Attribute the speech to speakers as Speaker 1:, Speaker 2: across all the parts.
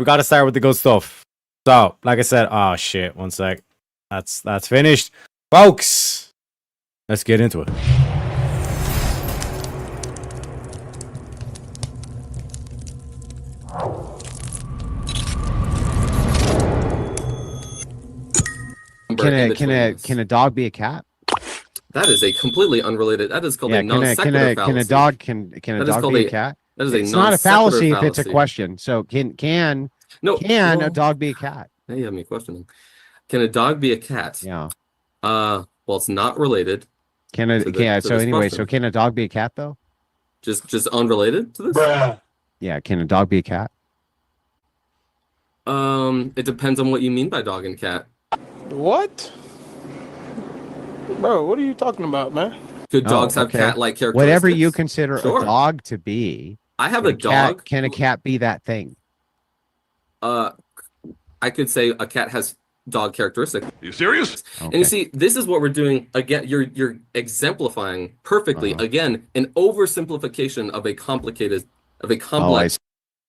Speaker 1: gotta start with the good stuff. So, like I said, oh shit, one sec. That's finished. Folks, let's get into it.
Speaker 2: Can a dog be a cat?
Speaker 3: That is a completely unrelated. That is called a non sequitur fallacy.
Speaker 2: Can a dog be a cat?
Speaker 3: That is a
Speaker 2: it's not a fallacy if it's a
Speaker 3: fallacy.
Speaker 2: question. So can a dog be a cat?
Speaker 3: Now you have me questioning. Can a dog be a cat?
Speaker 2: Yeah.
Speaker 3: Well, it's not related.
Speaker 2: So can a dog be a cat though?
Speaker 3: Just unrelated to this?
Speaker 4: Bruh.
Speaker 2: Yeah, can a dog be a cat?
Speaker 3: It depends on what you mean by dog and cat.
Speaker 4: What? Bro, what are you talking about, man?
Speaker 3: Could dogs have cat-like characteristics?
Speaker 2: Whatever you consider a dog to be.
Speaker 3: I have a dog.
Speaker 2: Can a cat be that thing?
Speaker 3: I could say a cat has dog characteristics.
Speaker 5: Are you serious?
Speaker 2: Okay.
Speaker 3: And you see, this is what we're doing again. You're exemplifying perfectly again an oversimplification of a complex,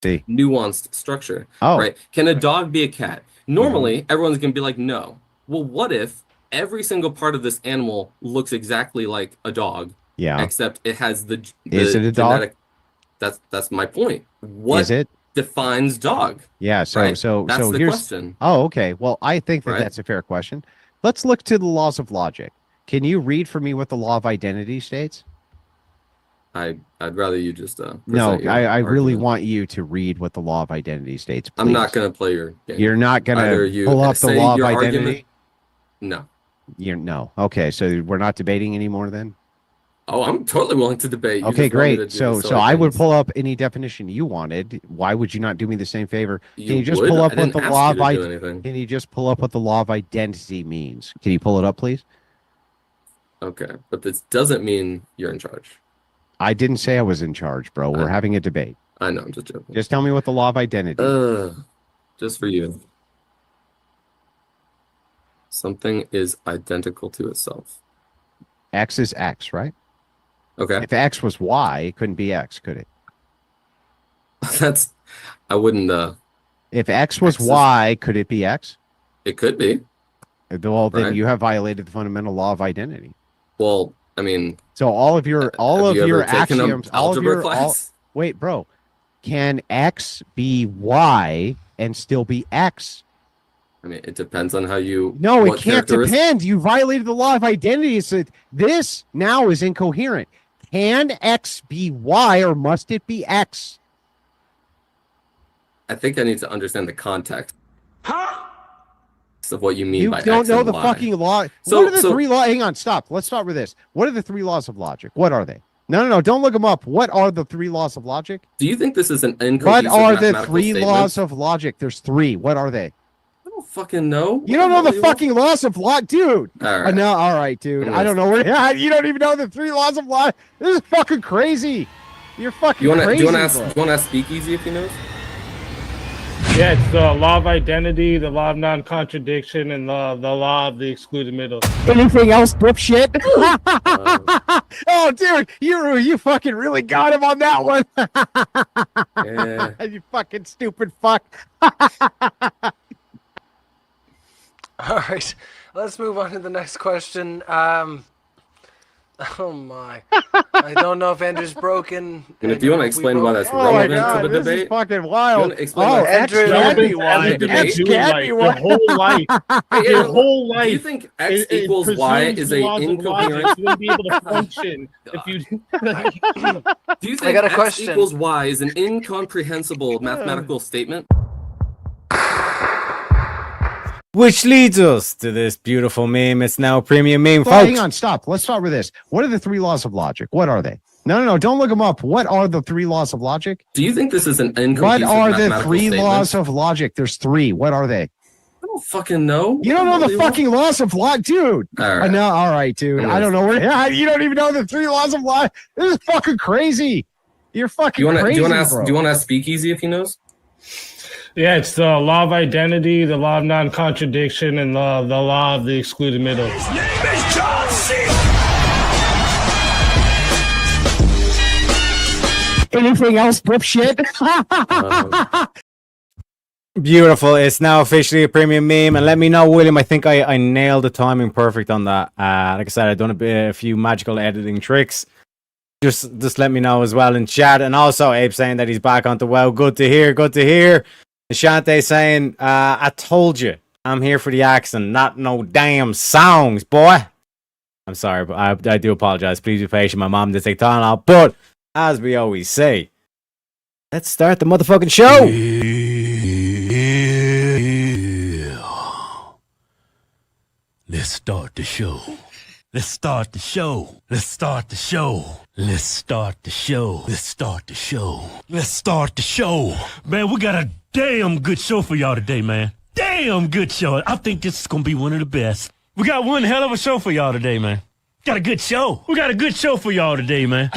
Speaker 3: nuanced structure. Right? Can a dog be a cat? Normally, everyone's gonna be like, no. Well, what if every single part of this animal looks exactly like a dog?
Speaker 2: Yeah.
Speaker 3: Except it has the
Speaker 2: is it a
Speaker 3: genetic,
Speaker 2: dog?
Speaker 3: That's my point. What
Speaker 2: is it?
Speaker 3: Defines dog?
Speaker 2: Yeah. So
Speaker 3: that's
Speaker 2: so
Speaker 3: the
Speaker 2: here's
Speaker 3: question.
Speaker 2: Oh, okay. Well, I think that's a fair question. Let's look to the laws of logic. Can you read for me what the law of identity states?
Speaker 3: I'd rather you just
Speaker 2: no. I really want you to read what the law of identity states. Please.
Speaker 3: I'm not gonna play your game.
Speaker 2: You're not gonna pull up the law of identity.
Speaker 3: No.
Speaker 2: No. Okay, so we're not debating anymore then?
Speaker 3: Oh, I'm totally willing to debate.
Speaker 2: Okay, great. So I would pull up any definition you wanted. Why would you not do me the same favor? Can you just pull up what the law of identity? Can you just pull up what the law of identity means? Can you pull it up, please?
Speaker 3: Okay, but this doesn't mean you're in charge.
Speaker 2: I didn't say I was in charge, bro. We're having a debate.
Speaker 3: I know, I'm just joking.
Speaker 2: Just tell me what the law of identity is.
Speaker 3: Just for you. Something is identical to itself.
Speaker 2: X is X, right?
Speaker 3: Okay.
Speaker 2: If X was Y, it couldn't be X, could it?
Speaker 3: I wouldn't.
Speaker 2: If X was Y, could it be X?
Speaker 3: It could be.
Speaker 2: Well, then you have violated the fundamental law of identity.
Speaker 3: Well, I mean,
Speaker 2: so all of your axioms, wait, bro, can X be Y and still be X?
Speaker 3: I mean, it depends on how you.
Speaker 2: No, it can't depend. You violated the law of identity. So this now is incoherent. Can X be Y or must it be X?
Speaker 3: I think I need to understand the context. Of what you mean by X and
Speaker 2: You don't know the fucking law.
Speaker 3: So,
Speaker 2: what are the three laws? Hang on, stop. Let's start with this. What are the three laws of logic? What are they? No. Don't look them up. What are the three laws of logic?
Speaker 3: Do you think this is an incohesive
Speaker 2: What are the three laws of logic? There's three. What are they?
Speaker 3: I don't fucking know.
Speaker 2: You don't know the fucking laws of logic, dude.
Speaker 3: All right.
Speaker 2: No, all right, dude. I don't know where. You don't even know the three laws of logic. This is fucking crazy. You're fucking crazy.
Speaker 3: Do you want to ask Speakeasy if he knows?
Speaker 4: Yeah, it's the law of identity, the law of non-contradiction, and the law of the excluded middle.
Speaker 2: Anything else, dipshit? Oh, dude, you fucking really got him on that one.
Speaker 3: Yeah.
Speaker 2: You fucking stupid fuck.
Speaker 6: All right, let's move on to the next question. Oh my! I don't know if Andrew's broken.
Speaker 3: And if you want to explain why that's relevant to the debate,
Speaker 2: this is fucking wild.
Speaker 6: Andrew,
Speaker 4: X can't be Y. Your whole life. Your whole life.
Speaker 3: Do you think X equals Y is a incoherent?
Speaker 4: You wouldn't be able to function if you.
Speaker 3: Do you think X equals Y is an incomprehensible mathematical statement?
Speaker 1: Which leads us to this beautiful meme. It's now a premium meme, folks.
Speaker 2: Hang on, stop. Let's start with this. What are the three laws of logic? What are they? No. Don't look them up. What are the three laws of logic?
Speaker 3: Do you think this is an incoherent
Speaker 2: What are the three laws of logic? There's three. What are they?
Speaker 3: I don't fucking know.
Speaker 2: You don't know the fucking laws of logic, dude.
Speaker 3: All right.
Speaker 2: No, all right, dude. I don't know where. You don't even know the three laws of logic. This is fucking crazy. You're fucking crazy.
Speaker 3: Do you want to ask Speakeasy if he knows?
Speaker 4: Yeah, it's the law of identity, the law of non-contradiction, and the law of the excluded middle.
Speaker 5: His name is John C.
Speaker 2: Anything else, dipshit?
Speaker 1: Beautiful. It's now officially a premium meme. And let me know, William. I think I nailed the timing perfect on that. Like I said, I've done a few magical editing tricks. Just let me know as well in chat. And also, Abe saying that he's back onto WoW. Good to hear. Good to hear. And Shante saying, I told you, I'm here for the accent, not no damn songs, boy. I'm sorry, but I do apologize. Please be patient. My mom did take time out. But as we always say, let's start the motherfucking show.
Speaker 5: Let's start the show. Let's start the show. Let's start the show. Let's start the show. Let's start the show. Let's start the show. Man, we got a damn good show for y'all today, man. Damn good show. I think this is going to be one of the best. We got one hell of a show for y'all today, man. Got a good show. We got a good show for y'all today, man.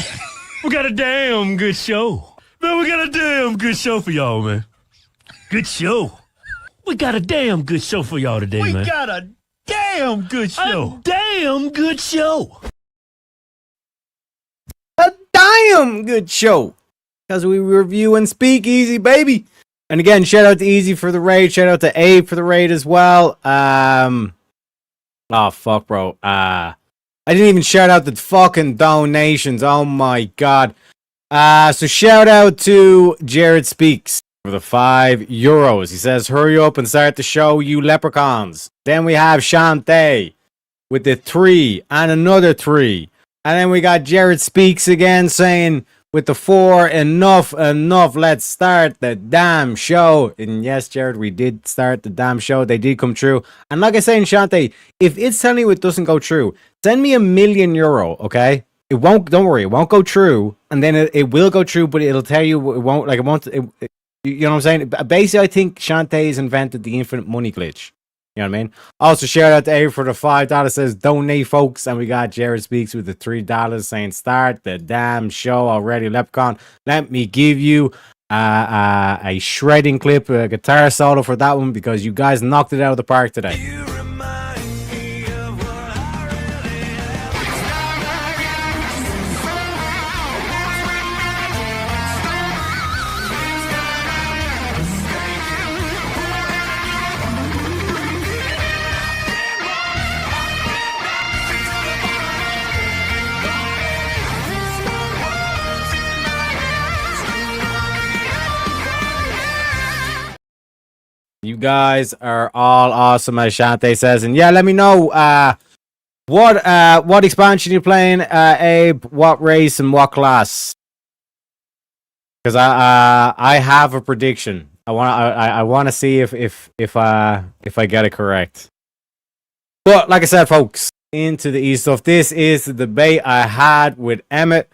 Speaker 5: We got a damn good show. Man, we got a damn good show for y'all, man. Good show. We got a damn good show for y'all today, man. We got a damn good show. A damn good show.
Speaker 1: A damn good show. Because we review and speak easy, baby. And again, shout out to Easy for the raid. Shout out to Abe for the raid as well. Oh, fuck, bro. I didn't even shout out the fucking donations. Oh, my God. So shout out to Jared Speaks for the €5. He says, hurry up and start the show, you leprechauns. Then we have Shante with the 3 and another 3. And then we got Jared Speaks again saying with the 4, enough, let's start the damn show. And yes, Jared, we did start the damn show. They did come true. And like I say in Shante, if it's telling you it doesn't go true, send me €1,000,000, okay? It won't, don't worry, it won't go true. And then it will go true, but it'll tell you it won't, like it won't, you know what I'm saying? Basically, I think Shantae's invented the infinite money glitch. You know what I mean? Also, shout out to Abe for the $5. Says donate, folks. And we got Jared Speaks with the $3 saying start the damn show already. Leprechaun, let me give you a shredding clip, a guitar solo for that one because you guys knocked it out of the park today. You guys are all awesome, as Shante says. And yeah, let me know what expansion you're playing, Abe, what race and what class. Because I have a prediction. I want to see if I get it correct. But like I said, folks, into the E stuff. This is the debate I had with Emmett.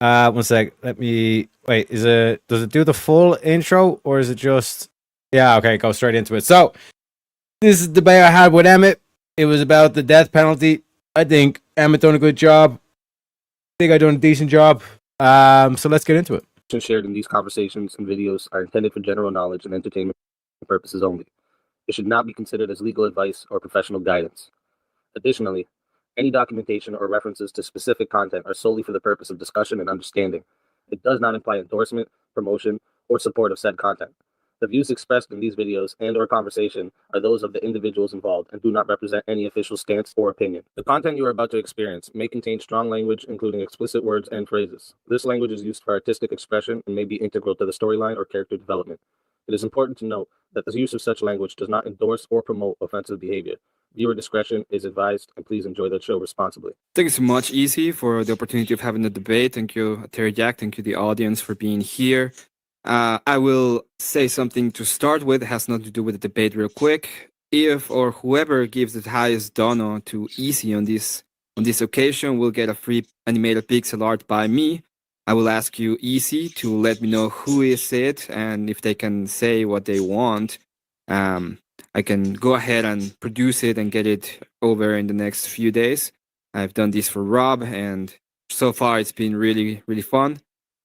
Speaker 1: 1 sec. Let me wait. Does it do the full intro or is it just? Yeah, okay, go straight into it. So, this is the debate I had with Emmett. It was about the death penalty. I think Emmett done a good job. I think I done a decent job. So let's get into it.
Speaker 7: Shared in these conversations and videos are intended for general knowledge and entertainment purposes only. It should not be considered as legal advice or professional guidance. Additionally, any documentation or references to specific content are solely for the purpose of discussion and understanding. It does not imply endorsement, promotion, or support of said content. The views expressed in these videos and or conversation are those of the individuals involved and do not represent any official stance or opinion. The content you are about to experience may contain strong language, including explicit words and phrases. This language is used for artistic expression and may be integral to the storyline or character development. It is important to note that the use of such language does not endorse or promote offensive behavior. Viewer discretion is advised, and please enjoy the show responsibly.
Speaker 8: Thank you so much, Easy, for the opportunity of having the debate. Thank you, Terry Jack. Thank you, the audience, for being here. I will say something to start with. It has nothing to do with the debate real quick. If or whoever gives the highest dono to Easy on this occasion will get a free animated pixel art by me. I will ask you, Easy, to let me know who is it and if they can say what they want. I can go ahead and produce it and get it over in the next few days. I've done this for Rob, and so far it's been really, really fun.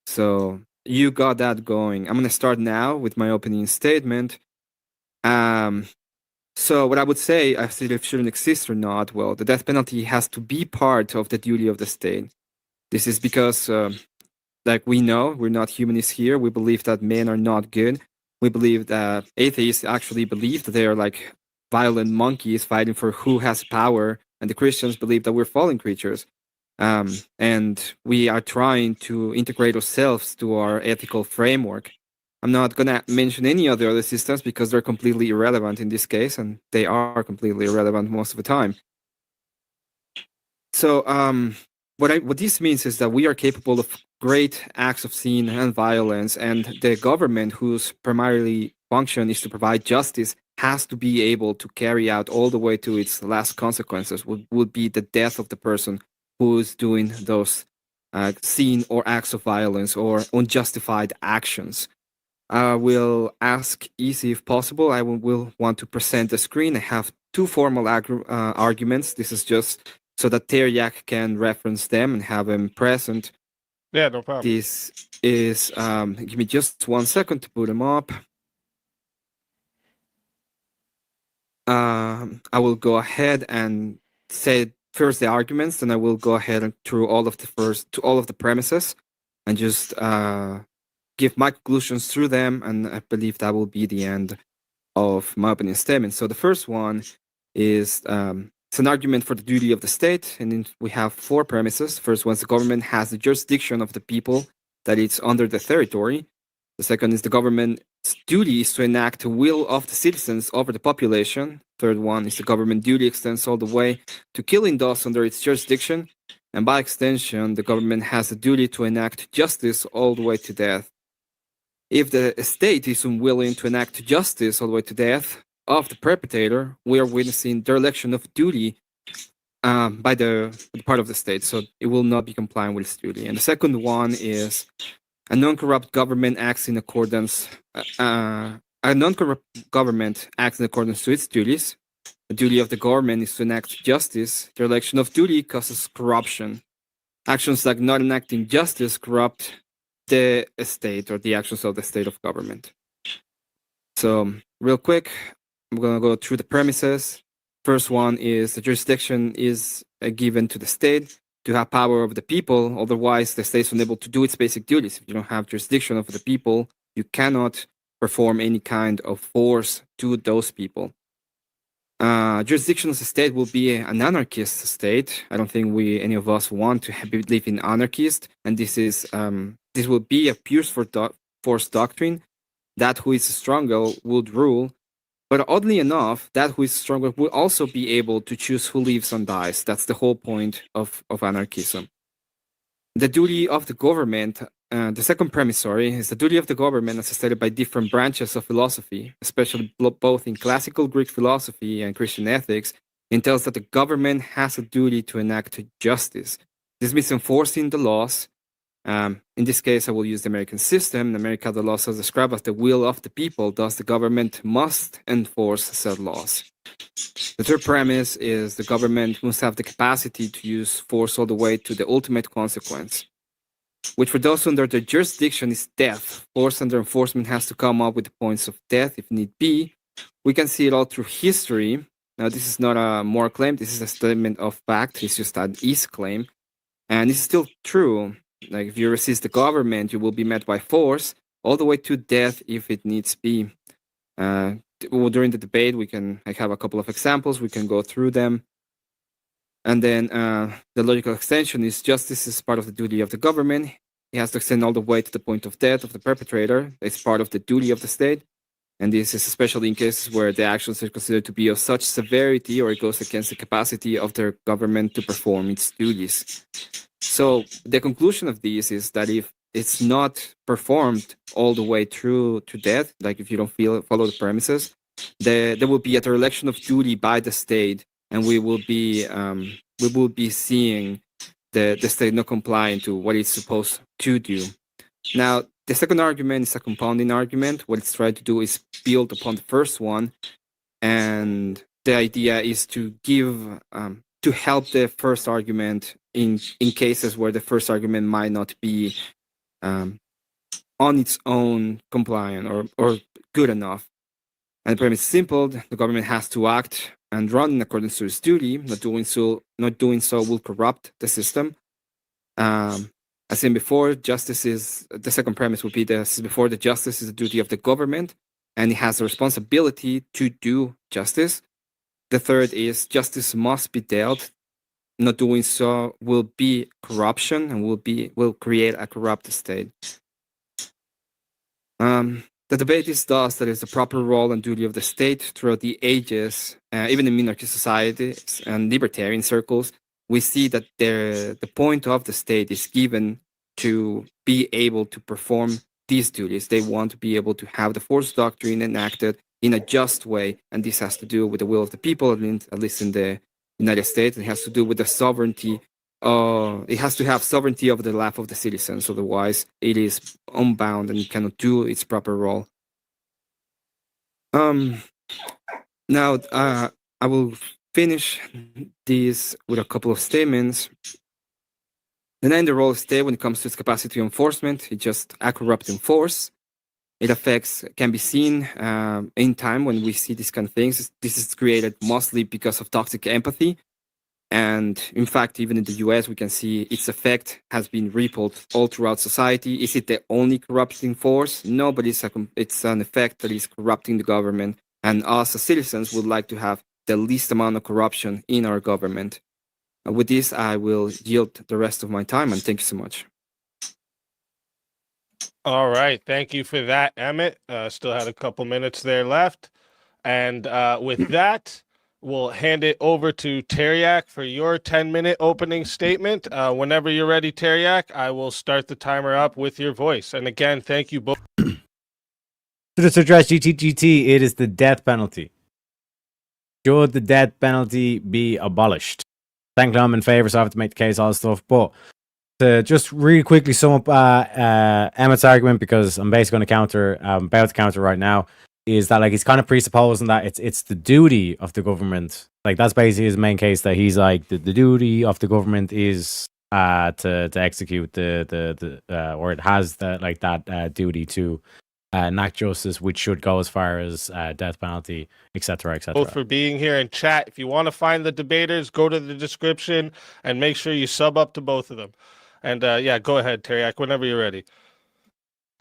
Speaker 8: So you got that going. I'm going to start now with my opening statement. So what I would say, I see if it shouldn't exist or not, well, the death penalty has to be part of the duty of the state. This is because, like we know, we're not humanists here. We believe that men are not good. We believe that atheists actually believe that they are like violent monkeys fighting for who has power, and the Christians believe that we're fallen creatures. And we are trying to integrate ourselves to our ethical framework. I'm not going to mention any of the other systems because they're completely irrelevant in this case, and they are completely irrelevant most of the time. So what this means is that we are capable of great acts of sin and violence, and the government, whose primarily function is to provide justice, has to be able to carry out all the way to its last consequences, would be the death of the person who is doing those sin or acts of violence or unjustified actions. I will ask Easy if possible. I will want to present the screen. I have two formal arguments. This is just so that Teriak can reference them and have them present.
Speaker 4: Yeah, no problem.
Speaker 8: This is, give me just 1 second to put them up. I will go ahead and say first the arguments, then I will go ahead and through all of the premises and just give my conclusions through them, and I believe that will be the end of my opening statement. So the first one is it's an argument for the duty of the state, and we have 4 premises. First one is the government has the jurisdiction of the people that it's under the territory. The second is the government's duty is to enact the will of the citizens over the population. Third one is the government duty extends all the way to killing those under its jurisdiction. And by extension, the government has a duty to enact justice all the way to death. If the state is unwilling to enact justice all the way to death of the perpetrator, we are witnessing dereliction of duty by the part of the state. So it will not be complying with its duty. And the second one is a non-corrupt government acts in accordance. A non-corrupt government acts in accordance to its duties. The duty of the government is to enact justice. The election of duty causes corruption. Actions like not enacting justice corrupt the state or the actions of the state of government. So, real quick, I'm going to go through the premises. First one is the jurisdiction is given to the state to have power over the people. Otherwise, the state is unable to do its basic duties. If you don't have jurisdiction over the people, you cannot perform any kind of force to those people. Jurisdiction of the state will be an anarchist state. I don't think any of us want to live in anarchist, and this will be a pure force doctrine. That who is stronger would rule, but oddly enough, that who is stronger will also be able to choose who lives and dies. That's the whole point of anarchism. The duty of the government, the second premise, is the duty of the government as stated by different branches of philosophy, especially both in classical Greek philosophy and Christian ethics, entails that the government has a duty to enact justice. This means enforcing the laws. In this case, I will use the American system. In America, the laws are described as the will of the people. Thus, the government must enforce said laws. The third premise is the government must have the capacity to use force all the way to the ultimate consequence, which for those under the jurisdiction is death. Force under enforcement has to come up with the points of death if need be. We can see it all through history. Now, this is not a moral claim. This is a statement of fact. It's just an is claim. And it's still true. Like, if you resist the government, you will be met by force all the way to death if it needs be. During the debate, I have a couple of examples. We can go through them. And then the logical extension is justice is part of the duty of the government. It has to extend all the way to the point of death of the perpetrator. It's part of the duty of the state. And this is especially in cases where the actions are considered to be of such severity or it goes against the capacity of the government to perform its duties. So the conclusion of this is that if it's not performed all the way through to death, like if you don't follow the premises, there will be a dereliction of duty by the state, and we will be seeing the state not complying to what it's supposed to do. Now, the second argument is a compounding argument. What it's trying to do is build upon the first one, and the idea is to give to help the first argument in cases where the first argument might not be on its own compliant or good enough. And the premise is simple: the government has to act and run in accordance to its duty. Not doing so will corrupt the system. As in before, justice is the second premise would be this: before the justice is the duty of the government. and it has the responsibility to do justice. The third is justice must be dealt. Not doing so will be corruption and will create a corrupt state. The debate is thus that it's the proper role and duty of the state throughout the ages, even in minarchy societies and libertarian circles. We see that the point of the state is given to be able to perform these duties. They want to be able to have the force doctrine enacted in a just way, and this has to do with the will of the people, at least in the United States. It has to do with the sovereignty. It has to have sovereignty over the life of the citizens. Otherwise, it is unbound and it cannot do its proper role. Now, I will finish this with a couple of statements. Denying the role of state when it comes to its capacity of enforcement, it's just a corrupting force. It can be seen in time when we see these kind of things. This is created mostly because of toxic empathy. And in fact, even in the US, we can see its effect has been rippled all throughout society. Is it the only corrupting force? No, but it's an effect that is corrupting the government. And us as citizens would like to have the least amount of corruption in our government. With this, I will yield the rest of my time, and thank you so much.
Speaker 4: All right. Thank you for that, Emmett. Still had a couple minutes there left. And with that, we'll hand it over to Teriak for your 10-minute opening statement. Whenever you're ready, Teriak, I will start the timer up with your voice. And again, thank you both.
Speaker 1: To just address GTGT, it is the death penalty. Should the death penalty be abolished? Thankfully, I'm in favor, so I have to make the case, all this stuff. But to just really quickly sum up Emmett's argument, because I'm basically going to about to counter right now, is that like he's kind of presupposing that it's the duty of the government. Like that's basically his main case, that he's like the duty of the government is to execute or it has that duty to enact justice, which should go as far as death penalty, etc., etc.
Speaker 4: Both for being here and chat. If you want to find the debaters, go to the description and make sure you sub up to both of them. And yeah, go ahead, Teriak, whenever you're ready.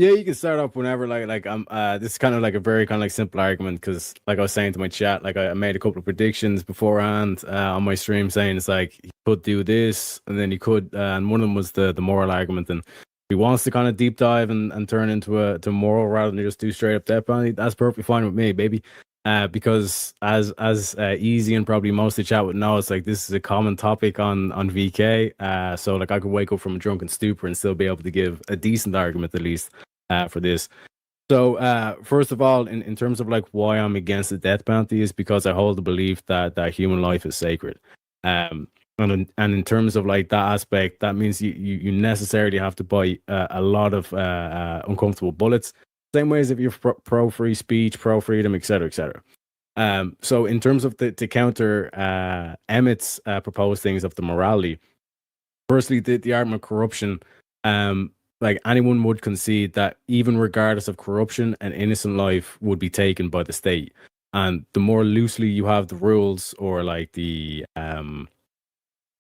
Speaker 1: Yeah, you can start up whenever. This is kind of like a very kind of like simple argument, because like I was saying to my chat, like I made a couple of predictions beforehand on my stream, saying it's like he could do this, and then he could, and one of them was the moral argument, and he wants to kind of deep dive and turn into a moral rather than just do straight up death penalty. That's perfectly fine with me, baby. Because as Easy and probably most of the chat would know, it's like this is a common topic on VK. So like I could wake up from a drunken stupor and still be able to give a decent argument at least for this. So first of all, in terms of like why I'm against the death penalty is because I hold the belief that human life is sacred. And in terms of like that aspect, that means you necessarily have to bite a lot of uncomfortable bullets. Same way as if you're pro free speech, pro freedom, etc., etc. So in terms of to counter Emmett's proposed things of the morality, firstly, the argument of corruption, like anyone would concede that even regardless of corruption, an innocent life would be taken by the state. And the more loosely you have the rules, or like the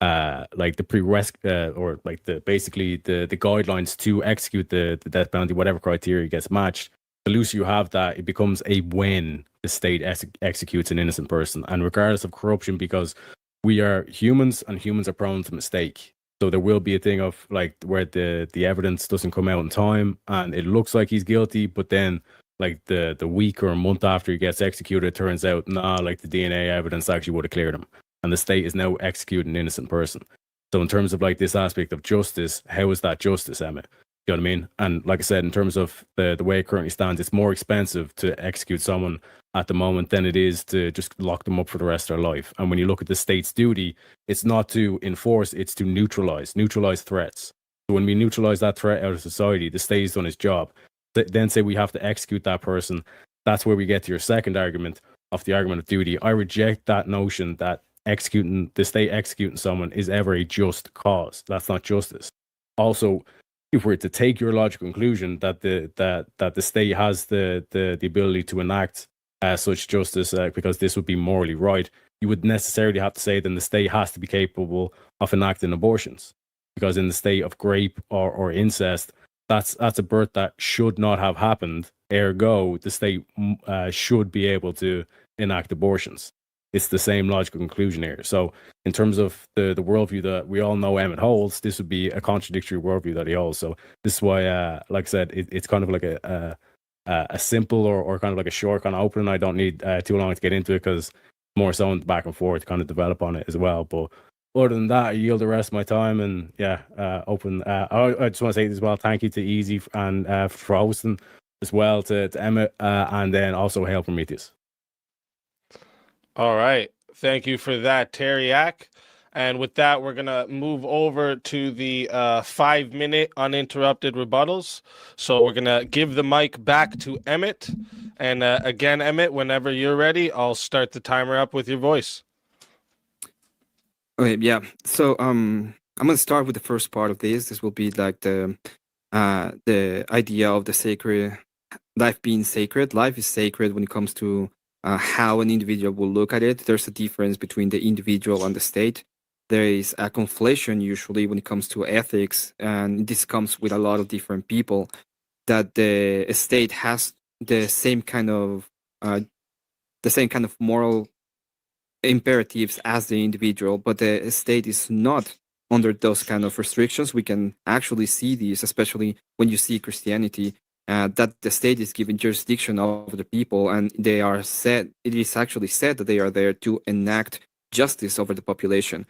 Speaker 1: or like the basically the guidelines to execute the death penalty, whatever criteria gets matched, the looser you have that, it becomes a when the state executes an innocent person. And regardless of corruption, because we are humans and humans are prone to mistake. So there will be a thing of like where the evidence doesn't come out in time and it looks like he's guilty, but then like the week or a month after he gets executed, it turns out, like the DNA evidence actually would have cleared him. And the state is now executing an innocent person. So in terms of like this aspect of justice, how is that justice, Emmett? You know what I mean? And like I said, in terms of the way it currently stands, it's more expensive to execute someone at the moment than it is to just lock them up for the rest of their life. And when you look at the state's duty, it's not to enforce, it's to neutralize threats. So when we neutralize that threat out of society, the state has done its job. Then say we have to execute that person. That's where we get to your second argument of the argument of duty. I reject that notion that the state executing someone is ever a just cause. That's not justice. Also, if we're to take your logical conclusion that the state has the ability to enact such justice because this would be morally right, you would necessarily have to say then the state has to be capable of enacting abortions, because in the state of rape or incest,
Speaker 9: that's a birth that should not have happened. Ergo, the state should be able to enact abortions. It's the same logical conclusion here. So, in terms of the worldview that we all know Emmett holds, this would be a contradictory worldview that he holds. So, this is why, like I said, it's kind of like a simple or kind of like a short kind of opening. I don't need too long to get into it because more so in the back and forth to kind of develop on it as well. But other than that, I yield the rest of my time and open. I just want to say as well, thank you to Easy and for hosting as well, to Emmett, and then also hail Prometheus.
Speaker 4: All right. Thank you for that, Teriak. And with that, we're going to move over to the 5-minute uninterrupted rebuttals. So we're going to give the mic back to Emmett. And again, Emmett, whenever you're ready, I'll start the timer up with your voice.
Speaker 8: Okay, yeah. So I'm going to start with the first part of this. This will be like the idea of the sacred, life being sacred. Life is sacred when it comes to how an individual will look at it. There's a difference between the individual and the state. There is a conflation usually when it comes to ethics, and this comes with a lot of different people, that the state has the same kind of moral imperatives as the individual, but the state is not under those kind of restrictions. We can actually see these, especially when you see Christianity. That the state is given jurisdiction over the people, and they are said. It is actually said that they are there to enact justice over the population.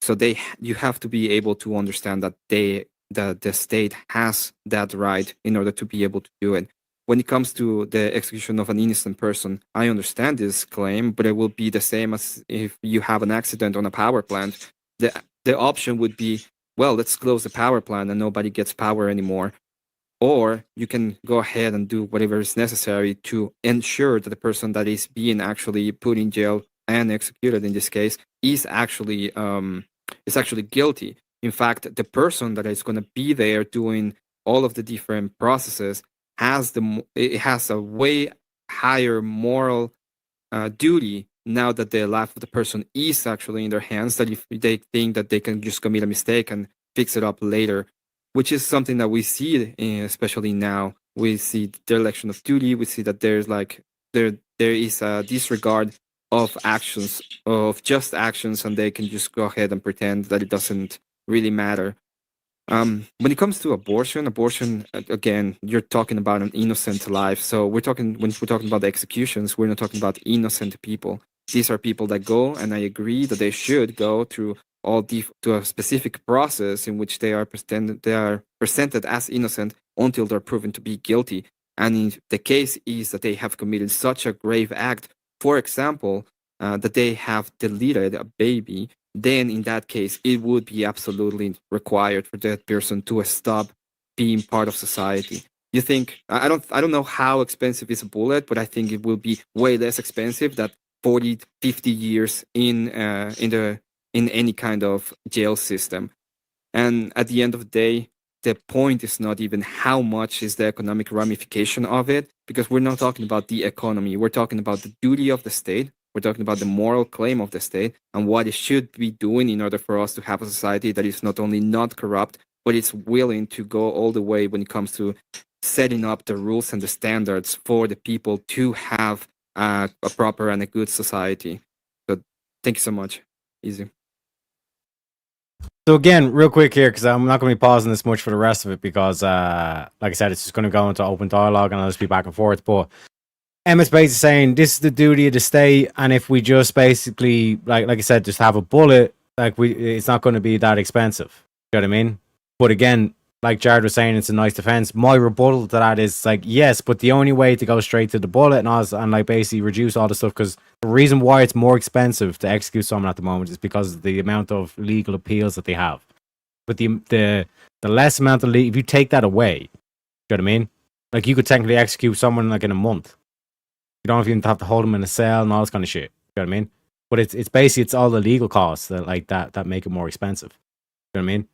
Speaker 8: So you have to be able to understand that the state has that right in order to be able to do it. When it comes to the execution of an innocent person, I understand this claim, but it will be the same as if you have an accident on a power plant. The option would be, well, let's close the power plant and nobody gets power anymore. Or you can go ahead and do whatever is necessary to ensure that the person that is being actually put in jail and executed in this case is actually guilty. In fact, the person that is going to be there doing all of the different processes has a way higher moral duty now that the life of the person is actually in their hands, that if they think that they can just commit a mistake and fix it up later, which is something that we see, especially now. We see the election of duty. We see that there is a disregard of actions, of just actions, and they can just go ahead and pretend that it doesn't really matter. When it comes to abortion, again, you're talking about an innocent life. So when we're talking about the executions, we're not talking about innocent people. These are people that go, and I agree that they should go through to a specific process in which they are presented as innocent until they're proven to be guilty. And in the case is that they have committed such a grave act, for example, that they have deleted a baby, then in that case, it would be absolutely required for that person to stop being part of society. You think, I don't know how expensive is a bullet, but I think it will be way less expensive than 40, 50 years in any kind of jail system. And at the end of the day, the point is not even how much is the economic ramification of it, because we're not talking about the economy. We're talking about the duty of the state. We're talking about the moral claim of the state and what it should be doing in order for us to have a society that is not only not corrupt, but it's willing to go all the way when it comes to setting up the rules and the standards for the people to have a proper and a good society. So thank you so much. Easy.
Speaker 1: So again, real quick here, because I'm not going to be pausing this much for the rest of it, because like I said, it's just going to go into open dialogue and I'll just be back and forth. But Emmett's basically saying this is the duty of the state, and if we just basically, like I said, just have a bullet, it's not going to be that expensive. You know what I mean? But again, like Jared was saying, it's a nice defense. My rebuttal to that is like, yes, but the only way to go straight to the bullet and like basically reduce all the stuff, because the reason why it's more expensive to execute someone at the moment is because of the amount of legal appeals that they have. But the less amount of if you take that away, you know what I mean? Like you could technically execute someone like in a month. You don't even have to hold them in a cell and all this kind of shit. You know what I mean? But it's basically it's all the legal costs that make it more expensive. You know what I mean?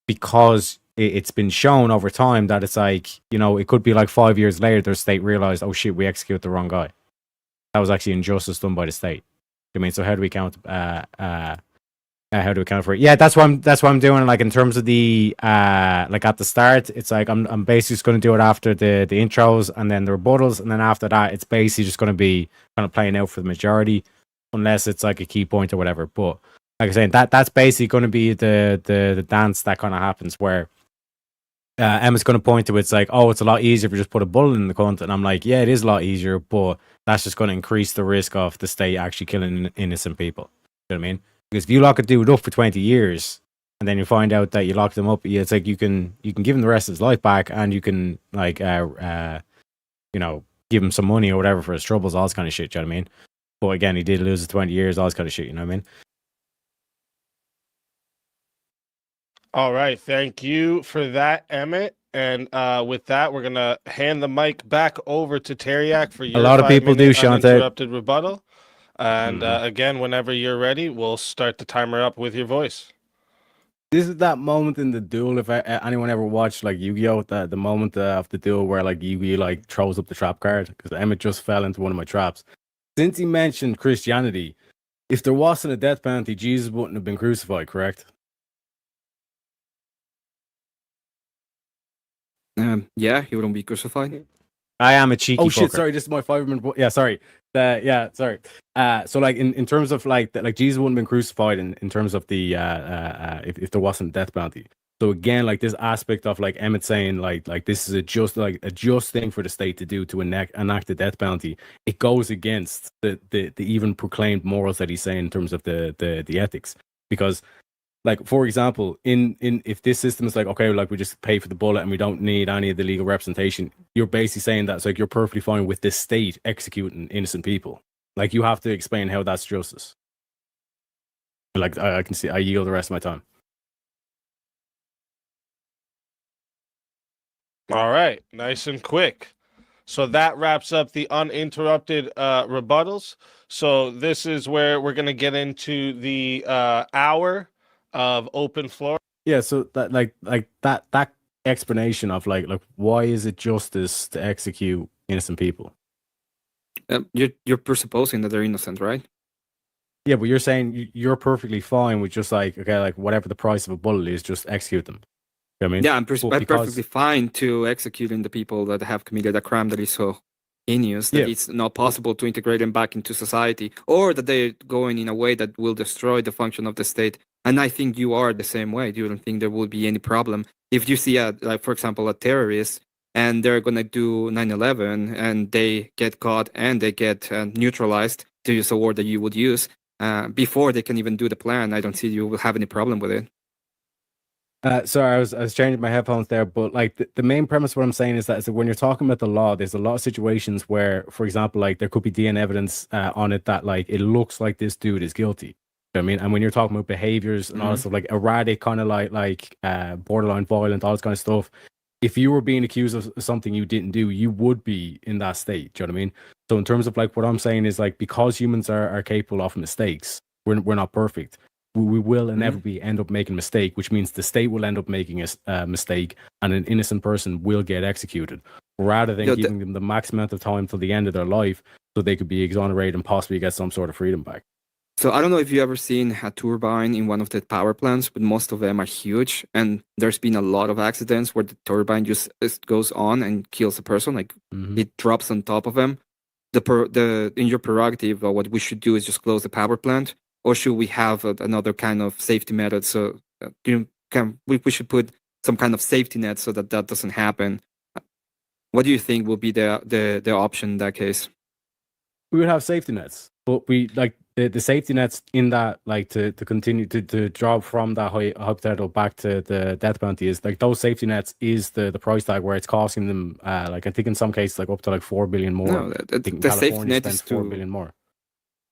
Speaker 1: Because it's been shown over time that it's like, you know, it could be like 5 years later the state realized, oh shit, we executed the wrong guy. That was actually injustice done by the state. I mean, so how do we how to account for it. Yeah, that's what I'm doing. Like in terms of the like at the start, it's like I'm basically just going to do it after the intros and then the rebuttals, and then after that, it's basically just going to be kind of playing out for the majority, unless it's like a key point or whatever. But like I said, that's basically going to be the dance that kind of happens where Emma's going to point to it's like, oh, it's a lot easier if you just put a bullet in the cunt, and I'm like, yeah, it is a lot easier, but that's just going to increase the risk of the state actually killing innocent people. You know what I mean? Because if you lock a dude up for 20 years and then you find out that you locked him up, it's like you can give him the rest of his life back, and you can like you know, give him some money or whatever for his troubles, all this kind of shit. You know what I mean? But again, he did lose his 20 years, all this kind of shit. You know what I mean?
Speaker 4: All right, thank you for that, Emmett. And with that, we're gonna hand the mic back over to Teriak for your
Speaker 1: a lot of people do, Shante.
Speaker 4: Uninterrupted rebuttal. And again, whenever you're ready, we'll start the timer up with your voice.
Speaker 9: This is that moment in the duel. If anyone ever watched like Yu-Gi-Oh, the moment of the duel where like Yu-Gi like throws up the trap card, because Emmett just fell into one of my traps. Since he mentioned Christianity, if there wasn't a death penalty, Jesus wouldn't have been crucified, correct?
Speaker 8: Yeah, he wouldn't be crucified.
Speaker 1: I am a cheeky.
Speaker 9: Oh shit!
Speaker 1: Fucker.
Speaker 9: Sorry, this is my 5-minute. Yeah, sorry. Sorry. So like in terms of like Jesus wouldn't have been crucified in terms of the if there wasn't death penalty. So again, like this aspect of like Emmett saying like this is a just thing for the state to do to enact the death penalty. It goes against the even proclaimed morals that he's saying in terms of the ethics, because. Like, for example, in if this system is like, okay, like we just pay for the bullet and we don't need any of the legal representation, you're basically saying that it's like you're perfectly fine with this state executing innocent people. Like, you have to explain how that's justice. Like, I can see, I yield the rest of my time.
Speaker 4: All right, nice and quick. So that wraps up the uninterrupted rebuttals. So this is where we're going to get into the hour of open floor.
Speaker 9: Yeah, so that like that explanation of like why is it justice to execute innocent people?
Speaker 8: You're presupposing that they're innocent, right?
Speaker 9: Yeah, but you're saying you're perfectly fine with just like, okay, like whatever the price of a bullet is, just execute them. You know what I mean?
Speaker 8: Yeah, I'm perfectly fine to executing the people that have committed a crime that is so heinous that it's not possible to integrate them back into society, or that they're going in a way that will destroy the function of the state. And I think you are the same way. You don't think there will be any problem if you see like for example, a terrorist and they're gonna do 9/11 and they get caught and they get neutralized, to use a word that you would use, before they can even do the plan. I don't see you will have any problem with it.
Speaker 9: Sorry, I was changing my headphones there, but like the main premise of what I'm saying is that when you're talking about the law, there's a lot of situations where, for example, like there could be DNA evidence on it that like it looks like this dude is guilty. You know what I mean? And when you're talking about behaviors and all this stuff, like erratic, kind of like borderline violent, all this kind of stuff, if you were being accused of something you didn't do, you would be in that state. Do you know what I mean? So in terms of like what I'm saying is like, because humans are capable of mistakes, we're not perfect. We will inevitably end up making a mistake, which means the state will end up making a mistake and an innocent person will get executed, rather than giving them the max amount of time till the end of their life so they could be exonerated and possibly get some sort of freedom back.
Speaker 8: So I don't know if you've ever seen a turbine in one of the power plants, but most of them are huge. And there's been a lot of accidents where the turbine just goes on and kills a person, like it drops on top of them. In your prerogative, what we should do is just close the power plant. Or should we have another kind of safety method? So we should put some kind of safety net so that doesn't happen. What do you think will be the option in that case?
Speaker 9: We would have safety nets, but we like the safety nets in that, like to continue to drop from that hypothetical back to the death penalty, is like those safety nets is the price tag where it's costing them like I think in some cases like up to like 4 billion more.
Speaker 8: No, the safety net is
Speaker 9: 4 billion more.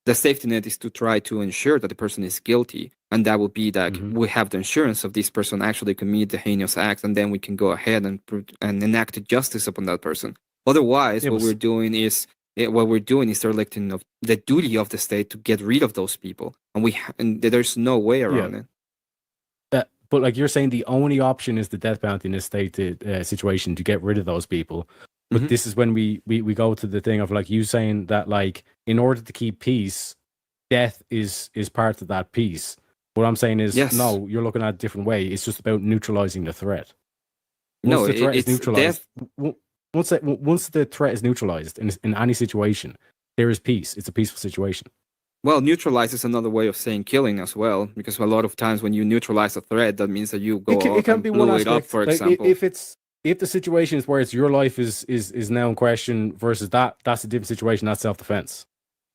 Speaker 8: The safety net is to try to ensure that the person is guilty, and that will be that we have the insurance of this person actually commit the heinous acts, and then we can go ahead and enact justice upon that person. Otherwise, what we're doing is electing of the duty of the state to get rid of those people, and there's no way around it.
Speaker 9: But like you're saying, the only option is the death penalty in this state situation to get rid of those people. But this is when we go to the thing of like you saying that like in order to keep peace, death is part of that peace. What I'm saying is,
Speaker 8: Yes.
Speaker 9: no, you're looking at it a different way. It's just about neutralizing the threat.
Speaker 8: No,
Speaker 9: the threat is
Speaker 8: it's
Speaker 9: neutralized,
Speaker 8: death.
Speaker 9: once the threat is neutralized in any situation, there is peace. It's a peaceful situation.
Speaker 8: Well, neutralize is another way of saying killing as well, because a lot of times when you neutralize a threat, that means that you go
Speaker 9: It can
Speaker 8: and
Speaker 9: be
Speaker 8: blow
Speaker 9: one
Speaker 8: it up,
Speaker 9: aspect.
Speaker 8: for
Speaker 9: Like,
Speaker 8: example.
Speaker 9: if the situation is where it's your life is now in question versus that's a different situation. That's self-defense.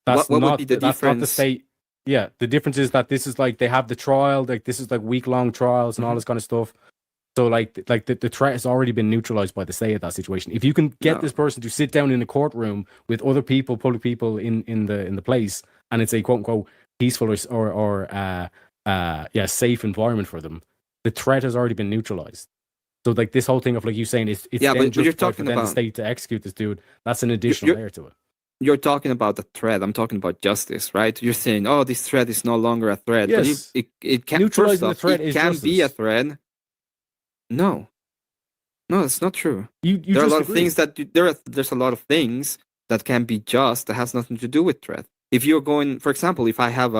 Speaker 9: That's
Speaker 8: What would
Speaker 9: not
Speaker 8: be the
Speaker 9: that's not the
Speaker 8: difference?
Speaker 9: state. Yeah, the difference is that this is like they have the trial, like this is like week-long trials and all this kind of stuff. So like the threat has already been neutralized by the state of that situation. If you can get
Speaker 8: No.
Speaker 9: this person to sit down in a courtroom with other people, public people in the place, and it's a quote unquote peaceful or safe environment for them, the threat has already been neutralized. So like this whole thing of like you saying it's
Speaker 8: Yeah,
Speaker 9: then
Speaker 8: but you're
Speaker 9: justified for
Speaker 8: talking
Speaker 9: then the
Speaker 8: about
Speaker 9: state to execute this dude. That's an additional layer to it.
Speaker 8: you're talking about the threat. I'm talking about justice, right? You're saying, oh, this threat is no longer a threat.
Speaker 9: Yes.
Speaker 8: But it can
Speaker 9: Neutralizing the
Speaker 8: first off,
Speaker 9: threat
Speaker 8: it
Speaker 9: is
Speaker 8: can be a
Speaker 9: justice.
Speaker 8: threat. No, that's not true.
Speaker 9: You
Speaker 8: There are a
Speaker 9: just
Speaker 8: lot of
Speaker 9: agreed.
Speaker 8: things there's a lot of things that can be just that has nothing to do with threat. If you're going, for example, if I have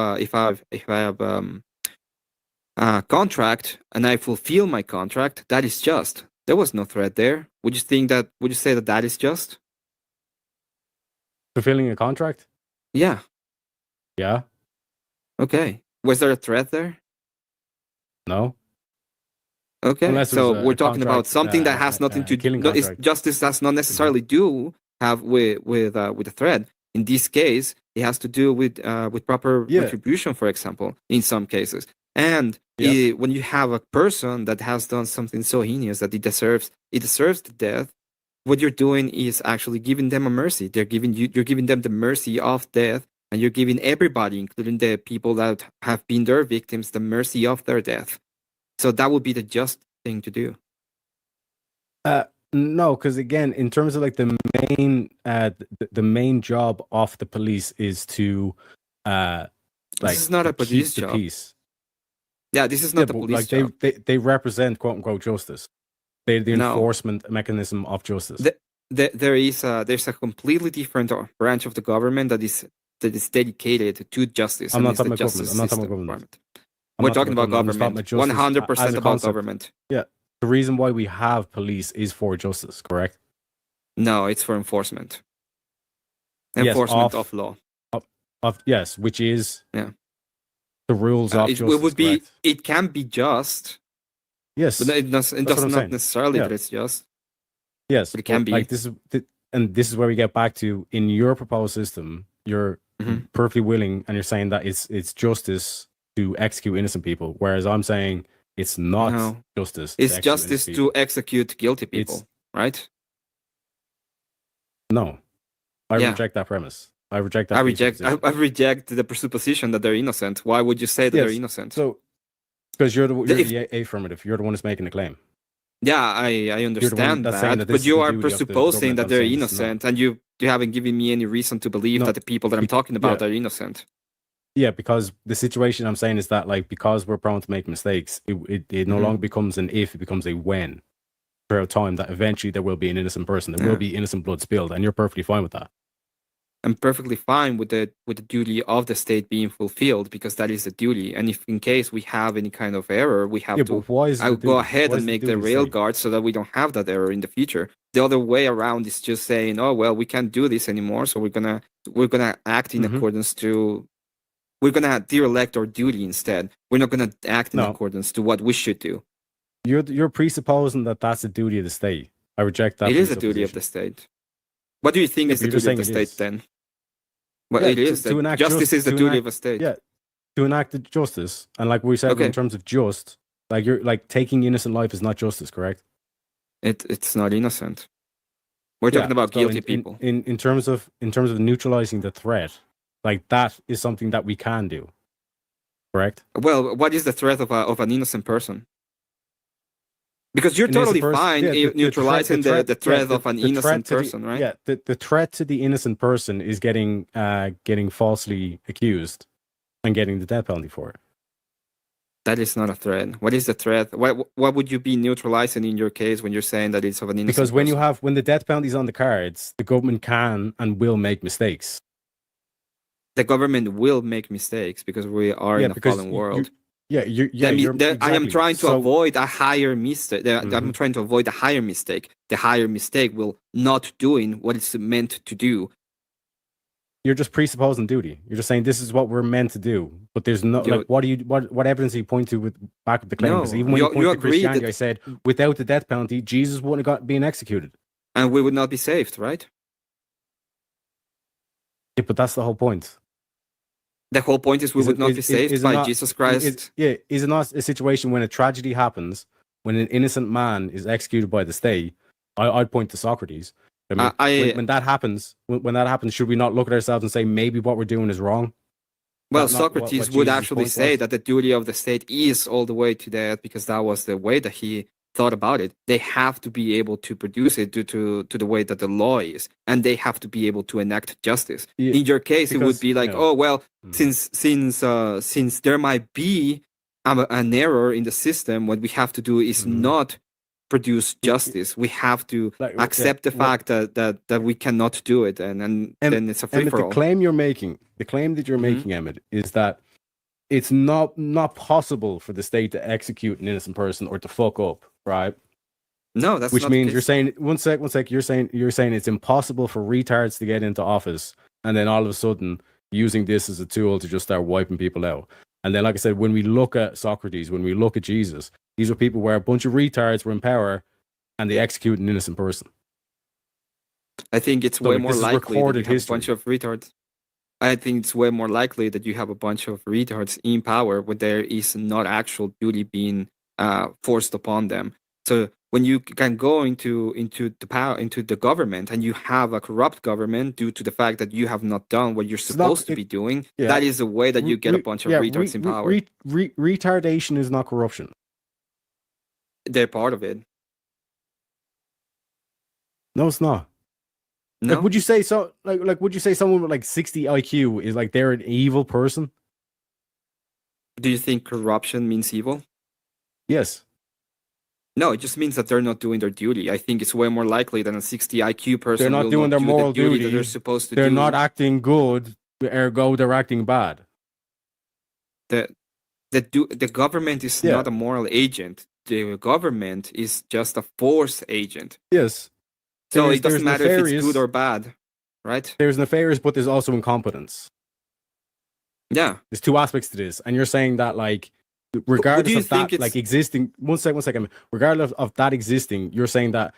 Speaker 8: a contract and I fulfill my contract, that is just. There was no threat there. Would you say that is just?
Speaker 9: Fulfilling a contract?
Speaker 8: Yeah.
Speaker 9: Yeah.
Speaker 8: Okay. Was there a threat there?
Speaker 9: No.
Speaker 8: Okay,
Speaker 9: Unless it
Speaker 8: so
Speaker 9: was a
Speaker 8: we're talking about
Speaker 9: contract,
Speaker 8: something that has nothing to do.
Speaker 9: killing
Speaker 8: No,
Speaker 9: contract.
Speaker 8: justice does not necessarily do have with the threat. In this case, it has to do with proper
Speaker 9: Yeah.
Speaker 8: retribution, for example, in some cases. And
Speaker 9: Yeah.
Speaker 8: when you have a person that has done something so heinous that it deserves the death, what you're doing is actually giving them a mercy. You're giving them the mercy of death, and you're giving everybody, including the people that have been their victims, the mercy of their death. So that would be the just thing to do.
Speaker 9: No, because again, in terms of like the main job of the police is to like
Speaker 8: This is not a
Speaker 9: to keep
Speaker 8: police
Speaker 9: the
Speaker 8: job.
Speaker 9: peace.
Speaker 8: Yeah, this is not the
Speaker 9: but,
Speaker 8: police
Speaker 9: like
Speaker 8: job.
Speaker 9: they represent quote unquote justice. They're the
Speaker 8: No.
Speaker 9: enforcement mechanism of justice.
Speaker 8: There's a completely different branch of the government that is dedicated to justice.
Speaker 9: I'm
Speaker 8: and
Speaker 9: not
Speaker 8: it's
Speaker 9: talking
Speaker 8: the
Speaker 9: about government.
Speaker 8: justice
Speaker 9: I'm not talking
Speaker 8: system
Speaker 9: about government.
Speaker 8: department.
Speaker 9: I'm
Speaker 8: We're
Speaker 9: not
Speaker 8: talking about
Speaker 9: government, I'm just talking
Speaker 8: government.
Speaker 9: about justice
Speaker 8: 100%
Speaker 9: as a
Speaker 8: about
Speaker 9: concept.
Speaker 8: government.
Speaker 9: Yeah, the reason why we have police is for justice, correct?
Speaker 8: No, it's for enforcement.
Speaker 9: Yes,
Speaker 8: Enforcement of law.
Speaker 9: Yes, which is
Speaker 8: Yeah.
Speaker 9: the rules of
Speaker 8: It
Speaker 9: justice.
Speaker 8: would be.
Speaker 9: correct?
Speaker 8: It can be just,
Speaker 9: Yes,
Speaker 8: but it does
Speaker 9: what I'm
Speaker 8: not
Speaker 9: saying.
Speaker 8: necessarily
Speaker 9: Yeah.
Speaker 8: that it's just.
Speaker 9: yes,
Speaker 8: but it can be.
Speaker 9: like this is and this is where we get back to in your proposed system. You're
Speaker 8: Mhm.
Speaker 9: perfectly willing, and you're saying that it's justice to execute innocent people, whereas I'm saying it's not
Speaker 8: No.
Speaker 9: justice. to
Speaker 8: It's
Speaker 9: execute
Speaker 8: justice
Speaker 9: innocent people.
Speaker 8: to execute guilty people,
Speaker 9: It's-
Speaker 8: right?
Speaker 9: No, I
Speaker 8: Yeah.
Speaker 9: reject that premise. I reject that.
Speaker 8: I
Speaker 9: basic
Speaker 8: reject.
Speaker 9: position.
Speaker 8: I reject the presupposition that they're innocent. Why would you say that they're
Speaker 9: Yes,
Speaker 8: innocent?
Speaker 9: So, because you're
Speaker 8: If-
Speaker 9: the affirmative, you're the one that's making the claim.
Speaker 8: Yeah, I understand
Speaker 9: that's saying
Speaker 8: that,
Speaker 9: that this
Speaker 8: but
Speaker 9: is
Speaker 8: you
Speaker 9: the
Speaker 8: are
Speaker 9: duty of the
Speaker 8: presupposing
Speaker 9: government.
Speaker 8: that
Speaker 9: I'm
Speaker 8: they're
Speaker 9: saying this is not.
Speaker 8: innocent, and you haven't given me any reason to believe
Speaker 9: No,
Speaker 8: that the people that I'm
Speaker 9: be-
Speaker 8: talking about
Speaker 9: yeah.
Speaker 8: are innocent.
Speaker 9: Yeah, because the situation I'm saying is that like because we're prone to make mistakes, it no
Speaker 8: Mhm.
Speaker 9: longer becomes an if, it becomes a when. Throughout time, that eventually there will be an innocent person, there
Speaker 8: Yeah.
Speaker 9: will be innocent blood spilled, and you're perfectly fine with that.
Speaker 8: I'm perfectly fine with the duty of the state being fulfilled because that is the duty. And if in case we have any kind of error, we have
Speaker 9: Yeah,
Speaker 8: to.
Speaker 9: but why is
Speaker 8: I'll
Speaker 9: the
Speaker 8: go
Speaker 9: duty?
Speaker 8: ahead
Speaker 9: Why
Speaker 8: and
Speaker 9: is the
Speaker 8: make the
Speaker 9: duty
Speaker 8: rail
Speaker 9: state?
Speaker 8: guard so that we don't have that error in the future. The other way around is just saying, "Oh well, we can't do this anymore, so we're gonna act in
Speaker 9: Mhm.
Speaker 8: accordance to. We're gonna derelict our duty instead. We're not gonna act in
Speaker 9: No.
Speaker 8: accordance to what we should do.
Speaker 9: You're presupposing that that's the duty of the state. I reject that.
Speaker 8: It is a duty of the
Speaker 9: presupposition.
Speaker 8: state. What do you think
Speaker 9: Yeah,
Speaker 8: is
Speaker 9: but
Speaker 8: the
Speaker 9: you're just
Speaker 8: duty of the
Speaker 9: saying it
Speaker 8: state
Speaker 9: is.
Speaker 8: then? Well,
Speaker 9: Yeah,
Speaker 8: it is.
Speaker 9: to
Speaker 8: that
Speaker 9: enact
Speaker 8: justice is the
Speaker 9: to
Speaker 8: duty
Speaker 9: enact-
Speaker 8: of a state.
Speaker 9: Yeah, to enact the justice, and like we said
Speaker 8: Okay.
Speaker 9: in terms of just, like you're like taking innocent life is not justice, correct?
Speaker 8: It's not innocent. We're
Speaker 9: Yeah,
Speaker 8: talking about
Speaker 9: so
Speaker 8: guilty people.
Speaker 9: In terms of neutralizing the threat, like that is something that we can do, correct?
Speaker 8: Well, what is the threat of an innocent person? Because you're
Speaker 9: An innocent
Speaker 8: totally
Speaker 9: person-
Speaker 8: fine
Speaker 9: yeah,
Speaker 8: neutralizing the threat
Speaker 9: yeah,
Speaker 8: of an
Speaker 9: the threat
Speaker 8: innocent
Speaker 9: to the-
Speaker 8: person, right?
Speaker 9: Yeah, the threat to the innocent person is getting falsely accused and getting the death penalty for it.
Speaker 8: That is not a threat. What is the threat? What would you be neutralizing in your case when you're saying that it's of an innocent
Speaker 9: Because when
Speaker 8: person?
Speaker 9: when the death penalty is on the cards, the government can and will make mistakes.
Speaker 8: The government will make mistakes because we are in a
Speaker 9: because
Speaker 8: fallen world.
Speaker 1: Yeah,
Speaker 8: I am trying to
Speaker 1: So-
Speaker 8: avoid a higher mistake. I'm trying to avoid a higher mistake. The higher mistake will not doing what it's meant to do.
Speaker 1: You're just presupposing duty. You're just saying this is what we're meant to do. But there's no
Speaker 8: You-
Speaker 1: like what evidence do you point to with back with the claim? Because
Speaker 8: No,
Speaker 1: even when you
Speaker 8: you
Speaker 1: point to
Speaker 8: agree
Speaker 1: Christianity,
Speaker 8: that-
Speaker 1: I said without the death penalty, Jesus wouldn't have got being executed.
Speaker 8: And we would not be saved, right?
Speaker 1: Yeah, but that's the whole point.
Speaker 8: The whole point is we
Speaker 1: Is
Speaker 8: would
Speaker 1: it-
Speaker 8: not
Speaker 1: is-
Speaker 8: be
Speaker 1: is-
Speaker 8: saved
Speaker 1: is it
Speaker 8: by
Speaker 1: not-
Speaker 8: Jesus Christ.
Speaker 1: Is it not a situation when a tragedy happens, when an innocent man is executed by the state? I'd point to Socrates. I mean, when that happens, when that happens, should we not look at ourselves and say maybe what we're doing is wrong?
Speaker 8: Well,
Speaker 1: Not what
Speaker 8: Socrates would
Speaker 1: Jesus'
Speaker 8: actually
Speaker 1: point
Speaker 8: say
Speaker 1: was.
Speaker 8: that the duty of the state is all the way to death because that was the way that he thought about it. They have to be able to produce it due to the way that the law is, and they have to be able to enact justice.
Speaker 1: Yeah,
Speaker 8: In your case, it would
Speaker 1: because,
Speaker 8: be like,
Speaker 1: you know,
Speaker 8: oh well, since there might be an error in the system, what we have to do is not produce justice. We have to accept the fact that we cannot do it, and then it's a free
Speaker 1: Emmett,
Speaker 8: for
Speaker 1: the
Speaker 8: all.
Speaker 1: claim you're making, Emmett, is that it's not possible for the state to execute an innocent person or to fuck up, right?
Speaker 8: No, that's
Speaker 1: Which
Speaker 8: not the
Speaker 1: means
Speaker 8: case.
Speaker 1: you're saying one sec. You're saying it's impossible for retards to get into office, and then all of a sudden using this as a tool to just start wiping people out. And then, like I said, when we look at Socrates, when we look at Jesus, these are people where a bunch of retards were in power, and they execute an innocent person.
Speaker 8: I think it's
Speaker 1: So,
Speaker 8: way
Speaker 1: like,
Speaker 8: more
Speaker 1: this is
Speaker 8: likely that you
Speaker 1: recorded
Speaker 8: have a bunch
Speaker 1: history.
Speaker 8: of retards. I think it's way more likely that you have a bunch of retards in power where there is not actual duty being forced upon them. So when you can go into the government and you have a corrupt government due to the fact that you have not done what you're supposed to be doing, that is the way that you get a bunch of retards in power.
Speaker 1: Retardation is not corruption.
Speaker 8: They're part of it.
Speaker 1: No, it's not.
Speaker 8: No,
Speaker 1: Like, would you say so? Like, would you say someone with like 60 IQ is like they're an evil person?
Speaker 8: do you think corruption means evil?
Speaker 1: Yes.
Speaker 8: No, it just means that they're not doing their duty. I think it's way more likely than a 60 IQ person.
Speaker 1: They're not
Speaker 8: will
Speaker 1: doing their
Speaker 8: do
Speaker 1: moral
Speaker 8: the duty
Speaker 1: duty.
Speaker 8: that they're supposed to
Speaker 1: They're
Speaker 8: do.
Speaker 1: not acting good, ergo they're acting bad.
Speaker 8: The government is not a moral agent. The government is just a force agent.
Speaker 1: Yes.
Speaker 8: So it doesn't matter if it's good or bad, right?
Speaker 1: There's nefarious, but there's also incompetence.
Speaker 8: Yeah.
Speaker 1: There's two aspects to this, and you're saying that like, regardless of that, like existing. One second. Regardless of that existing, you're saying that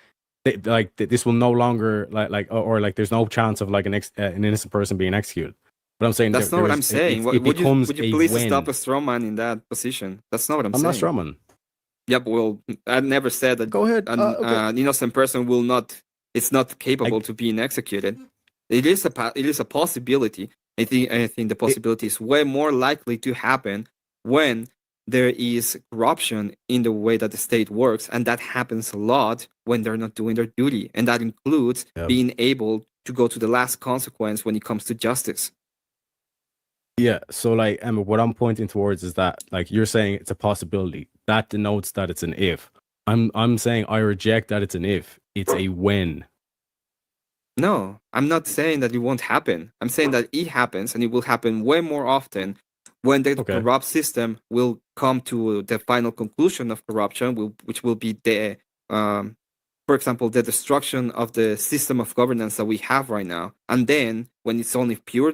Speaker 1: this will no longer or there's no chance of like an innocent person being executed. But I'm saying
Speaker 8: that's not what I'm saying. Would you please
Speaker 1: win.
Speaker 8: stop a strawman in that position? That's not what I'm saying.
Speaker 1: I'm not strawman.
Speaker 8: Yep. Well, I never said that.
Speaker 1: Go ahead.
Speaker 8: An innocent person will not. It's not capable to being executed. It is a possibility. I think the possibility is way more likely to happen when there is corruption in the way that the state works, and that happens a lot when they're not doing their duty, and that includes being able to go to the last consequence when it comes to justice.
Speaker 1: Yeah, so like Emma, what I'm pointing towards is that like you're saying it's a possibility. That denotes that it's an if. I'm saying I reject that it's an if. It's a when.
Speaker 8: No, I'm not saying that it won't happen. I'm saying that it happens, and it will happen way more often when the corrupt system will come to the final conclusion of corruption, which will be the, for example, the destruction of the system of governance that we have right now. And then, when it's only pure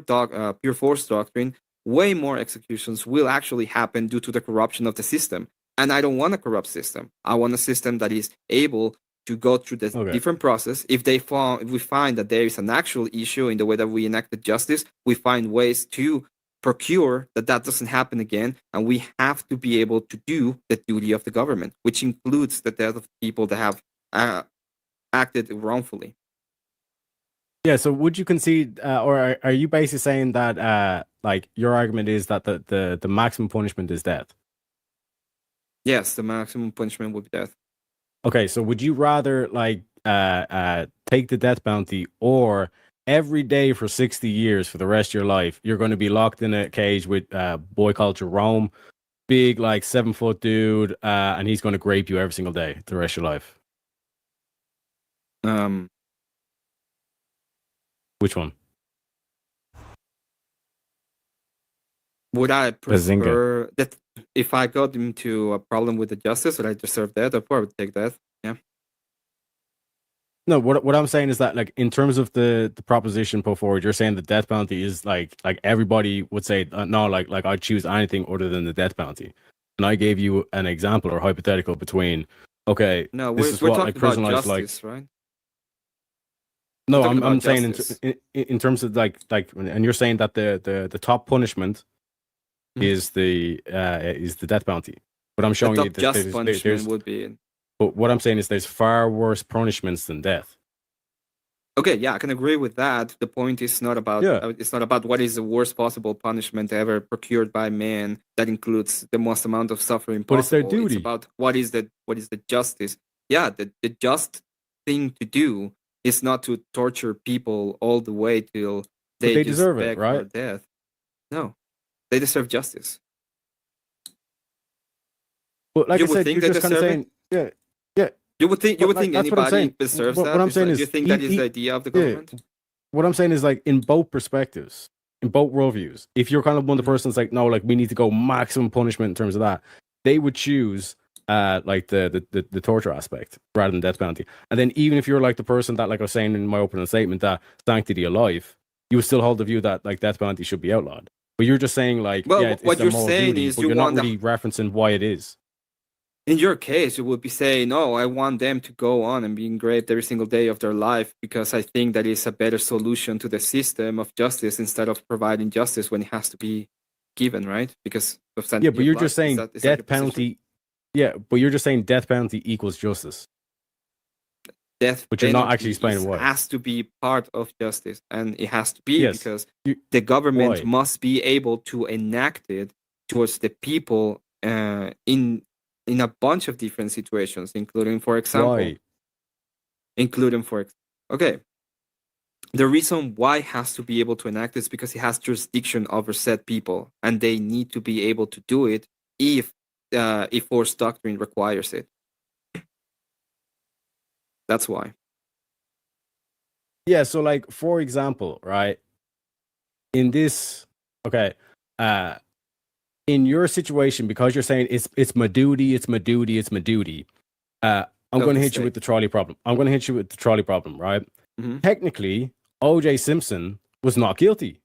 Speaker 8: force doctrine, way more executions will actually happen due to the corruption of the system. And I don't want a corrupt system. I want a system that is able to go through the different process. If we find that there is an actual issue in the way that we enacted justice, we find ways to procure that doesn't happen again, and we have to be able to do the duty of the government, which includes the death of people that have acted wrongfully.
Speaker 1: Yeah, so would you concede, or are you basically saying that like your argument is that the maximum punishment is death?
Speaker 8: Yes, the maximum punishment would be death.
Speaker 1: Okay, so would you rather like take the death bounty, or every day for 60 years for the rest of your life you're going to be locked in a cage with boy called Jerome, big like 7-foot dude, and he's going to grape you every single day the rest of your life? Which one?
Speaker 8: Would I prefer that? if I got into a problem with the justice that I deserve death, I probably would take death. Yeah.
Speaker 9: No, what I'm saying is that, like, in terms of the proposition put forward, you're saying the death penalty is like everybody would say no, like I'd choose anything other than the death penalty. And I gave you an example or hypothetical between, okay,
Speaker 8: No,
Speaker 9: this
Speaker 8: we're,
Speaker 9: is
Speaker 8: we're
Speaker 9: what
Speaker 8: talking
Speaker 9: like
Speaker 8: about
Speaker 9: prison life's
Speaker 8: justice,
Speaker 9: like.
Speaker 8: right?
Speaker 9: No,
Speaker 8: We're talking
Speaker 9: I'm
Speaker 8: about
Speaker 9: saying
Speaker 8: justice.
Speaker 9: in terms of like, and you're saying that the top punishment is the death penalty. But I'm showing
Speaker 8: The
Speaker 9: you
Speaker 8: top
Speaker 9: that
Speaker 8: just punishment would be.
Speaker 9: But what I'm saying is there's far worse punishments than death.
Speaker 8: Okay, yeah, I can agree with that. The point is not about it's not about what is the worst possible punishment ever procured by man that includes the most amount of suffering possible.
Speaker 9: But it's their duty.
Speaker 8: It's about what is the justice. Yeah, the just thing to do is not to torture people all the way till they just
Speaker 9: deserve
Speaker 8: beg
Speaker 9: it, right?
Speaker 8: for death. No, they deserve justice.
Speaker 9: But like
Speaker 8: You
Speaker 9: I
Speaker 8: would
Speaker 9: said,
Speaker 8: think
Speaker 9: you're
Speaker 8: they
Speaker 9: just kind of
Speaker 8: deserve
Speaker 9: saying,
Speaker 8: it?
Speaker 9: yeah.
Speaker 8: You would think
Speaker 9: That's what I'm
Speaker 8: anybody
Speaker 9: saying.
Speaker 8: deserves
Speaker 9: What
Speaker 8: that?
Speaker 9: I'm saying is,
Speaker 8: you think that is the idea of the government?
Speaker 9: What I'm saying is, like, in both perspectives, in both worldviews, if you're kind of one of the persons like, no, like, we need to go maximum punishment in terms of that, they would choose like the torture aspect rather than death penalty. And then even if you're like the person that, like I was saying in my opening statement, that sanctity of life, you would still hold the view that like death penalty should be outlawed. But you're just saying like,
Speaker 8: well,
Speaker 9: it's
Speaker 8: what
Speaker 9: a
Speaker 8: you're
Speaker 9: moral
Speaker 8: saying
Speaker 9: duty,
Speaker 8: is
Speaker 9: but
Speaker 8: you
Speaker 9: you're not
Speaker 8: want
Speaker 9: really referencing why it is.
Speaker 8: In your case, you would be saying, no, I want them to go on and be engraved every single day of their life because I think that is a better solution to the system of justice instead of providing justice when it has to be given, right? Because of
Speaker 9: yeah, but you're just saying death penalty. Yeah, but you're just saying death penalty equals justice.
Speaker 8: Death
Speaker 9: but you're not actually explaining why.
Speaker 8: Has to be part of justice, and it has to be because the government must be able to enact it towards the people in a bunch of different situations, including, for example, okay. The reason why it has to be able to enact is because it has jurisdiction over said people, and they need to be able to do it if forced doctrine requires it. That's why.
Speaker 9: Yeah, so like, for example, right? In this, okay, in your situation, because you're saying it's my duty, it's my duty, it's my duty. I'm going to hit you with the trolley problem. Right?
Speaker 8: Mm-hmm.
Speaker 9: Technically, O.J. Simpson was not guilty,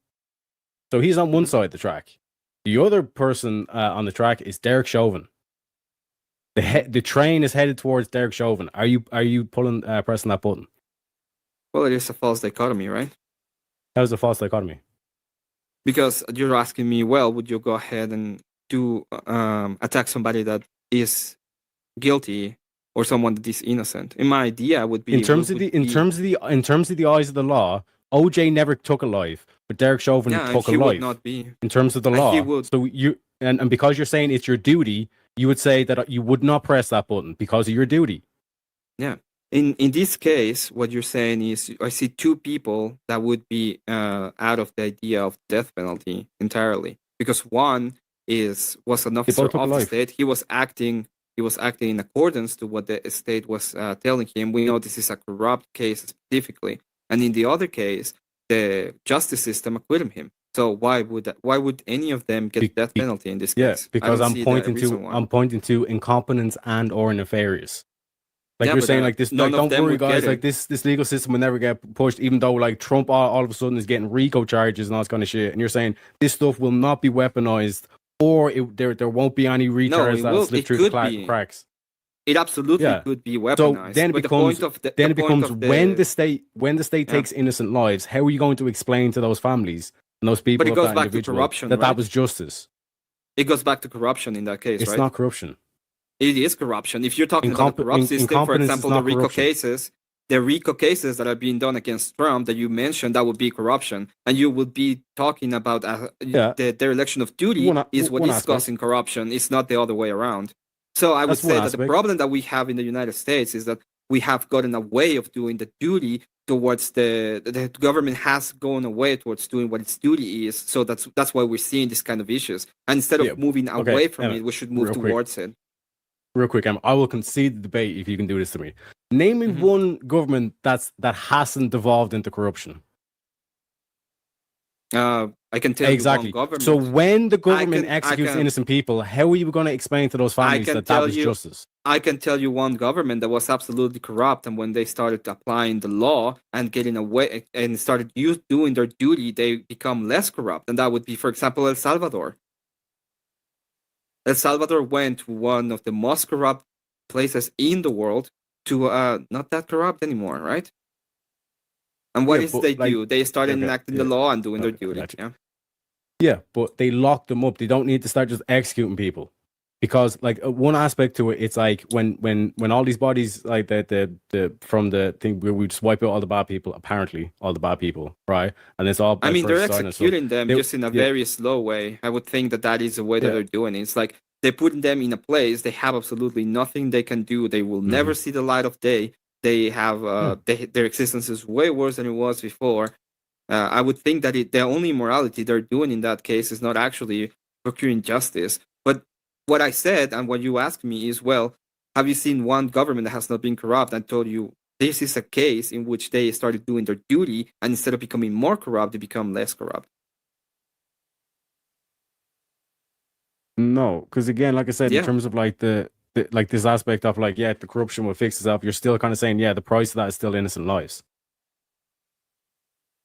Speaker 9: so he's on one side of the track. The other person on the track is Derek Chauvin. The train is headed towards Derek Chauvin. Are you pressing that button?
Speaker 8: Well, it is a false dichotomy, right?
Speaker 9: How's a false dichotomy?
Speaker 8: Because you're asking me, well, would you go ahead and do attack somebody that is guilty or someone that is innocent? In my idea, would be
Speaker 9: in terms of the eyes of the law, OJ never took a life, but Derek Chauvin took a life.
Speaker 8: Would not be.
Speaker 9: In terms of the law,
Speaker 8: he would.
Speaker 9: So you and because you're saying it's your duty, you would say that you would not press that button because of your duty.
Speaker 8: Yeah. In this case, what you're saying is I see two people that would be out of the idea of death penalty entirely, because one was an officer of the state. He was acting in accordance to what the state was telling him. We know this is a corrupt case specifically, and in the other case, the justice system acquitted him. So why would any of them get death penalty in this case?
Speaker 9: Yeah, because I'm pointing to incompetence and or nefarious. Like you're saying, like this. Like, don't worry, guys. Like this legal system will never get pushed, even though like Trump all of a sudden is getting RICO charges and all this kind of shit. And you're saying this stuff will not be weaponized, or there won't be any recharges that slip through the cracks.
Speaker 8: It absolutely could be weaponized.
Speaker 9: So then it becomes when the state takes innocent lives, how are you going to explain to those families and those people?
Speaker 8: But it goes back to corruption.
Speaker 9: That was justice.
Speaker 8: It goes back to corruption in that case, right?
Speaker 9: It's not corruption.
Speaker 8: It is corruption. If you're talking about the corrupt system, for example, the RICO cases that are being done against Trump that you mentioned, that would be corruption. And you would be talking about their election of duty is what is causing corruption. It's not the other way around. So I would say that the problem that we have in the United States is that we have gotten away of doing the duty towards the government has gone away towards doing what its duty is. So that's why we're seeing this kind of issues. And instead of moving away from it, we should move towards it.
Speaker 9: Real quick, I will concede the debate if you can do this to me. Name me one government that hasn't devolved into corruption.
Speaker 8: I can tell
Speaker 1: exactly.
Speaker 8: you one government.
Speaker 1: So when the government executes innocent people, how are you going to explain to those families that was justice?
Speaker 8: I can tell you one government that was absolutely corrupt, and when they started applying the law and getting away and started doing their duty, they become less corrupt. And that would be, for example, El Salvador. El Salvador went to one of the most corrupt places in the world to not that corrupt anymore, right? And what they do? They started enacting the law and doing their duty. Yeah.
Speaker 9: Yeah, but they lock them up. They don't need to start just executing people, because like one aspect to it, it's like when all these bodies, like the from the thing where we just wipe out all the bad people, apparently all the bad people, right? And it's all.
Speaker 8: I mean, they're executing them just in a very slow way. I would think that is the way that they're doing it. It's like they're putting them in a place they have absolutely nothing they can do. They will never see the light of day. They have their existence is way worse than it was before. I would think that the only immorality they're doing in that case is not actually procuring justice. But what I said and what you asked me is, well, have you seen one government that has not been corrupt? And told you this is a case in which they started doing their duty, and instead of becoming more corrupt, they become less corrupt.
Speaker 9: No, because again, like I said, in terms of like the like this aspect of like, the corruption will fix itself, you're still kind of saying, the price of that is still innocent lives.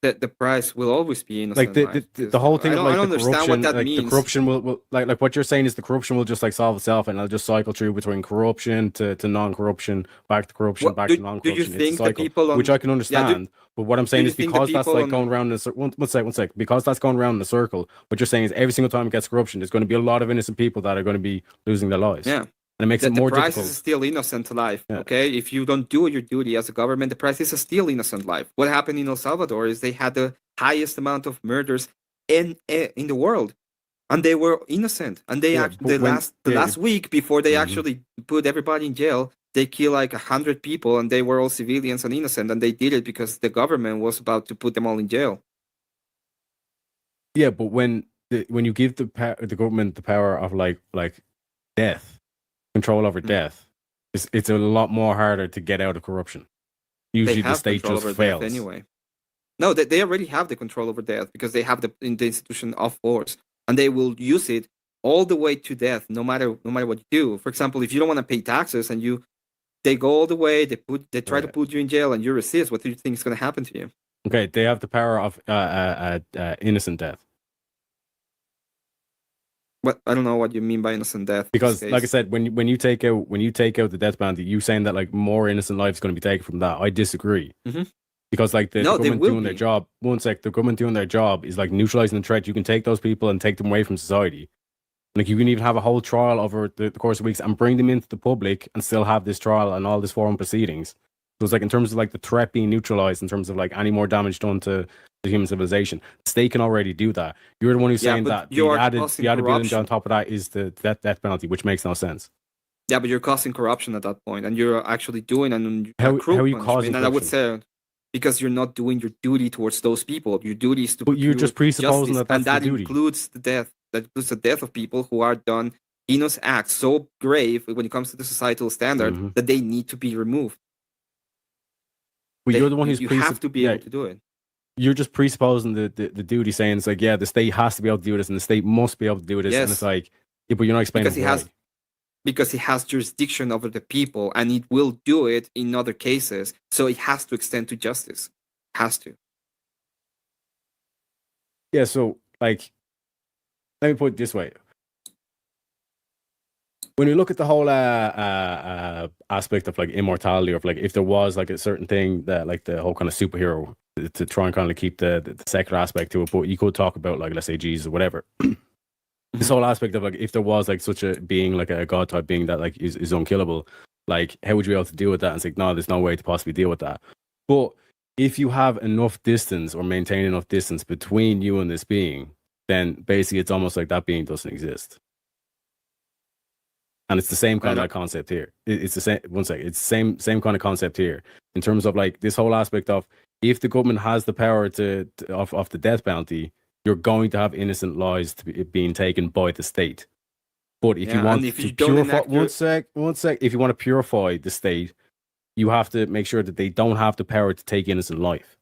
Speaker 8: The price will always be innocent.
Speaker 9: Like the whole thing of like the corruption, like means. The corruption will like what you're saying is the corruption will just like solve itself, and it'll just cycle through between corruption to non-corruption, back to corruption, back to non-corruption.
Speaker 8: Do you think the people
Speaker 9: which I can understand, but what I'm saying is because that's like going around in a circle. One sec. Because that's going around in a circle, what you're saying is every single time it gets corruption, there's going to be a lot of innocent people that are going to be losing their lives.
Speaker 8: Yeah.
Speaker 9: And it makes it more difficult.
Speaker 8: The price is still innocent life, okay? If you don't do your duty as a government, the price is still innocent life. What happened in El Salvador is they had the highest amount of murders in the world, and they were innocent. And they last week, before they actually put everybody in jail, they killed like 100 people, and they were all civilians and innocent, and they did it because the government was about to put them all in jail.
Speaker 9: Yeah, but when you give the government the power of like death. Control over death, it's a lot more harder to get out of corruption. Usually the state just fails
Speaker 8: anyway. No, they already have the control over death because they have the institution of force, and they will use it all the way to death, no matter what you do. For example, if you don't want to pay taxes and they go all the way, they try to put you in jail and you resist, what do you think is going to happen to you?
Speaker 9: Okay, they have the power of innocent death.
Speaker 8: But I don't know what you mean by innocent death.
Speaker 9: Because, like I said, when you take out the death penalty, you saying that like more innocent lives going to be taken from that. I disagree. Because like the government doing their job, the government doing their job is like neutralizing the threat. You can take those people and take them away from society. Like you can even have a whole trial over the course of weeks and bring them into the public and still have this trial and all this forum proceedings. So it's like in terms of like the threat being neutralized, in terms of like any more damage done to the human civilization, the state can already do that. You're the one who's saying that the added billion on top of that is the death penalty, which makes no sense.
Speaker 8: Yeah, but you're causing corruption at that point, and you're actually doing
Speaker 9: how are you causing?
Speaker 8: And I would say because you're not doing your duty towards those people. Your duty is to.
Speaker 9: But you're just presupposing
Speaker 8: justice,
Speaker 9: that that's
Speaker 8: and that includes the death. That includes the death of people who are done heinous acts so grave when it comes to the societal standard that they need to be removed.
Speaker 9: But you're the one who's
Speaker 8: you have to be able to do it.
Speaker 9: You're just presupposing the duty, saying it's like, the state has to be able to do this, and the state must be able to do this. Yes. And it's like, but you're not explaining
Speaker 8: because it has jurisdiction over the people, and it will do it in other cases. So it has to extend to justice. It has to.
Speaker 9: Yeah. So like, let me put it this way. When we look at the whole aspect of like immortality, of like if there was like a certain thing that like the whole kind of superhero to try and kind of keep the secular aspect to it, but you could talk about like, let's say Jesus or whatever. This whole aspect of like if there was like such a being, like a god type being that like is unkillable, like how would you be able to deal with that? And it's like, no, there's no way to possibly deal with that. But if you have enough distance or maintain enough distance between you and this being, then basically it's almost like that being doesn't exist. And it's the same kind of concept here. It's the same. One second. It's the same kind of concept here in terms of like this whole aspect of if the government has the power of the death penalty, you're going to have innocent lives being taken by the state. But if you want to purify, one sec. If you want to purify the state, you have to make sure that they don't have the power to take innocent life.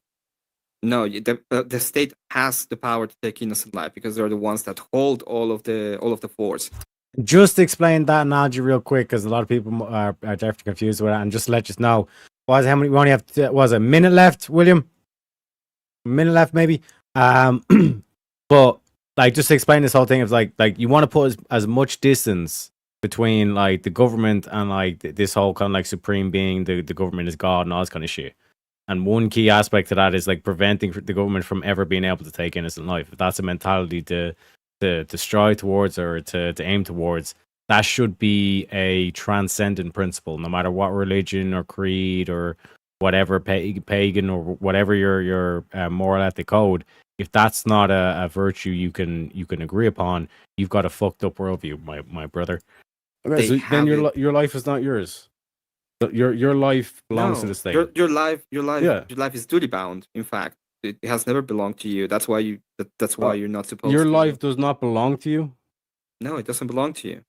Speaker 8: No, the state has the power to take innocent life because they're the ones that hold all of the force.
Speaker 1: Just explain that analogy real quick, because a lot of people are definitely confused with it, and just let us know. How many? We only have a minute left, William. A minute left, maybe. But like, just to explain this whole thing of like you want to put as much distance between like the government and like this whole kind of like supreme being, the government is God and all this kind of shit. And one key aspect of that is like preventing the government from ever being able to take innocent life. If that's a mentality to strive towards or to aim towards, that should be a transcendent principle, no matter what religion or creed or whatever pagan or whatever your moral ethic code. If that's not a virtue you can agree upon, you've got a fucked up worldview, my brother. Okay, so then your life is not yours. Your life belongs to the state.
Speaker 8: Your life is duty bound. In fact, it has never belonged to you. That's why you're not supposed.
Speaker 9: Your life does not belong to you.
Speaker 8: No, it doesn't belong to you.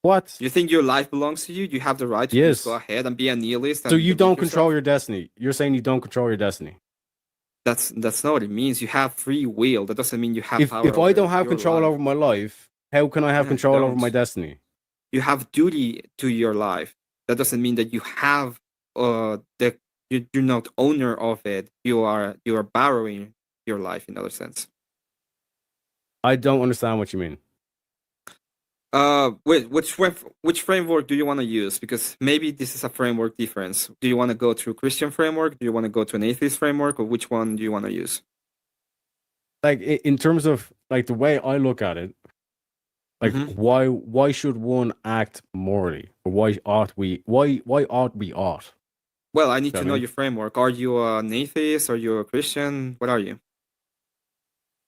Speaker 9: What?
Speaker 8: You think your life belongs to you? You have the right to just go ahead and be a nihilist.
Speaker 9: So you don't control your destiny. You're saying you don't control your destiny.
Speaker 8: That's not what it means. You have free will. That doesn't mean you have power.
Speaker 9: If I don't have control over my life, how can I have control over my destiny?
Speaker 8: You have duty to your life. That doesn't mean that you have you're not owner of it. You are borrowing your life in another sense.
Speaker 9: I don't understand what you mean.
Speaker 8: Which framework do you want to use? Because maybe this is a framework difference. Do you want to go through Christian framework? Do you want to go to an atheist framework, or which one do you want to use?
Speaker 9: Like in terms of like the way I look at it, like why should one act morally, or why ought we ought?
Speaker 8: Well, I need to know your framework. Are you an atheist? Are you a Christian? What are you?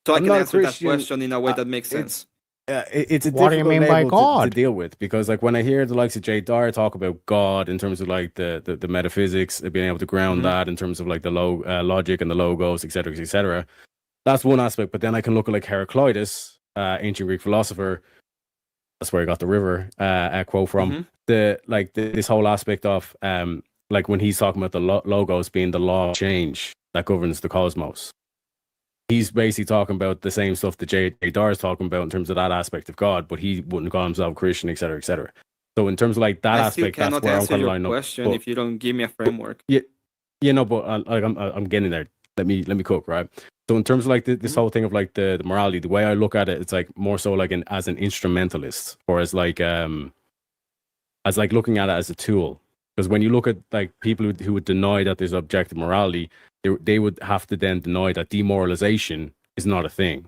Speaker 8: So I can answer that question in a way that makes sense.
Speaker 9: It's a
Speaker 1: what do you mean by God
Speaker 9: to deal with, because like when I hear the likes of Jay Dyer talk about God in terms of like the metaphysics, being able to ground that in terms of like the logic and the logos, etc., that's one aspect. But then I can look at like Heraclitus, ancient Greek philosopher. That's where I got the river quote from. This whole aspect of like when he's talking about the logos being the law of change that governs the cosmos. He's basically talking about the same stuff that Jay Dyer is talking about in terms of that aspect of God, but he wouldn't call himself Christian, etc., etc. So in terms of like that aspect, that's where I'm kind of lining up.
Speaker 8: Question if you don't give me a framework.
Speaker 9: Yeah, but I'm getting there. Let me cook, right? So in terms of like this whole thing of like the morality, the way I look at it, it's like more so like as an instrumentalist, or as like looking at it as a tool. Because when you look at like people who would deny that there's objective morality, they would have to then deny that demoralization is not a thing.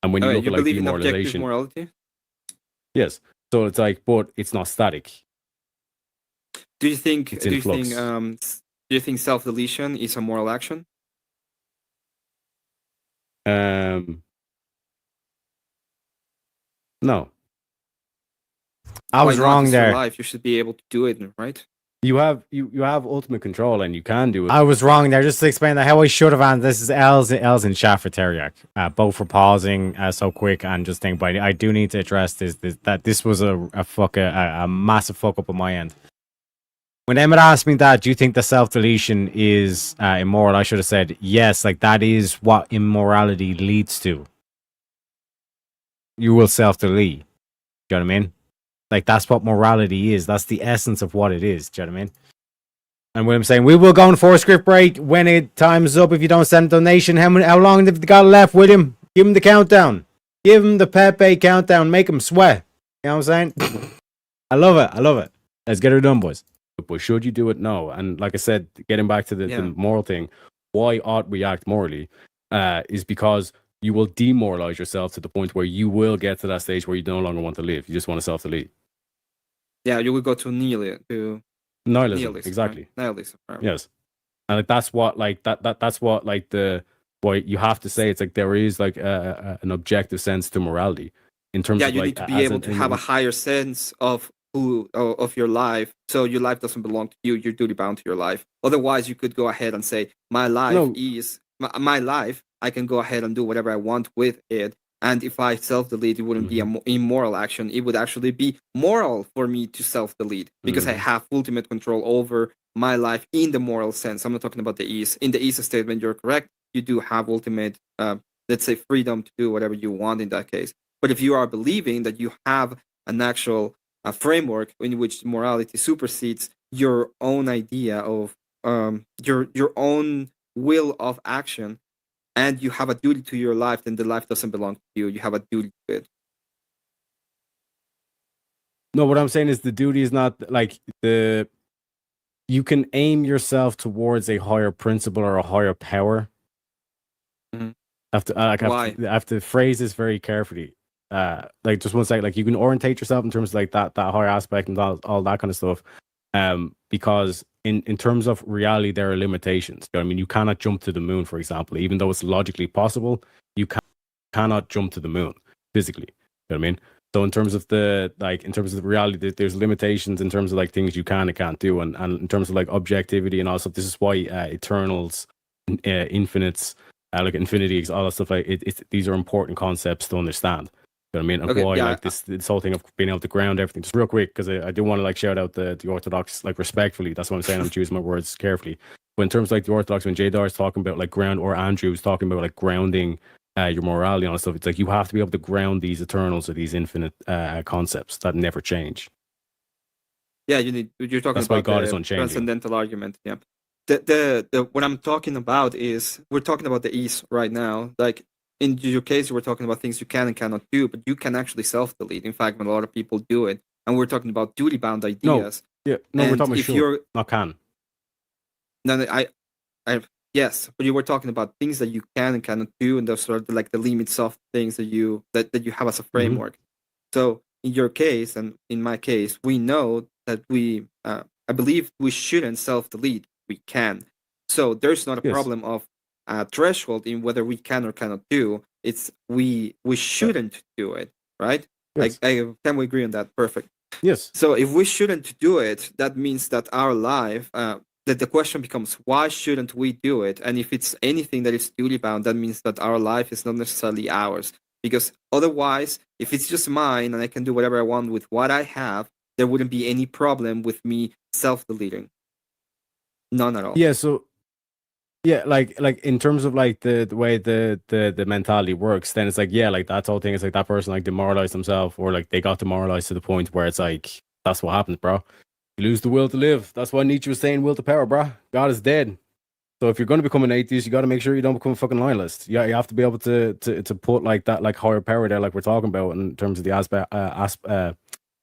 Speaker 9: And when you look at like demoralization,
Speaker 8: morality?
Speaker 9: Yes. So it's like, but it's not static.
Speaker 8: Do you think self-deletion is a moral action?
Speaker 1: No. I was wrong there.
Speaker 8: Life, you should be able to do it, right?
Speaker 9: You have ultimate control and you can do it.
Speaker 1: I was wrong there. Just to explain that how I should have answered. This is Els in chat for Teriak. Both for pausing so quick and just think. But I do need to address this was a massive fuck up on my end. When Emmett asked me that, do you think the self-deletion is immoral? I should have said yes. Like that is what immorality leads to. You will self-delete. Do you know what I mean? Like, that's what morality is. That's the essence of what it is. Do you know what I mean? And what I'm saying, we will go on for a script break when it time's up. If you don't send a donation, how long have they got left, William? Give him the countdown. Give him the Pepe countdown. Make him sweat. You know what I'm saying? I love it. Let's get her done, boys.
Speaker 9: But should you do it? No. And like I said, getting back to the moral thing, why ought we act morally is because you will demoralize yourself to the point where you will get to that stage where you no longer want to live. You just want to self-delete.
Speaker 8: Yeah, you will go to nihilism.
Speaker 9: Exactly.
Speaker 8: Right? Nihilism. Right.
Speaker 9: Yes, and that's what that's what why you have to say it's like there is like an objective sense to morality in terms of
Speaker 8: you
Speaker 9: like,
Speaker 8: need to be able to have a higher sense of your life. So your life doesn't belong to you. You're duty bound to your life. Otherwise, you could go ahead and say my life is my life. I can go ahead and do whatever I want with it. And if I self-delete, it wouldn't be an immoral action. It would actually be moral for me to self-delete because I have ultimate control over my life in the moral sense. I'm not talking about the ease. In the ease statement, you're correct. You do have ultimate, let's say, freedom to do whatever you want in that case. But if you are believing that you have an actual framework in which morality supersedes your own idea of your own will of action, and you have a duty to your life, then the life doesn't belong to you. You have a duty to it.
Speaker 9: No, what I'm saying is the duty is not like the. You can aim yourself towards a higher principle or a higher power.
Speaker 8: Mm-hmm.
Speaker 9: I have to phrase this very carefully. Like just one second, like you can orientate yourself in terms of like that higher aspect and all that kind of stuff. Because in terms of reality, there are limitations. You know what I mean? You cannot jump to the moon, for example, even though it's logically possible. You cannot jump to the moon physically. You know what I mean? So in terms of the reality, there's limitations in terms of like things you can and can't do, and in terms of like objectivity and all stuff. This is why Eternals, Infinites, like Infinity, all that stuff. Like these are important concepts to understand. You know what I mean? And why like this whole thing of being able to ground everything. Just real quick, because I do want to like shout out the Orthodox like respectfully. That's what I'm saying. I'm choosing my words carefully. But in terms of like the Orthodox, when Jadar is talking about like ground, or Andrew is talking about like grounding your morality and all that stuff, it's like you have to be able to ground these Eternals or these infinite concepts that never change.
Speaker 8: Yeah, you're talking about
Speaker 9: God is
Speaker 8: the
Speaker 9: unchanging.
Speaker 8: transcendental argument. Yeah. The what I'm talking about is we're talking about the ease right now. Like in your case, we're talking about things you can and cannot do, but you can actually self-delete. In fact, when a lot of people do it, and we're talking about duty-bound ideas.
Speaker 9: We're talking about sure, not can.
Speaker 8: No, yes, but you were talking about things that you can and cannot do, and those sort of like the limits of things that you have as a framework. So in your case and in my case, we know that I believe we shouldn't self-delete. We can. So there's not a problem of threshold in whether we can or cannot do. It's we shouldn't do it, right?
Speaker 9: Yes.
Speaker 8: Can we agree on that? Perfect.
Speaker 9: Yes.
Speaker 8: So if we shouldn't do it, that means that our life, that the question becomes, why shouldn't we do it? And if it's anything that is duty bound, that means that our life is not necessarily ours. Because otherwise, if it's just mine and I can do whatever I want with what I have, there wouldn't be any problem with me self-deleting. None at all.
Speaker 9: Yeah, so like in terms of like the way the mentality works, then it's like, yeah, like that whole thing is like that person like demoralized themselves, or like they got demoralized to the point where it's like that's what happens, bro. You lose the will to live. That's why Nietzsche was saying will to power, bro. God is dead. So if you're going to become an atheist, you got to make sure you don't become a fucking nihilist. You have to be able to put like that like higher power there, like we're talking about in terms of the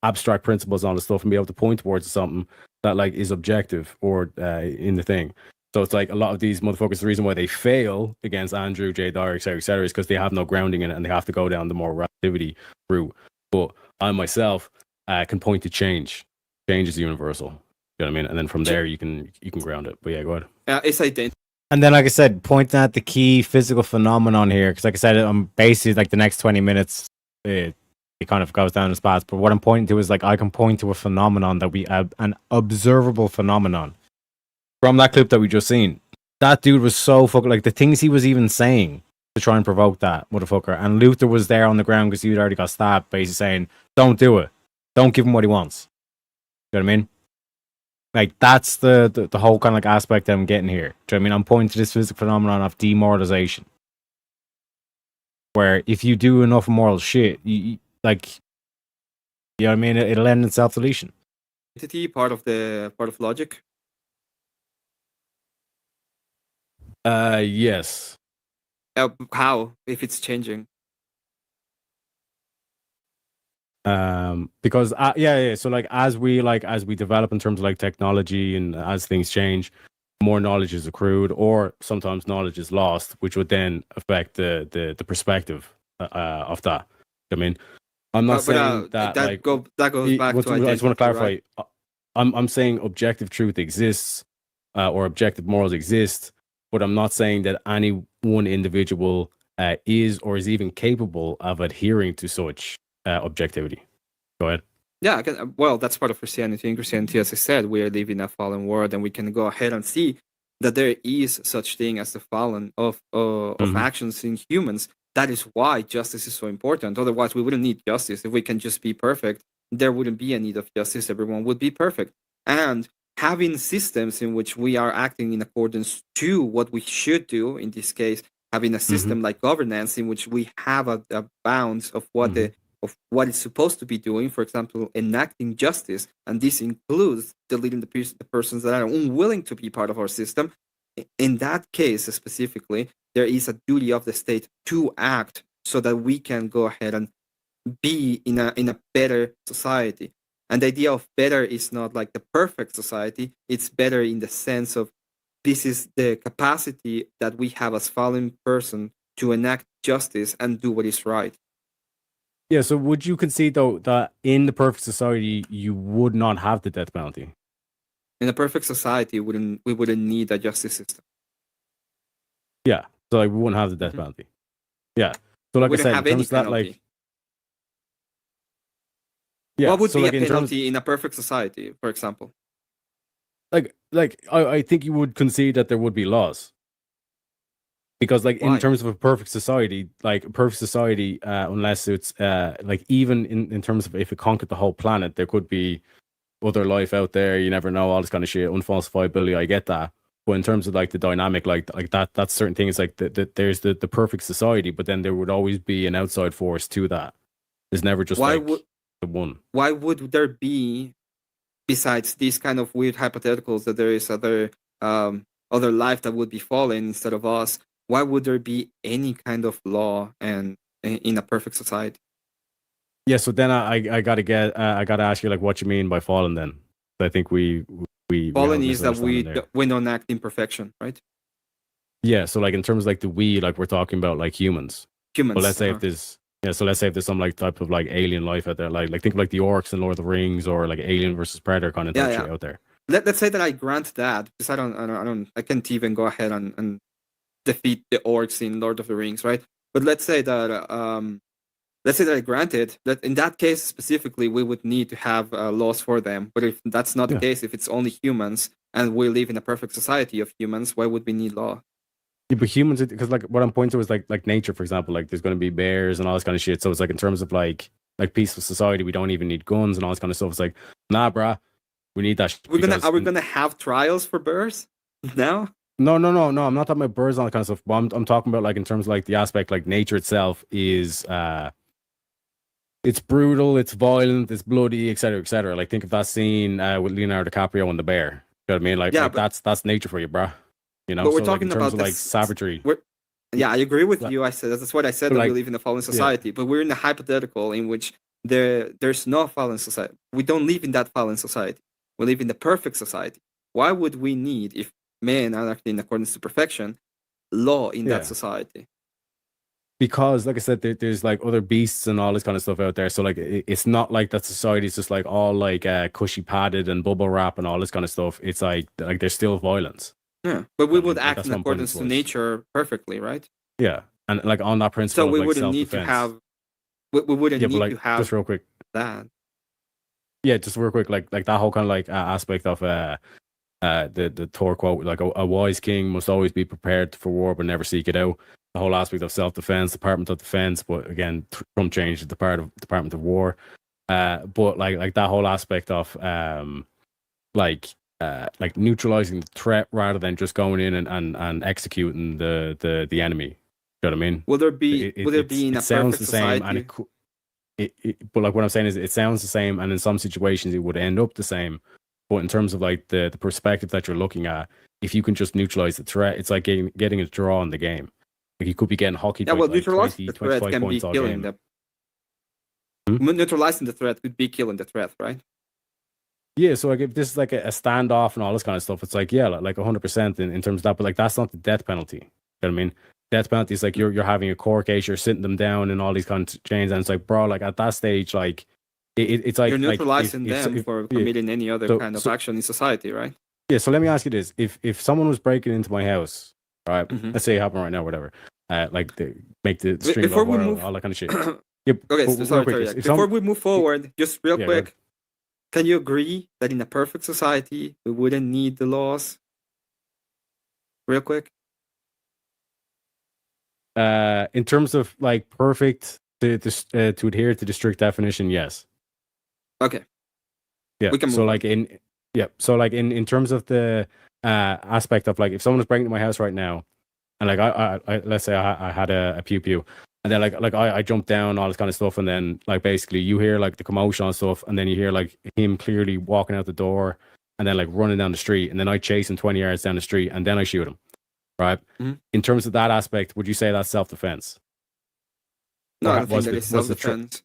Speaker 9: abstract principles and all this stuff, and be able to point towards something that like is objective or in the thing. So it's like a lot of these motherfuckers, the reason why they fail against Andrew, Jadar, etc., is because they have no grounding in it and they have to go down the more relativity route. But I myself can point to change. Change is universal. You know what I mean? And then from there you can ground it. But yeah, go ahead.
Speaker 8: It's identity.
Speaker 1: And then, like I said, pointing at the key physical phenomenon here, because like I said, I'm basically like the next 20 minutes, it kind of goes down the path. But what I'm pointing to is like I can point to a phenomenon that we have, an observable phenomenon from that clip that we just seen. That dude was so fucking like the things he was even saying to try and provoke that motherfucker. And Luther was there on the ground because he already got stabbed, basically saying, "Don't do it. Don't give him what he wants." You know what I mean? Like that's the whole kind of like aspect that I'm getting here. Do you know what I mean? I'm pointing to this physical phenomenon of demoralization, where if you do enough moral shit, you like, you know what I mean? It'll end in self-deletion.
Speaker 8: Identity part of logic.
Speaker 9: Yes.
Speaker 8: How if it's changing?
Speaker 9: Because so like as we develop in terms of like technology and as things change, more knowledge is accrued, or sometimes knowledge is lost, which would then affect the perspective of that. I mean, I'm not saying that goes back to identity. I just want to clarify. Right? I'm saying objective truth exists, or objective morals exist, but I'm not saying that any one individual is or is even capable of adhering to such objectivity. Go ahead.
Speaker 8: Yeah, well, that's part of Christianity. In Christianity, as I said, we are living in a fallen world, and we can go ahead and see that there is such thing as the fallen of actions in humans. that is why justice is so important. Otherwise, we wouldn't need justice. If we can just be perfect, there wouldn't be a need of justice. Everyone would be perfect. And having systems in which we are acting in accordance to what we should do, in this case, having a system like governance in which we have a bounds of what of what it's supposed to be doing, for example, enacting justice, and this includes deleting the persons that are unwilling to be part of our system. In that case specifically, there is a duty of the state to act so that we can go ahead and be in a better society. And the idea of better is not like the perfect society. It's better in the sense of this is the capacity that we have as fallen person to enact justice and do what is right.
Speaker 9: Yeah, so would you concede though that in the perfect society you would not have the death penalty?
Speaker 8: In a perfect society, we wouldn't need a justice system.
Speaker 9: Yeah, so like we wouldn't have the death penalty. Yeah, so like I said, in terms of that, like, yeah,
Speaker 8: what would
Speaker 9: so
Speaker 8: be
Speaker 9: like
Speaker 8: a
Speaker 9: in
Speaker 8: penalty in a perfect society, for example?
Speaker 9: Like I think you would concede that there would be laws. Because like
Speaker 8: Why?
Speaker 9: in terms of a perfect society, unless it's like even in terms of if it conquered the whole planet, there could be other life out there. You never know, all this kind of shit, unfalsifiability. I get that, but in terms of like the dynamic, like that's certain things. Like there's the perfect society, but then there would always be an outside force to that. There's never just the one.
Speaker 8: Why would there be, besides these kind of weird hypotheticals, that there is other life that would be fallen instead of us? Why would there be any kind of law and in a perfect society?
Speaker 9: Yeah, so then I gotta ask you like what you mean by fallen. Then I think we
Speaker 8: fallen is that we don't act in perfection, right?
Speaker 9: Yeah, so like in terms of like the we, like we're talking about like humans.
Speaker 8: Humans.
Speaker 9: But let's say if there's some like type of like alien life out there, like think of like the orcs in Lord of the Rings or like Alien versus Predator kind of shit out there.
Speaker 8: Let's say that I grant that, because I can't even go ahead and defeat the orcs in Lord of the Rings, right? But let's say that I grant it, that in that case specifically we would need to have laws for them. But if that's not the case, if it's only humans and we live in a perfect society of humans, why would we need law?
Speaker 9: Yeah, but humans, because like what I'm pointing to is like nature, for example, like there's going to be bears and all this kind of shit. So it's like in terms of like peaceful society, we don't even need guns and all this kind of stuff. It's like, nah, bruh, we need that.
Speaker 8: Are we gonna have trials for bears now?
Speaker 9: No. I'm not talking about birds and all that kind of stuff. But I'm talking about like in terms of like the aspect, like nature itself is it's brutal, it's violent, it's bloody, etc., etc. Like think of that scene with Leonardo DiCaprio and the bear. You know what I mean? Like, that's nature for you, bruh. You know,
Speaker 8: but we're
Speaker 9: so
Speaker 8: talking
Speaker 9: like in terms
Speaker 8: about
Speaker 9: of like savagery.
Speaker 8: I agree with you. I said that's what I said, that
Speaker 9: like,
Speaker 8: we live in a fallen society. But we're in a hypothetical in which there's no fallen society. We don't live in that fallen society. We live in the perfect society. Why would we need, if men are acting in accordance to perfection, law in that society?
Speaker 9: Because, like I said, there's like other beasts and all this kind of stuff out there. So like, it's not like that society is just like all like cushy padded and bubble wrap and all this kind of stuff. It's like there's still violence.
Speaker 8: Yeah, but we would act in accordance to nature perfectly, right?
Speaker 9: Yeah, and like on that principle.
Speaker 8: So we
Speaker 9: of, like,
Speaker 8: wouldn't need to have. We wouldn't need to have
Speaker 9: just real quick
Speaker 8: that.
Speaker 9: Yeah, just real quick, like that whole kind of like aspect of the Thor quote, like a wise king must always be prepared for war but never seek it out. The whole aspect of self-defense, Department of Defense, but again, Trump changed the part of Department of War. But like that whole aspect of like neutralizing the threat rather than just going in and executing the enemy. You know what I mean?
Speaker 8: Will there be in a perfect society?
Speaker 9: But like what I'm saying is, it sounds the same, and in some situations it would end up the same. But in terms of like the perspective that you're looking at, if you can just neutralize the threat, it's like getting a draw in the game. Like you could be getting hockey.
Speaker 8: Yeah, well, neutralizing the threat can be killing them. Neutralizing the threat could be killing the threat, right?
Speaker 9: Yeah, so like if this is like a standoff and all this kind of stuff, it's like like 100% in terms of that. But like that's not the death penalty. You know what I mean? Death penalty is like you're having a court case, you're sitting them down and all these kind of chains, and it's like, bro, like at that stage, like it's like
Speaker 8: you're neutralizing them for committing any other kind of action in society, right?
Speaker 9: Yeah. So let me ask you this: if someone was breaking into my house, right? Let's say it happened right now, whatever. Like make the stream go viral, all that kind of shit.
Speaker 8: Okay, sorry. Before we move forward, just real quick, can you agree that in a perfect society we wouldn't need the laws? Real quick.
Speaker 9: in terms of like perfect to adhere to the strict definition, yes.
Speaker 8: Okay.
Speaker 9: Yeah.
Speaker 8: We can
Speaker 9: so
Speaker 8: move
Speaker 9: like
Speaker 8: on.
Speaker 9: in terms of the aspect of like if someone was breaking into my house right now, and like I let's say I had a pew pew, and then like I jumped down, all this kind of stuff, and then like basically you hear like the commotion and stuff, and then you hear like him clearly walking out the door, and then like running down the street, and then I chase him 20 yards down the street, and then I shoot him. Right.
Speaker 8: Mhm.
Speaker 9: In terms of that aspect, would you say that's self-defense?
Speaker 8: No,
Speaker 9: Or
Speaker 8: I don't think
Speaker 9: was
Speaker 8: that
Speaker 9: it-
Speaker 8: is
Speaker 9: was the tr-
Speaker 8: self-defense.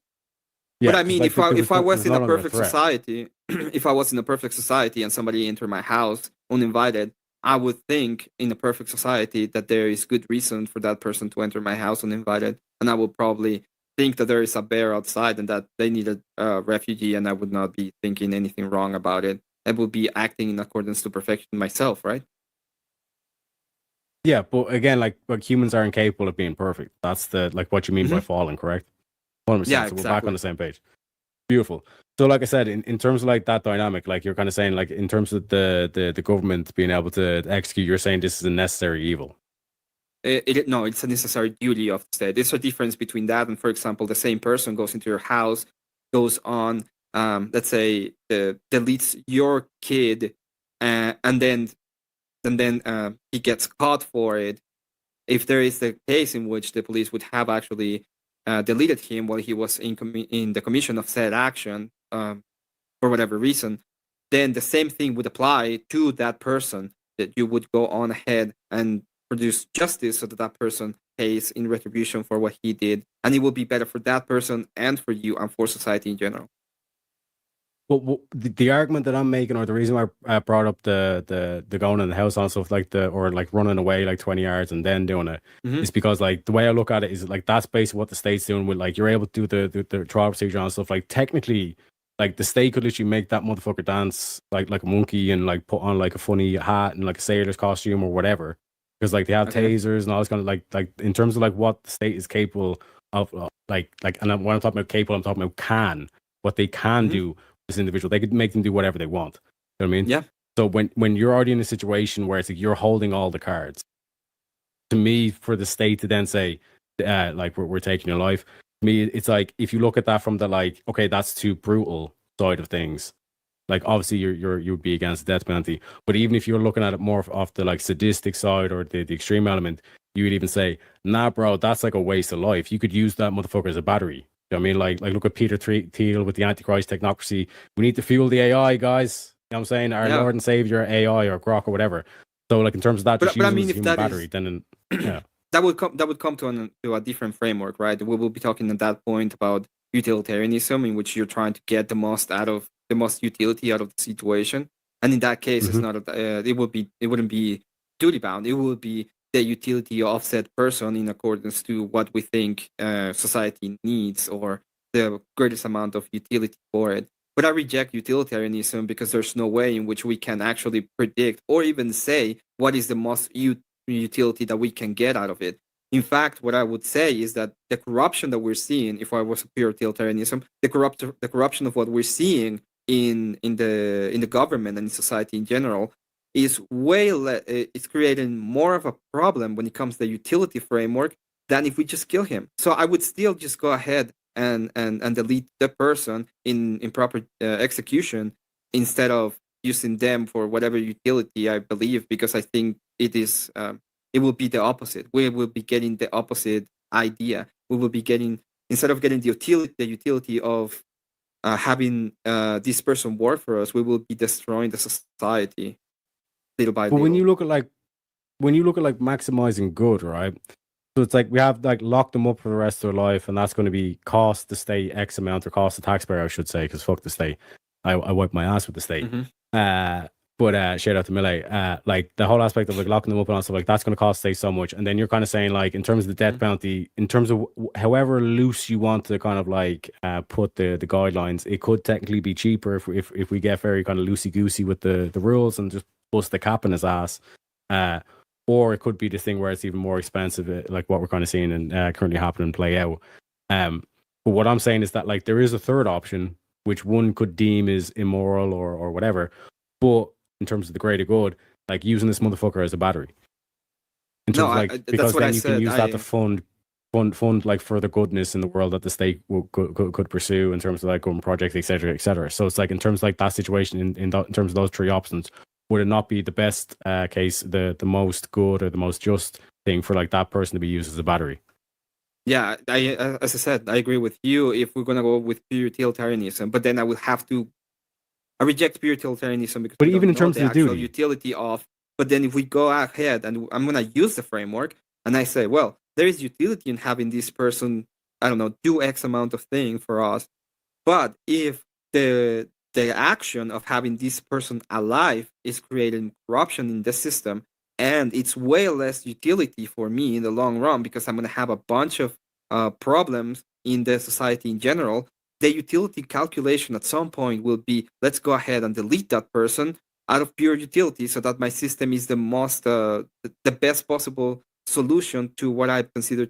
Speaker 9: Yeah,
Speaker 8: But I
Speaker 9: 'cause,
Speaker 8: mean,
Speaker 9: like,
Speaker 8: if I was in
Speaker 9: no
Speaker 8: a
Speaker 9: longer
Speaker 8: perfect
Speaker 9: threat.
Speaker 8: society, if I was in a perfect society and somebody entered my house uninvited, I would think in a perfect society that there is good reason for that person to enter my house uninvited, and I would probably think that there is a bear outside and that they need a refugee, and I would not be thinking anything wrong about it. I would be acting in accordance to perfection myself, right?
Speaker 9: Yeah, but again, like humans are incapable of being perfect. That's the like what you mean by
Speaker 8: Mhm.
Speaker 9: fallen, correct? 100%.
Speaker 8: Yeah,
Speaker 9: So we're back on
Speaker 8: exactly.
Speaker 9: the same page. Beautiful. So like I said, in terms of like that dynamic, like you're kind of saying, like in terms of the government being able to execute, you're saying this is a necessary evil.
Speaker 8: No, it's a necessary duty of the state. There's a difference between that and, for example, the same person goes into your house, goes on, let's say, deletes your kid, and then he gets caught for it. If there is the case in which the police would have actually deleted him while he was in the commission of said action, for whatever reason, then the same thing would apply to that person, that you would go on ahead and produce justice so that that person pays in retribution for what he did, and it will be better for that person and for you and for society in general.
Speaker 9: But the argument that I'm making, or the reason why I brought up the going in the house and stuff like or like running away like 20 yards and then doing it,
Speaker 8: Mhm.
Speaker 9: is because like the way I look at it is like that's basically what the state's doing with like you're able to do the trial procedure and stuff. Like technically, like the state could literally make that motherfucker dance like a monkey and like put on like a funny hat and like a sailor's costume or whatever, because like they have
Speaker 8: Okay.
Speaker 9: tasers and all this kind of like in terms of like what the state is capable of, like and when I'm talking about capable, I'm talking about what they can
Speaker 8: Mhm.
Speaker 9: do. This individual, they could make them do whatever they want. You know what I mean?
Speaker 8: Yeah.
Speaker 9: So when you're already in a situation where it's like you're holding all the cards, to me, for the state to then say, like we're taking your life, to me, it's like if you look at that from the like, okay, that's too brutal side of things. Like obviously you would be against the death penalty, but even if you're looking at it more off the like sadistic side or the extreme element, you would even say, nah, bro, that's like a waste of life. You could use that motherfucker as a battery. You know what I mean? Like look at Peter Thiel with the Antichrist technocracy. We need to fuel the AI, guys. You know what I'm saying? Our
Speaker 8: Yeah.
Speaker 9: Lord and Savior AI or Grok or whatever. So like in terms of that,
Speaker 8: But-
Speaker 9: just
Speaker 8: but I
Speaker 9: using
Speaker 8: mean,
Speaker 9: it as a
Speaker 8: if
Speaker 9: human
Speaker 8: that is-
Speaker 9: battery, then yeah.
Speaker 8: That would come to a different framework, right? We will be talking at that point about utilitarianism, in which you're trying to get the most utility out of the situation. And in that case, it's
Speaker 9: Mhm.
Speaker 8: not it wouldn't be duty bound. It would be the utility of said person in accordance to what we think society needs, or the greatest amount of utility for it. But I reject utilitarianism because there's no way in which we can actually predict or even say what is the most utility that we can get out of it. In fact, what I would say is that the corruption that we're seeing, if I was a pure utilitarianism, the corruption of what we're seeing in the government and in society in general is it's creating more of a problem when it comes to the utility framework than if we just kill him. So I would still just go ahead and delete the person in proper execution instead of using them for whatever utility I believe, because I think it is it will be the opposite. We will be getting the opposite idea. We will be getting, instead of getting the utility of having this person work for us, we will be destroying the society little by
Speaker 9: But
Speaker 8: little.
Speaker 9: when you look at like maximizing good, right? So it's like we have like locked them up for the rest of their life, and that's going to be cost the state X amount, or cost the taxpayer, I should say, because fuck the state. I wipe my ass with the state.
Speaker 8: Mhm.
Speaker 9: But shout out to Millet. Like the whole aspect of like locking them up and stuff, like that's going to cost state so much. And then you're kind of saying like in terms of the death penalty, in terms of however loose you want to kind of like put the guidelines, it could technically be cheaper if we get very kind of loosey goosey with the rules and just bust the cap in his ass. Or it could be the thing where it's even more expensive, like what we're kind of seeing and currently happening play out. But what I'm saying is that like there is a third option, which one could deem is immoral or whatever, but in terms of the greater good, like using this motherfucker as a battery. In terms of, like, because then you can use that to fund like further goodness in the world that the state could pursue in terms of like government projects, etc., etc. So it's like in terms of like that situation, in terms of those three options, would it not be the best case, the most good or the most just thing for like that person to be used as a battery?
Speaker 8: Yeah, as I said, I agree with you if we're gonna go with pure utilitarianism, but then I reject pure utilitarianism because
Speaker 9: but even in terms of the
Speaker 8: actual
Speaker 9: duty
Speaker 8: utility of. But then if we go ahead and I'm gonna use the framework and I say, well, there is utility in having this person, I don't know, do X amount of thing for us, but if the action of having this person alive is creating corruption in the system, and it's way less utility for me in the long run because I'm going to have a bunch of problems in the society in general, the utility calculation at some point will be, let's go ahead and delete that person out of pure utility so that my system is the most, the best possible solution to what I consider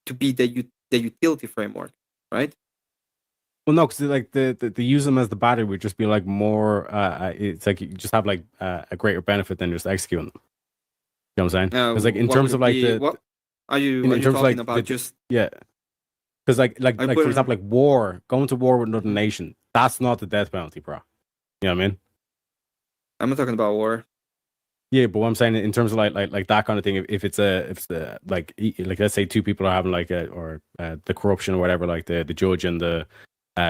Speaker 8: to be the utility framework, right?
Speaker 9: Well, no, because like the use them as the battery would just be like more. It's like you just have like a greater benefit than just executing them. You know what I'm saying? Because like in terms of like
Speaker 8: what are you talking about? Just
Speaker 9: yeah. Because like for example, like war, going to war with another nation, that's not the death penalty, bro. You know what I mean?
Speaker 8: I'm not talking about war.
Speaker 9: Yeah, but what I'm saying in terms of like that kind of thing, if it's like let's say two people are having like the corruption or whatever, like the judge and the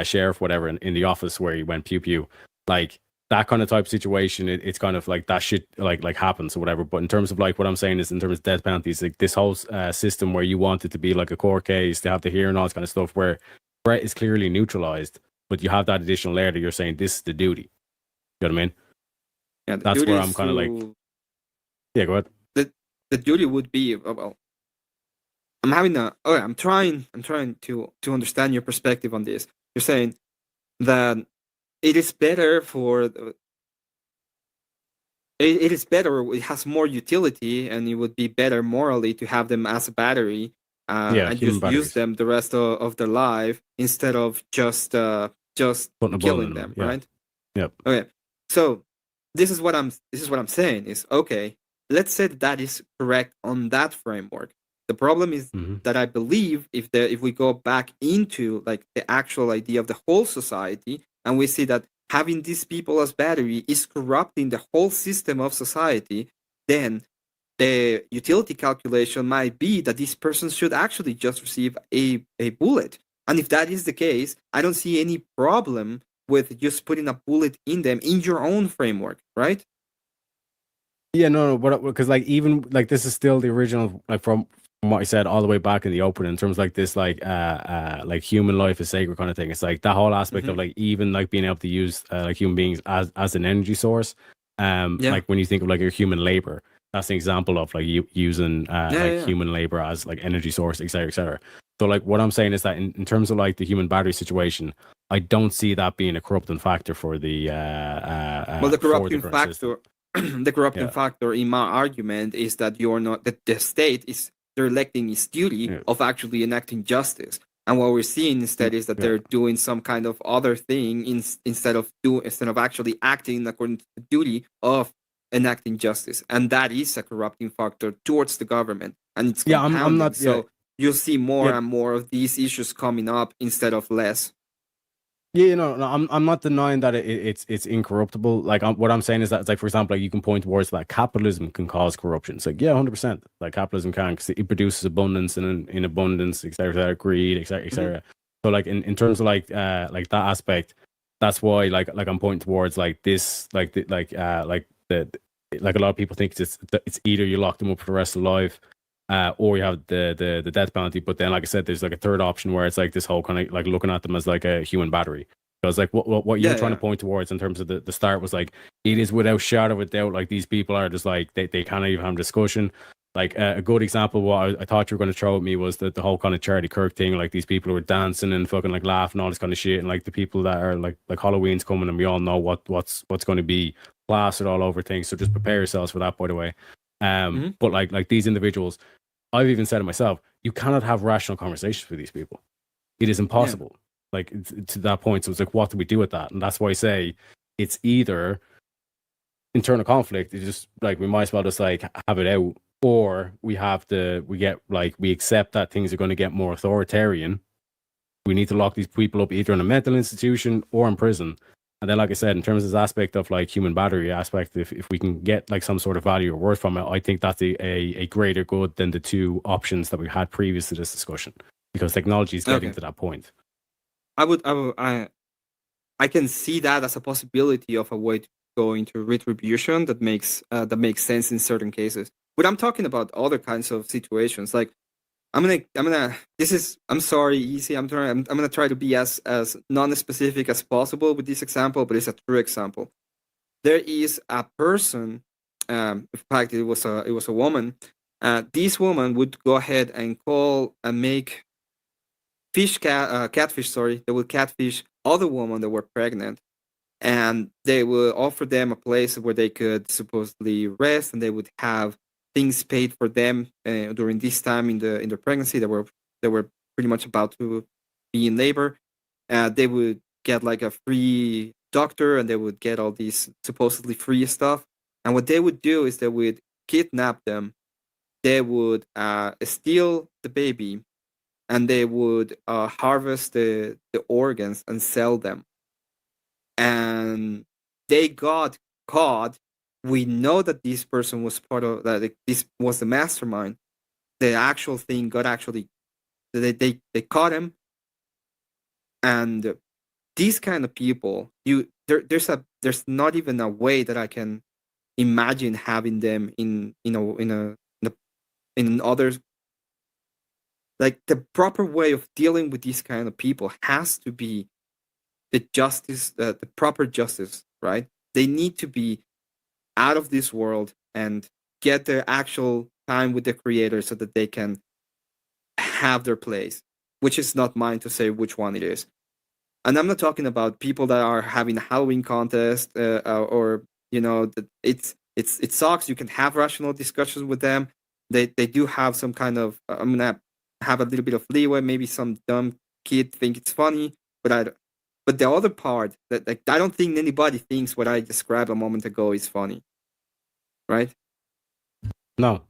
Speaker 9: sheriff, whatever, in the office where he went pew pew, like that kind of type of situation, it's kind of like that shit like happens or whatever. But in terms of like what I'm saying is in terms of death penalties, like this whole system where you want it to be like a court case, to have the hearing, all this kind of stuff, where threat is clearly neutralized, but you have that additional layer that you're saying this is the duty. You know what I mean?
Speaker 8: Yeah,
Speaker 9: that's where I'm kind of like. Yeah, go ahead.
Speaker 8: The duty would be well. I'm trying to understand your perspective on this. You're saying that it is better it has more utility and it would be better morally to have them as a battery and just use them the rest of their life instead of just killing them, right?
Speaker 9: Yep.
Speaker 8: Okay. So this is what I'm saying is, okay, let's say that is correct on that framework. The problem is that I believe if we go back into like the actual idea of the whole society and we see that having these people as battery is corrupting the whole system of society, then the utility calculation might be that this person should actually just receive a bullet. And if that is the case, I don't see any problem with just putting a bullet in them in your own framework, right?
Speaker 9: Yeah, no, because like even like this is still the original, like from what I said all the way back in the opening, in terms of like this like human life is sacred kind of thing. It's like that whole aspect of like even like being able to use like human beings as an energy source. Like when you think of like your human labor, that's an example of like using human labor as like energy source, etc., etc. So like what I'm saying is that in terms of like the human battery situation, I don't see that being a corrupting factor for the
Speaker 8: the corrupting factor. The corrupting factor in my argument is that you're not that the state is neglecting its duty of actually enacting justice, and what we're seeing instead is that they're doing some kind of other thing instead of actually acting according to the duty of enacting justice, and that is a corrupting factor towards the government, and it's
Speaker 9: I'm not
Speaker 8: so you'll see more and more of these issues coming up instead of less.
Speaker 9: Yeah, no, I'm not denying that it's incorruptible. Like what I'm saying is that it's like, for example, like you can point towards that capitalism can cause corruption. It's like 100%. Like capitalism can, because it produces abundance and in abundance, etc., greed, etc. So like in terms of like that aspect, that's why like I'm pointing towards like this like a lot of people think it's either you lock them up for the rest of life, or you have the death penalty. But then, like I said, there's like a third option where it's like this whole kind of like looking at them as like a human battery. Because like what you're trying to point towards in terms of the start was like, it is without shadow of doubt, like these people are just like they can't even have a discussion. Like a good example of what I thought you were going to throw at me was the whole kind of Charlie Kirk thing, like these people who are dancing and fucking like laughing, all this kind of shit, and like the people that are like Halloween's coming and we all know what's going to be plastered all over things. So just prepare yourselves for that, by the way. But like these individuals, I've even said it myself, you cannot have rational conversations with these people. It is impossible. Like to that point. So it's like, what do we do with that? And that's why I say it's either internal conflict. It's just like we might as well just like have it out or we accept that things are going to get more authoritarian. We need to lock these people up either in a mental institution or in prison. And then, like I said, in terms of this aspect of like human battery aspect, if we can get like some sort of value or worth from it, I think that's a greater good than the two options that we had previous to this discussion, because technology is getting to that point.
Speaker 8: I can see that as a possibility of a way to go into retribution that makes sense in certain cases. But I'm talking about other kinds of situations. Like I'm sorry, Easy. I'm gonna try to be as non-specific as possible with this example, but it's a true example. There is a person. In fact, it was a woman. This woman would go ahead and make catfish. Sorry, they would catfish other women that were pregnant, and they would offer them a place where they could supposedly rest, and they would have things paid for them during this time in their pregnancy. They were pretty much about to be in labor. They would get like a free doctor, and they would get all these supposedly free stuff. And what they would do is they would kidnap them. They would steal the baby, and they would harvest the organs and sell them. And they got caught. We know that this person was part of that. Like, this was the mastermind. The actual thing they caught him. And these kind of people, there's not even a way that I can imagine having them in others. Like, the proper way of dealing with these kind of people has to be the justice, the proper justice, right? They need to be out of this world and get their actual time with the creator so that they can have their place, which is not mine to say which one it is. And I'm not talking about people that are having a Halloween contest or it sucks. You can have rational discussions with them. They do have some kind of I'm gonna have a little bit of leeway. Maybe some dumb kid think it's funny, but the other part that, like, I don't think anybody thinks what I described a moment ago is funny, right?
Speaker 9: No.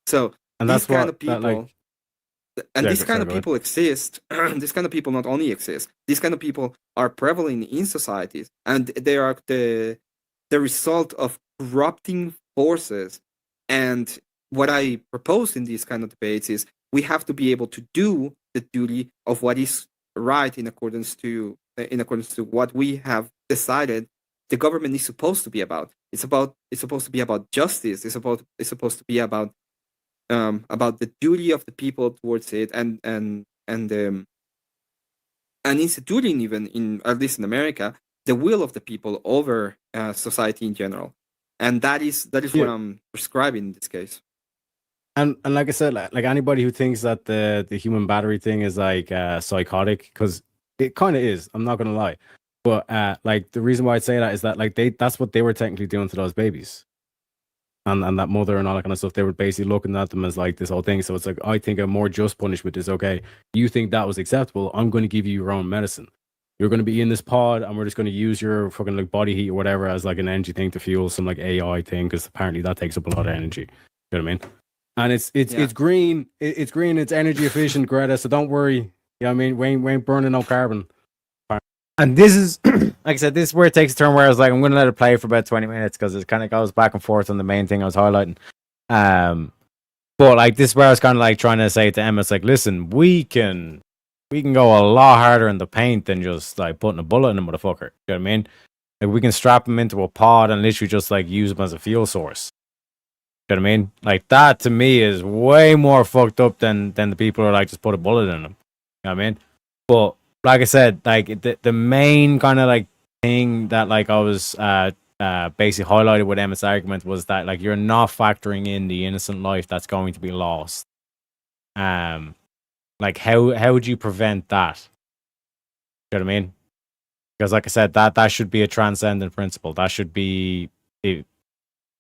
Speaker 8: So
Speaker 9: and
Speaker 8: these kind of people, these kind of people exist. These kind of people not only exist. These kind of people are prevalent in societies, and they are the result of corrupting forces. And what I propose in these kind of debates is we have to be able to do the duty of what is right in accordance to what we have decided the government is supposed to be about. It's supposed to be about justice. It's supposed to be about the duty of the people towards it, and instituting, even in, at least in America, the will of the people over society in general. And that is what I'm prescribing in this case.
Speaker 9: And like I said, like anybody who thinks that the human battery thing is like psychotic, because it kind of is. I'm not gonna lie, but like the reason why I'd say that is that like that's what they were technically doing to those babies, and that mother and all that kind of stuff. They were basically looking at them as like this whole thing. So it's like, I think a more just punishment is, okay, you think that was acceptable, I'm going to give you your own medicine. You're going to be in this pod, and we're just going to use your fucking like body heat or whatever as like an energy thing to fuel some like AI thing, because apparently that takes up a lot of energy. You know what I mean? And it's green, it's green, it's energy efficient, Greta. So don't worry. You know what I mean? We ain't burning no carbon.
Speaker 1: And this is, like I said, this is where it takes a turn where I was like, I'm going to let it play for about 20 minutes because it kind of goes back and forth on the main thing I was highlighting. But like this is where I was kind of like trying to say to Emma, it's like, listen, we can go a lot harder in the paint than just like putting a bullet in a motherfucker. You know what I mean? Like, we can strap him into a pod and literally just like use him as a fuel source. You know what I mean? Like, that to me is way more fucked up than the people who are like, just put a bullet in him. You know what I mean? But like I said, like the main kind of like thing that like I was basically highlighted with Emma's argument was that like you're not factoring in the innocent life that's going to be lost. Like how would you prevent that? You know what I mean? Because like I said, that should be a transcendent principle. That should be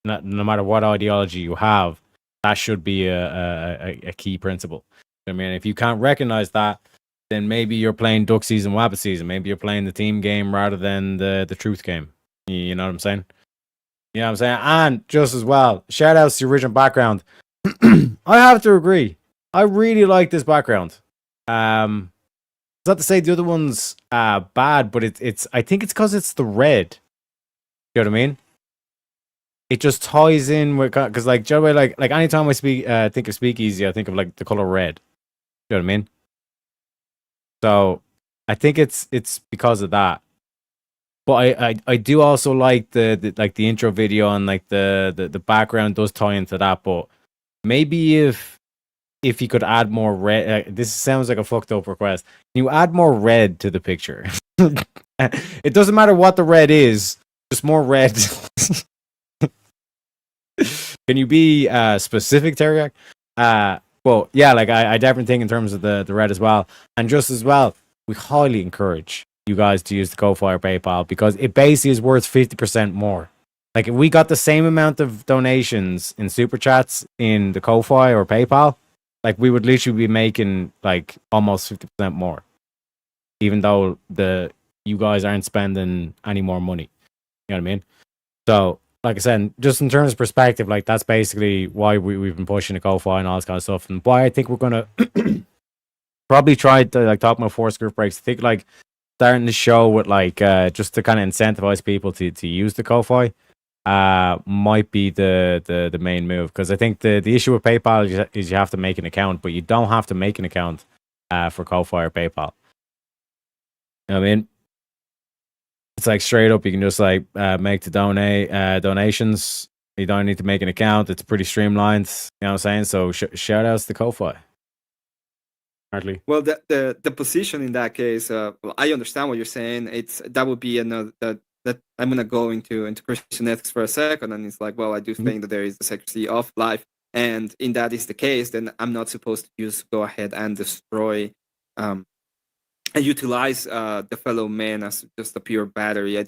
Speaker 1: no matter what ideology you have, that should be a key principle. I mean, if you can't recognize that, then maybe you're playing duck season, wabbit season. Maybe you're playing the team game rather than the truth game. You know what I'm saying? You know what I'm saying? And just as well, shout outs to the original background. I have to agree. I really like this background. It's not to say the other one's bad, but it's I think it's because it's the red. You know what I mean? It just ties in with, because like, you know, like anytime I think of Speakeasy, I think of like the color red. You know what I mean? So I think it's because of that. But I do also like the like the intro video, and like the background does tie into that. But maybe if you could add more red, this sounds like a fucked up request. Can you add more red to the picture? It doesn't matter what the red is, just more red. Can you be specific, Terry? Well, yeah, like I definitely think in terms of the red as well, and just as well, we highly encourage you guys to use the Ko-Fi or PayPal, because it basically is worth 50% more. Like if we got the same amount of donations in super chats in the Ko-Fi or PayPal, like we would literally be making like almost 50% more, even though you guys aren't spending any more money. You know what I mean? So, like I said, just in terms of perspective, like that's basically why we've been pushing the Ko-Fi and all this kind of stuff, and why I think we're gonna probably try to like talk about forced group breaks. I think like starting the show with like just to kind of incentivize people to use the Ko-Fi might be the main move, because I think the issue with PayPal is you have to make an account, but you don't have to make an account for Ko-Fi or PayPal. You know what I mean? It's like straight up, you can just like make the donations. You don't need to make an account. It's pretty streamlined. You know what I'm saying? So shout outs to Ko-Fi. Hardly.
Speaker 8: Well, the position in that case, I understand what you're saying. That would be another that I'm gonna go into Christian ethics for a second, and it's like, well, I do think that there is the sacredity of life, and in that is the case, then I'm not supposed to just go ahead and destroy and utilize the fellow man as just a pure battery. I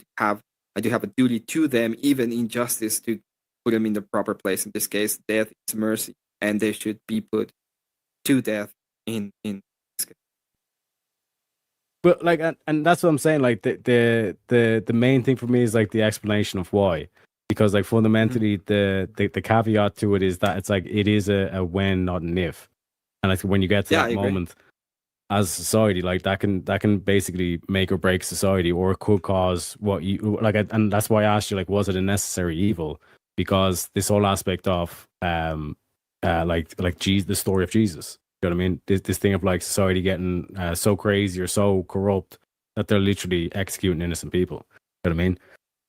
Speaker 8: do have a duty to them, even in justice, to put them in the proper place. In this case, death is mercy, and they should be put to death in this case.
Speaker 9: But like, and that's what I'm saying. Like the main thing for me is like the explanation of why, because like fundamentally the caveat to it is that it's like it is a when, not an if, and like when you get to that moment as a society, like that can basically make or break society, or it could cause what you like. And that's why I asked you, like, was it a necessary evil? Because this whole aspect of like Jesus, the story of Jesus. You know what I mean? This thing of like society getting so crazy or so corrupt that they're literally executing innocent people. You know what I mean?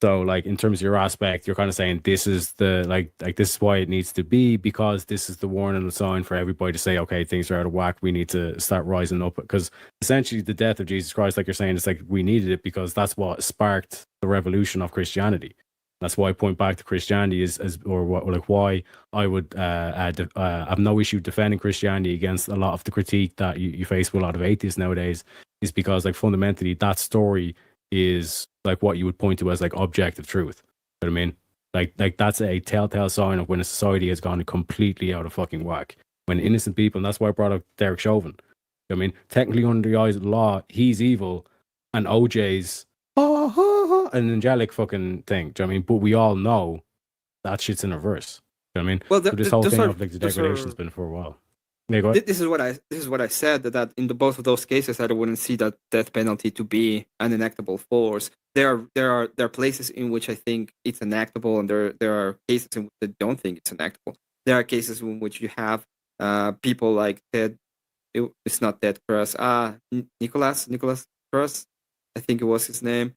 Speaker 9: So like in terms of your aspect, you're kind of saying this is the like this is why it needs to be, because this is the warning and the sign for everybody to say, okay, things are out of whack. We need to start rising up, because essentially the death of Jesus Christ, like you're saying, it's like we needed it because that's what sparked the revolution of Christianity. That's why I point back to Christianity why I would have no issue defending Christianity against a lot of the critique that you face with a lot of atheists nowadays, is because like fundamentally that story is like what you would point to as like objective truth. You know what I mean? Like that's a telltale sign of when a society has gone completely out of fucking whack. When innocent people, and that's why I brought up Derek Chauvin. You know what I mean? Technically under the eyes of the law, he's evil, and OJ's an angelic fucking thing. Do you know what I mean? But we all know that shit's in reverse. Do you know what I mean?
Speaker 8: Well,
Speaker 9: so this whole thing of like the degradation's been for a while. Yeah, go ahead.
Speaker 8: This is what I said, that in both of those cases I wouldn't see that death penalty to be an enactable force. There are places in which I think it's enactable, and there are cases in which I don't think it's enactable. There are cases in which you have people like Ted. It's not Ted Cruz. Nicholas Cruz, I think it was his name.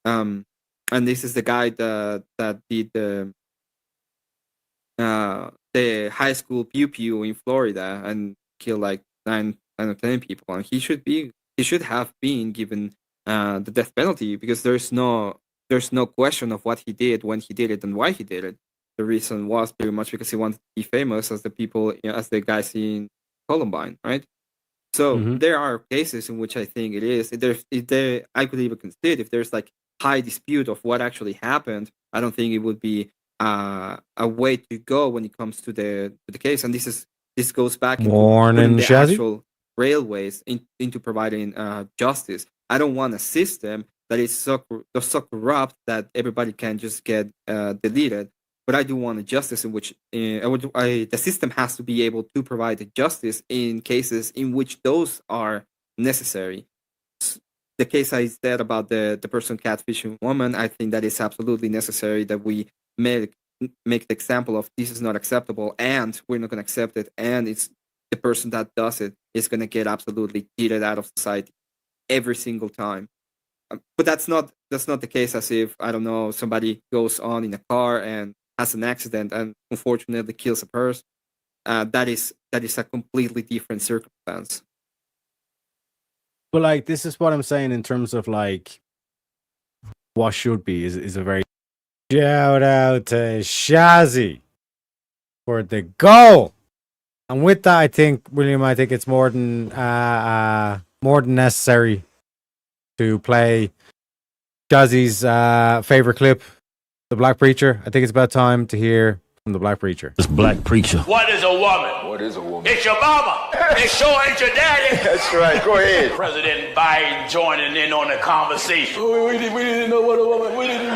Speaker 8: And this is the guy that did the high school pew in Florida and killed like 9 or 10 people, and he should have been given the death penalty, because there's no question of what he did, when he did it, and why he did it. The reason was pretty much because he wanted to be famous as as the guys in Columbine, right? So there are cases in which I think it is. I could even consider if there's like high dispute of what actually happened. I don't think it would be a way to go when it comes to the case. And this goes back into the actual railways into providing justice. I don't want a system that is so corrupt that everybody can just get deleted. But I do want a justice in which the system has to be able to provide the justice in cases in which those are necessary. The case I said about the person catfishing woman, I think that is absolutely necessary that we make the example of this is not acceptable and we're not going to accept it, and it's the person that does it is going to get absolutely cheated out of society every single time. But that's not the case. As if, I don't know, somebody goes on in a car and has an accident and unfortunately kills a person. That is a completely different circumstance.
Speaker 1: But like, this is what I'm saying in terms of like what should be is a very shout out to Shazzy for the goal. And with that, I think, William, it's more than necessary to play Shazzy's favorite clip, The Black Preacher. I think it's about time to hear from The Black Preacher.
Speaker 5: This Black Preacher.
Speaker 10: What is a woman?
Speaker 11: What is a woman?
Speaker 10: It's your mama. It sure ain't your daddy.
Speaker 11: That's right. Go ahead.
Speaker 10: President Biden joining in on the conversation.
Speaker 11: We didn't know what a woman. We didn't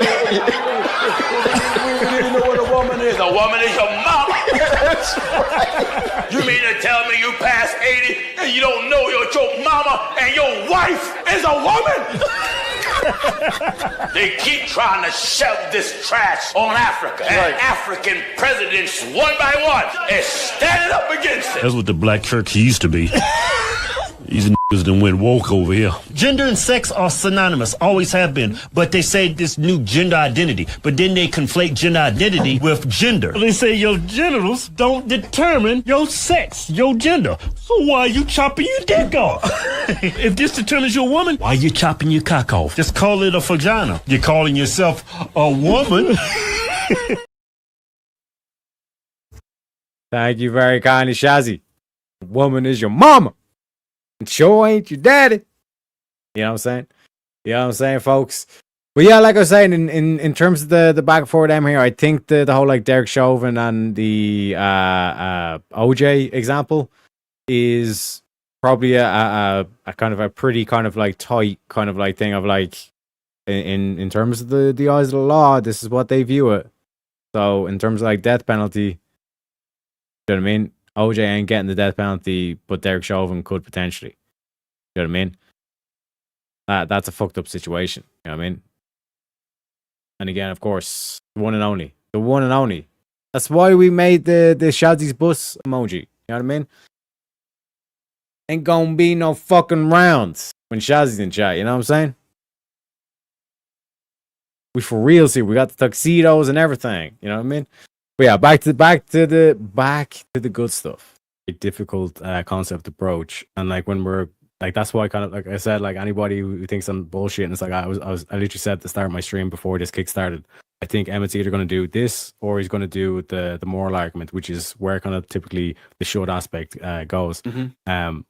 Speaker 11: know what a woman is.
Speaker 10: A woman is your mama.
Speaker 11: That's right.
Speaker 10: You mean to tell me you past 80 and you don't know your mama and your wife is a woman? They keep trying to shove this trash on Africa, and African presidents, one by one, is standing up against it.
Speaker 5: That's what the black church used to be. These niggas done went woke over here. Gender and sex are synonymous, always have been. But they say this new gender identity. But then they conflate gender identity with gender. They say your genitals don't determine your sex, your gender. So why are you chopping your dick off? If this determines you're a woman, why are you chopping your cock off? Just call it a vagina. You're calling yourself a woman.
Speaker 1: Thank you very kindly, Shazzy. Woman is your mama. And sure ain't your daddy. You know what I'm saying? You know what I'm saying, folks? But yeah, like I was saying, in terms of the back and forth M here, I think the whole like Derek Chauvin and the OJ example is probably a kind of a pretty kind of like tight kind of like thing of like in terms of the eyes of the law, this is what they view it. So in terms of like death penalty, you know what I mean? OJ ain't getting the death penalty, but Derek Chauvin could potentially. You know what I mean? That's a fucked up situation. You know what I mean? And again, of course, the one and only. The one and only. That's why we made the Shazzy's bus emoji. You know what I mean? Ain't gonna be no fucking rounds when Shazzy's in chat. You know what I'm saying? We for real here. We got the tuxedos and everything. You know what I mean? But yeah, back to the good stuff. A difficult concept approach, and like when we're like, that's why kind of like I said, like anybody who thinks I'm bullshit, and it's like I literally said at the start of my stream before this kick started. I think Emmett's either going to do this or he's going to do the moral argument, which is where kind of typically the short aspect goes.
Speaker 8: Mm-hmm.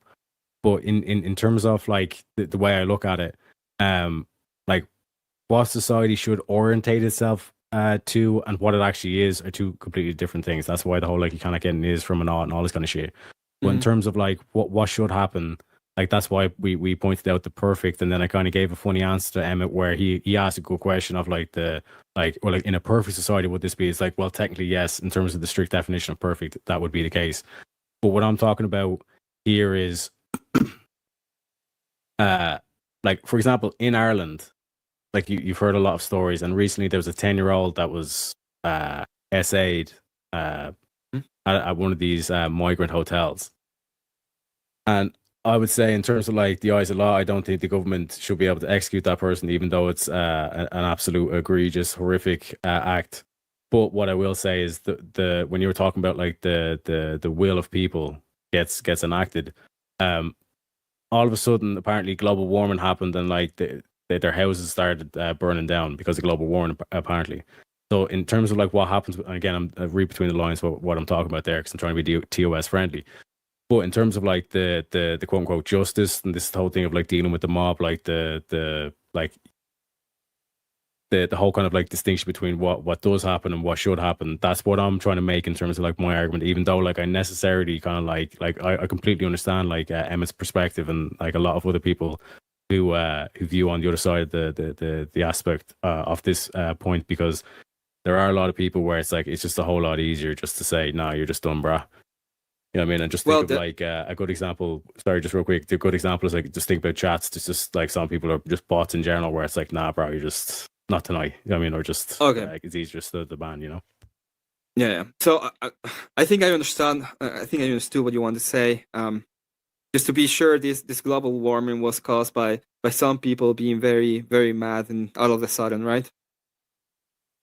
Speaker 1: But in terms of like the way I look at it, like what society should orientate itself to and what it actually is are two completely different things. That's why the whole like you kind of getting is from an art and all this kind of shit. But in terms of like what should happen, like that's why we pointed out the perfect, and then I kind of gave a funny answer to Emmett where he asked a good question of like in a perfect society would this be? It's like, well, technically yes, in terms of the strict definition of perfect, that would be the case. But what I'm talking about here is like for example in Ireland, like you've heard a lot of stories, and recently there was a 10-year-old that was SA'd at one of these migrant hotels. And I would say in terms of like the eyes of law, I don't think the government should be able to execute that person, even though it's an absolute egregious, horrific act. But what I will say is the when you were talking about like the will of people gets enacted, all of a sudden apparently global warming happened, and like their houses started burning down because of global warming apparently. So in terms of like what happens, again, I read between the lines what I'm talking about there because I'm trying to be TOS friendly. But in terms of like the quote unquote justice and this whole thing of like dealing with the mob, like the whole kind of like distinction between what does happen and what should happen, that's what I'm trying to make in terms of like my argument, even though like I necessarily kind of like I completely understand like Emmett's perspective and like a lot of other people
Speaker 9: who view on the other side of the aspect of this point, because there are a lot of people where it's like it's just a whole lot easier just to say, "No, you're just done, bruh." You know what I mean? And just think of like a good example. Sorry, just real quick. The good example is like just think about chats. It's just like some people are just bots in general, where it's like, "Nah, bro, you're just not tonight." You know what I mean? Or just like it's easier just to ban. You know?
Speaker 8: Yeah. So I think I understand. I think I understood what you want to say. Just to be sure, this global warming was caused by some people being very, very mad and all of a sudden, right?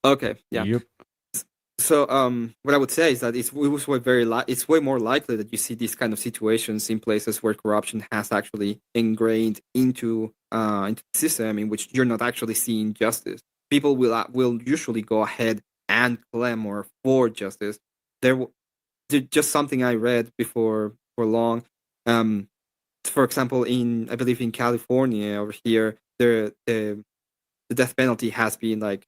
Speaker 8: Okay. Yeah.
Speaker 9: Yep.
Speaker 8: So what I would say is that it's way more likely that you see these kind of situations in places where corruption has actually ingrained into the system, in which you're not actually seeing justice. People will usually go ahead and clamor for justice. Just something I read before for long. For example, I believe in California over here, the death penalty has been like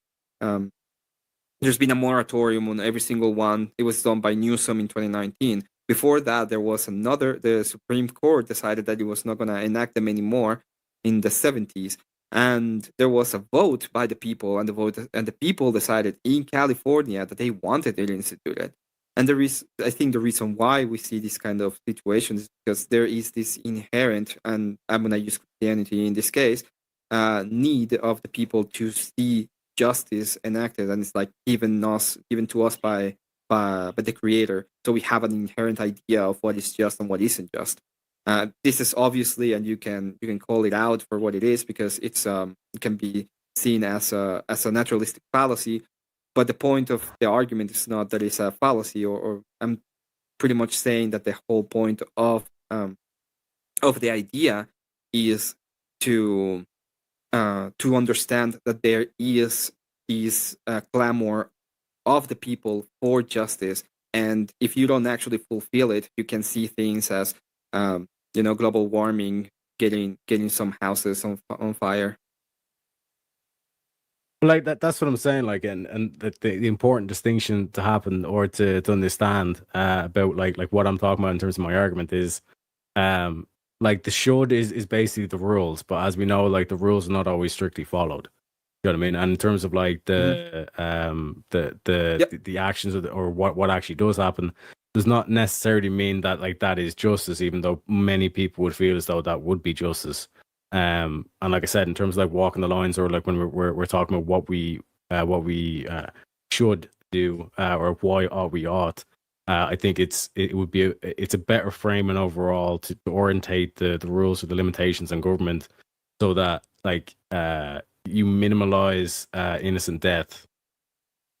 Speaker 8: there's been a moratorium on every single one. It was done by Newsom in 2019. Before that, there was the Supreme Court decided that it was not going to enact them anymore in the 70s. And there was a vote by the people, and the people decided in California that they wanted it instituted. And I think the reason why we see this kind of situations is because there is this inherent, and I'm going to use Christianity in this case, need of the people to see justice enacted, and it's like given to us by the Creator. So we have an inherent idea of what is just and what isn't just. This is obviously, and you can call it out for what it is, because it can be seen as a naturalistic fallacy. But the point of the argument is not that it's a fallacy, or I'm pretty much saying that the whole point of the idea is to understand that there is this clamor of the people for justice, and if you don't actually fulfill it, you can see things as global warming, getting some houses on fire.
Speaker 9: Like that's what I'm saying. Like, and the important distinction to happen or to understand about like what I'm talking about in terms of my argument is, like the should is basically the rules, but as we know, like the rules are not always strictly followed. You know what I mean? And in terms of like the actions or what actually does happen, does not necessarily mean that like that is justice, even though many people would feel as though that would be justice. And like I said, in terms of like walking the lines, or like when we're talking about what we should do or why we ought, I think it's a better framing overall to orientate the rules or the limitations on government, so that like you minimize innocent death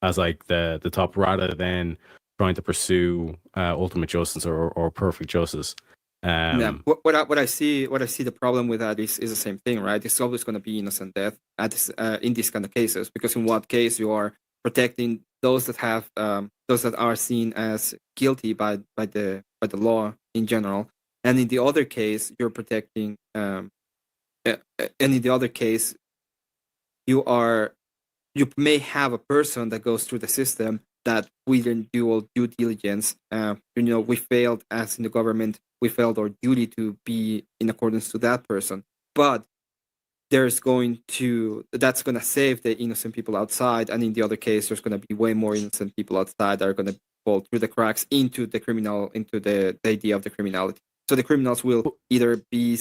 Speaker 9: as like the top, rather than trying to pursue ultimate justice or perfect justice.
Speaker 8: What I see the problem with that is the same thing, right? It's always going to be innocent death in these kind of cases, because in what case you are protecting those that have those that are seen as guilty by the law in general, and in the other case you're protecting and in the other case you may have a person that goes through the system that we didn't do all due diligence. We failed as in the government. We failed our duty to be in accordance to that person. But that's going to save the innocent people outside, and in the other case, there's going to be way more innocent people outside that are going to fall through the cracks into the idea of the criminality. So the criminals will either be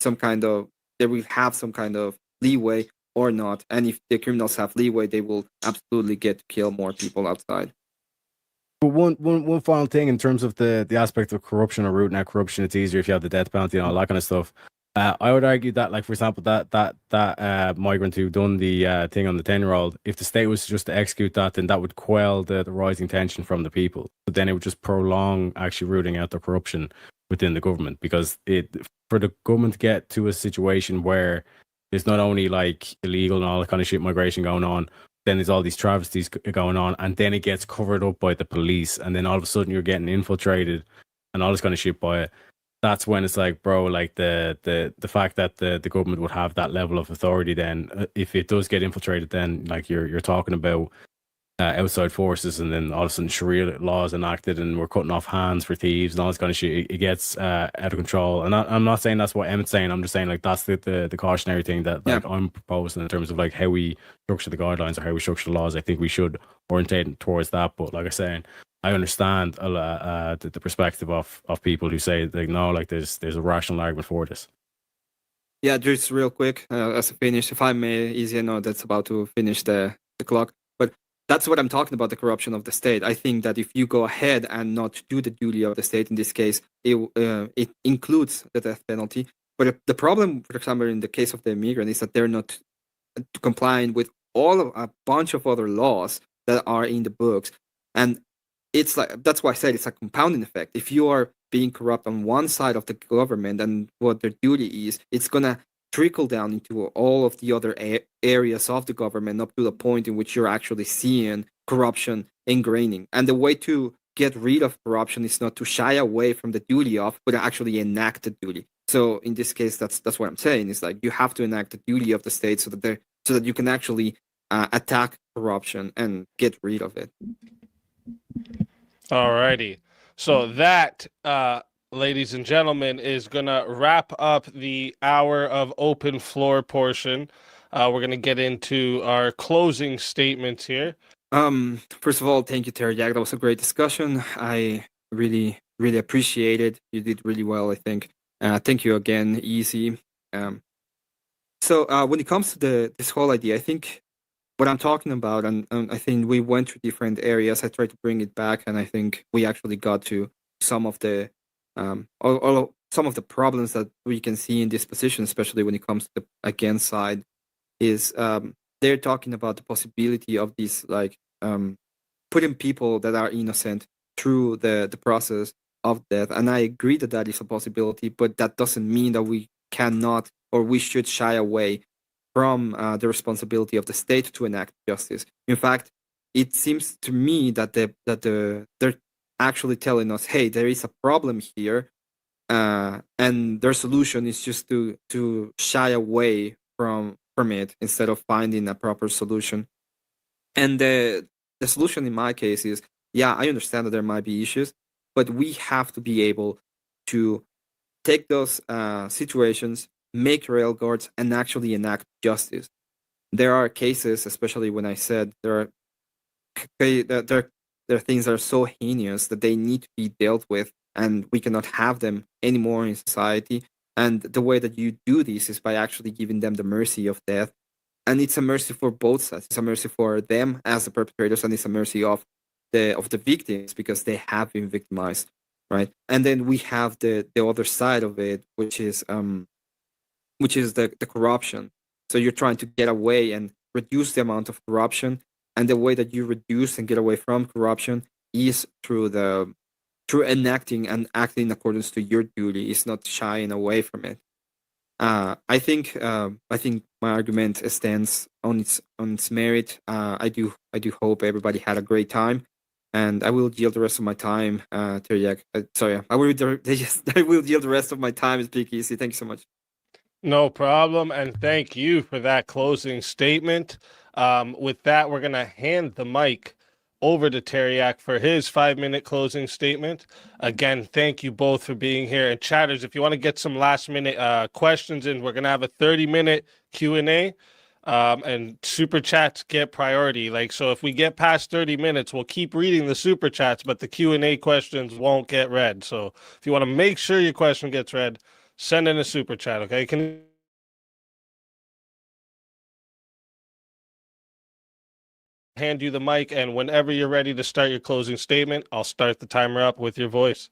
Speaker 8: some kind of, they will have some kind of leeway or not. And if the criminals have leeway, they will absolutely get to kill more people outside.
Speaker 9: But one final thing in terms of the aspect of corruption or rooting out corruption, it's easier if you have the death penalty and all that kind of stuff. I would argue that, like, for example, that migrant who done the thing on the 10-year-old, if the state was just to execute that, then that would quell the rising tension from the people. But then it would just prolong actually rooting out the corruption within the government, because for the government to get to a situation where there's not only like illegal and all that kind of shit migration going on, then there's all these travesties going on, and then it gets covered up by the police, and then all of a sudden you're getting infiltrated and all this kind of shit by it. That's when it's like, bro, like the fact that the government would have that level of authority, then if it does get infiltrated, then like you're talking about outside forces, and then all of a sudden Sharia laws enacted, and we're cutting off hands for thieves and all this kind of shit. It gets out of control. And I'm not saying that's what Emmett's saying. I'm just saying like that's the cautionary thing that I'm proposing in terms of like how we structure the guidelines or how we structure the laws. I think we should orientate towards that. But like I say, I understand the perspective of people who say like no, like there's a rational argument for this.
Speaker 8: Yeah, just real quick as a finish, if I may, Easy, I know that's about to finish the clock. That's what I'm talking about, the corruption of the state. I think that if you go ahead and not do the duty of the state, in this case, it includes the death penalty. But the problem, for example, in the case of the immigrant, is that they're not complying with a bunch of other laws that are in the books. And it's like, that's why I said it's a compounding effect. If you are being corrupt on one side of the government and what their duty is, it's going to trickle down into all of the other areas of the government up to the point in which you're actually seeing corruption ingraining. And the way to get rid of corruption is not to shy away from the duty of, but actually enact the duty. So in this case, that's what I'm saying. Is like you have to enact the duty of the state so that you can actually attack corruption and get rid of it.
Speaker 4: Alrighty. So that ladies and gentlemen, is going to wrap up the hour of open floor portion. We're going to get into our closing statements here.
Speaker 8: First of all, thank you, Teriyak. That was a great discussion. I really, really appreciate it. You did really well, I think. Thank you again, Easy. So when it comes to this whole idea, I think what I'm talking about, and I think we went through different areas. I tried to bring it back, and I think we actually got to some of the some of the problems that we can see in this position, especially when it comes to the against side, is they're talking about the possibility of these putting people that are innocent through the process of death. And I agree that that is a possibility, but that doesn't mean that we cannot or we should shy away from the responsibility of the state to enact justice. In fact, it seems to me that they're actually telling us, hey, there is a problem here, and their solution is just to shy away from it instead of finding a proper solution. And the solution in my case is, yeah, I understand that there might be issues, but we have to be able to take those situations, make rail guards, and actually enact justice. There are cases, especially when I said there are things that are so heinous that they need to be dealt with, and we cannot have them anymore in society. And the way that you do this is by actually giving them the mercy of death. And it's a mercy for both sides. It's a mercy for them as the perpetrators, and it's a mercy of the victims because they have been victimized, right? And then we have the other side of it, which is the corruption. So you're trying to get away and reduce the amount of corruption. And the way that you reduce and get away from corruption is through enacting and acting in accordance to your duty. Is not shying away from it. I think my argument stands on its merit. I do hope everybody had a great time, and I will yield the rest of my time. Teriyak, sorry, I will yield the rest of my time. Speak easy. Thank you so much.
Speaker 4: No problem, and thank you for that closing statement. With that, we're going to hand the mic over to Teriyak for his 5-minute closing statement. Again, thank you both for being here. And chatters, if you want to get some last-minute questions in, we're going to have a 30-minute Q&A, and super chats get priority. So if we get past 30 minutes, we'll keep reading the super chats, but the Q&A questions won't get read. So if you want to make sure your question gets read, send in a super chat, okay? Hand you the mic, and whenever you're ready to start your closing statement, I'll start the timer up with your voice.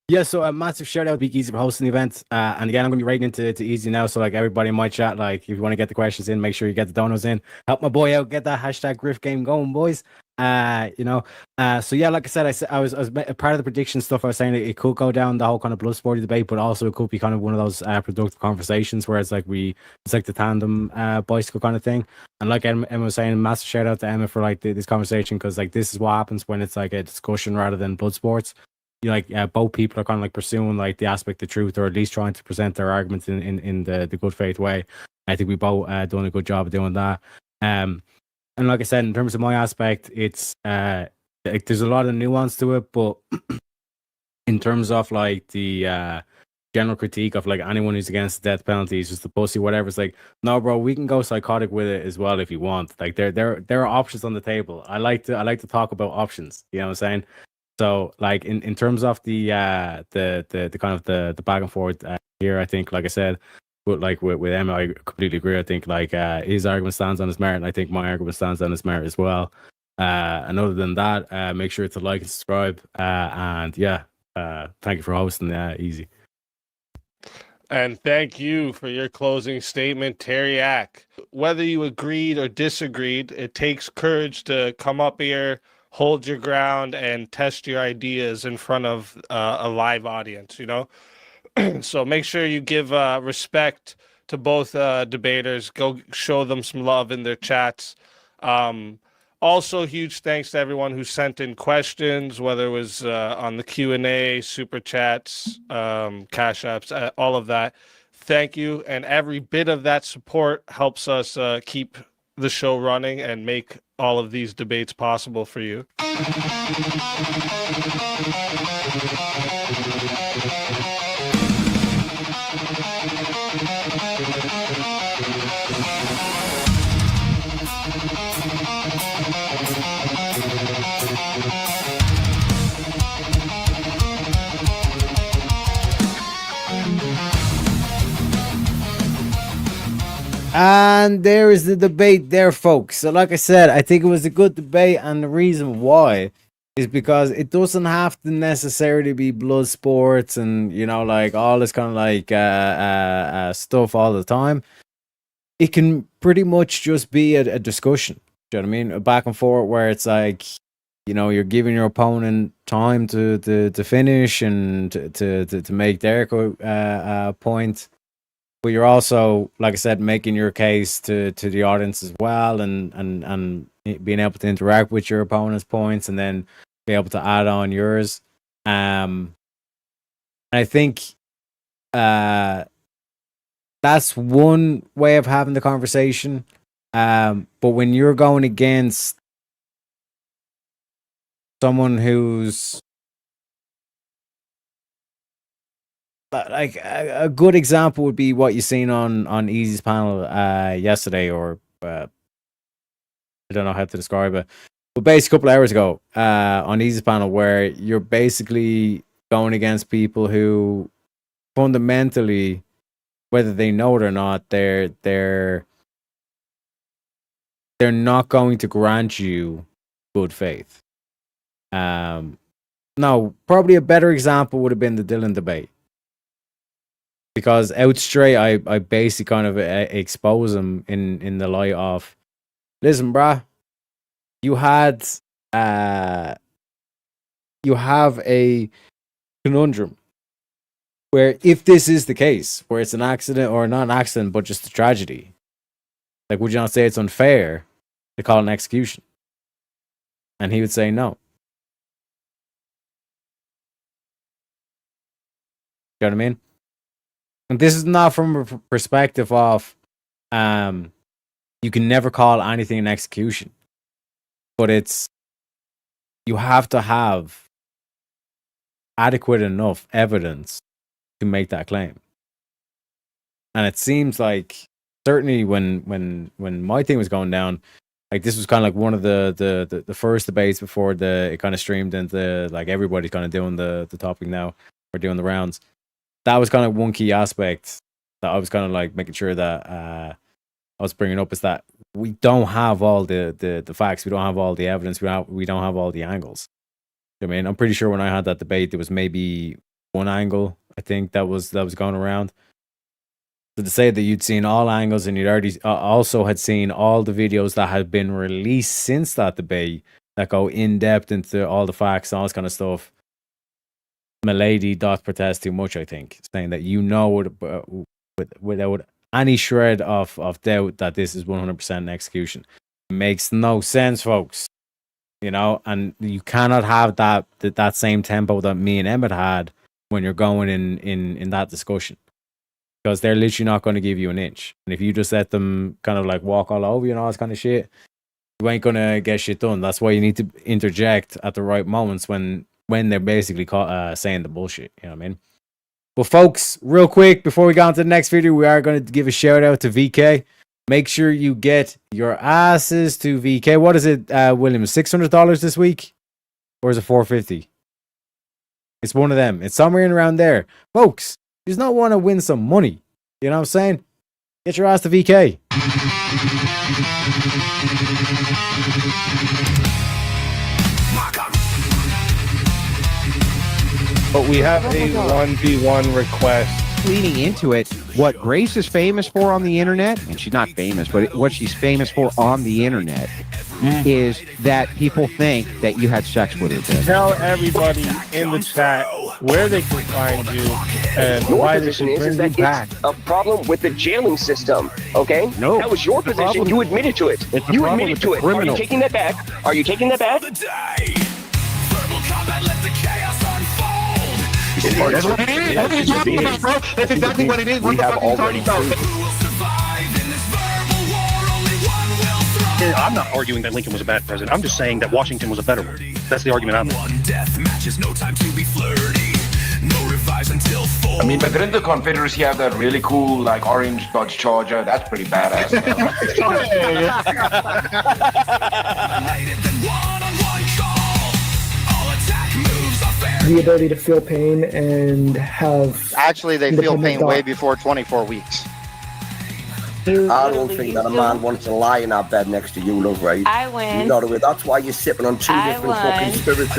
Speaker 1: Yeah, so a massive shout out, Big Easy, for hosting the event. And again, I'm gonna be writing into Easy now. So everybody in my chat, if you want to get the questions in, make sure you get the donos in. Help my boy out, get that hashtag Griff game going, boys. So yeah, like I said, I was part of the prediction stuff. I was saying it could go down the whole kind of blood sporty debate, but also it could be kind of one of those productive conversations where it's like the tandem bicycle kind of thing. And like Emma was saying, massive shout out to Emma for this conversation, because this is what happens when it's like a discussion rather than blood sports. both people are kind of like pursuing like the aspect of truth, or at least trying to present their arguments in the good faith way. I think we both done a good job of doing that. And like I said, in terms of my aspect, it's like there's a lot of nuance to it, but in terms of like the general critique of like anyone who's against the death penalty is just a pussy, whatever. It's like, no, bro, we can go psychotic with it as well if you want. Like there are options on the table. I like to talk about options. You know what I'm saying? So like in terms of the kind of the back and forth here, I think, like I said, with Emma, I completely agree. I think like his argument stands on his merit, and I think my argument stands on his merit as well. And other than that, make sure to like and subscribe. And yeah, thank you for hosting. Easy.
Speaker 4: And thank you for your closing statement, Teriak. Whether you agreed or disagreed, it takes courage to come up here, hold your ground, and test your ideas in front of a live audience, you know? So make sure you give respect to both debaters. Go show them some love in their chats. Also, huge thanks to everyone who sent in questions, whether it was on the Q&A, super chats, cash apps, all of that. Thank you. And every bit of that support helps us keep the show running and make all of these debates possible for you.
Speaker 1: And there is the debate there, folks. So like I said, I think it was a good debate, and the reason why is because it doesn't have to necessarily be blood sports and, you know, like all this kind of like stuff all the time. It can pretty much just be a discussion. Do you know what I mean? A back and forth where it's like, you know, you're giving your opponent time to finish and to make their point. But you're also, like I said, making your case to the audience as well, and being able to interact with your opponent's points, and then be able to add on yours. I think that's one way of having the conversation. But when you're going against someone who's like a good example would be what you seen on Easy's panel yesterday, or I don't know how to describe it, but basically a couple of hours ago on Easy's panel, where you're basically going against people who fundamentally, whether they know it or not, they're not going to grant you good faith. No, probably a better example would have been the Dylan debate. Because out straight, I basically kind of expose him in the light of, listen, brah, you have a conundrum where if this is the case, where it's an accident, or not an accident, but just a tragedy, like, would you not say it's unfair to call an execution? And he would say no. You know what I mean? And this is not from a perspective of you can never call anything an execution. But it's, you have to have adequate enough evidence to make that claim. And it seems like, certainly when my thing was going down, like this was kind of like one of the first debates before it kind of streamed into like everybody's kind of doing the topic now, or doing the rounds. That was kind of one key aspect that I was kind of like making sure that I was bringing up, is that we don't have all the facts, we don't have all the evidence, we don't have all the angles. I mean, I'm pretty sure when I had that debate, there was maybe one angle, I think, that was going around. So to say that you'd seen all angles, and you'd already also had seen all the videos that had been released since that debate that go in depth into all the facts and all this kind of stuff, Milady doth protest too much, I think, saying that without any shred of doubt that this is 100% an execution. It makes no sense, folks. you know, and you cannot have that same tempo that me and Emmett had when you're going in that discussion, because they're literally not going to give you an inch. And if you just let them kind of like walk all over you and all this kind of shit, you ain't gonna get shit done. That's why you need to interject at the right moments when they're basically saying the bullshit. You know what I mean? Well, folks, real quick before we go on to the next video, we are going to give a shout out to VK. Make sure you get your asses to VK. What is it, William? $600 this week, or is it $450? It's one of them. It's somewhere in around there, folks. You just not want to win some money. You know what I'm saying? Get your ass to VK.
Speaker 4: But we have a 1v1 request.
Speaker 2: Leading into it, what Grace is famous for on the internet, and she's not famous, but what she's famous for on the internet is that people think that you had sex with her.
Speaker 4: Tell everybody in the chat where they can find you and
Speaker 12: your
Speaker 4: why they
Speaker 12: position
Speaker 4: should
Speaker 12: is
Speaker 4: bring
Speaker 12: that
Speaker 4: you back.
Speaker 12: it's a problem with the jailing system, okay?
Speaker 2: No.
Speaker 12: That was your position. You admitted to it.
Speaker 2: It's a
Speaker 12: You
Speaker 2: problem
Speaker 12: admitted
Speaker 2: with
Speaker 12: to
Speaker 2: the
Speaker 12: it. Are
Speaker 2: criminal.
Speaker 12: you taking that back? Are you taking that back?
Speaker 13: That's what it is. That's what you're talking about, bro. That's exactly what it is. What the fuck are you talking about? I'm not arguing that Lincoln was a bad president. I'm just saying that Washington was a better one. That's the argument I'm making.
Speaker 11: I mean, but didn't the Confederacy have that really cool, like, orange Dodge Charger? That's pretty badass.
Speaker 14: The ability to feel pain and have...
Speaker 15: Actually, they feel pain way before 24 weeks.
Speaker 16: I don't think that a man wants to lie in our bed next to you, love, right?
Speaker 17: I win.
Speaker 16: You know the way. That's why you're sipping on two different fucking spirits.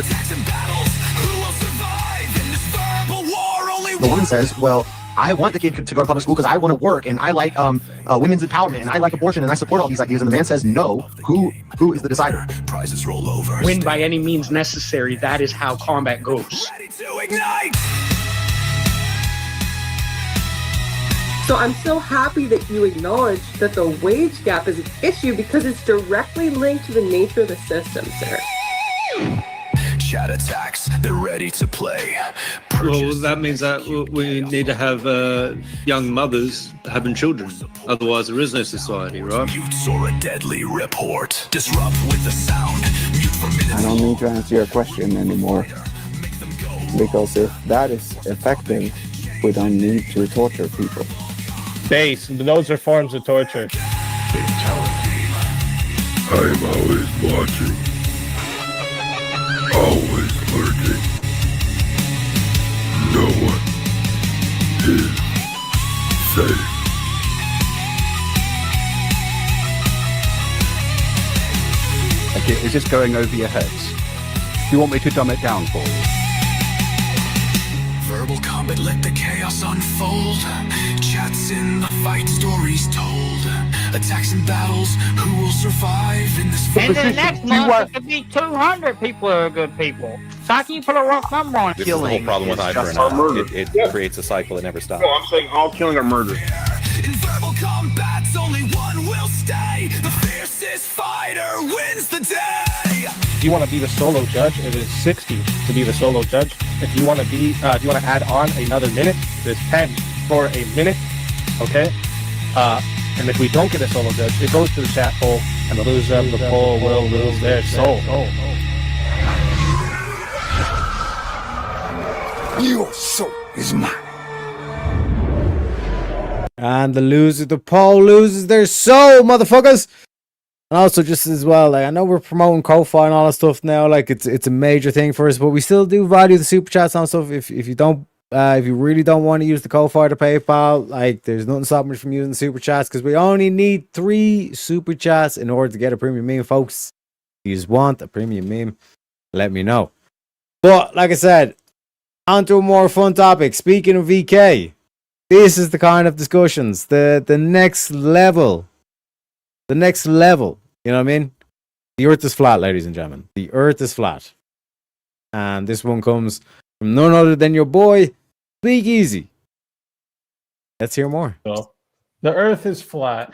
Speaker 13: The woman says, well, I want the kid to go to public school because I want to work, and I like women's empowerment, and I like abortion, and I support all these ideas. And the man says, no. Who is the decider?
Speaker 18: Prizes roll over.
Speaker 19: Win by any means necessary. That is how combat goes.
Speaker 20: So I'm so happy that you acknowledge that the wage gap is an issue because it's directly linked to the nature of the system, sir.
Speaker 18: Chat attacks, they're ready to play.
Speaker 21: Well, that means that we need to have young mothers having children. Otherwise, there is no society, right?
Speaker 18: Mutes or a deadly report. Disrupt with the sound. Mute for minutes.
Speaker 22: I don't need to answer your question anymore. Because if that is effective, we don't need to torture people.
Speaker 4: Base, those are forms of torture.
Speaker 23: I'm always watching. Always lurking. No one is safe.
Speaker 24: Okay, is this going over your heads? Do you want me to dumb it down for you?
Speaker 18: Verbal combat, let the chaos unfold. Chats in the fight, stories told. Attacks and battles, who will survive in this
Speaker 25: And then next month, it could be 200 people who are good people. So how can you put a rough number on it?
Speaker 26: This is the whole problem with Hyper. It creates a cycle that never stops.
Speaker 27: No, I'm saying all killing are murder.
Speaker 18: In verbal combats, only one will stay. The fiercest fighter wins the day.
Speaker 4: If you want to be the solo judge, it is 60 to be the solo judge. If you want to be, if you want to add on another minute, there's 10 for a minute. Okay. And if we don't get a solo judge, it goes to the chat poll, and the loser of the poll will lose their soul.
Speaker 23: Your soul is mine.
Speaker 1: And the loser of the poll loses their soul, motherfuckers. And also, just as well, like, I know we're promoting Ko-Fi and all that stuff now. Like, it's a major thing for us, but we still do value the super chats and stuff. If you don't, if you really don't want to use the Ko-Fi to PayPal, like, there's nothing stopping you from using the super chats, because we only need 3 super chats in order to get a premium meme, folks. If you just want a premium meme, let me know. But like I said, on to a more fun topic. Speaking of VK, this is the kind of discussions, the next level. The next level, you know what I mean? The earth is flat, ladies and gentlemen. The earth is flat. And this one comes from none other than your boy, Speakeasy. Let's hear more.
Speaker 4: So, the earth is flat.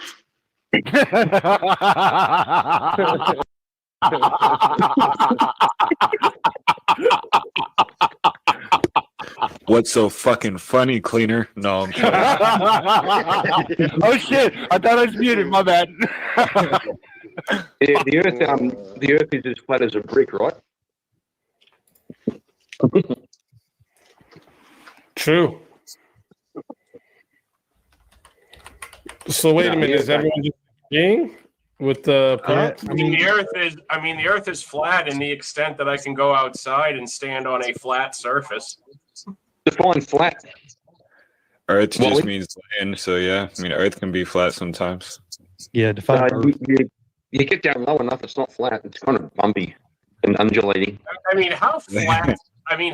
Speaker 3: What's so fucking funny, cleaner? No, I'm kidding.
Speaker 24: Oh shit! I thought I was muted. My bad.
Speaker 5: The Earth is as flat as a brick, right?
Speaker 4: True. So wait a minute, is everyone just agreeing with the prompt?
Speaker 6: I mean, the Earth is flat in the extent that I can go outside and stand on a flat surface.
Speaker 5: Define flat.
Speaker 3: Earth just means land, so yeah. I mean, Earth can be flat sometimes.
Speaker 2: Yeah, define Earth.
Speaker 5: You get down low enough, it's not flat. It's kind of bumpy and undulating.
Speaker 6: I mean, how flat?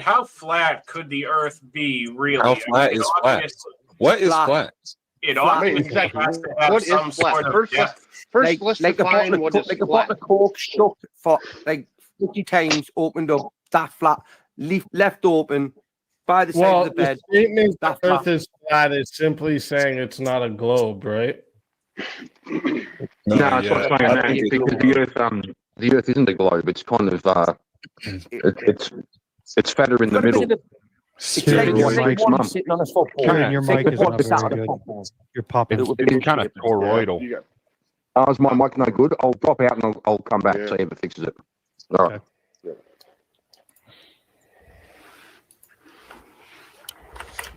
Speaker 6: How flat could the Earth be, really?
Speaker 3: How flat is flat? What is flat?
Speaker 6: It obviously has to have some sort of depth.
Speaker 16: First, let's define what is flat. Like a bottle of Coke shut for like 50 times, opened up, that flat, left open by the side of the bed.
Speaker 4: The statement that Earth is flat is simply saying it's not a globe, right?
Speaker 5: No, that's what I'm saying, man. Because the Earth isn't a globe. It's kind of it's fatter in the middle.
Speaker 2: Karen, your mic is not very good. You're popping.
Speaker 24: It's kind of toroidal.
Speaker 5: Is my mic no good? I'll drop out and I'll come back and see if it fixes it. All right.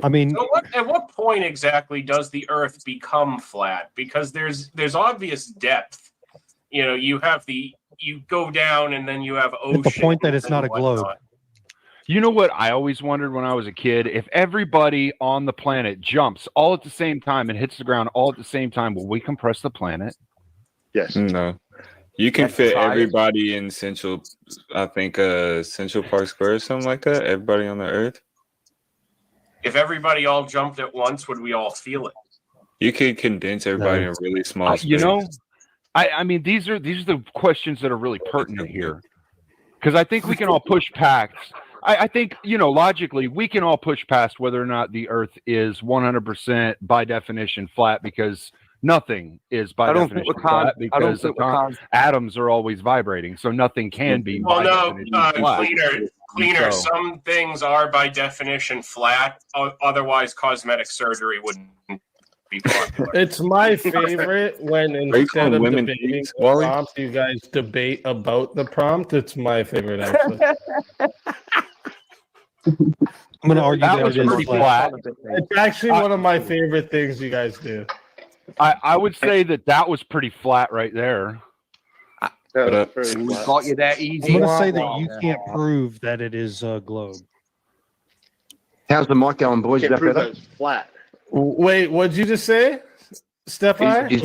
Speaker 2: I mean,
Speaker 6: so at what point exactly does the Earth become flat? Because there's obvious depth. You know, you go down and then you have ocean.
Speaker 2: At the point that it's not a globe.
Speaker 24: You know what I always wondered when I was a kid? If everybody on the planet jumps all at the same time and hits the ground all at the same time, will we compress the planet?
Speaker 5: Yes.
Speaker 3: No. You can fit everybody in Central Park Square or something like that. Everybody on the Earth.
Speaker 6: If everybody all jumped at once, would we all feel it?
Speaker 3: You could condense everybody in a really small space.
Speaker 24: You know, I mean, these are the questions that are really pertinent here, because I think we can all push past. I think, you know, logically, we can all push past whether or not the Earth is 100% by definition flat, because nothing is by definition flat, because atoms are always vibrating, so nothing can be.
Speaker 6: Well, no, cleaner. Some things are by definition flat. Otherwise, cosmetic surgery wouldn't be popular.
Speaker 4: It's my favorite when instead of debating the prompt, you guys debate about the prompt. It's my favorite, actually.
Speaker 2: I'm going to argue that
Speaker 24: was pretty flat.
Speaker 4: It's actually one of my favorite things you guys do.
Speaker 24: I would say that was pretty flat right there.
Speaker 16: We got you that easy.
Speaker 2: I'm going to say that you can't prove that it is a globe.
Speaker 5: How's the mic going, boys? Is that better?
Speaker 15: It's flat.
Speaker 4: Wait, what'd you just say, Stefan?
Speaker 2: You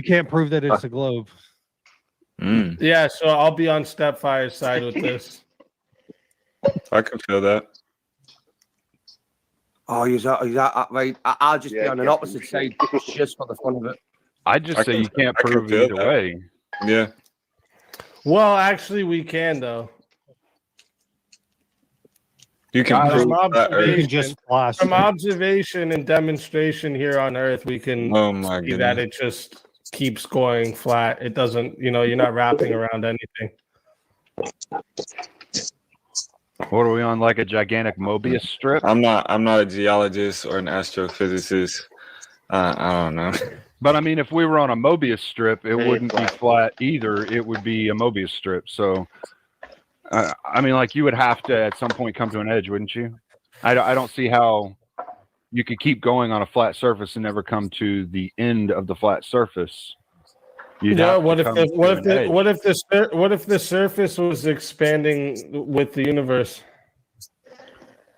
Speaker 2: can't prove that it's a globe.
Speaker 4: Yeah, so I'll be on Stepfire's side with this.
Speaker 3: I can feel that.
Speaker 16: Oh, is that right? I'll just be on an opposite side just for the fun of it.
Speaker 24: I'd just say you can't prove it either way.
Speaker 3: Yeah.
Speaker 4: Well, actually, we can, though.
Speaker 3: You can prove
Speaker 4: from observation and demonstration here on Earth, we can see that it just keeps going flat. It doesn't, you're not wrapping around anything.
Speaker 24: What are we on, like a gigantic Mobius strip?
Speaker 3: I'm not a geologist or an astrophysicist. I don't know.
Speaker 24: But I mean, if we were on a Mobius strip, it wouldn't be flat either. It would be a Mobius strip. So, I mean, like you would have to at some point come to an edge, wouldn't you? I don't see how you could keep going on a flat surface and never come to the end of the flat surface.
Speaker 4: What if the surface was expanding with the universe?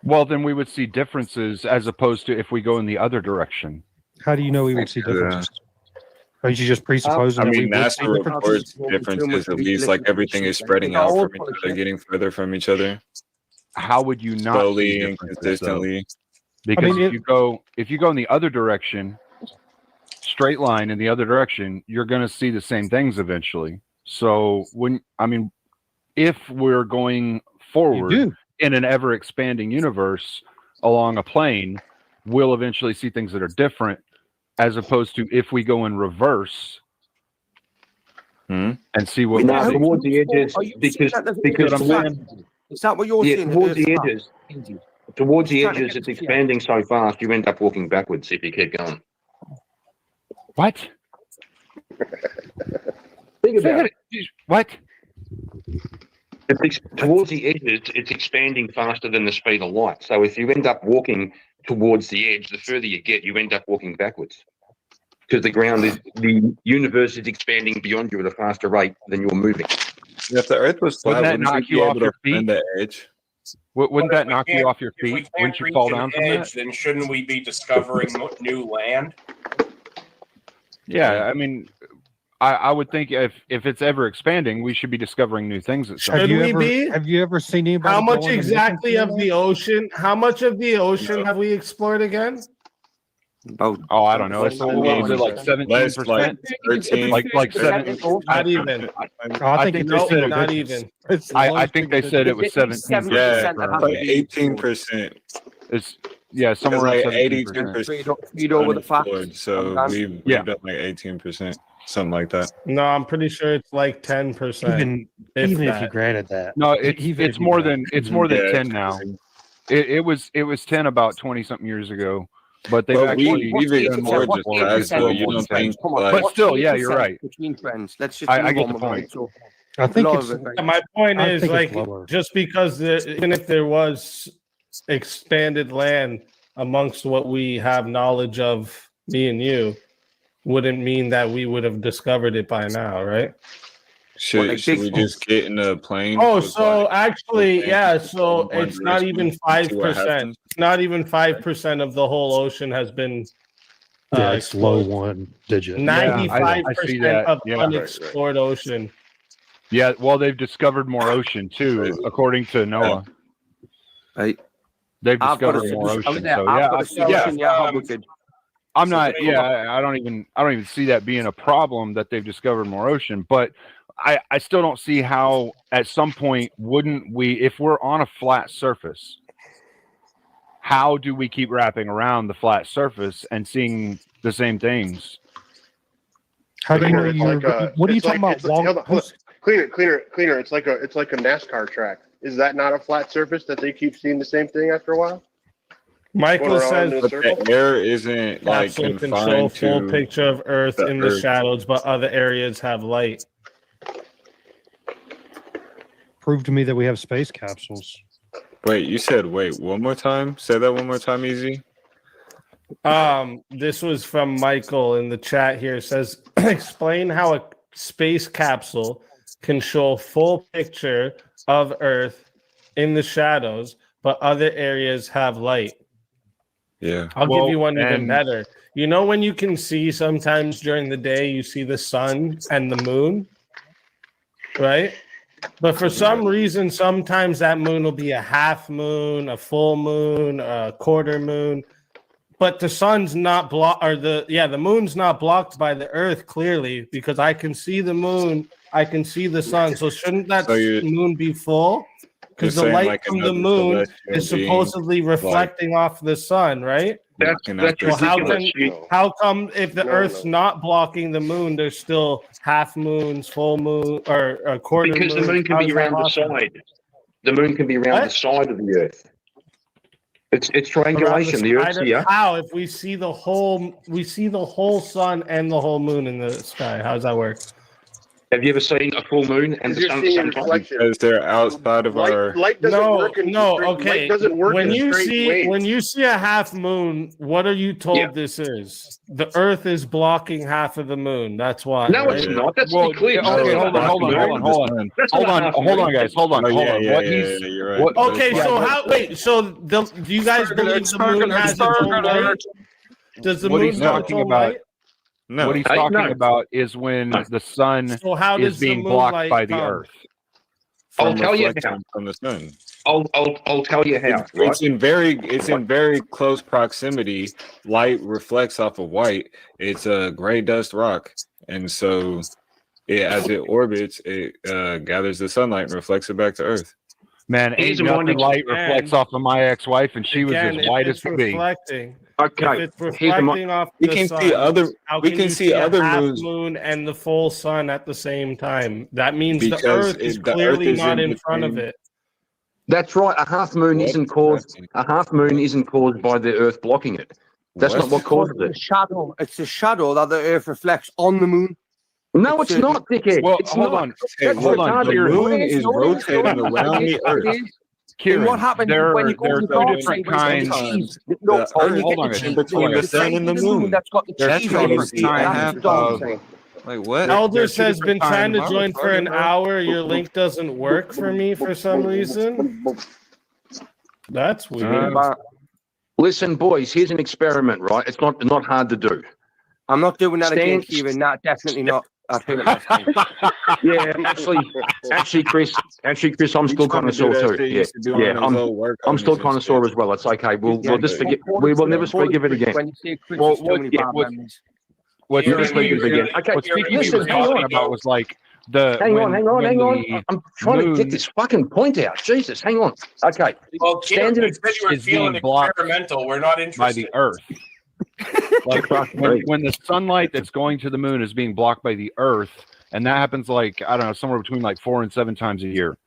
Speaker 24: Well, then we would see differences as opposed to if we go in the other direction.
Speaker 2: How do you know we would see differences? Are you just presupposing?
Speaker 3: I mean, NASA reports differences. At least, like everything is spreading out from each other, getting further from each other.
Speaker 24: How would you not
Speaker 3: slowly and consistently?
Speaker 24: Because if you go in the other direction, straight line in the other direction, you're going to see the same things eventually. So if we're going forward in an ever expanding universe along a plane, we'll eventually see things that are different, as opposed to if we go in reverse,
Speaker 3: Hmm?
Speaker 24: and see what
Speaker 5: No,
Speaker 24: we see.
Speaker 5: towards the edges,
Speaker 16: Are you
Speaker 5: because
Speaker 16: saying that
Speaker 5: because
Speaker 16: doesn't
Speaker 5: towards,
Speaker 16: expand? Is that what you're
Speaker 5: yeah,
Speaker 16: saying?
Speaker 5: towards the
Speaker 16: Earth's
Speaker 5: edges, towards the
Speaker 16: Trying to
Speaker 5: edges,
Speaker 16: get
Speaker 5: it's
Speaker 16: the fear.
Speaker 5: expanding so fast you end up walking backwards if you keep going.
Speaker 24: What?
Speaker 5: Think about it.
Speaker 24: What?
Speaker 5: Towards the edges, it's expanding faster than the speed of light. So if you end up walking towards the edge, the further you get, you end up walking backwards. Because the universe is expanding beyond you at a faster rate than you're moving.
Speaker 3: If the Earth was flat,
Speaker 24: Wouldn't that
Speaker 3: wouldn't
Speaker 24: knock
Speaker 3: you
Speaker 24: you
Speaker 3: be
Speaker 24: off
Speaker 3: able
Speaker 24: your
Speaker 3: to find
Speaker 24: feet?
Speaker 3: the edge?
Speaker 24: Wouldn't that knock you off your
Speaker 6: If we
Speaker 24: feet?
Speaker 6: can't
Speaker 24: Wouldn't you
Speaker 6: reach
Speaker 24: fall
Speaker 6: an
Speaker 24: down from
Speaker 6: edge,
Speaker 24: that?
Speaker 6: then shouldn't we be discovering new land?
Speaker 24: Yeah, I mean, I would think if it's ever expanding, we should be discovering new things at some
Speaker 2: Have
Speaker 4: Should
Speaker 2: you
Speaker 4: we
Speaker 2: ever
Speaker 4: be?
Speaker 2: have you ever seen anybody?
Speaker 4: How much
Speaker 2: go on a
Speaker 4: exactly
Speaker 2: mission
Speaker 4: of
Speaker 2: to
Speaker 4: the ocean? How much of the ocean have we explored again?
Speaker 16: About
Speaker 24: Oh, I don't know. It's what was it, like 17%?
Speaker 3: Like 13.
Speaker 24: Like 7.
Speaker 4: Not even.
Speaker 2: I think
Speaker 24: they said
Speaker 4: Not even.
Speaker 24: I think they said it was 17%.
Speaker 3: Yeah,
Speaker 16: that has
Speaker 3: like
Speaker 16: to be
Speaker 3: 18%.
Speaker 24: It's yeah, somewhere
Speaker 3: Like
Speaker 24: around
Speaker 3: 82%.
Speaker 16: read over the facts.
Speaker 3: unexplored, so
Speaker 16: I'm
Speaker 3: we've
Speaker 24: Yeah.
Speaker 3: done like 18%, something like that.
Speaker 4: No, I'm pretty sure it's like 10%.
Speaker 2: Even
Speaker 4: if
Speaker 2: even if
Speaker 4: that.
Speaker 2: you granted that.
Speaker 24: No,
Speaker 2: Even
Speaker 24: it's
Speaker 2: if you
Speaker 24: more
Speaker 2: granted
Speaker 24: than 10
Speaker 3: Yeah,
Speaker 24: now. It was 10 about 20 something years ago, but they've
Speaker 3: But
Speaker 24: actually
Speaker 3: we've
Speaker 24: done more
Speaker 3: explored
Speaker 24: before
Speaker 3: this
Speaker 24: that.
Speaker 3: past, so you don't think
Speaker 16: Come on,
Speaker 3: like
Speaker 24: But still, yeah, you're
Speaker 16: 8%
Speaker 24: right.
Speaker 16: Between trends, let's just
Speaker 24: I
Speaker 16: move
Speaker 24: get
Speaker 16: on
Speaker 24: the
Speaker 16: with
Speaker 24: point.
Speaker 16: it. So,
Speaker 2: I think
Speaker 16: a lot
Speaker 2: it's
Speaker 16: of it, right?
Speaker 4: My point
Speaker 2: I
Speaker 4: is,
Speaker 2: think
Speaker 4: like,
Speaker 2: it's lower.
Speaker 4: just because even if there was expanded land amongst what we have knowledge of, me and you, wouldn't mean that we would have discovered it by now, right?
Speaker 3: should we just get in a plane?
Speaker 4: Oh,
Speaker 3: with,
Speaker 4: so
Speaker 3: like,
Speaker 4: actually,
Speaker 3: okay,
Speaker 4: yeah. So
Speaker 3: one
Speaker 4: it's not even
Speaker 3: direction, see what
Speaker 4: 5%.
Speaker 3: happens?
Speaker 4: Not even 5% of the whole ocean has been.
Speaker 2: Yeah, it's low
Speaker 4: explored.
Speaker 2: one digit.
Speaker 4: 95%
Speaker 24: that.
Speaker 4: of
Speaker 24: Yeah.
Speaker 4: unexplored ocean.
Speaker 24: Yeah, well, they've discovered more ocean too, according to NOAA.
Speaker 16: Right.
Speaker 24: They've
Speaker 16: I've got
Speaker 24: discovered
Speaker 16: a
Speaker 24: more
Speaker 16: solution.
Speaker 24: ocean.
Speaker 16: I've
Speaker 24: So
Speaker 16: got
Speaker 24: yeah,
Speaker 16: a solution. Yeah, how we could.
Speaker 24: I'm not. Yeah, I don't even see that being a problem that they've discovered more ocean. But I still don't see how at some point wouldn't we, if we're on a flat surface, how do we keep wrapping around the flat surface and seeing the same things?
Speaker 2: How do you know
Speaker 7: It's
Speaker 2: you're?
Speaker 7: like
Speaker 2: What are you
Speaker 7: it's
Speaker 2: talking
Speaker 7: like-
Speaker 2: about?
Speaker 7: hold on, hold on. Cleaner. It's like a NASCAR track. Is that not a flat surface that they keep seeing the same thing after a while?
Speaker 4: Michael
Speaker 7: Going around
Speaker 4: says
Speaker 7: in a
Speaker 3: But
Speaker 7: circle?
Speaker 3: the air isn't like
Speaker 4: capsule can show
Speaker 3: confined
Speaker 4: full
Speaker 3: to.
Speaker 4: picture of Earth
Speaker 3: the
Speaker 4: in the
Speaker 3: Earth.
Speaker 4: shadows, but other areas have light.
Speaker 2: Prove to me that we have space capsules.
Speaker 3: Wait, you said wait one more time. Say that one more time, easy.
Speaker 4: This was from Michael in the chat here. It says, explain how a space capsule can show full picture of Earth in the shadows, but other areas have light.
Speaker 3: Yeah.
Speaker 4: I'll give you one even
Speaker 24: and-
Speaker 4: better. You know when you can see sometimes during the day, you see the sun and the moon, right? But for some reason, sometimes that moon will be a half moon, a full moon, a quarter moon. But the sun's not blocked, or the moon's not blocked by the Earth clearly, because I can see the moon, I can see the sun. So shouldn't that moon be full? Because the
Speaker 3: saying
Speaker 4: light
Speaker 3: like
Speaker 4: from the
Speaker 3: another
Speaker 4: moon
Speaker 3: celestial
Speaker 4: is
Speaker 3: being,
Speaker 4: supposedly reflecting off the sun, right?
Speaker 5: That's
Speaker 4: Well,
Speaker 5: ridiculous.
Speaker 4: how come if the
Speaker 7: No,
Speaker 4: Earth's
Speaker 7: no.
Speaker 4: not blocking the moon, there's still half moons, full moon, or a quarter
Speaker 5: Because the
Speaker 4: moon?
Speaker 5: moon can
Speaker 4: How
Speaker 5: be
Speaker 4: is that
Speaker 5: around the
Speaker 4: possible?
Speaker 5: side. The moon can be around
Speaker 4: What?
Speaker 5: the side of the Earth. It's
Speaker 4: Around
Speaker 5: triangulation. The Earth's
Speaker 4: side of-
Speaker 5: here.
Speaker 4: How if we see the whole sun and the whole moon in the sky? How does that work?
Speaker 5: Have you ever seen a full moon and the
Speaker 7: You're
Speaker 5: sun
Speaker 7: seeing a
Speaker 5: sometimes?
Speaker 7: reflection.
Speaker 3: Because they're outside of our.
Speaker 7: Light doesn't work in
Speaker 4: No,
Speaker 7: straight,
Speaker 4: okay.
Speaker 7: Light doesn't work
Speaker 4: when
Speaker 7: in
Speaker 4: you
Speaker 7: straight
Speaker 4: see
Speaker 7: waves.
Speaker 4: when you see a half moon, what are you told
Speaker 5: Yeah.
Speaker 4: this is? The Earth is blocking half of the moon. That's why.
Speaker 5: No,
Speaker 4: right?
Speaker 5: it's not. That's
Speaker 24: Well,
Speaker 5: the eclipse.
Speaker 24: okay,
Speaker 5: That's
Speaker 24: hold
Speaker 5: not
Speaker 24: on.
Speaker 5: That's
Speaker 24: Hold
Speaker 5: not
Speaker 24: on,
Speaker 5: half
Speaker 24: hold
Speaker 5: moon.
Speaker 24: on, guys. Hold on.
Speaker 3: Oh, yeah, yeah,
Speaker 24: What
Speaker 3: yeah,
Speaker 24: he's
Speaker 3: yeah, you're right.
Speaker 24: what-
Speaker 4: Okay,
Speaker 3: That's
Speaker 4: so
Speaker 3: fine.
Speaker 4: how? Wait, so do you guys believe the moon has its own light? Does the
Speaker 24: what
Speaker 4: moon
Speaker 24: he's
Speaker 4: have its
Speaker 24: talking
Speaker 4: own
Speaker 24: about?
Speaker 4: light?
Speaker 3: No.
Speaker 24: What he's
Speaker 5: I-
Speaker 24: talking
Speaker 5: no.
Speaker 24: about is when the sun
Speaker 4: So how
Speaker 24: is
Speaker 4: does the
Speaker 24: being blocked
Speaker 4: moonlight
Speaker 24: by the
Speaker 4: come?
Speaker 24: Earth.
Speaker 5: I'll
Speaker 3: From
Speaker 5: tell you
Speaker 3: reflection
Speaker 5: how.
Speaker 3: from the sun.
Speaker 5: I'll tell you how. Right?
Speaker 3: It's in very close proximity. Light reflects off of white. It's a gray dust rock, and so as it orbits, it gathers the sunlight and reflects it back to Earth.
Speaker 24: Man, ain't
Speaker 5: He's the
Speaker 24: nothing
Speaker 5: one that-
Speaker 24: light reflects off of my ex-wife, and she was
Speaker 4: Again,
Speaker 24: as
Speaker 4: if
Speaker 24: white as
Speaker 4: it's
Speaker 24: could be.
Speaker 4: reflecting.
Speaker 5: Okay.
Speaker 6: If it's
Speaker 5: Here's
Speaker 6: reflecting off
Speaker 3: We
Speaker 6: the
Speaker 3: can
Speaker 6: sun,
Speaker 3: see other.
Speaker 6: how
Speaker 3: We
Speaker 6: can
Speaker 3: can
Speaker 6: you
Speaker 3: see
Speaker 6: a
Speaker 3: other
Speaker 6: half
Speaker 3: moons
Speaker 6: moon and the full sun at the same time? That means the
Speaker 3: because
Speaker 6: Earth is
Speaker 3: the Earth
Speaker 6: clearly
Speaker 3: is
Speaker 6: not in front of
Speaker 3: between.
Speaker 6: it.
Speaker 5: That's right. A half moon
Speaker 3: What?
Speaker 5: isn't caused. A half moon isn't caused by the Earth blocking it. That's not what causes
Speaker 16: It's
Speaker 5: it.
Speaker 16: a shadow. It's a shadow that the Earth reflects on the moon.
Speaker 5: No, it's not, dickhead.
Speaker 24: Well,
Speaker 5: It's
Speaker 24: hold
Speaker 5: not.
Speaker 24: on.
Speaker 5: That's
Speaker 24: Hold
Speaker 5: what's
Speaker 24: on.
Speaker 5: hard
Speaker 3: The
Speaker 5: to
Speaker 3: moon is rotating around the Earth.
Speaker 24: Kieran,
Speaker 16: what happens
Speaker 24: there
Speaker 16: when
Speaker 24: are
Speaker 16: you go to the
Speaker 24: two
Speaker 16: dark
Speaker 24: different
Speaker 16: side, when you get the
Speaker 24: kinds.
Speaker 16: cheese? No,
Speaker 3: The
Speaker 16: when you
Speaker 3: Earth
Speaker 16: get
Speaker 24: hold
Speaker 16: the
Speaker 24: on.
Speaker 16: cheese,
Speaker 3: between the sun and the moon.
Speaker 16: that's got the
Speaker 24: There's
Speaker 16: cheese
Speaker 24: two
Speaker 16: on it.
Speaker 24: different kinds
Speaker 16: That's what I'm
Speaker 24: of.
Speaker 16: saying.
Speaker 3: Like what?
Speaker 6: Elders
Speaker 24: two
Speaker 6: has been
Speaker 24: different
Speaker 6: trying to
Speaker 24: kinds.
Speaker 6: join for an hour. Your link doesn't work for me for some reason. That's weird.
Speaker 5: Listen, boys. Here's an experiment, right? It's not hard to do.
Speaker 16: I'm not doing that again,
Speaker 5: Stand-
Speaker 16: Kieran. Not definitely not. I think it last time.
Speaker 5: Yeah, actually, Chris, I'm still kind of sore too. Yeah, I'm still kind of sore as well. It's okay. We'll just forget. We will never speak of it again.
Speaker 16: When you say Chris,
Speaker 24: Well,
Speaker 16: it's too many bad
Speaker 24: what-
Speaker 16: memories.
Speaker 24: What
Speaker 5: You're
Speaker 24: Speakeasy
Speaker 5: speaking again. Okay,
Speaker 24: what Speakeasy
Speaker 5: listen,
Speaker 24: was
Speaker 5: hang
Speaker 24: talking
Speaker 5: on.
Speaker 24: about was like the.
Speaker 5: Hang
Speaker 24: when-
Speaker 5: on.
Speaker 24: when
Speaker 5: I'm trying to get
Speaker 24: moon
Speaker 5: this fucking point out. Jesus, hang on. Okay.
Speaker 6: Well,
Speaker 5: Standard
Speaker 6: you said you were
Speaker 24: is
Speaker 6: feeling
Speaker 24: being blocked
Speaker 6: experimental. We're not interested.
Speaker 24: by the Earth. Like when the sunlight that's going to the moon is being blocked by the Earth, and that happens like I don't know, somewhere between like 4 and 7 times a year.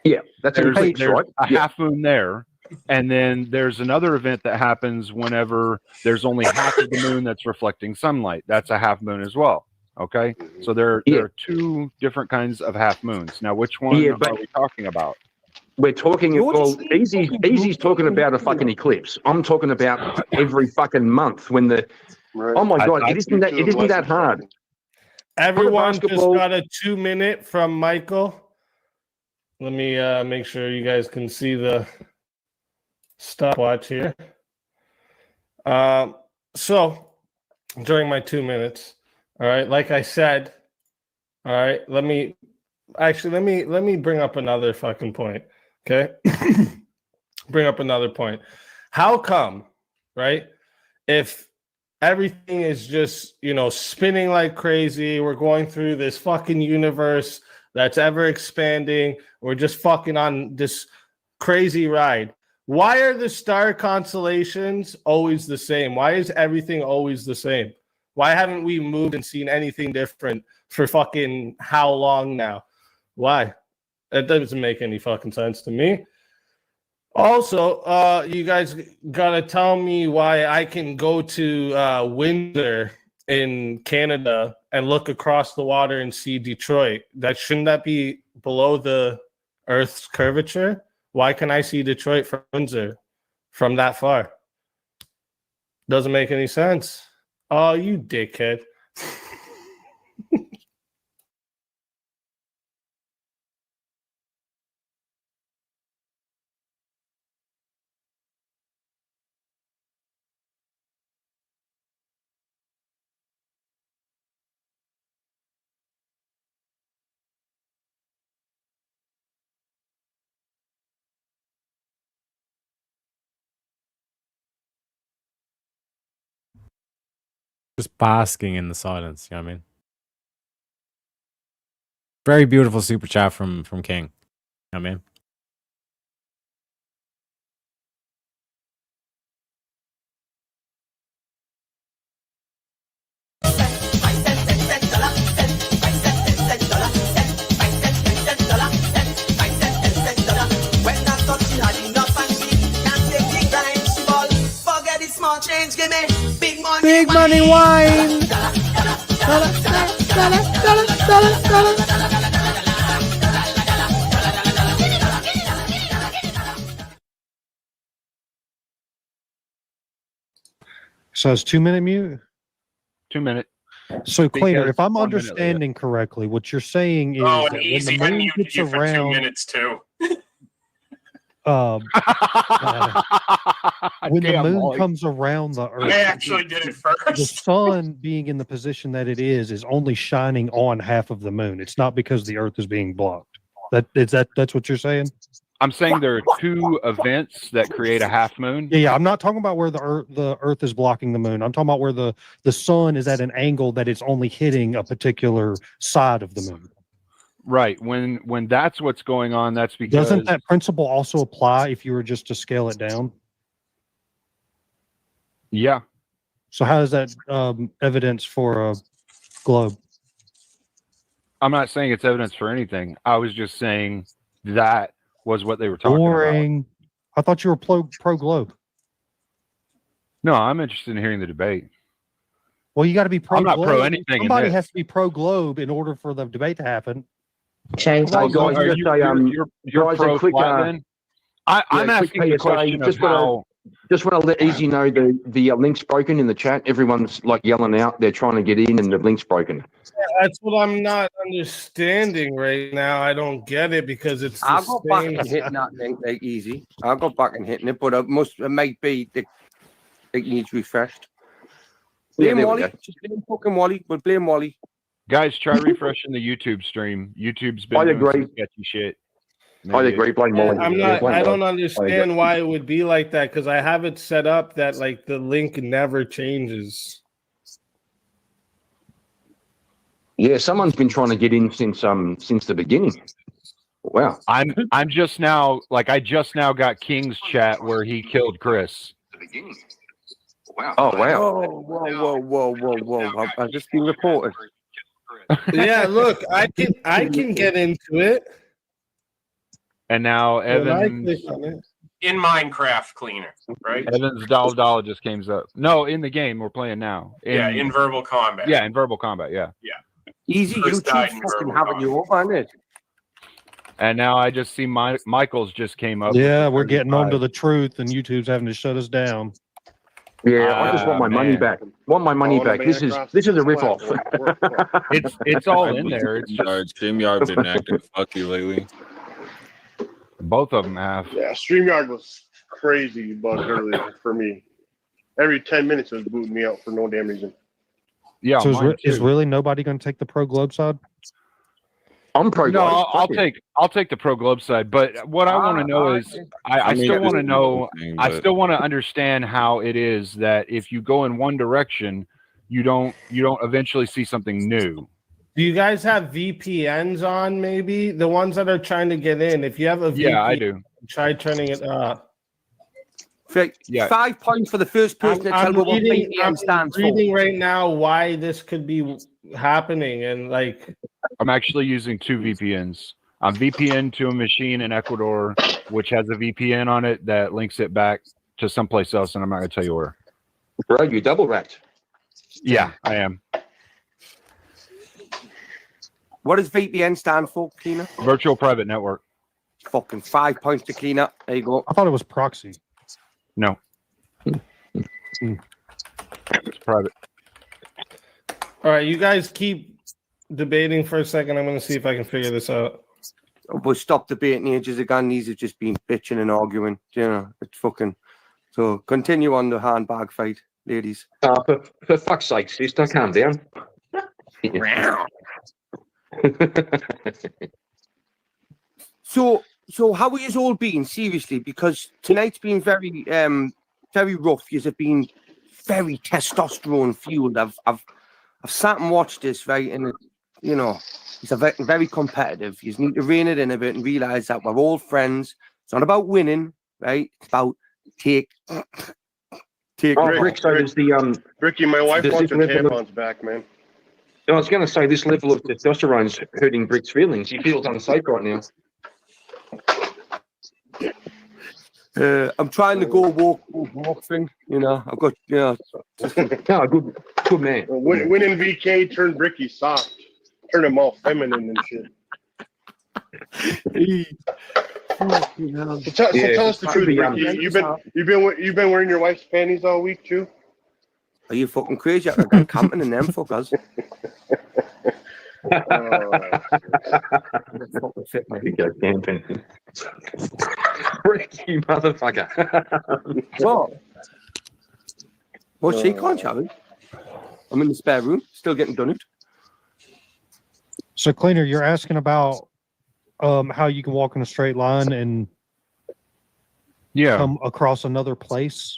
Speaker 5: Yeah, that's an eclipse,
Speaker 24: there's
Speaker 5: right?
Speaker 24: a half moon there, and then there's another event that happens whenever there's only half of the moon that's reflecting sunlight. That's a half moon as well. Okay, so there are two different kinds of half moons. Now, which one are we talking about?
Speaker 5: We're talking. Well, Easy's talking about a fucking eclipse. I'm talking about every fucking month when the. Oh my god! It isn't that hard.
Speaker 6: Everyone just got a 2-minute from Michael. Let me make sure you guys can see the stopwatch here. So during my 2 minutes, all right, like I said, all right, let me bring up another fucking point. Okay. Bring up another point. How come, right? If everything is just, spinning like crazy, we're going through this fucking universe that's ever expanding, we're just fucking on this crazy ride. Why are the star constellations always the same? Why is everything always the same? Why haven't we moved and seen anything different for fucking how long now? Why? That doesn't make any fucking sense to me. Also, you guys gotta tell me why I can go to Windsor in Canada and look across the water and see Detroit. Shouldn't that be below the Earth's curvature? Why can I see Detroit from Windsor from that far? Doesn't make any sense. Oh, you dickhead.
Speaker 1: Just basking in the silence, you know what I mean? Very beautiful super chat from King. You know what I mean?
Speaker 18: Big money wine.
Speaker 2: So it's 2-minute mute?
Speaker 24: 2 minute.
Speaker 2: So Cleaner, if I'm
Speaker 24: 1 minute later.
Speaker 2: understanding correctly, what you're saying is
Speaker 6: Oh,
Speaker 2: that
Speaker 6: and Easy,
Speaker 2: when
Speaker 6: I
Speaker 2: the moon
Speaker 6: muted
Speaker 2: gets
Speaker 6: you for 2
Speaker 2: around,
Speaker 6: minutes too.
Speaker 2: when the
Speaker 24: Damn,
Speaker 2: moon
Speaker 24: Molly.
Speaker 2: comes around the Earth,
Speaker 6: I actually did it first.
Speaker 2: the sun being in the position that it is only shining on half of the moon. It's not because the Earth is being blocked. That's what you're saying?
Speaker 24: I'm saying there are two events that create a half moon.
Speaker 2: Yeah. I'm not talking about where the Earth is blocking the moon. I'm talking about where the sun is at an angle that it's only hitting a particular side of the moon.
Speaker 24: Right. When that's what's going on, that's because
Speaker 2: Doesn't that principle also apply if you were just to scale it down?
Speaker 24: Yeah.
Speaker 8: So how is that evidence for a globe?
Speaker 24: I'm not saying it's evidence for anything. I was just saying that was what they were talking
Speaker 8: Boring. I thought you were pro globe.
Speaker 24: No, I'm interested in hearing the debate.
Speaker 8: Well, you got to be pro.
Speaker 24: I'm not
Speaker 8: globe.
Speaker 24: pro anything.
Speaker 8: Somebody has to be pro globe in order for the debate to happen.
Speaker 9: Change.
Speaker 24: You're pro flat then? I'm asking the question of how.
Speaker 5: Just want to let Easy know the link's broken in the chat. Everyone's like yelling out. They're trying to get in, and the link's broken.
Speaker 6: That's what I'm not understanding right now. I don't get it because it's.
Speaker 16: I'll go back and hitting that link like Easy. I'll go back and hitting it, but it might be it needs refreshed. Blame Wally. Just blame fucking Wally. We'll blame Wally.
Speaker 24: Guys, try refreshing the YouTube stream. YouTube's been doing some sketchy shit.
Speaker 5: I agree. Blame Wally.
Speaker 6: I don't understand why it would be like that because I have it set up that like the link never changes.
Speaker 5: Yeah, someone's been trying to get in since the beginning. Wow.
Speaker 24: I'm just now I just now got King's chat where he killed Chris.
Speaker 5: Wow. Oh wow.
Speaker 16: Whoa. I've just been reported.
Speaker 6: Yeah, look, I can get into it.
Speaker 24: And now Evan
Speaker 10: in Minecraft Cleaner, right?
Speaker 24: Evan's dollar just came up. No, in the game we're playing now.
Speaker 10: In verbal combat.
Speaker 24: Yeah, in verbal combat. Yeah.
Speaker 16: Easy. You fucking having you up on it.
Speaker 24: And now I just see Michael's just came up.
Speaker 8: Yeah, we're getting on to the truth, and YouTube's having to shut us down.
Speaker 5: Yeah, I just want my money back. Want my money back. This is a ripoff.
Speaker 24: It's all in there. It's just
Speaker 3: StreamYard's been acting fucky lately.
Speaker 24: Both of them have.
Speaker 7: Yeah, StreamYard was crazy bugged earlier for me. Every 10 minutes it was booting me out for no damn reason.
Speaker 24: Yeah.
Speaker 8: So is really nobody going to take the pro globe side?
Speaker 5: I'm pro.
Speaker 24: No, I'll take the pro globe side. But what I want to know is, I still want to know. I still want to understand how it is that if you go in one direction, you don't eventually see something new.
Speaker 6: Do you guys have VPNs on? Maybe the ones that are trying to get in. If you have a VPN,
Speaker 24: yeah, I do.
Speaker 6: Try turning it up.
Speaker 16: Yeah. 5 points for the first person to tell me what VPN stands for.
Speaker 6: I'm reading right now why this could be happening, and like
Speaker 24: I'm actually using 2 VPNs. I'm VPN to a machine in Ecuador, which has a VPN on it that links it back to someplace else, and I'm not going to tell you where.
Speaker 5: Bro, you double racked.
Speaker 24: Yeah, I am.
Speaker 16: What does VPN stand for, Cleaner?
Speaker 24: Virtual Private Network.
Speaker 16: Fucking 5 points to clean up. There you go.
Speaker 8: I thought it was proxy.
Speaker 24: No. It's private.
Speaker 6: All right, you guys keep debating for a second. I'm going to see if I can figure this out.
Speaker 16: We'll stop debating ages again. These have just been bitching and arguing. You know, it's fucking. So continue on the handbag fight, ladies.
Speaker 5: For fuck's sake, sister, calm down.
Speaker 16: So how are you all been? Seriously, because tonight's been very very rough. You have been very testosterone fueled. I've sat and watched this, right, and it's a very, very competitive. You need to rein it in a bit and realize that we're all friends. It's not about winning, right? It's about take.
Speaker 7: Ricky, my wife wants her tampons back, man.
Speaker 5: I was going to say this level of testosterone is hurting Brick's feelings. He feels unsafe right now.
Speaker 16: I'm trying to go walk thing. I've got
Speaker 5: good man.
Speaker 7: Winning VK turned Bricky soft, turned him all feminine and shit. Tell us the truth, Bricky. You've been wearing your wife's panties all week too.
Speaker 16: Are you fucking crazy? I've got camping in them fuckers.
Speaker 5: Ricky motherfucker.
Speaker 16: What? She can't, Charlie. I'm in the spare room, still getting done it.
Speaker 8: So, Cleaner, you're asking about how you can walk in a straight line and come across another place.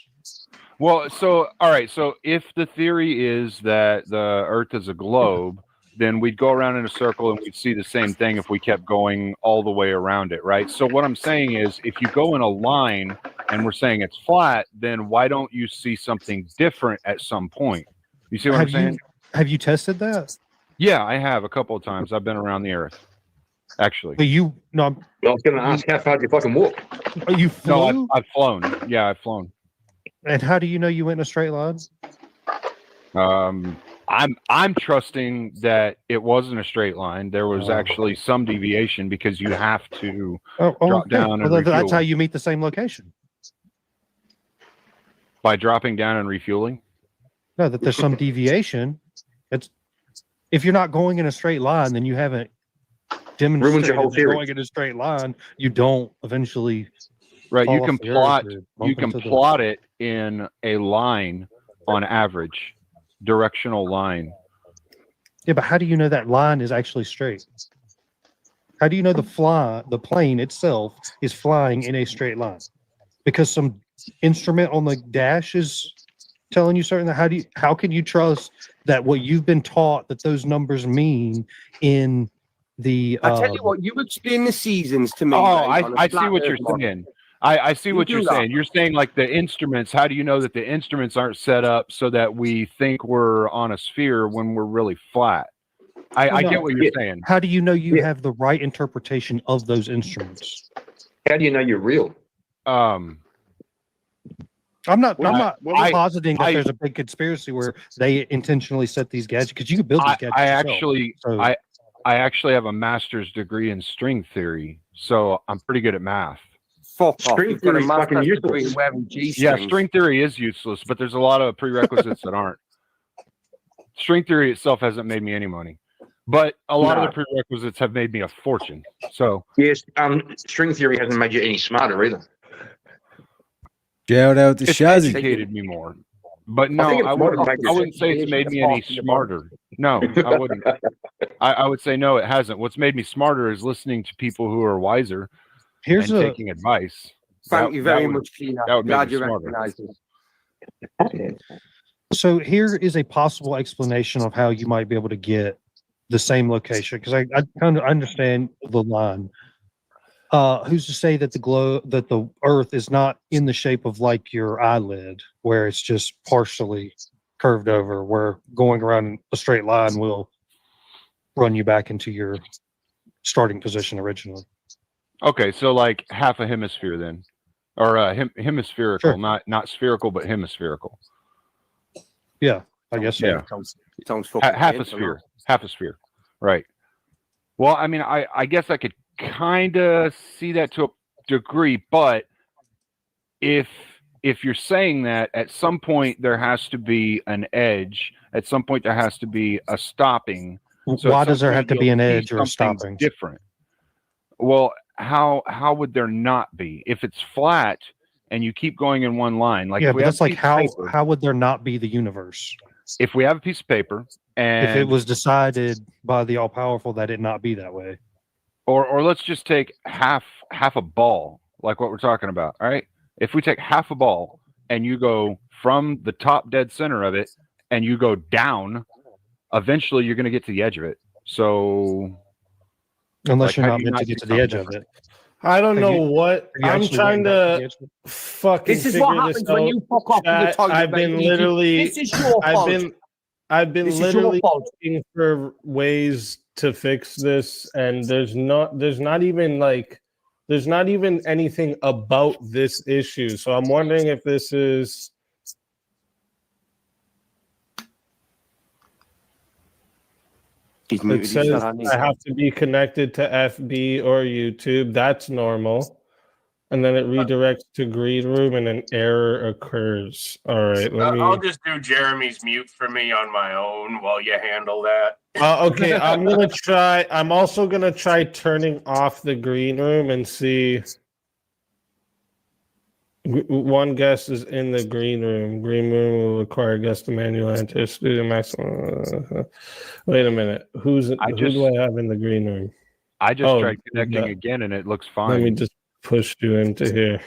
Speaker 24: Well, all right. So if the theory is that the Earth is a globe, then we'd go around in a circle and we'd see the same thing if we kept going all the way around it, right? So what I'm saying is, if you go in a line and we're saying it's flat, then why don't you see something different at some point? You see what I'm saying?
Speaker 8: Have you tested that?
Speaker 24: Yeah, I have a couple of times. I've been around the Earth, actually.
Speaker 8: But I
Speaker 5: was going to ask how far do you fucking walk?
Speaker 8: You flew?
Speaker 24: No, I've flown. Yeah, I've flown.
Speaker 8: And how do you know you went in a straight line?
Speaker 24: I'm trusting that it wasn't a straight line. There was actually some deviation because you have to drop down and refuel.
Speaker 8: That's how you meet the same location.
Speaker 24: By dropping down and refueling?
Speaker 8: No, that there's some deviation. It's if you're not going in a straight line, then you haven't demonstrated
Speaker 5: your whole theory.
Speaker 8: going in a straight line. You don't eventually.
Speaker 24: Right. You can plot. You can
Speaker 8: into the-
Speaker 24: plot it in a line on average, directional line.
Speaker 8: Yeah, but how do you know that line is actually straight? How do you know the plane itself is flying in a straight line? Because some instrument on the dash is telling you certain. How can you trust that what you've been taught that those numbers mean in the?
Speaker 16: I tell you what, you explain the seasons to me.
Speaker 24: Oh,
Speaker 16: right,
Speaker 24: I see what you're saying. I see what you're saying.
Speaker 16: that.
Speaker 24: You're saying like the instruments. How do you know that the instruments aren't set up so that we think we're on a sphere when we're really flat? I get what you're saying.
Speaker 8: How do you know you have the right interpretation of those instruments?
Speaker 5: How do you know you're real?
Speaker 8: I'm not positing that there's a big conspiracy where they intentionally set these gadgets because you can build these gadgets.
Speaker 24: I actually have a master's degree in string theory, so I'm pretty good at math.
Speaker 5: String theory is fucking useless.
Speaker 24: Yeah, string theory is useless, but there's a lot of prerequisites that aren't. String theory itself hasn't made me any money, but a lot of the prerequisites have made me a fortune. So
Speaker 5: yes, string theory hasn't made you any smarter either.
Speaker 1: Shout out to
Speaker 24: it's
Speaker 1: Shazzy.
Speaker 24: Educated me more, but no, I wouldn't say it's made me any smarter. No, I wouldn't. I would say no, it hasn't. What's made me smarter is listening to people who are wiser and taking advice.
Speaker 16: Thank you very much, Tina.
Speaker 24: That would make
Speaker 16: Glad
Speaker 24: me
Speaker 16: you
Speaker 24: smarter.
Speaker 16: recognize this.
Speaker 8: So here is a possible explanation of how you might be able to get the same location because I kind of understand the line. Who's to say that the Earth is not in the shape of like your eyelid, where it's just partially curved over, where going around a straight line will run you back into your starting position originally.
Speaker 24: Okay, so like half a hemisphere then, or hemispherical, not spherical, but hemispherical.
Speaker 8: Yeah, I guess so.
Speaker 24: Yeah, half a sphere, right? Well, I mean, I guess I could kind of see that to a degree, but if you're saying that at some point there has to be an edge, at some point there has to be a stopping. So
Speaker 8: why does there have to be an edge or a
Speaker 24: something
Speaker 8: stopping?
Speaker 24: Different. Well, how would there not be if it's flat and you keep going in one line? Like
Speaker 8: yeah, but that's like how would there not be the universe
Speaker 24: if we have a piece of paper and
Speaker 8: if it was decided by the all powerful that it not be that way?
Speaker 24: Or let's just take half a ball, like what we're talking about. All right. If we take half a ball and you go from the top dead center of it and you go down, eventually you're going to get to the edge of it. So
Speaker 8: unless you're not meant to get to the edge of it.
Speaker 6: I don't know what I'm trying to fucking.
Speaker 16: This is what happens when you fuck off in the toilet.
Speaker 6: I've been literally.
Speaker 16: This is your fault.
Speaker 6: I've been literally looking for ways to fix this, and there's not even anything about this issue. So I'm wondering if this is. It says I have to be connected to FB or YouTube. That's normal. And then it redirects to Green Room and an error occurs. All right,
Speaker 10: I'll just do Jeremy's mute for me on my own while you handle that.
Speaker 6: Okay, I'm also gonna try turning off the Green Room and see. One guest is in the Green Room. Green Room will require guest to manually enter studio maximum. Wait a minute. Who do I have in the Green Room?
Speaker 24: I just tried connecting again and it looks fine.
Speaker 6: Let me just push you into here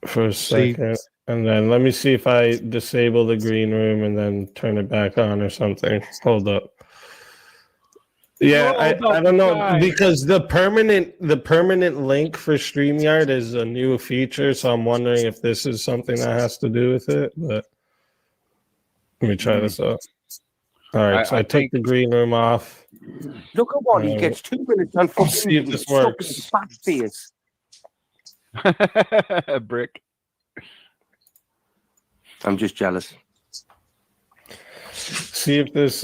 Speaker 6: for a second. And then let me see if I disable the Green Room and then turn it back on or something. Hold up. Yeah, I don't know because the permanent link for StreamYard is a new feature, so I'm wondering if this is something that has to do with it. But let me try this out. All right, so I took the green room off.
Speaker 16: Look at what he gets 2 minutes on
Speaker 6: Let's see if this works.
Speaker 16: Fat face.
Speaker 24: Brick.
Speaker 16: I'm just jealous.
Speaker 6: See if this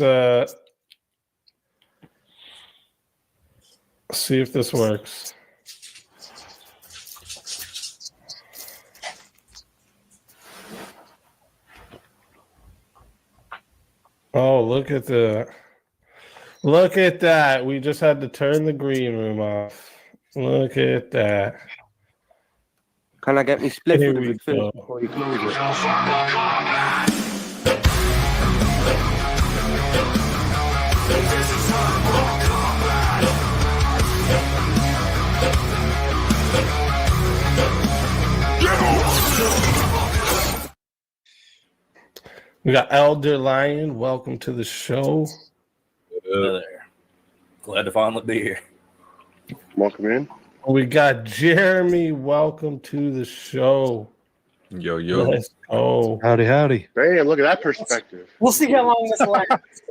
Speaker 6: works. Oh, look at that. We just had to turn the green room off. Look at that.
Speaker 16: Can I get me split
Speaker 6: Here
Speaker 16: with
Speaker 6: we
Speaker 16: it first
Speaker 6: go.
Speaker 16: before you close it?
Speaker 6: We got Elder Lion. Welcome to the show.
Speaker 9: There. Glad to finally be here.
Speaker 7: Welcome in.
Speaker 6: We got Jeremy. Welcome to the show.
Speaker 3: Yo, yo.
Speaker 6: Let's go.
Speaker 8: Howdy, howdy.
Speaker 7: Damn, look at that perspective.
Speaker 19: We'll see how long this lasts.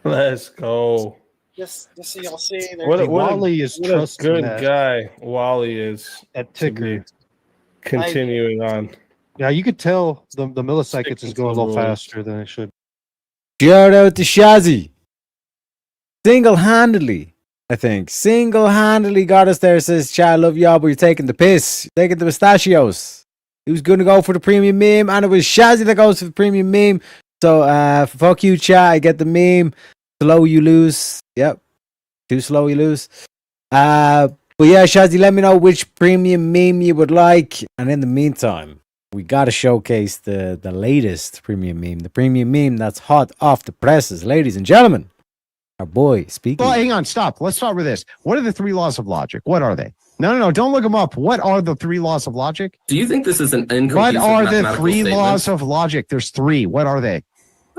Speaker 6: Let's go.
Speaker 19: Just so y'all see.
Speaker 8: Wally is
Speaker 6: what a
Speaker 8: trusting
Speaker 6: good
Speaker 8: that.
Speaker 6: guy. Wally is
Speaker 8: At ticker.
Speaker 6: continuing on.
Speaker 8: Yeah, you could tell the milliseconds is going a little faster than it should.
Speaker 1: Shout out to Shazzy. Single-handedly, I think. Single-handedly got us there, says Chad, I love y'all, but you're taking the piss. You're taking the pistachios. He was going to go for the premium meme, and it was Shazzy that goes for the premium meme. So, fuck you, Chad. I get the meme. Slow, you lose. Yep. Too slow, you lose. But yeah, Shazzy, let me know which premium meme you would like. And in the meantime, we got to showcase the latest premium meme. The premium meme that's hot off the presses. Ladies and gentlemen, our boy speaking.
Speaker 2: Well, hang on, stop. Let's start with this. What are the 3 laws of logic? What are they? No, don't look them up. What are the 3 laws of logic?
Speaker 9: Do you think this is an inconclusive
Speaker 2: What are the
Speaker 9: mathematical
Speaker 2: 3
Speaker 9: statement?
Speaker 2: laws of logic? There's 3. What are they?
Speaker 9: I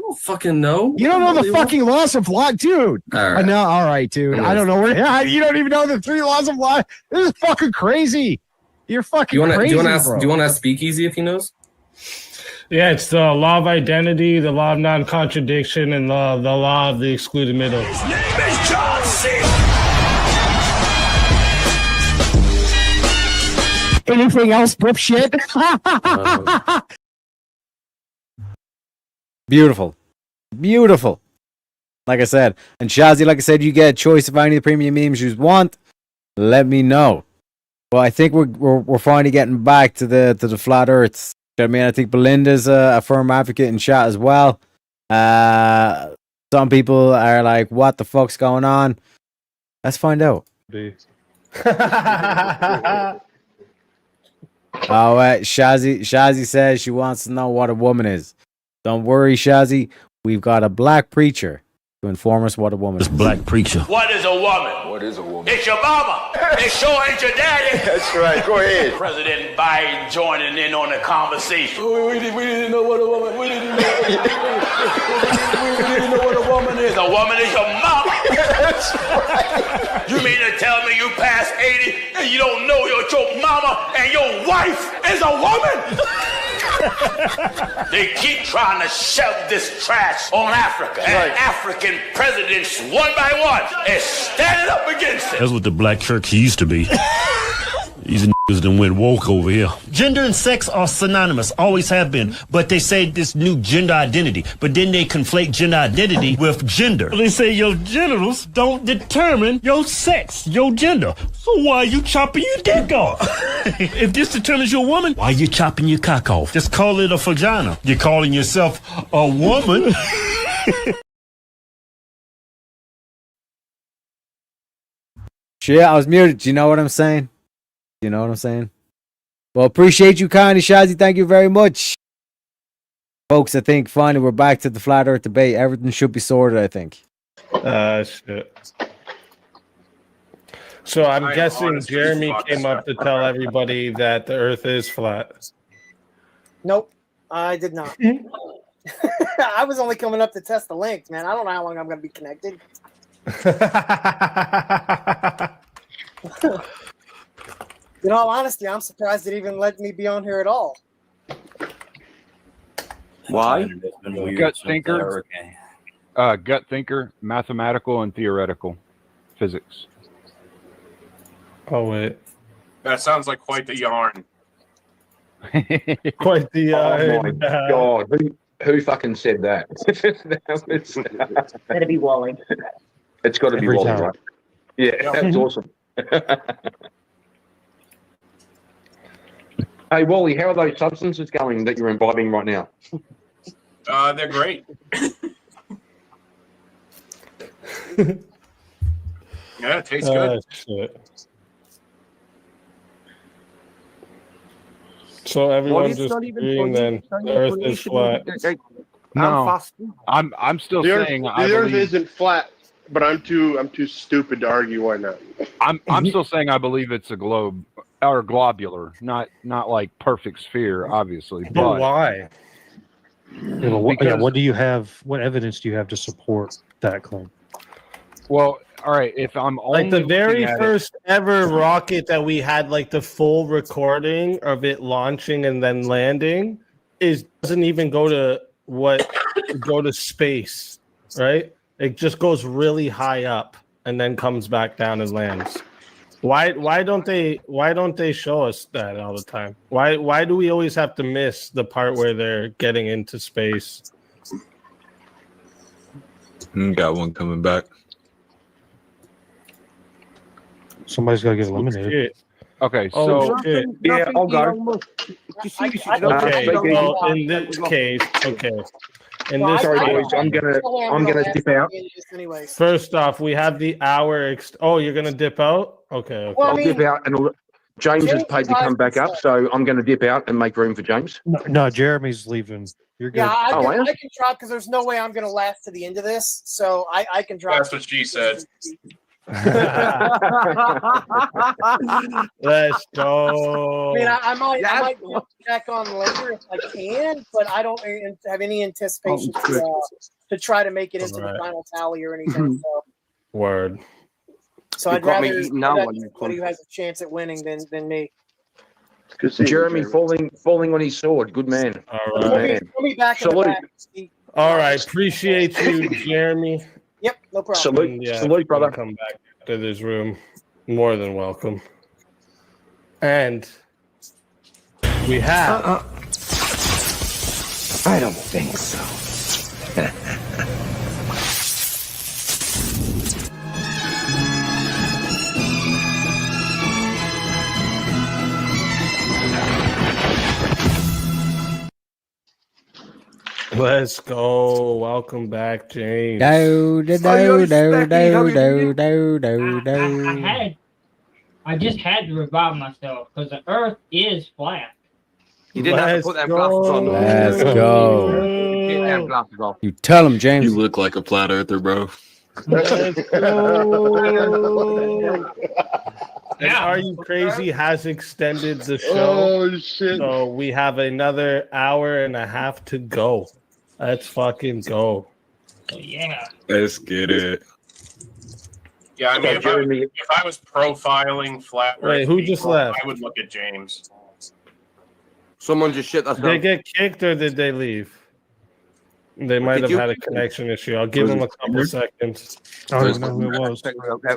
Speaker 9: don't fucking know.
Speaker 2: You don't know the fucking laws of logic, dude.
Speaker 9: All right.
Speaker 2: No, all right, dude. I don't know where. You don't even know the 3 laws of logic. This is fucking crazy. You're fucking crazy.
Speaker 9: Do you want to ask?
Speaker 2: bro.
Speaker 9: Do you want to ask Speakeasy if he knows?
Speaker 6: Yeah, it's the law of identity, the law of non-contradiction, and the law of the excluded middle.
Speaker 18: His name is John C.
Speaker 2: Anything else, Brip shit?
Speaker 1: Beautiful. Beautiful. Like I said. And Shazzy, like I said, you get a choice of any of the premium memes you want. Let me know. Well, I think we're finally getting back to the flat earths. I mean, I think Belinda's a firm advocate in chat as well. Some people are like, what the fuck's going on? Let's find out. Shazzy says she wants to know what a woman is. Don't worry, Shazzy. We've got a black preacher to inform us what a woman is.
Speaker 23: Black preacher.
Speaker 10: What is a woman?
Speaker 23: What is a woman?
Speaker 10: It's your mama. It sure ain't your daddy.
Speaker 23: That's right. Go ahead.
Speaker 10: President Biden joining in on the conversation.
Speaker 23: We didn't know what a woman. We didn't know what a woman is.
Speaker 10: A woman is your mama.
Speaker 23: That's right.
Speaker 10: You mean to tell me you past 80 and you don't know your mama and your wife is a woman? They keep trying to shove this trash on Africa. And African presidents, one by one, is standing up against it.
Speaker 23: That's what the black church used to be. These niggas done went woke over here. Gender and sex are synonymous, always have been. But they say this new gender identity. But then they conflate gender identity with gender. They say your genitals don't determine your sex, your gender. So why are you chopping your dick off? If this determines your woman, why are you chopping your cock off? Just call it a vagina. You're calling yourself a woman.
Speaker 1: Shit, I was muted. Do you know what I'm saying? You know what I'm saying? Well, appreciate you kindly, Shazzy. Thank you very much. Folks, I think finally we're back to the flat earth debate. Everything should be sorted, I think.
Speaker 6: Shit. So I'm guessing Jeremy came up to tell everybody that the earth is flat.
Speaker 19: Nope, I did not.
Speaker 11: I was only coming up to test the links, man. I don't know how long I'm going to be connected. In all honesty, I'm surprised it even let me be on here at all.
Speaker 24: Why? Gut thinker. Gut thinker, mathematical and theoretical physics.
Speaker 6: Oh wait,
Speaker 12: that sounds like quite the yarn.
Speaker 6: Quite the yarn.
Speaker 5: Oh my god, who fucking said that?
Speaker 25: That'd be Wally.
Speaker 5: It's got to be
Speaker 8: Every
Speaker 5: Wally,
Speaker 8: time.
Speaker 5: right? Yeah, that's awesome. Hey Wally, how are those substances going that you're imbibing right now?
Speaker 12: They're great. Yeah, it tastes good.
Speaker 6: Shit. So everyone's just agreeing then the Earth is flat.
Speaker 24: No, I'm still saying
Speaker 7: the Earth isn't flat, but I'm too stupid to argue why not.
Speaker 24: I'm still saying I believe it's a globe or globular, not like perfect sphere, obviously.
Speaker 6: But why?
Speaker 8: Yeah, what do you have? What evidence do you have to support that claim?
Speaker 24: Well, all right. If I'm only
Speaker 6: Like the very
Speaker 24: looking at
Speaker 6: first ever rocket that we had, like the full recording of it launching and then landing, doesn't even go to space, right? It just goes really high up and then comes back down and lands. Why don't they show us that all the time? Why do we always have to miss the part where they're getting into space?
Speaker 3: Got one coming back.
Speaker 8: Somebody's got to get eliminated.
Speaker 24: Okay,
Speaker 6: Oh,
Speaker 24: so
Speaker 6: shit.
Speaker 5: Yeah, I'll go.
Speaker 6: Okay, well, in this case,
Speaker 5: Sorry, boys, I'm gonna dip out.
Speaker 6: First off, we have the hour. You're gonna dip out? Okay.
Speaker 5: I'll dip out, and James has paid to come back up, so I'm going to dip out and make room for James.
Speaker 8: No, Jeremy's leaving. You're good.
Speaker 11: Yeah, I can drop because there's no way I'm going to last to the end of this, so I can drop.
Speaker 12: That's what she said.
Speaker 6: Let's go.
Speaker 11: I mean, I might jump back on later if I can, but I don't have any anticipation to try to make it into the final tally or anything. So.
Speaker 6: Word.
Speaker 11: So I'd rather somebody who has a chance at winning than me.
Speaker 5: Jeremy falling on his sword. Good man.
Speaker 6: All right.
Speaker 11: We'll be back in the back.
Speaker 6: All right. Appreciate you, Jeremy.
Speaker 11: Yep, no problem.
Speaker 5: Salute, brother.
Speaker 6: Come back to this room. More than welcome. And we have.
Speaker 10: I don't think so.
Speaker 6: Let's go. Welcome back, James.
Speaker 25: I just had to revive myself because the Earth is flat.
Speaker 16: You didn't have to put them glasses on.
Speaker 1: Let's go. You tell him, James.
Speaker 3: You look like a flat earther, bro.
Speaker 6: And Are You Crazy has extended the show.
Speaker 7: Oh, shit.
Speaker 6: So we have another hour and a half to go. Let's fucking go.
Speaker 25: Yeah.
Speaker 3: Let's get it.
Speaker 12: Yeah, I mean, if I was profiling flat Earth
Speaker 6: Wait, who just left?
Speaker 12: I would look at James.
Speaker 16: Someone just shit us
Speaker 6: Did they get kicked or did they leave? They might have had a connection issue. I'll give them a couple seconds.
Speaker 8: I don't know who it was.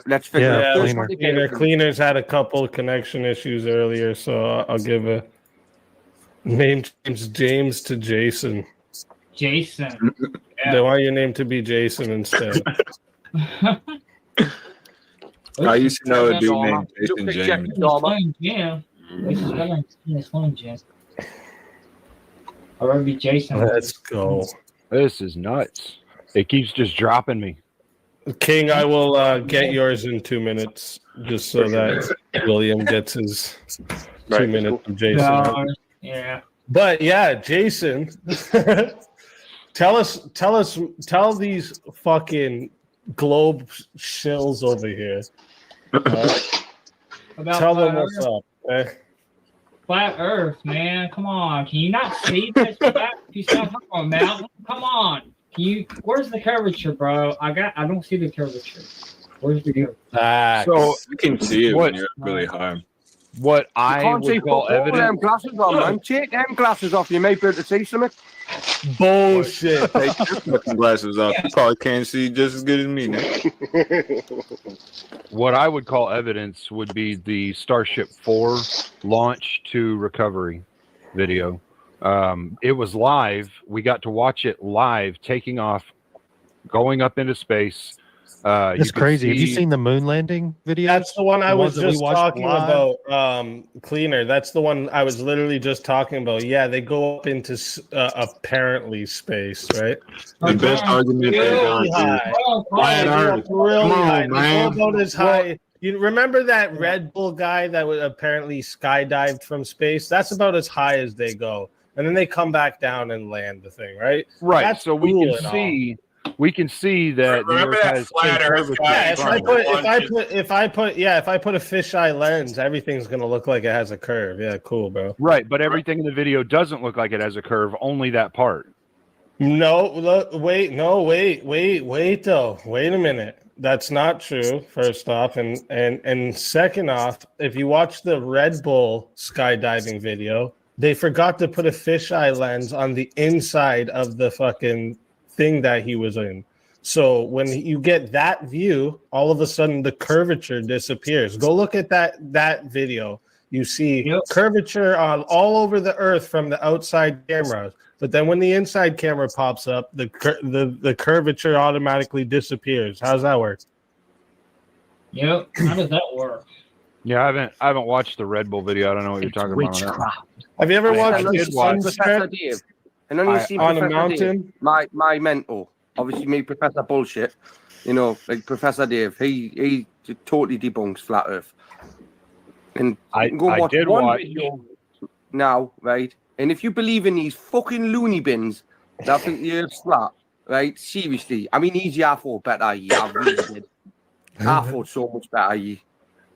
Speaker 16: Let's figure it out.
Speaker 6: Cleaners had a couple connection issues earlier, so I'll give a name change James to Jason.
Speaker 25: Jason.
Speaker 6: They want your name to be Jason instead.
Speaker 3: I used to know a dude named Jason James.
Speaker 25: It's fun, James. I'll rather be Jason.
Speaker 6: Let's go.
Speaker 24: This is nuts. It keeps just dropping me.
Speaker 6: King, I will get yours in 2 minutes, just so that William gets his 2 minutes of Jason.
Speaker 25: Yeah.
Speaker 6: But yeah, Jason, tell these fucking globe shills over here. Tell them what's up.
Speaker 25: Flat Earth, man. Come on. Can you not see this? you said, come on, man. Come on. Where's the curvature, bro? I don't see the curvature. Where's the curvature?
Speaker 24: So
Speaker 3: you can see it when you're really high.
Speaker 24: What
Speaker 16: You
Speaker 24: I
Speaker 16: can't see
Speaker 24: would call
Speaker 16: them
Speaker 24: evidence.
Speaker 16: glasses on, man. Take them glasses off. You may be able to see something.
Speaker 4: Bullshit.
Speaker 3: Take your fucking glasses off. You probably can't see just as good as me now.
Speaker 24: What I would call evidence would be the Starship 4 launch to recovery video. It was live. We got to watch it live, taking off, going up into space.
Speaker 8: It's crazy. Have you seen the moon landing video?
Speaker 6: That's the one I was
Speaker 8: ones that we
Speaker 6: just
Speaker 8: watched
Speaker 6: talking
Speaker 8: live?
Speaker 6: about. Cleaner. That's the one I was literally just talking about. Yeah, they go up into apparently space, right?
Speaker 3: The best argument they
Speaker 6: Really
Speaker 3: got
Speaker 6: high.
Speaker 3: is flat Earth.
Speaker 6: Really
Speaker 3: Come
Speaker 6: high.
Speaker 3: on,
Speaker 6: They go
Speaker 3: man.
Speaker 6: about as high. You remember that Red Bull guy that was apparently skydived from space? That's about as high as they go, and then they come back down and land the thing, right?
Speaker 24: Right.
Speaker 6: That's
Speaker 24: So we
Speaker 6: cool
Speaker 24: can
Speaker 6: and all.
Speaker 24: see. We can see that the
Speaker 12: Remember
Speaker 24: Earth
Speaker 12: that
Speaker 24: has
Speaker 12: flat Earth
Speaker 24: curvature.
Speaker 12: guy?
Speaker 6: If I put a fisheye lens, everything's gonna look like it has a curve. Yeah, cool, bro.
Speaker 24: Right, but everything in the video doesn't look like it has a curve. Only that part.
Speaker 6: No, look, wait, though. Wait a minute. That's not true, first off. And second off, if you watch the Red Bull skydiving video, they forgot to put a fisheye lens on the inside of the fucking thing that he was in. So when you get that view, all of a sudden the curvature disappears. Go look at that video. You see curvature on all over the earth from the outside cameras. But then when the inside camera pops up, the curvature automatically disappears. How's that work?
Speaker 25: Yep. How does that work?
Speaker 24: Yeah, I haven't watched the Red Bull video. I don't know what you're talking about. on that.
Speaker 6: Have you ever watched
Speaker 16: Professor Dave? And then you see
Speaker 6: on a
Speaker 16: Professor
Speaker 6: mountain?
Speaker 16: Dave, my mentor. Obviously, me, Professor Bullshit. You know, like Professor Dave. He totally debunks flat Earth. And
Speaker 24: I
Speaker 16: you can go and watch
Speaker 24: did
Speaker 16: one
Speaker 24: watch.
Speaker 16: video now, right? And if you believe in these fucking loony bins that think the Earth's flat, right? Seriously, I mean, easy. I thought better. I really did. I thought so much better.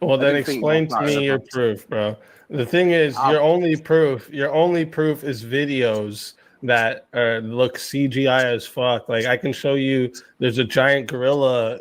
Speaker 6: Well, then
Speaker 16: didn't think
Speaker 6: explain to
Speaker 16: about
Speaker 6: me
Speaker 16: it.
Speaker 6: your proof, bro. The thing is, your only proof is videos that look CGI as fuck. Like I can show you, there's a giant gorilla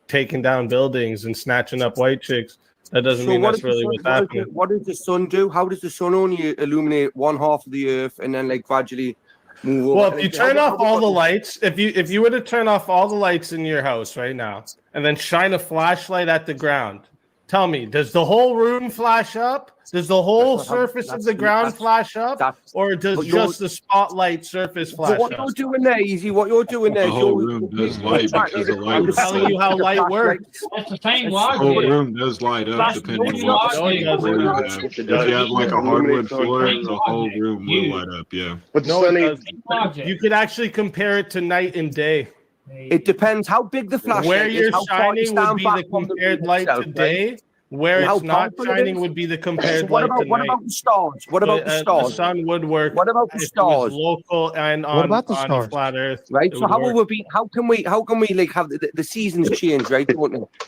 Speaker 6: taking down buildings and snatching up white chicks. That doesn't mean that's really what's happening.
Speaker 16: What does the sun do? How does the sun only illuminate one half of the Earth and then like gradually move over?
Speaker 6: Well, if you turn off all the lights, if you were to turn off all the lights in your house right now and then shine a flashlight at the ground, tell me, does the whole room flash up? Does the whole surface of the ground flash up? Or does just the spotlight surface flash
Speaker 16: what
Speaker 6: up?
Speaker 16: you're doing there, Easy, what you're doing there,
Speaker 3: The whole room does light because the light
Speaker 6: I'm telling you how light works.
Speaker 25: That's the same
Speaker 3: The whole
Speaker 25: logic.
Speaker 3: room does light up
Speaker 25: That's
Speaker 3: depending
Speaker 25: the
Speaker 3: on
Speaker 25: logic.
Speaker 3: what floor you have. If you have like a hardwood floor, the whole room will light up, yeah.
Speaker 7: But
Speaker 6: No,
Speaker 7: Sonny,
Speaker 6: it doesn't. You could actually compare it to night and day.
Speaker 16: It depends how big the flashlight
Speaker 6: Where
Speaker 16: is,
Speaker 6: you're
Speaker 16: how far you
Speaker 6: shining would
Speaker 16: stand
Speaker 6: be
Speaker 16: back
Speaker 6: the
Speaker 16: from
Speaker 6: compared
Speaker 16: room
Speaker 6: light
Speaker 16: itself,
Speaker 6: to
Speaker 16: right?
Speaker 6: day. Where
Speaker 16: And how
Speaker 6: it's not
Speaker 16: powerful it
Speaker 6: shining
Speaker 16: is.
Speaker 6: would be the
Speaker 16: So
Speaker 6: compared
Speaker 16: what
Speaker 6: light
Speaker 16: about
Speaker 6: to
Speaker 16: what
Speaker 6: night.
Speaker 16: about the stars? What about the
Speaker 6: The
Speaker 16: stars?
Speaker 6: sun would work.
Speaker 16: What about the
Speaker 6: if it
Speaker 16: stars?
Speaker 6: was local and on,
Speaker 8: What about the
Speaker 6: on
Speaker 8: stars?
Speaker 6: flat Earth?
Speaker 16: Right.
Speaker 6: it
Speaker 16: So
Speaker 6: would
Speaker 16: how
Speaker 6: work.
Speaker 16: will we be? How can we like have the seasons change? Right.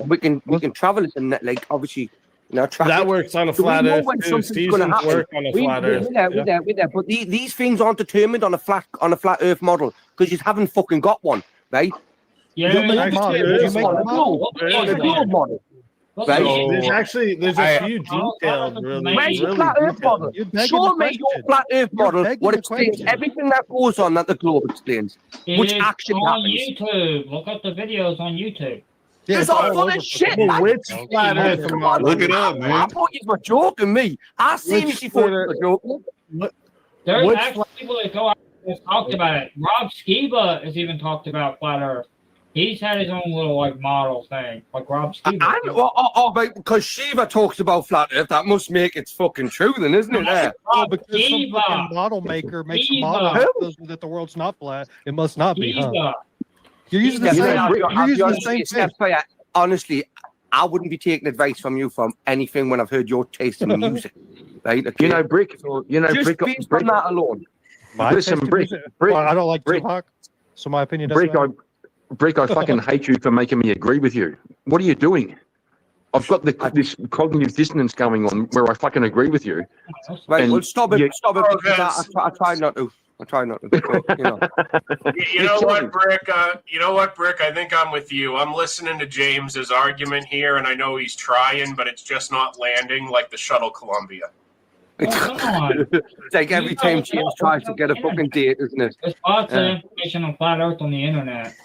Speaker 16: We can travel it and like obviously. Travel.
Speaker 6: That works on a
Speaker 16: So we
Speaker 6: flat
Speaker 16: know
Speaker 6: Earth
Speaker 16: when
Speaker 6: too.
Speaker 16: something's gonna
Speaker 6: Seasons
Speaker 16: happen.
Speaker 6: work on a flat Earth.
Speaker 16: We're there. But these things aren't determined on a flat Earth model because you haven't fucking got one, right?
Speaker 25: Yeah,
Speaker 8: You make
Speaker 25: that's
Speaker 8: the model.
Speaker 25: true.
Speaker 8: You make the
Speaker 16: On a
Speaker 8: model.
Speaker 16: globe, on a globe model. Right?
Speaker 6: There's a few detailed, really.
Speaker 16: Where's your
Speaker 6: really
Speaker 16: flat Earth
Speaker 6: detailed.
Speaker 16: model?
Speaker 8: You're begging
Speaker 16: Show
Speaker 8: the
Speaker 16: me your
Speaker 8: question.
Speaker 16: flat Earth
Speaker 8: You're
Speaker 16: model,
Speaker 8: begging
Speaker 16: what
Speaker 8: the
Speaker 16: explains
Speaker 8: question.
Speaker 16: everything that goes on that the globe explains, which
Speaker 25: It's
Speaker 16: actually
Speaker 25: on
Speaker 16: happens.
Speaker 25: YouTube. Look up the videos on YouTube.
Speaker 8: Yeah,
Speaker 16: It's
Speaker 8: it's
Speaker 16: all
Speaker 8: all
Speaker 16: full
Speaker 8: over
Speaker 16: of
Speaker 8: the
Speaker 16: shit.
Speaker 8: fucking
Speaker 16: man.
Speaker 6: Which flat Earth
Speaker 16: Come
Speaker 6: model?
Speaker 16: on,
Speaker 3: Look it up,
Speaker 16: I
Speaker 3: man.
Speaker 16: thought you were joking me. I seriously thought you were joking.
Speaker 25: There's
Speaker 6: Which
Speaker 25: actually people that go out and talked about it. Rob Skiba has even talked about flat Earth. He's had his own little like model thing, like Rob Skiba.
Speaker 16: Right, because Shiva talks about flat Earth, that must make it fucking true, then, isn't it? There.
Speaker 8: Oh, because some fucking model maker makes a model that shows that the world's not flat. It must not be. Huh?
Speaker 25: Skiba.
Speaker 8: You're using the
Speaker 16: Yeah,
Speaker 8: same.
Speaker 16: I'll be
Speaker 8: You're using the
Speaker 16: honest
Speaker 8: same
Speaker 16: with you,
Speaker 8: thing.
Speaker 16: Steph, honestly, I wouldn't be taking advice from you from anything when I've heard your taste in music. Right? Okay?
Speaker 5: You know, Brick. You know,
Speaker 16: Just
Speaker 5: Brick.
Speaker 16: based
Speaker 5: Brick
Speaker 16: on that alone.
Speaker 8: My
Speaker 5: listen,
Speaker 8: taste in
Speaker 5: Brick.
Speaker 8: music-
Speaker 5: Brick.
Speaker 8: Well, I don't like
Speaker 5: Brick.
Speaker 8: Tupac, so my opinion doesn't
Speaker 5: Brick. Brick, I fucking hate you for making me agree with you. What are you doing? I've got this cognitive dissonance going on where I fucking agree with you.
Speaker 16: Right,
Speaker 5: And
Speaker 16: well, stop it,
Speaker 5: you-
Speaker 16: because I try not to. I try not to. But, you know.
Speaker 12: You know what, Brick? I think I'm with you. I'm listening to James's argument here, and I know he's trying, but it's just not landing like the shuttle Columbia.
Speaker 25: Come on.
Speaker 16: It's like every time James tries to get a fucking date, isn't it?
Speaker 25: There's lots of information on flat Earth on the internet,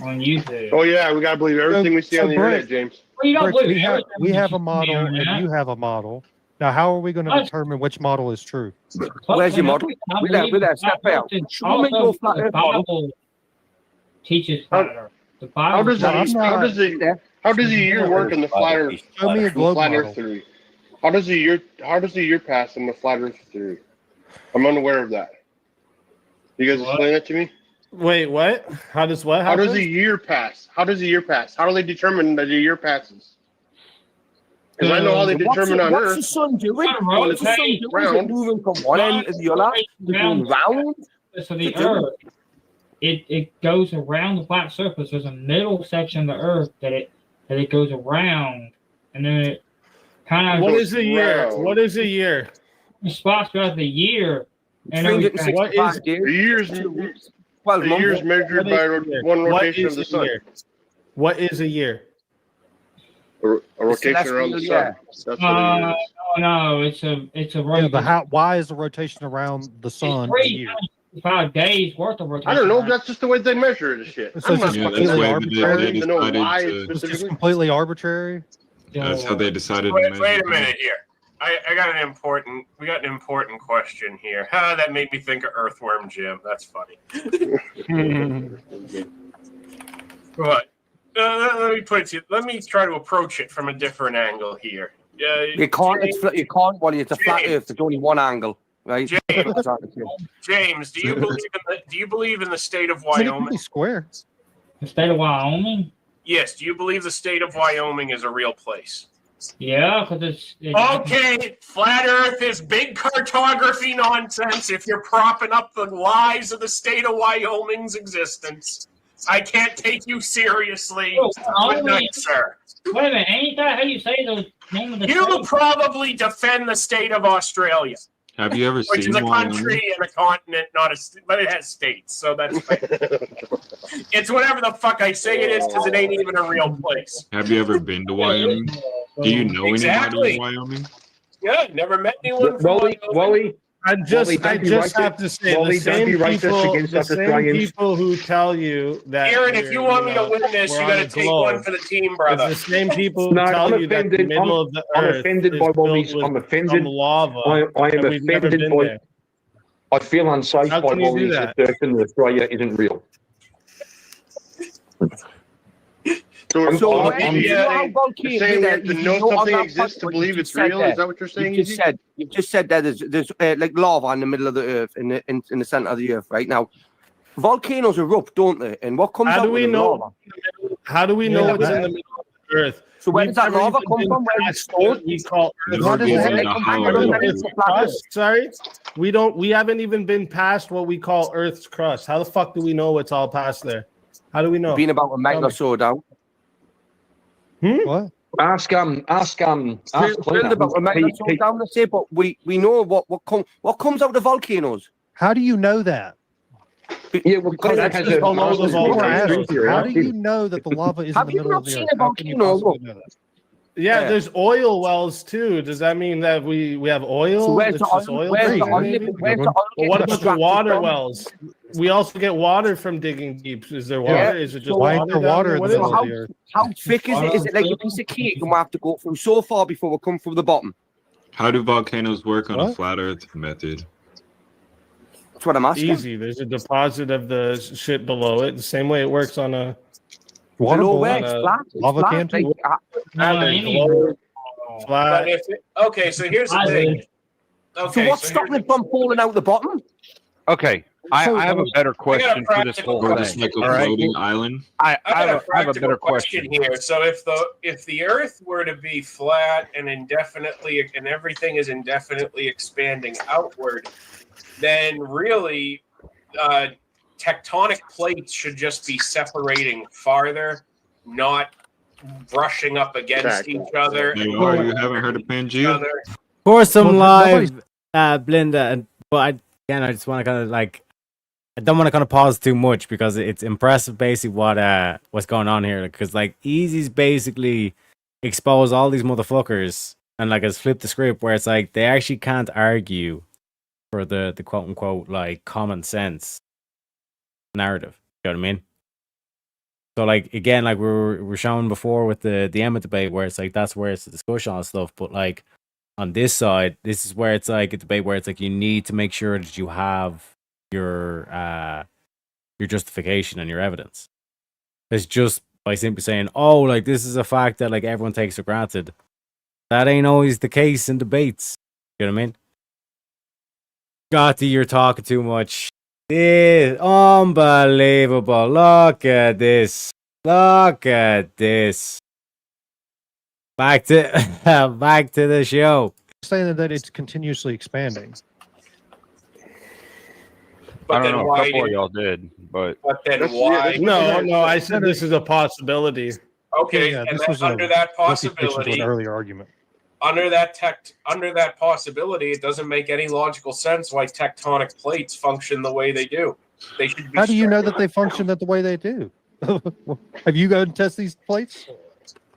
Speaker 25: on YouTube.
Speaker 7: Oh yeah, we gotta believe everything we see on the internet, James.
Speaker 25: Well, you don't
Speaker 8: Rick,
Speaker 25: believe
Speaker 8: we have a
Speaker 25: everything
Speaker 8: model
Speaker 25: on the
Speaker 8: and
Speaker 25: internet.
Speaker 8: you have a model. Now, how are we going to
Speaker 25: What?
Speaker 8: determine which model is true?
Speaker 16: Where's your model? With that, step out. Show me your flat Earth model.
Speaker 25: Bible teaches flat Earth. The
Speaker 7: How
Speaker 25: Bible
Speaker 7: does a year work in the flat Earth?
Speaker 8: Show me a globe
Speaker 7: flat
Speaker 8: model.
Speaker 7: Earth theory. How does a year pass in the flat Earth theory? I'm unaware of that. You guys explain that to me?
Speaker 6: Wait, what? How does what
Speaker 7: How
Speaker 6: happen?
Speaker 7: does a year pass? How does a year pass? How do they determine that a year passes? Because I know how they determine on
Speaker 16: What's
Speaker 7: Earth.
Speaker 16: the sun doing?
Speaker 7: What's
Speaker 16: What's the sun doing? Is it moving from one end to the other? Is it going round?
Speaker 25: So the Earth, it goes around the flat surface. There's a middle section of the Earth that it goes around, and then it kind of.
Speaker 6: What is a year? What is a year?
Speaker 25: The spots throughout the year. And
Speaker 6: what is
Speaker 7: a year's 12
Speaker 6: months?
Speaker 7: years measured by one rotation of the sun?
Speaker 6: What is a year?
Speaker 7: A rotation around the sun. That's what it is.
Speaker 25: No, it's a
Speaker 8: Yeah, but why is the rotation around the sun a year?
Speaker 25: 5 days worth of rotation.
Speaker 7: I don't know. That's just the way they measure it. Shit.
Speaker 8: So it's just completely arbitrary.
Speaker 7: To know why
Speaker 8: It's just completely arbitrary.
Speaker 3: That's how they decided.
Speaker 12: Wait a minute here. We got an important question here. That made me think of Earthworm Jim. That's funny. What? Let me put it to you. Let me try to approach it from a different angle here.
Speaker 16: You can't. Wally. It's a flat Earth. There's only one angle, right?
Speaker 12: James, do you believe in the state of Wyoming?
Speaker 8: Square.
Speaker 25: The state of Wyoming?
Speaker 12: Yes. Do you believe the state of Wyoming is a real place?
Speaker 25: Yeah, because it's
Speaker 12: okay. Flat Earth is big cartography nonsense. If you're propping up the lies of the state of Wyoming's existence, I can't take you seriously. Good night, sir.
Speaker 25: Wait a minute, ain't that how you say the name of the
Speaker 12: You
Speaker 25: state?
Speaker 12: probably defend the state of Australia.
Speaker 3: Have you ever
Speaker 12: Which
Speaker 3: seen
Speaker 12: is a
Speaker 3: Wyoming?
Speaker 12: country and a continent, but it has states, so that's fine. It's whatever the fuck I say it is, because it ain't even a real place.
Speaker 3: Have you ever been to Wyoming? Do you know anybody in Wyoming?
Speaker 12: Yeah, never met anyone from
Speaker 6: Wally, I just have to say the same people who tell you that.
Speaker 12: Aaron, if you want me to win this, you got to take one for the team, brother.
Speaker 6: It's the same people who tell you that the middle of the earth is filled with some lava.
Speaker 5: I am
Speaker 6: and we've never
Speaker 5: offended
Speaker 6: been
Speaker 5: by.
Speaker 6: there.
Speaker 5: I feel unsafe
Speaker 6: How
Speaker 5: by
Speaker 6: can you do
Speaker 5: Wally's
Speaker 6: that?
Speaker 5: assertion that Australia isn't real.
Speaker 7: So
Speaker 16: I'm
Speaker 7: saying that to know something exists to believe it's real. Is that what you're saying?
Speaker 16: You've just said that there's like lava in the middle of the earth, in the center of the earth, right now. Volcanoes erupt, don't they? And what comes
Speaker 6: How
Speaker 16: out
Speaker 6: do we
Speaker 16: of the
Speaker 6: know?
Speaker 16: lava?
Speaker 6: How do we know it's in the middle of the earth?
Speaker 16: So where does that lava come from? Where
Speaker 6: That's what we call Earth's
Speaker 16: What does that come from?
Speaker 6: Earth's crust. Sorry, we haven't even been past what we call Earth's crust. How the fuck do we know what's all past there? How do we know?
Speaker 16: Been about a mile or so down.
Speaker 8: What?
Speaker 5: Ask
Speaker 16: Build about a mile or so down. Let's say, but we know what comes out of volcanoes.
Speaker 8: How do you know that?
Speaker 5: Yeah, well, because
Speaker 6: That's just below the volcano.
Speaker 8: How do you know that the lava is in the middle of the earth? How can you possibly know that?
Speaker 6: Yeah, there's oil wells too. Does that mean that we have oil?
Speaker 16: So where's
Speaker 6: It's
Speaker 16: the
Speaker 6: just
Speaker 16: oil?
Speaker 6: oil
Speaker 16: Where's the
Speaker 6: free,
Speaker 16: oil?
Speaker 6: maybe?
Speaker 16: Where's the oil
Speaker 6: Well, what
Speaker 16: getting
Speaker 6: about the
Speaker 16: extracted
Speaker 6: water
Speaker 16: from?
Speaker 6: wells? We also get water from digging deep. Is there water?
Speaker 16: Yeah.
Speaker 6: Is it just
Speaker 16: So
Speaker 6: water?
Speaker 8: why is there
Speaker 6: down
Speaker 8: water
Speaker 6: there?
Speaker 8: in
Speaker 6: What
Speaker 8: the
Speaker 6: is
Speaker 8: middle
Speaker 6: it?
Speaker 8: of the earth?
Speaker 16: How thick is it? Is it like a piece of cake and we have to go through so far before we come from the bottom?
Speaker 3: How do volcanoes work on a flat Earth method?
Speaker 16: That's what I'm asking.
Speaker 6: Easy. There's a deposit of the shit below it. The same way it works on a
Speaker 8: Water
Speaker 16: Below
Speaker 8: bowl?
Speaker 16: where? It's flat. It's
Speaker 8: Lava
Speaker 16: flat.
Speaker 8: canteen?
Speaker 6: flat.
Speaker 12: But okay, so here's the thing. Okay,
Speaker 16: So what's stopping it from falling out the bottom?
Speaker 24: Okay, I have a better
Speaker 12: I
Speaker 24: question for this whole
Speaker 3: Or just
Speaker 24: thing.
Speaker 3: like a
Speaker 24: all right?
Speaker 3: floating island?
Speaker 24: I
Speaker 12: I
Speaker 24: have
Speaker 12: got a
Speaker 24: a
Speaker 12: practical
Speaker 24: better
Speaker 12: question here. So if the Earth were to be flat and indefinitely, and everything is indefinitely expanding outward, then really, tectonic plates should just be separating farther, not brushing up against each other.
Speaker 3: Hey, or you haven't heard of Pangea?
Speaker 1: For some
Speaker 8: Well,
Speaker 1: live Blinda, and but I just want to kind of like I don't want to kind of pause too much because it's impressive basically what's going on here. Because like Easy's basically expose all these motherfuckers and like has flipped the script where it's like they actually can't argue for the quote unquote like common sense narrative. You know what I mean? So like again, like we were showing before with the Emmett debate where it's like that's where it's the discussion on stuff, but like on this side, this is where it's like a debate where it's like you need to make sure that you have your justification and your evidence. It's just by simply saying, oh, like this is a fact that like everyone takes for granted. That ain't always the case in debates. You know what I mean? Gotti, you're talking too much. This unbelievable. Look at this. Look at this. Back to the show.
Speaker 8: Saying that it's continuously expanding.
Speaker 12: But
Speaker 24: I don't know. A
Speaker 12: why
Speaker 24: couple of y'all did, but
Speaker 12: then why?
Speaker 6: No, I said this is a possibility.
Speaker 12: Okay,
Speaker 8: Yeah,
Speaker 12: and
Speaker 8: this was
Speaker 12: under
Speaker 8: a
Speaker 12: that
Speaker 8: justification to
Speaker 12: possibility,
Speaker 8: an earlier argument.
Speaker 12: under that possibility, it doesn't make any logical sense why tectonic plates function the way they do. They should be.
Speaker 8: How do you know that they function the way they do? Have you go and test these plates?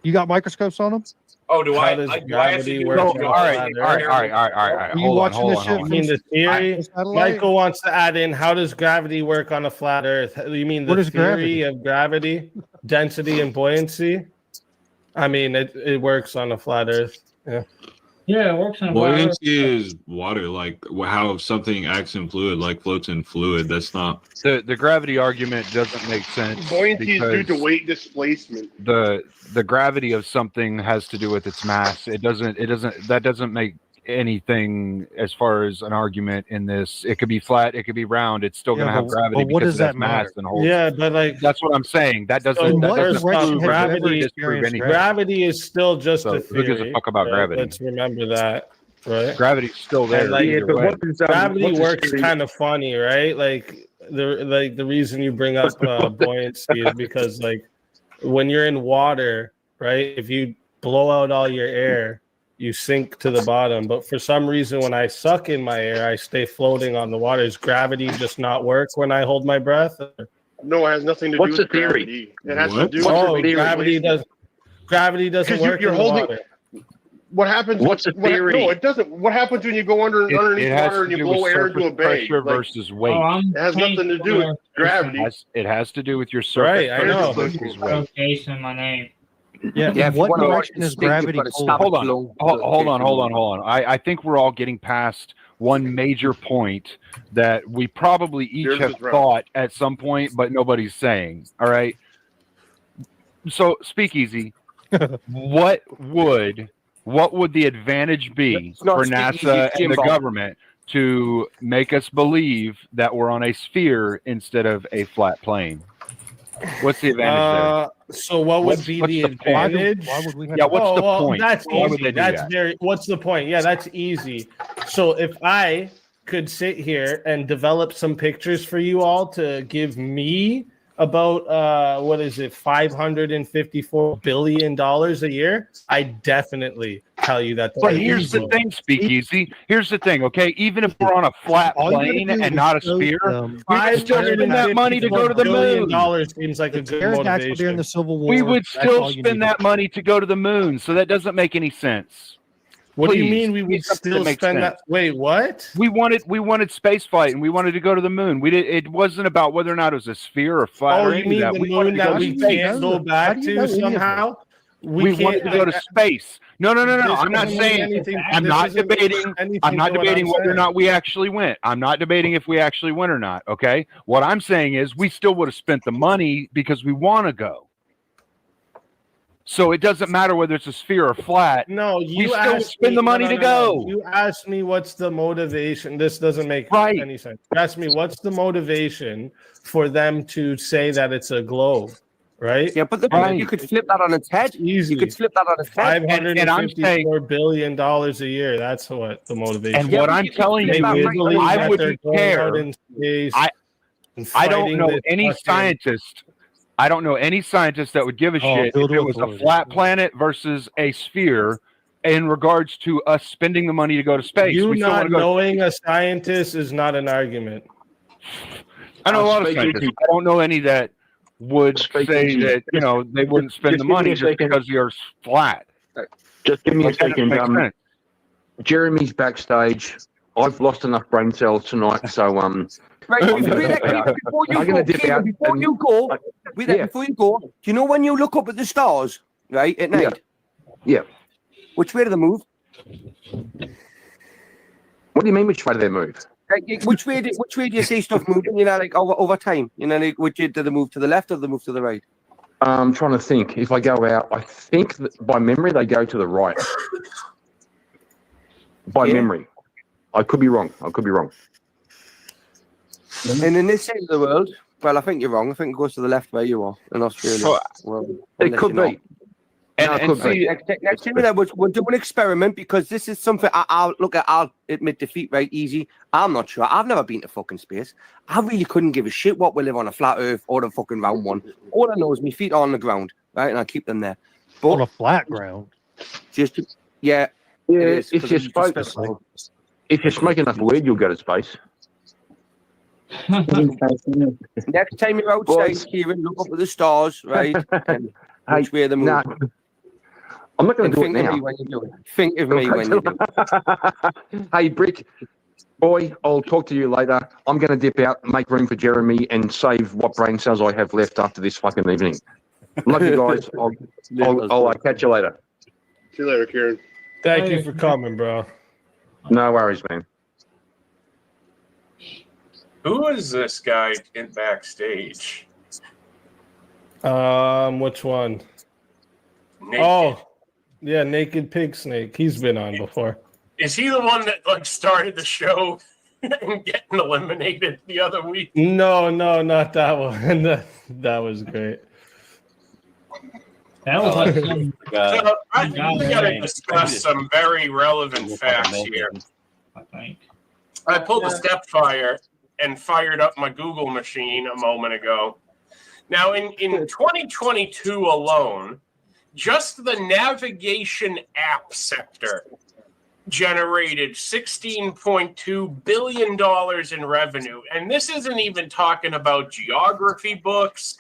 Speaker 8: You got microscopes on them?
Speaker 12: Oh, do
Speaker 6: How
Speaker 12: I?
Speaker 6: does
Speaker 12: Do I have to
Speaker 6: gravity
Speaker 12: do
Speaker 6: work?
Speaker 12: all
Speaker 6: on
Speaker 12: right,
Speaker 6: the
Speaker 12: all
Speaker 6: flat
Speaker 12: right,
Speaker 6: Earth?
Speaker 8: Are you
Speaker 24: Hold on,
Speaker 8: watching
Speaker 24: hold
Speaker 8: this
Speaker 24: on,
Speaker 8: shit
Speaker 24: hold
Speaker 6: You
Speaker 24: on.
Speaker 6: mean the theory?
Speaker 8: satellite?
Speaker 6: Michael wants to add in how does gravity work on a flat Earth? You mean the
Speaker 8: What is
Speaker 6: theory of gravity, density, and buoyancy? I mean, it works on a flat Earth. Yeah.
Speaker 25: Yeah, it works on a flat Earth.
Speaker 3: Buoyancy is water, like how something acts in fluid, like floats in fluid. That's not
Speaker 24: The gravity argument doesn't make sense.
Speaker 7: Buoyancy is due to
Speaker 24: because
Speaker 7: weight displacement.
Speaker 24: the gravity of something has to do with its mass. That doesn't make anything as far as an argument in this. It could be flat, it could be round. It's still going to have gravity
Speaker 8: but what
Speaker 24: because
Speaker 8: does
Speaker 24: it has
Speaker 8: that
Speaker 24: mass
Speaker 8: matter?
Speaker 24: and holds.
Speaker 6: Yeah, but like
Speaker 24: That's what I'm saying. That doesn't.
Speaker 6: So
Speaker 24: that
Speaker 6: what
Speaker 24: doesn't
Speaker 6: direction
Speaker 24: prove
Speaker 6: have
Speaker 24: or
Speaker 6: you ever
Speaker 24: disprove
Speaker 8: experienced
Speaker 24: anything.
Speaker 6: gravity is still just
Speaker 24: So
Speaker 6: a
Speaker 24: who gives a
Speaker 6: theory.
Speaker 24: fuck about
Speaker 6: right?
Speaker 24: gravity?
Speaker 6: Let's remember that, right?
Speaker 24: Gravity's still there.
Speaker 6: And, like,
Speaker 24: either way.
Speaker 6: Gravity works kind of funny, right? Like the reason you bring up buoyancy is because like when you're in water, right? If you blow out all your air, you sink to the bottom. But for some reason, when I suck in my air, I stay floating on the water. Does gravity just not work when I hold my breath?
Speaker 7: No, it has nothing to
Speaker 5: What's
Speaker 7: do with
Speaker 5: the theory?
Speaker 7: gravity. It has
Speaker 3: What?
Speaker 7: to do
Speaker 6: Oh,
Speaker 7: with
Speaker 6: gravity doesn't
Speaker 7: Because
Speaker 6: work
Speaker 7: you're
Speaker 6: in
Speaker 7: holding-
Speaker 6: water.
Speaker 7: What happens?
Speaker 5: What's the theory?
Speaker 7: No, it doesn't. What happens when you go underneath
Speaker 24: It has
Speaker 7: water and
Speaker 24: to
Speaker 7: you
Speaker 24: do with
Speaker 7: blow air into a
Speaker 24: surface
Speaker 7: bag?
Speaker 24: pressure
Speaker 7: Like,
Speaker 24: versus weight.
Speaker 7: it has nothing to do with gravity.
Speaker 24: It has to do with your surface
Speaker 6: Right, I know.
Speaker 24: pressure versus weight.
Speaker 25: Jason, my name.
Speaker 8: Yeah.
Speaker 16: Yeah, if you
Speaker 8: What
Speaker 16: wanna watch
Speaker 8: direction
Speaker 16: the
Speaker 8: is
Speaker 16: stick, you've
Speaker 8: gravity
Speaker 16: got to
Speaker 8: pulled?
Speaker 16: stop
Speaker 24: Hold
Speaker 16: it
Speaker 24: on.
Speaker 16: slow.
Speaker 24: Hold on. I think we're all getting past one major point that we probably each
Speaker 7: Yours
Speaker 24: have
Speaker 7: is right.
Speaker 24: thought at some point, but nobody's saying. All right. So, Speakeasy, what would the advantage be
Speaker 16: It's not
Speaker 24: for
Speaker 16: Speakeasy,
Speaker 24: NASA
Speaker 16: it's
Speaker 24: and the
Speaker 16: Jimbo.
Speaker 24: government to make us believe that we're on a sphere instead of a flat plane? What's the advantage
Speaker 6: So what would
Speaker 24: What's-
Speaker 6: be
Speaker 24: what's
Speaker 6: the
Speaker 24: the point?
Speaker 6: advantage?
Speaker 8: Why would we have
Speaker 24: Yeah,
Speaker 8: to-
Speaker 24: what's the
Speaker 6: well,
Speaker 24: point?
Speaker 6: That's
Speaker 24: Why would
Speaker 6: easy.
Speaker 24: they do
Speaker 6: That's
Speaker 24: that?
Speaker 6: very. What's the point? Yeah, that's easy. So if I could sit here and develop some pictures for you all to give me about what is it, $554 billion a year, I definitely tell you that.
Speaker 24: But here's the thing, Speakeasy. Here's the thing, okay? Even if we're on a flat
Speaker 8: All you gotta
Speaker 24: plane
Speaker 8: do
Speaker 24: and
Speaker 8: is
Speaker 24: not a
Speaker 8: show
Speaker 24: sphere,
Speaker 8: them-
Speaker 24: we would still spend that money to go to the moon.
Speaker 6: $554 seems like a good
Speaker 8: Pterodactyl
Speaker 6: motivation.
Speaker 8: during the Civil War.
Speaker 24: We would
Speaker 8: that's
Speaker 24: still
Speaker 8: all you
Speaker 24: spend
Speaker 8: need.
Speaker 24: that money to go to the moon. So that doesn't make any sense.
Speaker 6: What do you
Speaker 24: Please,
Speaker 6: mean we
Speaker 24: give
Speaker 6: would
Speaker 24: me something
Speaker 6: still
Speaker 24: makes
Speaker 6: spend
Speaker 24: sense.
Speaker 6: that? Wait, what?
Speaker 24: We wanted space flight and we wanted to go to the moon. We did. It wasn't about whether or not it was a sphere or flat.
Speaker 6: Oh,
Speaker 24: or
Speaker 6: you
Speaker 24: any
Speaker 6: mean
Speaker 24: of
Speaker 6: the
Speaker 24: that. We wanted
Speaker 6: moon
Speaker 24: to go
Speaker 6: that
Speaker 24: to
Speaker 6: we
Speaker 24: space.
Speaker 6: can't go back
Speaker 8: do you know
Speaker 6: to
Speaker 8: any of
Speaker 6: somehow?
Speaker 24: We wanted to go to space. No.
Speaker 6: This
Speaker 24: I'm not
Speaker 6: doesn't mean
Speaker 24: saying.
Speaker 6: anything-
Speaker 24: I'm
Speaker 6: this
Speaker 24: not
Speaker 6: doesn't mean
Speaker 24: debating.
Speaker 6: anything
Speaker 24: I'm not
Speaker 6: to what
Speaker 24: debating
Speaker 6: I'm
Speaker 24: whether or
Speaker 6: saying.
Speaker 24: not we actually went. I'm not debating if we actually went or not. Okay. What I'm saying is we still would have spent the money because we want to go. So it doesn't matter whether it's a sphere or flat.
Speaker 6: No,
Speaker 24: we
Speaker 6: you
Speaker 24: still would
Speaker 6: asked
Speaker 24: spend
Speaker 6: me,
Speaker 24: the money to go.
Speaker 6: You asked me what's the motivation. This doesn't make any sense. You asked me what's the motivation for them to say that it's a globe, right?
Speaker 16: Yeah, but you could flip that on its head.
Speaker 6: Easy.
Speaker 16: You could flip that on its head.
Speaker 6: $554 billion a year. That's what the motivation.
Speaker 24: And what I'm telling you, I wouldn't care. I don't know any scientist. I don't know any scientist that would give a shit if it was a flat planet versus a sphere in regards to us spending the money to go to space.
Speaker 6: You
Speaker 24: We still
Speaker 6: not
Speaker 24: wanna go-
Speaker 6: knowing a scientist is not an argument.
Speaker 24: I know a lot of scientists. I don't know any that would say that, you know, they wouldn't spend the money just because the Earth's flat.
Speaker 5: Just give me a
Speaker 24: Like, that
Speaker 5: second.
Speaker 24: makes sense.
Speaker 5: Jeremy's backstage. I've lost enough brain cells tonight, so
Speaker 16: Right,
Speaker 5: I'm gonna
Speaker 16: before
Speaker 5: dip out.
Speaker 16: you
Speaker 5: I'm gonna
Speaker 16: go,
Speaker 5: dip
Speaker 16: Kieran,
Speaker 5: out
Speaker 16: before
Speaker 5: and-
Speaker 16: you go, before you go, do you know when you look up at the stars, right, at night?
Speaker 5: Yeah.
Speaker 16: Which way do they move?
Speaker 5: What do you mean? Which way do they move?
Speaker 16: Like, which way do you see stuff moving? You know, like over time. You know, like, which do they move to the left or do they move to the right?
Speaker 5: I'm trying to think. If I go out, I think that by memory they go to the right. By memory, I could be wrong.
Speaker 16: And in this side of the world, well, I think you're wrong. I think it goes to the left where you are in Australia. Well,
Speaker 5: It could be.
Speaker 16: And see, next time we'll do an experiment because this is something I'll admit defeat right easy. I'm not sure. I've never been to fucking space. I really couldn't give a shit what we live on a flat Earth or the fucking round one. All I know is my feet are on the ground, right, and I keep them there. But
Speaker 8: On a flat ground.
Speaker 16: just yeah,
Speaker 5: If you're smoking enough weed, you'll go to space.
Speaker 16: Next time you're outside, Kieran, look up at the stars, right? And which way they move.
Speaker 5: Nah, I'm not going to do it
Speaker 16: Think of
Speaker 5: now.
Speaker 16: me when you do it. Think of me when you do it.
Speaker 5: Hey, Brick, boy, I'll talk to you later. I'm going to dip out, make room for Jeremy, and save what brain cells I have left after this fucking evening. Love you guys. I'll catch you later.
Speaker 7: See you later, Kieran.
Speaker 6: Thank you for coming, bro.
Speaker 5: No worries, man.
Speaker 12: Who is this guy in backstage?
Speaker 6: Which one?
Speaker 12: Naked.
Speaker 6: Oh, yeah, Naked Pig Snake. He's been on before.
Speaker 12: Is he the one that like started the show and getting eliminated the other week?
Speaker 6: No, not that one. that was great.
Speaker 25: That was like some
Speaker 12: So we got to discuss some very relevant facts here.
Speaker 25: I think.
Speaker 12: I pulled the Stepfire and fired up my Google machine a moment ago. Now, in 2022 alone, just the navigation app sector generated $16.2 billion in revenue. And this isn't even talking about geography books,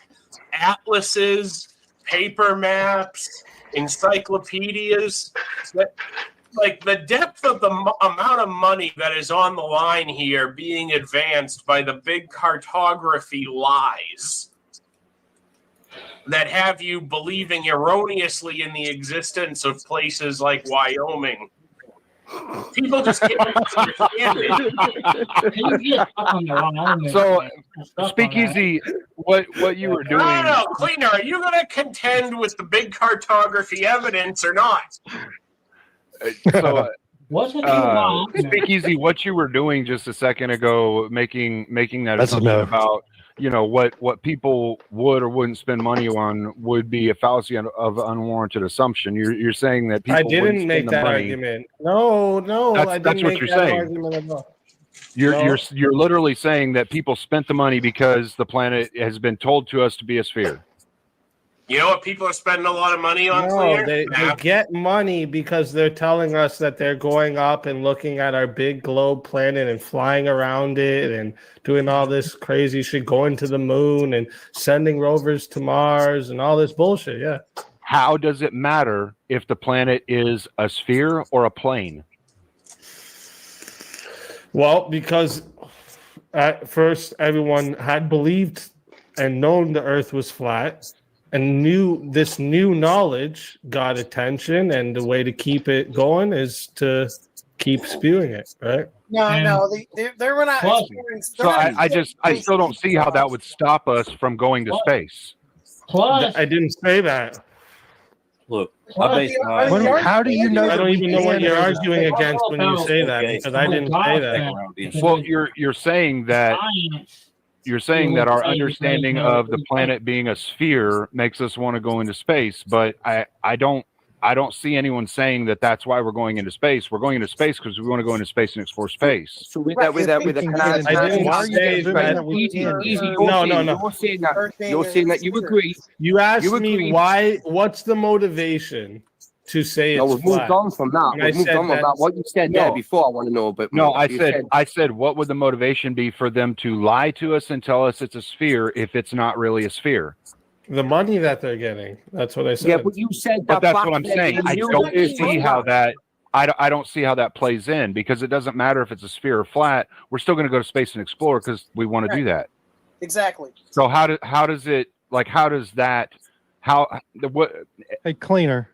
Speaker 12: atlases, paper maps, encyclopedias. Like the depth of the amount of money that is on the line here being advanced by the big cartography lies that have you believing erroneously in the existence of places like Wyoming. People just can't understand it.
Speaker 24: So, Speakeasy, what you were doing?
Speaker 12: No, Cleaner, are you going to contend with the big cartography evidence or not?
Speaker 24: So,
Speaker 25: What's it about?
Speaker 24: Speakeasy, what you were doing just a second ago, making that
Speaker 8: That's
Speaker 24: assumption
Speaker 8: enough.
Speaker 24: about, you know, what people would or wouldn't spend money on would be a fallacy of unwarranted assumption. You're saying that people
Speaker 6: I
Speaker 24: wouldn't
Speaker 6: didn't
Speaker 24: spend
Speaker 6: make
Speaker 24: the
Speaker 6: that
Speaker 24: money.
Speaker 6: argument. No, I didn't
Speaker 24: that's what
Speaker 6: make
Speaker 24: you're
Speaker 6: that
Speaker 24: saying.
Speaker 6: argument at all.
Speaker 24: You're literally saying that people spent the money because the planet has been told to us to be a sphere.
Speaker 12: You know what people are spending a lot of money on,
Speaker 6: No,
Speaker 12: Cleaner?
Speaker 6: they get money because they're telling us that they're going up and looking at our big globe planet and flying around it and doing all this crazy shit, going to the moon and sending rovers to Mars and all this bullshit. Yeah.
Speaker 24: How does it matter if the planet is a sphere or a plane?
Speaker 6: Well, because at first everyone had believed and known the Earth was flat, and knew this new knowledge got attention, and the way to keep it going is to keep spewing it, right?
Speaker 11: No, they were not experienced.
Speaker 24: So I still don't see how that would stop us from going to space.
Speaker 25: Plus,
Speaker 6: I didn't say that.
Speaker 9: Look,
Speaker 8: How do you know?
Speaker 6: I don't even know what you're arguing against when you say that, because I didn't say that.
Speaker 24: Well, you're saying that our understanding of the planet being a sphere makes us want to go into space, but I don't see anyone saying that that's why we're going into space. We're going into space because we want to go into space and explore space.
Speaker 16: So with that,
Speaker 6: I didn't say that. No.
Speaker 16: You're saying that you agree.
Speaker 6: You asked me why. What's the motivation to say
Speaker 16: No,
Speaker 6: it's
Speaker 16: we've moved
Speaker 6: flat.
Speaker 16: on from that.
Speaker 6: And I
Speaker 16: We've moved
Speaker 6: said
Speaker 16: on from
Speaker 6: that-
Speaker 16: that. What you said there
Speaker 6: No.
Speaker 16: before, I want to know a bit
Speaker 24: No,
Speaker 16: more.
Speaker 24: I said, what would the motivation be for them to lie to us and tell us it's a sphere if it's not really a sphere?
Speaker 6: The money that they're getting. That's what I said.
Speaker 16: Yeah, but you said
Speaker 24: But
Speaker 16: that.
Speaker 24: that's
Speaker 16: back
Speaker 24: what I'm
Speaker 16: then
Speaker 24: saying.
Speaker 16: you
Speaker 24: I
Speaker 16: knew
Speaker 24: don't
Speaker 16: it was
Speaker 24: see how
Speaker 16: flat.
Speaker 24: that. I don't see how that plays in, because it doesn't matter if it's a sphere or flat. We're still going to go to space and explore because we want to do that.
Speaker 11: Exactly.
Speaker 24: So how does
Speaker 8: Hey, Cleaner.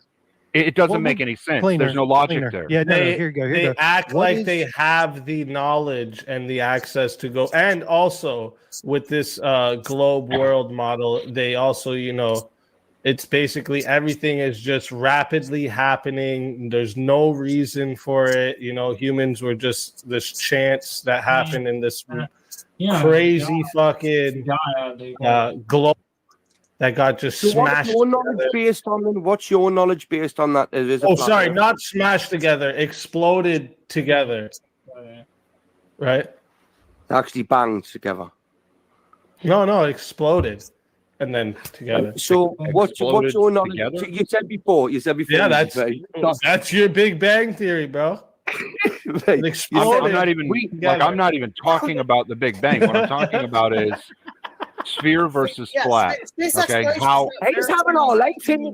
Speaker 24: It doesn't
Speaker 8: What
Speaker 24: make
Speaker 8: would-
Speaker 24: any sense.
Speaker 8: Cleaner,
Speaker 24: There's no logic
Speaker 8: Cleaner.
Speaker 24: there.
Speaker 8: Yeah, no,
Speaker 6: They,
Speaker 8: here you go. Here
Speaker 6: they
Speaker 8: you go.
Speaker 6: act
Speaker 8: What
Speaker 6: like
Speaker 8: is-
Speaker 6: they have the knowledge and the access to go. And also with this globe world model, they also, it's basically everything is just rapidly happening. There's no reason for it. Humans were just this chance that happened in this crazy fucking globe that got just
Speaker 16: So what's
Speaker 6: smashed.
Speaker 16: your knowledge based on? Then? What's your knowledge based on that? It is a
Speaker 6: Oh,
Speaker 16: flat
Speaker 6: sorry,
Speaker 16: Earth?
Speaker 6: not smashed together, exploded together. Right?
Speaker 16: Actually banged together.
Speaker 6: No, exploded, and then together.
Speaker 16: So what's your knowledge?
Speaker 24: together?
Speaker 16: You said before.
Speaker 6: Yeah, that's your Big Bang theory, bro. It exploded.
Speaker 24: I'm not even
Speaker 6: together.
Speaker 24: I'm not even talking about the Big Bang. What I'm talking about is sphere versus flat.
Speaker 11: space
Speaker 24: Okay,
Speaker 11: exploration
Speaker 24: how?
Speaker 16: He's having all life in, He's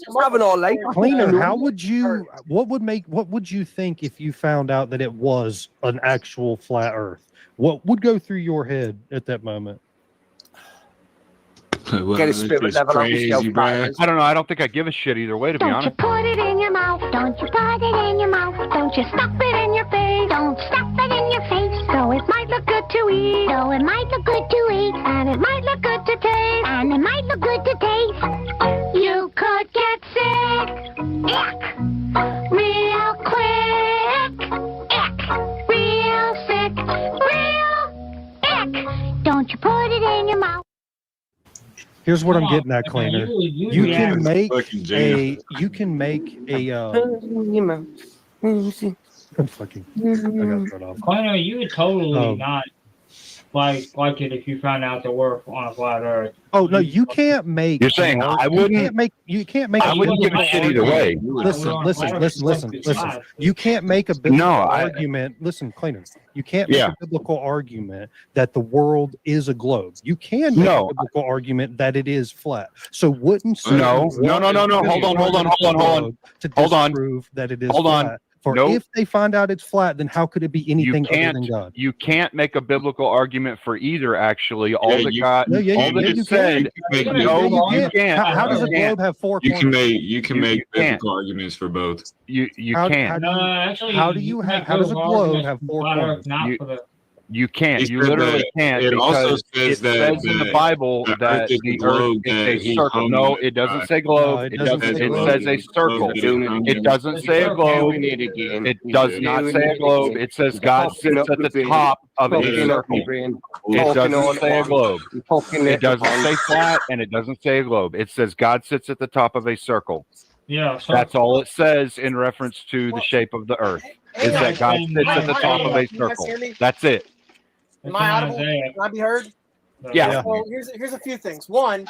Speaker 16: just having all life.
Speaker 8: Cleaner, how would you? What would you think if you found out that it was an actual flat Earth? What would go through your head at that moment?
Speaker 16: Get a spirit level on yourself, man.
Speaker 24: I don't know. I don't think I give a shit either way, to be
Speaker 13: Don't you
Speaker 24: honest.
Speaker 13: put it in your mouth? Don't you put it in your mouth? Don't you stuff it in your face? Don't stuff it in your face. So it might look good to eat. So it might look good to eat. And it might look good to taste. And it might look good to taste. You could get sick. Ick. Real quick. Ick. Real sick. Real ick. Don't you put it in your mouth?
Speaker 8: Here's what I'm getting at, Cleaner. You can make
Speaker 3: Fucking
Speaker 8: a.
Speaker 3: jam.
Speaker 8: You can make a. Fucking. I got thrown off.
Speaker 25: Connor, you would totally
Speaker 8: Oh.
Speaker 25: not like it if you found out there were on a flat Earth.
Speaker 8: Oh no, you can't make.
Speaker 24: You're saying I
Speaker 8: You
Speaker 24: wouldn't?
Speaker 8: can't make. You can't make.
Speaker 24: I wouldn't give a shit either way.
Speaker 8: Listen. You can't make a biblical argument. Listen, Cleaner. You can't make a biblical argument that the world is a globe. You can make a biblical argument that it is flat. So wouldn't
Speaker 24: No. Hold on.
Speaker 8: to
Speaker 24: Hold on.
Speaker 8: disprove that it is
Speaker 24: Hold on.
Speaker 8: flat. For
Speaker 24: Nope.
Speaker 8: if they find out it's flat, then how could it be anything other than God?
Speaker 24: You can't make a biblical argument for either. Actually, all that
Speaker 3: you-
Speaker 24: God,
Speaker 8: No, yeah,
Speaker 24: all
Speaker 8: you
Speaker 24: that
Speaker 8: can.
Speaker 24: it
Speaker 3: You
Speaker 24: said.
Speaker 3: can make-
Speaker 24: No,
Speaker 8: you
Speaker 24: you
Speaker 8: can't.
Speaker 24: can't.
Speaker 8: How does a
Speaker 24: You can't.
Speaker 8: globe have four
Speaker 3: You
Speaker 8: corners?
Speaker 3: can make
Speaker 24: can't.
Speaker 3: biblical arguments for both.
Speaker 24: You
Speaker 8: How-
Speaker 24: can't.
Speaker 25: Actually,
Speaker 8: How do you have? How does a globe have four
Speaker 25: flat
Speaker 8: corners?
Speaker 25: Earth, not
Speaker 24: You-
Speaker 25: for the
Speaker 24: You can't.
Speaker 3: It
Speaker 24: You
Speaker 3: says
Speaker 24: literally
Speaker 3: that-
Speaker 24: can't.
Speaker 3: it also
Speaker 24: because
Speaker 3: says
Speaker 24: it
Speaker 3: that
Speaker 24: says in the
Speaker 3: the-
Speaker 24: Bible
Speaker 3: the
Speaker 24: that
Speaker 3: earth is
Speaker 24: the
Speaker 3: a globe
Speaker 24: earth
Speaker 3: that
Speaker 24: is a
Speaker 3: he
Speaker 24: circle.
Speaker 3: hung
Speaker 24: No,
Speaker 3: with.
Speaker 24: it doesn't say
Speaker 8: No,
Speaker 24: globe.
Speaker 8: it
Speaker 24: It
Speaker 8: doesn't
Speaker 24: doesn't.
Speaker 8: say
Speaker 24: It
Speaker 8: globe.
Speaker 24: says a circle. It doesn't say a globe. It does not say a globe. It says God sits at the top of a circle. It doesn't say a globe. It doesn't say flat, and it doesn't say a globe. It says God sits at the top of a circle.
Speaker 25: Yeah, so
Speaker 24: That's all it says in reference to the shape of the earth. Is that God sits at the top of a circle. That's it.
Speaker 11: Am I audible? Can I be heard?
Speaker 24: Yeah.
Speaker 11: So here's a few things. One,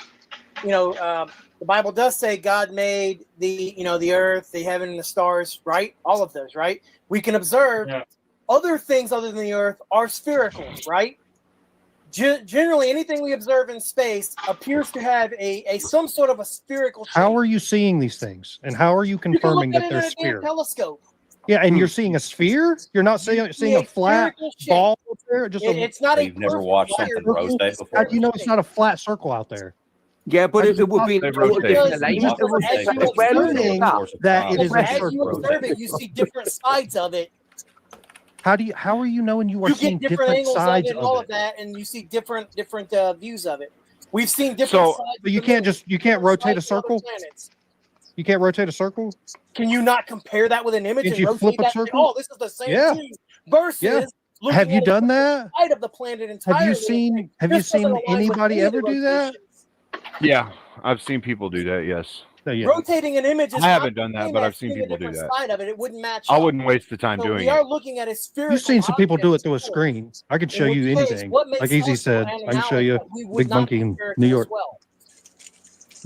Speaker 11: the Bible does say God made the earth, the heaven, and the stars, right? All of those, right? We can observe other things other than the earth are spherical, right? Generally, anything we observe in space appears to have a some sort of a spherical shape.
Speaker 8: How are you seeing these things, and how are you
Speaker 11: You can
Speaker 8: confirming
Speaker 11: look
Speaker 8: that
Speaker 11: at it
Speaker 8: they're
Speaker 11: in a damn
Speaker 8: sphere?
Speaker 11: telescope.
Speaker 8: Yeah, and you're seeing a sphere. You're not seeing a flat
Speaker 11: spherical shape.
Speaker 8: ball up there. Just
Speaker 11: It's not a
Speaker 26: You've never
Speaker 11: perfect
Speaker 26: watched
Speaker 11: wire.
Speaker 26: something rotate before?
Speaker 8: How do you know it's not a flat circle out there?
Speaker 16: Yeah, but it would be
Speaker 8: Because
Speaker 16: that it is
Speaker 11: as you observe it, you see different sides of it.
Speaker 8: How are you knowing you are
Speaker 11: You
Speaker 8: seeing
Speaker 11: get different angles of
Speaker 8: sides
Speaker 11: it and all
Speaker 8: of
Speaker 11: of
Speaker 8: it?
Speaker 11: that, and you see different views of it. We've seen different sides.
Speaker 8: But you can't rotate a circle. You can't rotate a circle.
Speaker 11: Can you not compare that with an image
Speaker 8: Can't
Speaker 11: and
Speaker 8: you
Speaker 11: rotate
Speaker 8: flip a
Speaker 11: that?
Speaker 8: circle?
Speaker 11: Oh, this is the same
Speaker 8: Yeah.
Speaker 11: thing. Versus,
Speaker 8: Yeah.
Speaker 11: looking
Speaker 8: Have you
Speaker 11: at it
Speaker 8: done
Speaker 11: from the
Speaker 8: that?
Speaker 11: side of the planet entirely.
Speaker 8: Have you seen? Have you
Speaker 11: This doesn't
Speaker 8: seen
Speaker 11: align with
Speaker 8: anybody
Speaker 11: any of the
Speaker 8: ever do that?
Speaker 24: Yeah, I've seen people do that. Yes.
Speaker 11: Rotating an image is
Speaker 24: I haven't
Speaker 11: not
Speaker 24: done that,
Speaker 11: saying
Speaker 24: but
Speaker 11: that
Speaker 24: I've seen
Speaker 11: seeing a
Speaker 24: people do
Speaker 11: different
Speaker 24: that.
Speaker 11: Side of it, it wouldn't match.
Speaker 24: I
Speaker 11: up.
Speaker 24: wouldn't waste the time
Speaker 11: So
Speaker 24: doing
Speaker 11: we are
Speaker 24: it.
Speaker 11: looking at a spherical.
Speaker 8: You've seen some people do it through a
Speaker 11: object.
Speaker 8: screen. I could
Speaker 11: In
Speaker 8: show
Speaker 11: which
Speaker 8: you
Speaker 11: case,
Speaker 8: anything.
Speaker 11: what makes
Speaker 8: Like Easy
Speaker 11: us
Speaker 8: said,
Speaker 11: an
Speaker 8: I can show you
Speaker 11: analogy that we would
Speaker 8: Big
Speaker 11: not
Speaker 8: Monkey in
Speaker 11: compare it
Speaker 8: New
Speaker 11: to
Speaker 8: York.
Speaker 11: as well.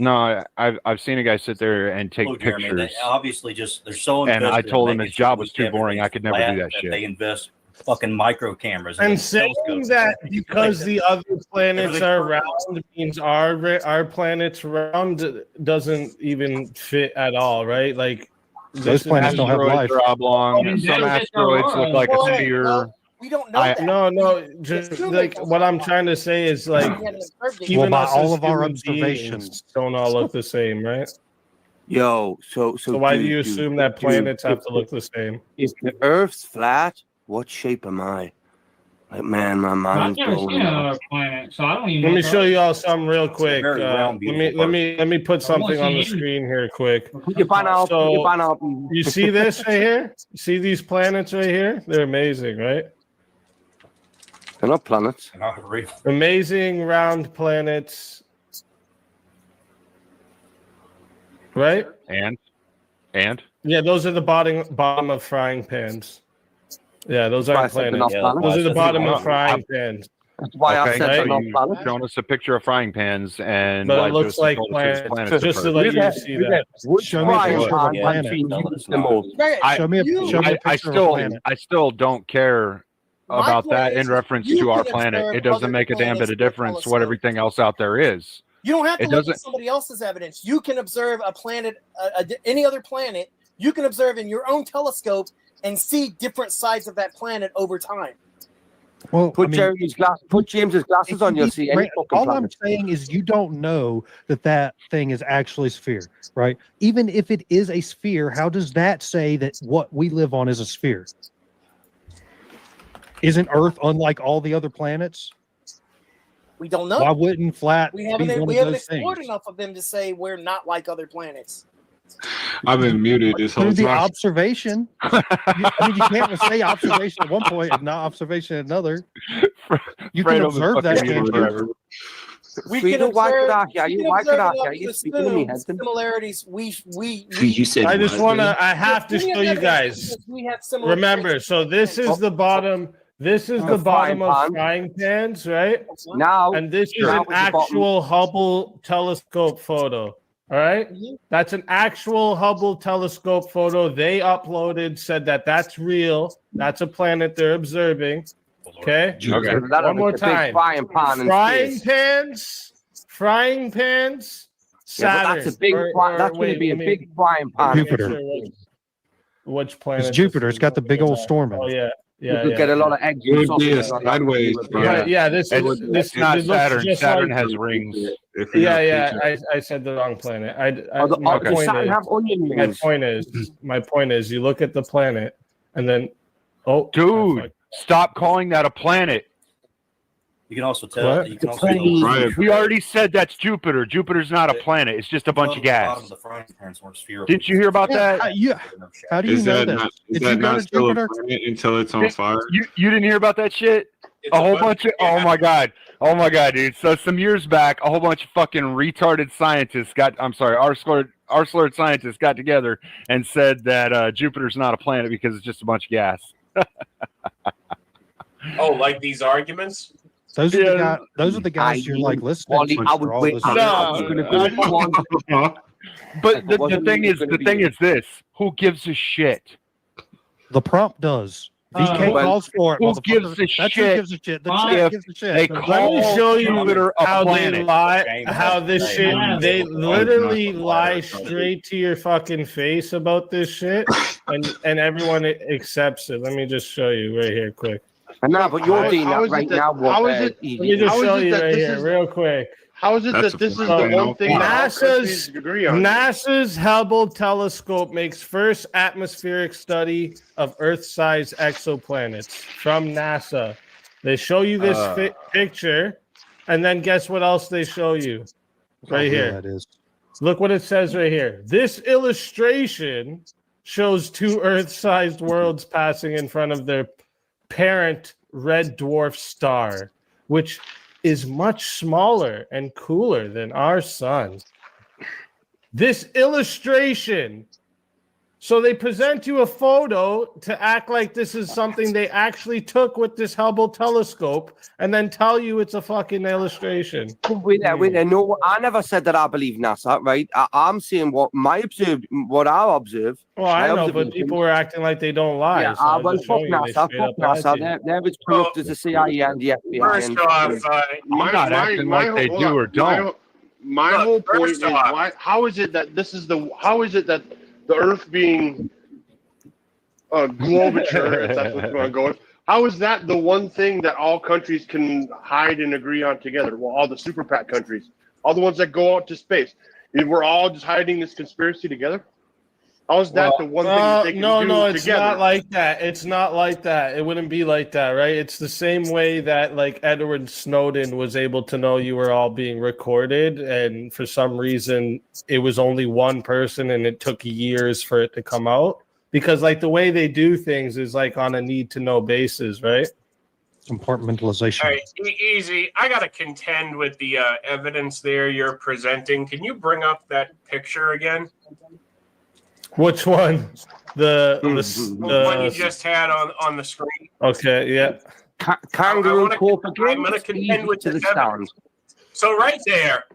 Speaker 24: No, I've seen a guy sit there and take
Speaker 9: Look, Jeremy,
Speaker 24: pictures.
Speaker 9: they obviously just they're so
Speaker 24: And I
Speaker 9: invested in
Speaker 24: told him
Speaker 9: making
Speaker 24: his
Speaker 9: sure
Speaker 24: job was
Speaker 9: we
Speaker 24: too boring. I
Speaker 9: everything's
Speaker 24: could never
Speaker 9: flat,
Speaker 24: do that shit.
Speaker 9: They invest fucking micro cameras
Speaker 4: And
Speaker 9: into
Speaker 4: saying
Speaker 9: telescopes.
Speaker 4: that because the other planets
Speaker 9: Everything's
Speaker 4: are round means our planet's round doesn't even fit at all, right? Like
Speaker 8: Those planets don't have life.
Speaker 24: Asteroids are oblong.
Speaker 4: And
Speaker 24: Some
Speaker 4: there's
Speaker 24: asteroids look like a
Speaker 11: Well,
Speaker 24: sphere.
Speaker 11: well, we don't know that.
Speaker 4: No, just like what I'm trying to say is like even
Speaker 8: by
Speaker 4: us
Speaker 8: all
Speaker 4: as
Speaker 8: of our
Speaker 4: human
Speaker 8: observations.
Speaker 4: beings don't all look the same, right?
Speaker 16: Yo, so
Speaker 4: why do
Speaker 16: dude,
Speaker 4: you
Speaker 16: dude,
Speaker 4: assume that
Speaker 16: dude,
Speaker 4: planets have
Speaker 16: if-
Speaker 4: to look the same?
Speaker 16: If the Earth's flat, what shape am I? Like, man, my
Speaker 25: I've
Speaker 16: mind's
Speaker 25: never
Speaker 16: blown.
Speaker 25: seen another planet, so I don't even.
Speaker 4: Let me
Speaker 25: know.
Speaker 4: show you all something real quick.
Speaker 9: very round,
Speaker 4: Let me put something on the screen here quick.
Speaker 16: Put your banner up, put your banner up.
Speaker 4: You see this right here? You see these planets right here? They're amazing, right?
Speaker 16: They're not planets.
Speaker 4: Amazing round planets. Right?
Speaker 24: And
Speaker 4: Yeah, those are the bottom of frying pans. Yeah, those
Speaker 16: Why I
Speaker 4: aren't
Speaker 16: said they're
Speaker 4: planets.
Speaker 16: not planets.
Speaker 4: Those are the bottom of
Speaker 24: Wow.
Speaker 4: frying pans.
Speaker 16: That's why I said they're not
Speaker 24: you
Speaker 16: planets.
Speaker 24: showing us a picture of frying pans, and
Speaker 4: But it
Speaker 24: Light
Speaker 4: looks
Speaker 24: Joseph
Speaker 4: like
Speaker 24: told us his
Speaker 4: planets.
Speaker 24: planets
Speaker 4: Just
Speaker 24: are
Speaker 4: to
Speaker 24: perfect.
Speaker 4: let you see that.
Speaker 8: Show me a picture of a planet. Show me a picture of a planet.
Speaker 24: I still don't care
Speaker 11: My
Speaker 24: about
Speaker 11: point
Speaker 24: that
Speaker 11: is,
Speaker 24: in reference
Speaker 11: you
Speaker 24: to our
Speaker 11: can
Speaker 24: planet.
Speaker 11: observe
Speaker 24: It doesn't
Speaker 11: other
Speaker 24: make a damn bit
Speaker 11: planets
Speaker 24: of
Speaker 11: with a
Speaker 24: difference what
Speaker 11: telescope.
Speaker 24: everything else out there is.
Speaker 11: You don't have to
Speaker 24: It
Speaker 11: look at
Speaker 24: doesn't.
Speaker 11: somebody else's evidence. You can observe a planet, any other planet. You can observe in your own telescope and see different sides of that planet over time.
Speaker 8: Well,
Speaker 16: Put James's glasses on. You'll see any fucking
Speaker 8: all I'm
Speaker 16: planet.
Speaker 8: saying is you don't know that thing is actually a sphere, right? Even if it is a sphere, how does that say that what we live on is a sphere? Isn't Earth unlike all the other planets?
Speaker 11: We don't know.
Speaker 8: Why wouldn't flat
Speaker 11: We
Speaker 8: be
Speaker 11: haven't
Speaker 8: one
Speaker 11: we
Speaker 8: of
Speaker 11: haven't
Speaker 8: those
Speaker 11: explored
Speaker 8: things?
Speaker 11: enough of them to say we're not like other planets.
Speaker 3: I've been muted this whole
Speaker 8: Through the
Speaker 3: time.
Speaker 8: observation, you can't say observation at one point and not observation at another. You can observe that. can't you?
Speaker 11: We
Speaker 16: Fredo,
Speaker 11: can
Speaker 16: why could
Speaker 11: observe,
Speaker 16: I hear
Speaker 11: we
Speaker 16: you?
Speaker 11: can
Speaker 16: Why could
Speaker 11: observe
Speaker 16: I hear
Speaker 11: enough
Speaker 16: you
Speaker 11: to
Speaker 16: speaking to me,
Speaker 11: assume
Speaker 16: husband?
Speaker 11: similarities.
Speaker 4: I just want to. I have to
Speaker 11: We
Speaker 4: show you
Speaker 11: have
Speaker 4: guys.
Speaker 11: evidence we have similar
Speaker 4: Remember, so this is the bottom. This is the bottom of frying pans, right?
Speaker 16: Now,
Speaker 4: and this is
Speaker 16: now
Speaker 4: an
Speaker 16: it's the bottom.
Speaker 4: actual Hubble telescope photo. All right, that's an actual Hubble telescope photo. They uploaded, said that that's real. That's a planet they're observing. Okay.
Speaker 16: Okay.
Speaker 4: One more time.
Speaker 16: Frying pan in
Speaker 4: Frying
Speaker 16: space.
Speaker 4: pans. Frying pans.
Speaker 16: Yeah, but
Speaker 4: Saturn.
Speaker 16: that's a big. That's going to be a big frying pan.
Speaker 8: Jupiter.
Speaker 4: Which planet?
Speaker 8: It's Jupiter. It's got the big old storm in
Speaker 4: Oh
Speaker 8: it.
Speaker 4: yeah.
Speaker 16: You
Speaker 4: Yeah,
Speaker 16: could
Speaker 4: yeah,
Speaker 16: get a lot
Speaker 4: yeah.
Speaker 16: of eggs.
Speaker 3: It would
Speaker 16: and
Speaker 3: be a
Speaker 16: sausages on
Speaker 3: sideways
Speaker 16: that.
Speaker 3: pan.
Speaker 4: Yeah, this
Speaker 24: It's
Speaker 4: looks
Speaker 24: not
Speaker 4: just
Speaker 24: Saturn. Saturn has
Speaker 4: like-
Speaker 24: rings.
Speaker 3: If we
Speaker 4: Yeah,
Speaker 3: have
Speaker 4: yeah.
Speaker 3: pictures.
Speaker 4: I said the wrong planet.
Speaker 16: Does Saturn have onion
Speaker 4: My
Speaker 16: rings?
Speaker 4: point is, you look at the planet, and then,
Speaker 24: Dude, stop calling that a planet.
Speaker 9: You can also tell.
Speaker 4: What?
Speaker 9: You can also tell
Speaker 24: We already said that's Jupiter. Jupiter's not a planet. It's just a bunch of gas.
Speaker 9: bottom of the frying pans weren't spherical.
Speaker 24: Didn't you hear about that?
Speaker 8: How do you
Speaker 3: Is
Speaker 8: know
Speaker 3: that
Speaker 8: that?
Speaker 3: not, is
Speaker 8: Did
Speaker 3: that
Speaker 8: you go
Speaker 3: not
Speaker 8: to
Speaker 3: still
Speaker 8: Jupiter?
Speaker 3: a planet until it's on fire?
Speaker 24: You didn't hear about that shit? A whole bunch of oh my god, dude. So some years back, a whole bunch of fucking retarded scientists R-slurred scientists got together and said that Jupiter's not a planet because it's just a bunch of gas.
Speaker 12: Oh, like these arguments?
Speaker 8: Those are the guys you're like listening to. for all this-
Speaker 24: But the thing is this: who gives a shit?
Speaker 8: The prompt does. VK calls for it.
Speaker 24: Who
Speaker 8: motherfucker.
Speaker 24: gives a
Speaker 8: That's who
Speaker 24: shit?
Speaker 8: gives a shit. The
Speaker 24: If
Speaker 8: chat gives a shit.
Speaker 24: they
Speaker 4: Let
Speaker 24: call
Speaker 4: me show you
Speaker 24: Jupiter a
Speaker 4: how they
Speaker 24: planet.
Speaker 4: lie. How this shit. They literally lie straight to your fucking face about this shit, and everyone accepts it. Let me just show you right here, quick.
Speaker 16: No, but you're doing that right now.
Speaker 7: How is it?
Speaker 4: Let me just show you right here, real quick.
Speaker 7: How is it that this is the one thing that countries agree on?
Speaker 4: NASA's Hubble telescope makes first atmospheric study of Earth-sized exoplanets from NASA. They show you this picture, and then guess what else they show you? Right here.
Speaker 8: That is.
Speaker 4: Look what it says right here. This illustration shows two Earth-sized worlds passing in front of their parent red dwarf star, which is much smaller and cooler than our sun. This illustration
Speaker 6: So they present you a photo to act like this is something they actually took with this Hubble telescope, and then tell you it's a fucking illustration.
Speaker 16: Wait there. No, I never said that I believe NASA, right? I'm saying what I observe.
Speaker 6: Well, I know, but people were acting like they don't lie.
Speaker 16: Yeah,
Speaker 6: so
Speaker 16: well, fuck NASA. They're as corrupt as the CIA and the FBI.
Speaker 12: First off,
Speaker 24: I'm not acting like they do or don't.
Speaker 7: My whole point is how is it that the Earth being a globature, if that's what's going to go with, how is that the one thing that all countries can hide and agree on together? Well, all the super PAC countries, all the ones that go out to space, we're all just hiding this conspiracy together. How is that the one thing that they can do
Speaker 6: No, it's
Speaker 7: together?
Speaker 6: not like that. It's not like that. It wouldn't be like that, right? It's the same way that like Edward Snowden was able to know you were all being recorded, and for some reason it was only one person and it took years for it to come out. Because like the way they do things is like on a need to know basis, right?
Speaker 8: Compartmentalization.
Speaker 12: All right, easy. I got to contend with the evidence there you're presenting. Can you bring up that picture again?
Speaker 6: Which one? The
Speaker 12: one you just had on the screen.
Speaker 6: Okay, yeah.
Speaker 12: I'm going to contend with the evidence. So right there,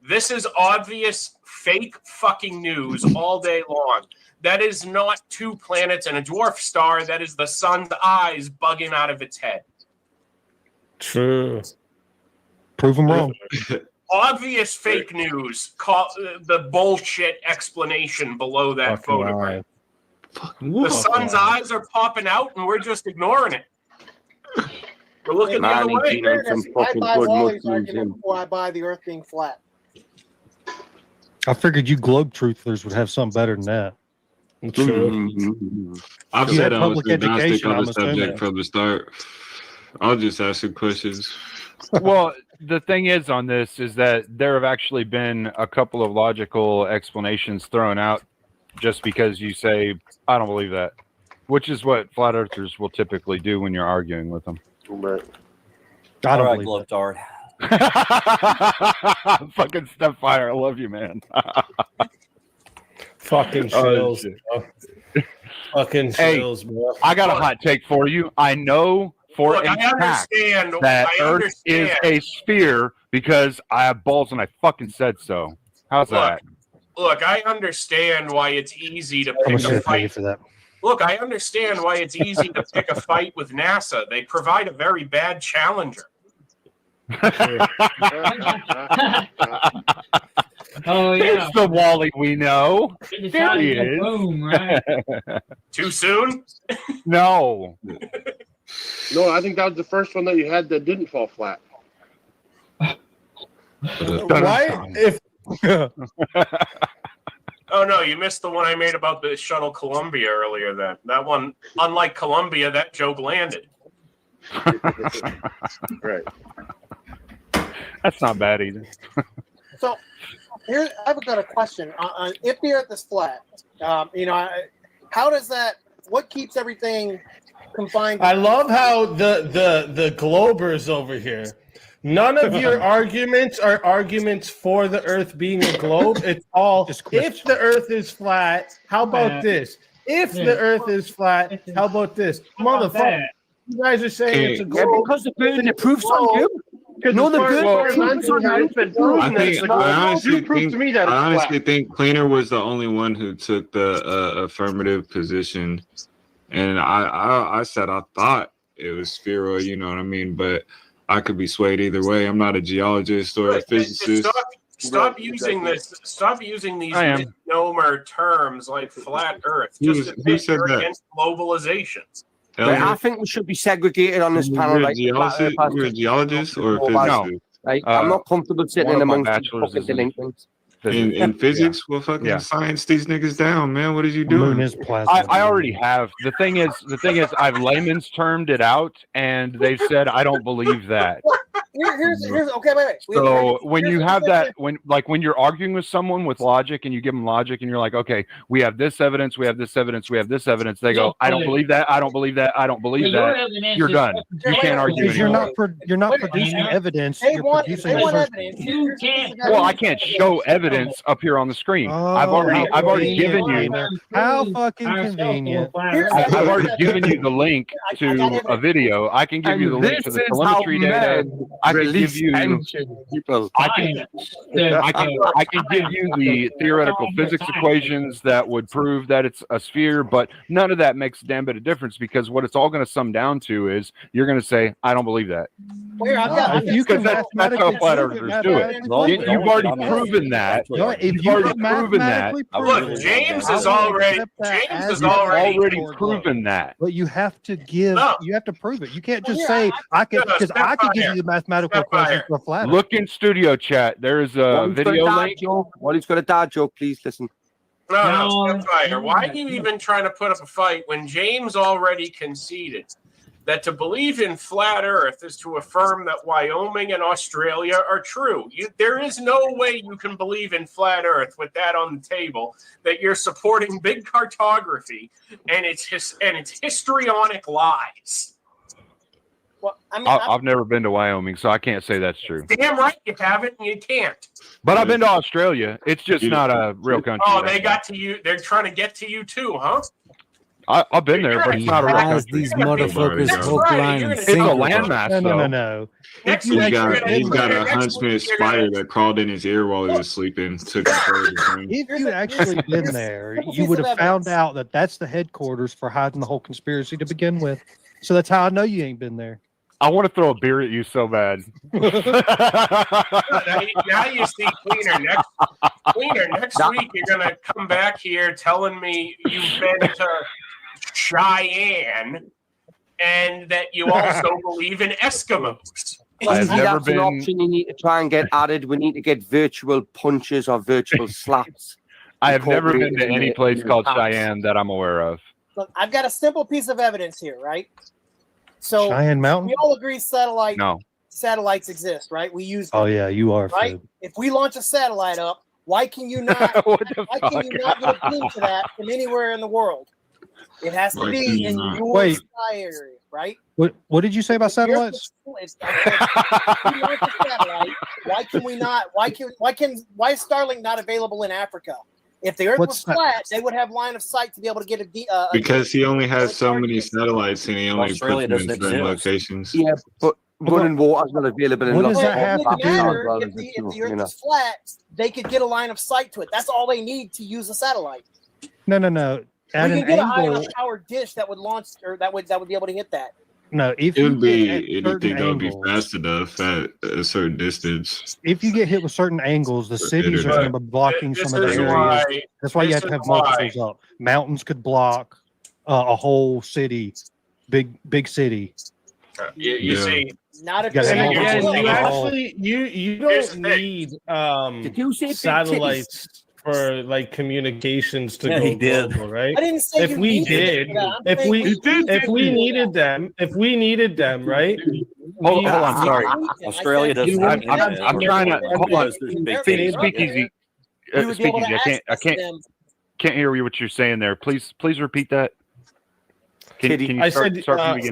Speaker 12: this is obvious fake fucking news all day long. That is not two planets and a dwarf star. That is the sun's eyes bugging out of its head.
Speaker 6: True.
Speaker 8: Prove them wrong.
Speaker 12: Obvious fake news. Call the bullshit explanation below that photograph. The sun's eyes are popping out, and we're just ignoring it. We're looking the other way.
Speaker 11: I buy Wally's argument before I buy the Earth being flat.
Speaker 8: I figured you globe truthers would have something better than that.
Speaker 3: I've said I was
Speaker 8: public
Speaker 3: agnostic
Speaker 8: education,
Speaker 3: on
Speaker 8: I'm
Speaker 3: the subject
Speaker 8: assuming.
Speaker 3: from the start. I'll just ask you questions.
Speaker 24: Well, the thing is on this is that there have actually been a couple of logical explanations thrown out just because you say, I don't believe that, which is what flat earthers will typically do when you're arguing with them.
Speaker 8: I don't believe
Speaker 9: Globetard.
Speaker 24: Fucking Stepfire, I love you, man.
Speaker 6: Fucking chills. Fucking chills, bro.
Speaker 24: I got a hot take for you. I know for a fact that Earth is a sphere because I have balls and I fucking said so. How's that?
Speaker 12: Look, I understand why it's easy to
Speaker 8: I'm
Speaker 12: pick
Speaker 8: gonna
Speaker 12: a
Speaker 8: pay you
Speaker 12: fight.
Speaker 8: for that.
Speaker 12: Look, I understand why it's easy to pick a fight with NASA. They provide a very bad challenger.
Speaker 25: Oh yeah,
Speaker 24: it's the Wally we know. There he is.
Speaker 25: Boom, right?
Speaker 12: Too soon?
Speaker 24: No.
Speaker 7: No, I think that was the first one that you had that didn't fall flat.
Speaker 6: Why? If
Speaker 12: Oh no, you missed the one I made about the shuttle Columbia earlier. That one, unlike Columbia, that joke landed.
Speaker 7: Right.
Speaker 24: That's not bad either.
Speaker 11: So, here I've got a question. If the Earth is flat, how does that? What keeps everything confined?
Speaker 6: I love how the Globers over here. None of your arguments are arguments for the Earth being a globe. It's all if the Earth is flat. How about this? If the Earth is flat, how about this? Motherfucker, you guys are saying it's a globe.
Speaker 16: Yeah, because the burden of proof's on you. No, the burden of proof's on you.
Speaker 3: I honestly think Cleaner was the only one who took the affirmative position, and I said I thought it was spheroid. You know what I mean? But I could be swayed either way. I'm not a geologist or a physicist.
Speaker 12: Stop using this. Stop using these misnomer terms like flat Earth.
Speaker 3: Who
Speaker 12: Just
Speaker 3: said that?
Speaker 12: against globalization.
Speaker 16: I think we should be segregated on this panel. Like,
Speaker 3: We're a geologist or a physicist?
Speaker 16: Like, I'm not comfortable sitting in amongst the fucking delinquents.
Speaker 3: In physics, well, fucking science these niggas down, man. What are you doing?
Speaker 24: I already have. The thing is, I've layman's termed it out, and they've said I don't believe that.
Speaker 11: here's okay. Wait.
Speaker 24: So when you have that, when you're arguing with someone with logic and you give them logic and you're like, okay, we have this evidence, we have this evidence, we have this evidence. They go, I don't believe that. I don't believe that. I don't believe that. You're done. You can't argue
Speaker 8: Because
Speaker 24: anymore.
Speaker 8: you're not producing evidence. You're producing
Speaker 11: evidence.
Speaker 24: Well, I can't show evidence up here on the screen. I've already given you.
Speaker 8: How fucking convenient.
Speaker 24: I've already given you the link to a video. I can give you the link to the telemetry data. I can give you. I can give you the theoretical physics equations that would prove that it's a sphere, but none of that makes a damn bit of difference because what it's all going to sum down to is you're going to say, I don't believe that. Because that's how flat earthers do it. You've already proven that. You've already proven that.
Speaker 12: Look, James has already
Speaker 24: proven that.
Speaker 8: But you have to give. You have to prove it. You can't just say I can because I can give you the mathematical equation for a flat.
Speaker 24: Look in studio chat. There's a video link.
Speaker 16: Wally's got a dad joke. Please listen.
Speaker 12: No, Fire. Why are you even trying to put up a fight when James already conceded that to believe in flat Earth is to affirm that Wyoming and Australia are true? There is no way you can believe in flat Earth with that on the table, that you're supporting big cartography and its histrionic lies.
Speaker 11: Well, I mean,
Speaker 24: I've never been to Wyoming, so I can't say that's true.
Speaker 12: Damn right you haven't, and you can't.
Speaker 24: But I've been to Australia. It's just not a real country.
Speaker 12: Oh, they got to you. They're trying to get to you too, huh?
Speaker 24: I've been there, but it's not a real country.
Speaker 1: These motherfuckers hook, line, and
Speaker 24: it's a landmass.
Speaker 8: No.
Speaker 3: He's got a huntsman spider that crawled in his ear while he was sleeping. Took
Speaker 8: If you actually been there, you would have found out that that's the headquarters for hiding the whole conspiracy to begin with. So that's how I know you ain't been there.
Speaker 24: I want to throw a beer at you so bad.
Speaker 12: Now you see Cleaner next week. You're gonna come back here telling me you've been to Cheyenne and that you also believe in Eskimos.
Speaker 16: That's an option you need to try and get added. We need to get virtual punches or virtual slaps.
Speaker 24: I have never been to any place called Cheyenne that I'm aware of.
Speaker 11: Look, I've got a simple piece of evidence here, right? So
Speaker 8: Cheyenne Mountain?
Speaker 11: We all agree satellites exist, right? We use them.
Speaker 8: Oh yeah, you are.
Speaker 11: Right?
Speaker 8: Fred.
Speaker 11: If we launch a satellite up, why can you not get a beam to that from anywhere in the world? It has to be in your sky area, right?
Speaker 8: What did you say about satellites?
Speaker 11: Why can we not? Why is Starlink not available in Africa? If the Earth was flat, they would have line of sight to be able to get a
Speaker 3: because he only has so many satellites and he only puts them in certain locations.
Speaker 16: Yeah, but running water is not available in
Speaker 8: does that have to
Speaker 11: do? If the Earth is flat, they could get a line of sight to it. That's all they need to use a satellite.
Speaker 8: No. At
Speaker 11: we
Speaker 8: an
Speaker 11: can get
Speaker 8: angle,
Speaker 11: a high power dish that would launch, or that would be able to hit that.
Speaker 8: No, if
Speaker 3: it would be
Speaker 8: anything
Speaker 3: that would be fast enough at a certain distance.
Speaker 8: If you get hit with certain angles, the cities are going to be blocking some of the areas. That's why you have to have multiples up. Mountains could block a whole city, big city.
Speaker 12: You see,
Speaker 11: not if
Speaker 6: you don't need satellites for like communications to go global, right?
Speaker 11: I didn't say
Speaker 6: if we needed them, right?
Speaker 24: Hold on, sorry.
Speaker 9: Australia doesn't.
Speaker 24: I'm trying to hold on. Speakeasy. I can't hear what you're saying there. Please repeat that. Can you
Speaker 6: I said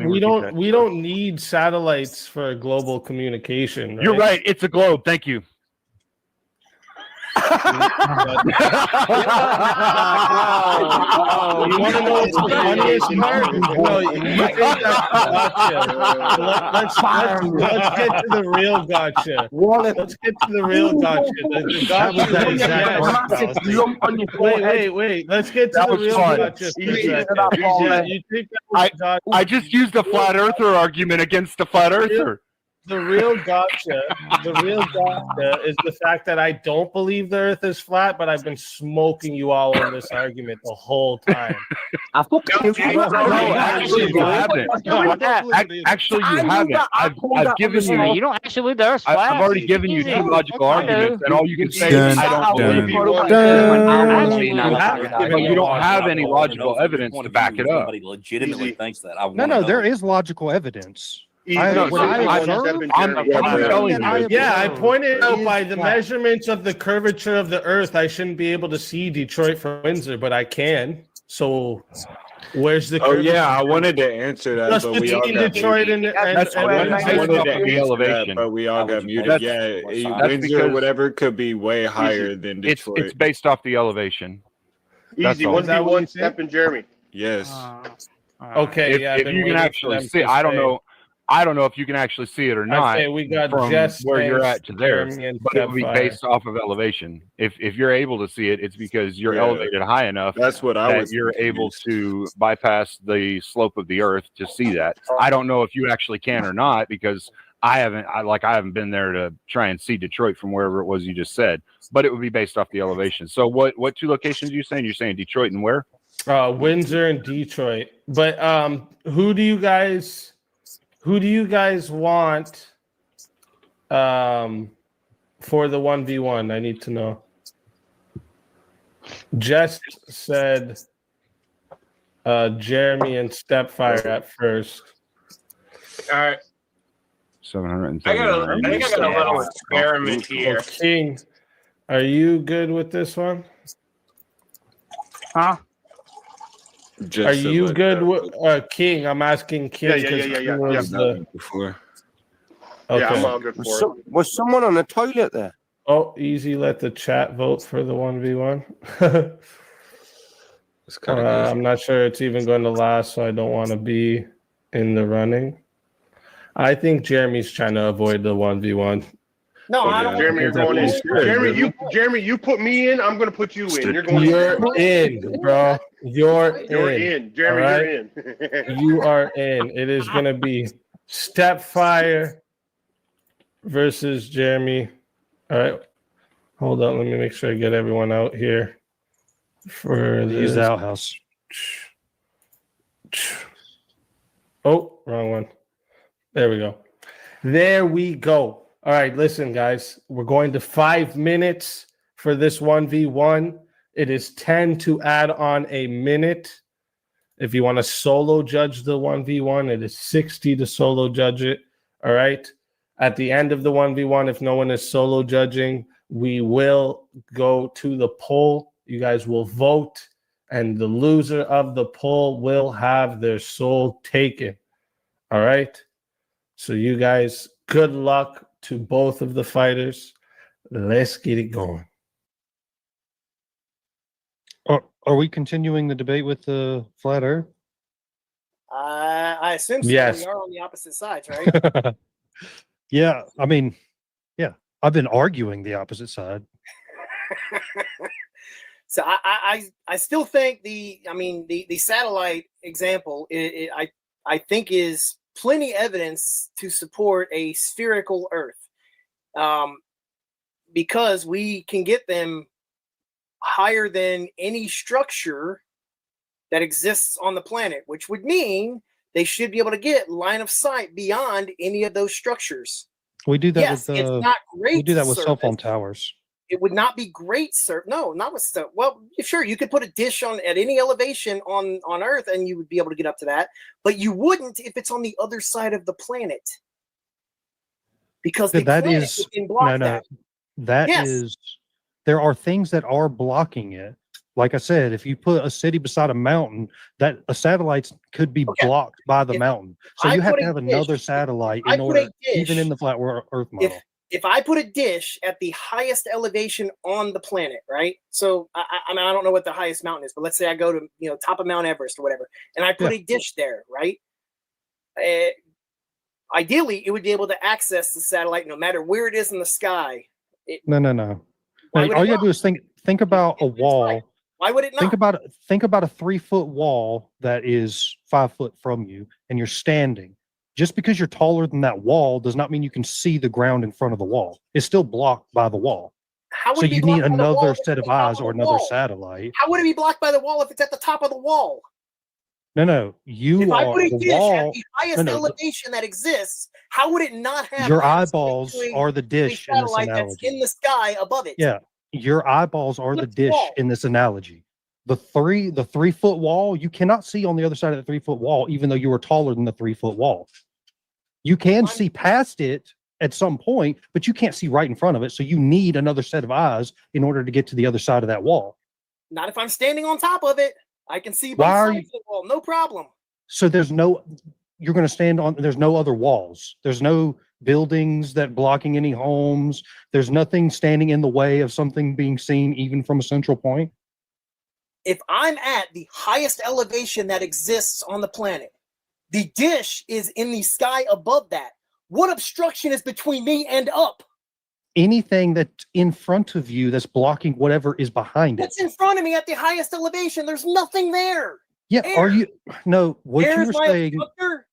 Speaker 6: we don't need satellites for global communication. Right?
Speaker 24: You're right. It's a globe. Thank you.
Speaker 6: You want to know what's the funniest part? No, you think that's gotcha. Let's get to the real gotcha. Let's get to the real gotcha. The gotcha. Wait. Let's get to the real gotcha. You think that
Speaker 24: I just used a flat earther argument against a flat earther.
Speaker 6: The real gotcha is the fact that I don't believe the Earth is flat, but I've been smoking you all on this argument the whole time.
Speaker 24: Actually, you haven't. I've given you.
Speaker 14: You don't actually believe the Earth's flat.
Speaker 24: I've already given you two logical arguments, and all you can say is I don't believe you. You don't have any logical evidence to back it up.
Speaker 9: Legitimately thinks that.
Speaker 8: No, there is logical evidence.
Speaker 7: I'm
Speaker 24: telling you.
Speaker 6: Yeah, I pointed out by the measurements of the curvature of the Earth, I shouldn't be able to see Detroit from Windsor, but I can. So, where's the?
Speaker 3: Oh yeah, I wanted to answer that,
Speaker 6: Just
Speaker 3: but we all
Speaker 6: between
Speaker 3: got
Speaker 6: Detroit
Speaker 3: muted.
Speaker 24: I wanted to answer that,
Speaker 3: but we all got muted. Yeah, Windsor or whatever could be way higher than Detroit.
Speaker 24: It's based off the elevation.
Speaker 7: Easy 1v1 Step and Jeremy.
Speaker 3: Yes.
Speaker 6: Okay,
Speaker 24: if you can actually see, I don't know if you can actually see it or not.
Speaker 6: say we got
Speaker 24: from
Speaker 6: Jess,
Speaker 24: where you're at to there,
Speaker 6: Jeremy, and
Speaker 24: but it will be
Speaker 6: Stepfire.
Speaker 24: based off of elevation. If you're able to see it, it's because you're elevated high enough.
Speaker 3: That's what I was.
Speaker 24: You're able to bypass the slope of the Earth to see that. I don't know if you actually can or not because I haven't been there to try and see Detroit from wherever it was you just said. But it would be based off the elevation. So what two locations are you saying? You're saying Detroit and where?
Speaker 6: Windsor and Detroit. But who do you guys want for the 1v1? I need to know. Jess said Jeremy and Stepfire at first.
Speaker 12: All right.
Speaker 24: 730.
Speaker 12: I think I got a little experiment here.
Speaker 6: King, are you good with this one?
Speaker 25: Huh?
Speaker 6: Are you good with King? I'm asking King.
Speaker 7: Yeah.
Speaker 3: Before.
Speaker 6: Okay.
Speaker 7: Yeah, I'm all good for it.
Speaker 16: Was someone on the toilet there?
Speaker 6: Oh, easy. Let the chat vote for the 1v1. I'm not sure it's even going to last, so I don't want to be in the running. I think Jeremy's trying to avoid the 1v1.
Speaker 11: No, I don't.
Speaker 7: Jeremy, you're going in. Jeremy, you put me in. I'm going to put you in. You're going.
Speaker 6: You're in, bro. You're in.
Speaker 7: Jeremy,
Speaker 6: right?
Speaker 7: you're in.
Speaker 6: You are in. It is going to be Stepfire versus Jeremy. All right. Hold on. Let me make sure I get everyone out here for this.
Speaker 8: Use the outhouse.
Speaker 6: Oh, wrong one. There we go. There we go. All right, listen, guys. We're going to 5 minutes for this 1v1. It is 10 to add on a minute. If you want to solo judge the 1v1, it is 60 to solo judge it. All right. At the end of the 1v1, if no one is solo judging, we will go to the poll. You guys will vote, and the loser of the poll will have their soul taken. All right. So you guys, good luck to both of the fighters. Let's get it going.
Speaker 8: Are we continuing the debate with the flat Earth?
Speaker 11: I assume so.
Speaker 6: Yes.
Speaker 11: We are on the opposite sides, right?
Speaker 8: Yeah, I mean, yeah, I've been arguing the opposite side.
Speaker 11: So I still think the satellite example I think is plenty evidence to support a spherical Earth, because we can get them higher than any structure that exists on the planet, which would mean they should be able to get line of sight beyond any of those structures.
Speaker 8: We do that
Speaker 11: Yes,
Speaker 8: with
Speaker 11: it's not great.
Speaker 8: we do that with cell
Speaker 11: service.
Speaker 8: phone towers.
Speaker 11: It would not be great, sir. No, not with stuff. Well, sure, you could put a dish on at any elevation on Earth, and you would be able to get up to that. But you wouldn't if it's on the other side of the planet, because the
Speaker 8: That
Speaker 11: planet
Speaker 8: is
Speaker 11: can block
Speaker 8: no.
Speaker 11: that.
Speaker 8: That
Speaker 11: Yes.
Speaker 8: is, there are things that are blocking it. Like I said, if you put a city beside a mountain, that a satellite could be blocked by the mountain. So
Speaker 11: I
Speaker 8: you have
Speaker 11: put
Speaker 8: to
Speaker 11: a
Speaker 8: have
Speaker 11: dish-
Speaker 8: another satellite
Speaker 11: I
Speaker 8: in
Speaker 11: put
Speaker 8: order,
Speaker 11: a dish-
Speaker 8: even in the flat Earth model.
Speaker 11: If I put a dish at the highest elevation on the planet, right? So I mean, I don't know what the highest mountain is, but let's say I go to top of Mount Everest or whatever, and I put a dish there, right? Ideally, it would be able to access the satellite no matter where it is in the sky.
Speaker 8: No.
Speaker 11: Why
Speaker 8: Like,
Speaker 11: would
Speaker 8: all
Speaker 11: it
Speaker 8: you gotta do is think about a wall.
Speaker 11: Why would it not?
Speaker 8: Think about a 3-foot wall that is 5 foot from you, and you're standing. Just because you're taller than that wall does not mean you can see the ground in front of the wall. It's still blocked by the wall.
Speaker 11: How would
Speaker 8: So
Speaker 11: it be
Speaker 8: you need
Speaker 11: blocked by the wall
Speaker 8: another
Speaker 11: if it's
Speaker 8: set
Speaker 11: at
Speaker 8: of
Speaker 11: the top
Speaker 8: eyes
Speaker 11: of
Speaker 8: or
Speaker 11: the
Speaker 8: another
Speaker 11: wall?
Speaker 8: satellite.
Speaker 11: How would it be blocked by the wall if it's at the top of the wall?
Speaker 8: No. You
Speaker 11: If I
Speaker 8: are
Speaker 11: put a
Speaker 8: the
Speaker 11: dish at
Speaker 8: wall.
Speaker 11: the highest
Speaker 8: no,
Speaker 11: elevation that exists, how would it not have
Speaker 8: Your
Speaker 11: access
Speaker 8: eyeballs
Speaker 11: to
Speaker 8: are the
Speaker 11: a
Speaker 8: dish in this
Speaker 11: satellite that's
Speaker 8: analogy.
Speaker 11: in the sky above it?
Speaker 8: Yeah, your eyeballs are the
Speaker 11: Look at the
Speaker 8: dish
Speaker 11: wall.
Speaker 8: in this analogy. The 3-foot wall, you cannot see on the other side of the 3-foot wall, even though you are taller than the 3-foot wall. You can see past it at some point, but you can't see right in front of it. So you need another set of eyes in order to get to the other side of that wall.
Speaker 11: Not if I'm standing on top of it. I can see both
Speaker 8: Why are
Speaker 11: sides of the wall, no problem.
Speaker 8: So there's no, you're going to stand on, there's no other walls. There's no buildings that blocking any homes. There's nothing standing in the way of something being seen even from a central point.
Speaker 11: If I'm at the highest elevation that exists on the planet, the dish is in the sky above that. What obstruction is between me and up?
Speaker 8: Anything that's in front of you that's blocking whatever is behind it.
Speaker 11: What's in front of me at the highest elevation? There's nothing there.
Speaker 8: Yeah,
Speaker 11: Air.
Speaker 8: are you, no, what
Speaker 11: Air
Speaker 8: you
Speaker 11: is
Speaker 8: were
Speaker 11: my
Speaker 8: saying,
Speaker 11: obstructor.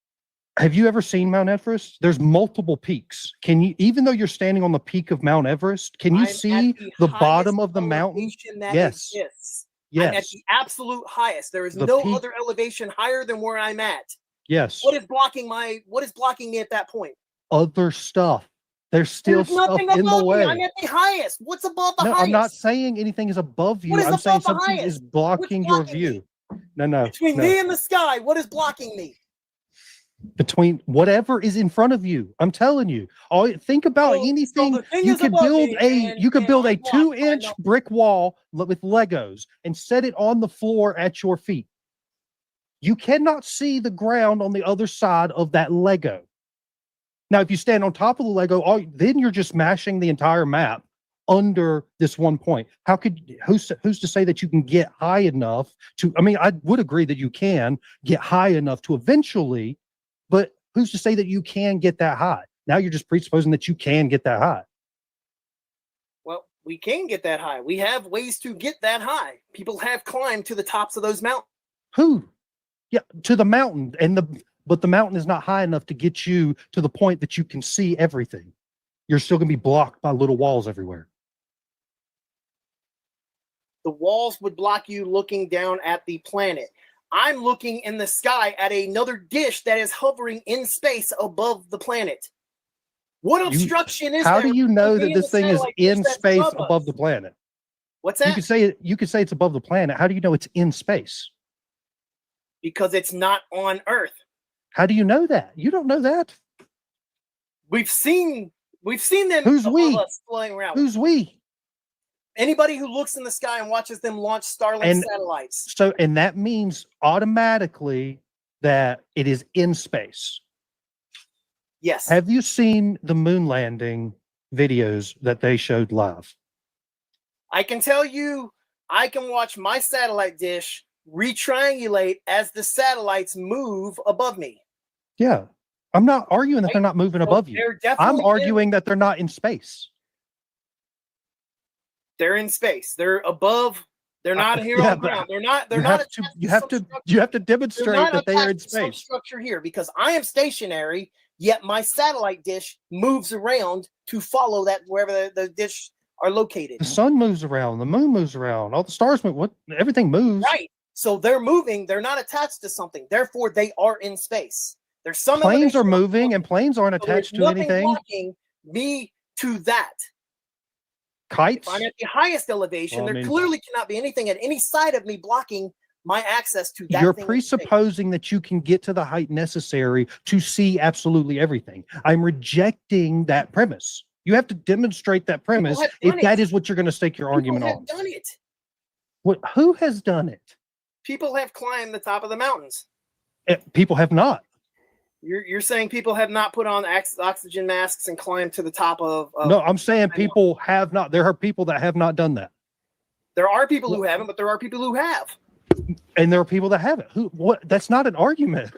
Speaker 8: have you ever seen Mount Everest? There's multiple peaks. Can you, even though you're standing on the peak of Mount Everest, can you
Speaker 11: I'm
Speaker 8: see
Speaker 11: at
Speaker 8: the
Speaker 11: highest
Speaker 8: bottom of the mountain?
Speaker 11: elevation that
Speaker 8: Yes.
Speaker 11: exists.
Speaker 8: Yes.
Speaker 11: I'm at the absolute highest. There is
Speaker 8: The
Speaker 11: no
Speaker 8: peak-
Speaker 11: other elevation higher than where I'm at.
Speaker 8: Yes.
Speaker 11: What is blocking me at that point?
Speaker 8: Other stuff. There's still
Speaker 11: There's
Speaker 8: stuff
Speaker 11: nothing
Speaker 8: in
Speaker 11: above
Speaker 8: the
Speaker 11: me.
Speaker 8: way.
Speaker 11: I'm at the highest. What's above the
Speaker 8: No,
Speaker 11: highest?
Speaker 8: I'm not saying anything is above you.
Speaker 11: What is
Speaker 8: I'm saying
Speaker 11: above the
Speaker 8: something is
Speaker 11: highest?
Speaker 8: blocking your view. No.
Speaker 11: Between
Speaker 8: no.
Speaker 11: me and the sky, what is blocking me?
Speaker 8: Between whatever is in front of you. I'm telling you. Think about anything.
Speaker 11: thing
Speaker 8: You
Speaker 11: is
Speaker 8: could
Speaker 11: above
Speaker 8: build
Speaker 11: me
Speaker 8: you could build a 2-inch brick wall with Legos and set it on the floor at your feet. You cannot see the ground on the other side of that Lego. Now, if you stand on top of the Lego, then you're just mashing the entire map under this one point. How could who's to say that you can get high enough to? I mean, I would agree that you can get high enough to eventually, but who's to say that you can get that high? Now you're just presupposing that you can get that high.
Speaker 11: Well, we can get that high. We have ways to get that high. People have climbed to the tops of those mountains.
Speaker 8: Who? Yeah, to the mountain, but the mountain is not high enough to get you to the point that you can see everything. You're still going to be blocked by little walls everywhere.
Speaker 11: The walls would block you looking down at the planet. I'm looking in the sky at another dish that is hovering in space above the planet. What obstruction is there?
Speaker 8: How do you know
Speaker 11: between
Speaker 8: that this
Speaker 11: the
Speaker 8: thing is
Speaker 11: satellite dish
Speaker 8: in
Speaker 11: that's
Speaker 8: space
Speaker 11: above us?
Speaker 8: above the planet?
Speaker 11: What's that?
Speaker 8: You could say it's above the planet. How do you know it's in space?
Speaker 11: Because it's not on Earth.
Speaker 8: How do you know that? You don't know that.
Speaker 11: We've seen them
Speaker 8: Who's
Speaker 11: above
Speaker 8: we?
Speaker 11: us flying around.
Speaker 8: Who's we?
Speaker 11: Anybody who looks in the sky and watches them launch Starlink
Speaker 8: And
Speaker 11: satellites.
Speaker 8: So, and that means automatically that it is in space.
Speaker 11: Yes.
Speaker 8: Have you seen the moon landing videos that they showed live?
Speaker 11: I can tell you, I can watch my satellite dish retriangulate as the satellites move above me.
Speaker 8: Yeah. I'm not arguing that they're not moving above you.
Speaker 11: they're definitely
Speaker 8: I'm arguing that they're not in space.
Speaker 11: They're in space. They're above. They're not here
Speaker 8: yeah,
Speaker 11: on
Speaker 8: but
Speaker 11: ground. They're not. They're
Speaker 8: you
Speaker 11: not.
Speaker 8: have to you have to
Speaker 11: They're
Speaker 8: demonstrate
Speaker 11: not
Speaker 8: that they are in
Speaker 11: attached to some
Speaker 8: space.
Speaker 11: structure here because I am stationary. Yet my satellite dish moves around to follow that wherever the dish are located.
Speaker 8: The sun moves around, the moon moves around, all the stars move. What? Everything moves.
Speaker 11: Right. So they're moving. They're not attached to something. Therefore, they are in space. There's some
Speaker 8: Planes are
Speaker 11: elevation
Speaker 8: moving, and planes aren't
Speaker 11: so there's
Speaker 8: attached to
Speaker 11: nothing
Speaker 8: anything.
Speaker 11: blocking me to that.
Speaker 8: Kites.
Speaker 11: If I'm at the highest elevation,
Speaker 8: Well, I
Speaker 11: there
Speaker 8: mean-
Speaker 11: clearly cannot be anything at any side of me blocking my access to that.
Speaker 8: You're
Speaker 11: thing in space.
Speaker 8: presupposing that you can get to the height necessary to see absolutely everything. I'm rejecting that premise. You have to demonstrate that premise
Speaker 11: have
Speaker 8: if
Speaker 11: done
Speaker 8: that
Speaker 11: it.
Speaker 8: is what you're going to stake your
Speaker 11: People
Speaker 8: argument
Speaker 11: have
Speaker 8: on.
Speaker 11: done it.
Speaker 8: What? Who has done it?
Speaker 11: People have climbed the top of the mountains.
Speaker 8: People have not.
Speaker 11: You're saying people have not put on oxygen masks and climbed to the top of
Speaker 8: No, I'm saying people have not. There are people that have not done that,
Speaker 11: there are people who haven't, but there are people who have.
Speaker 8: and there are people that haven't. Who? What? That's not an argument.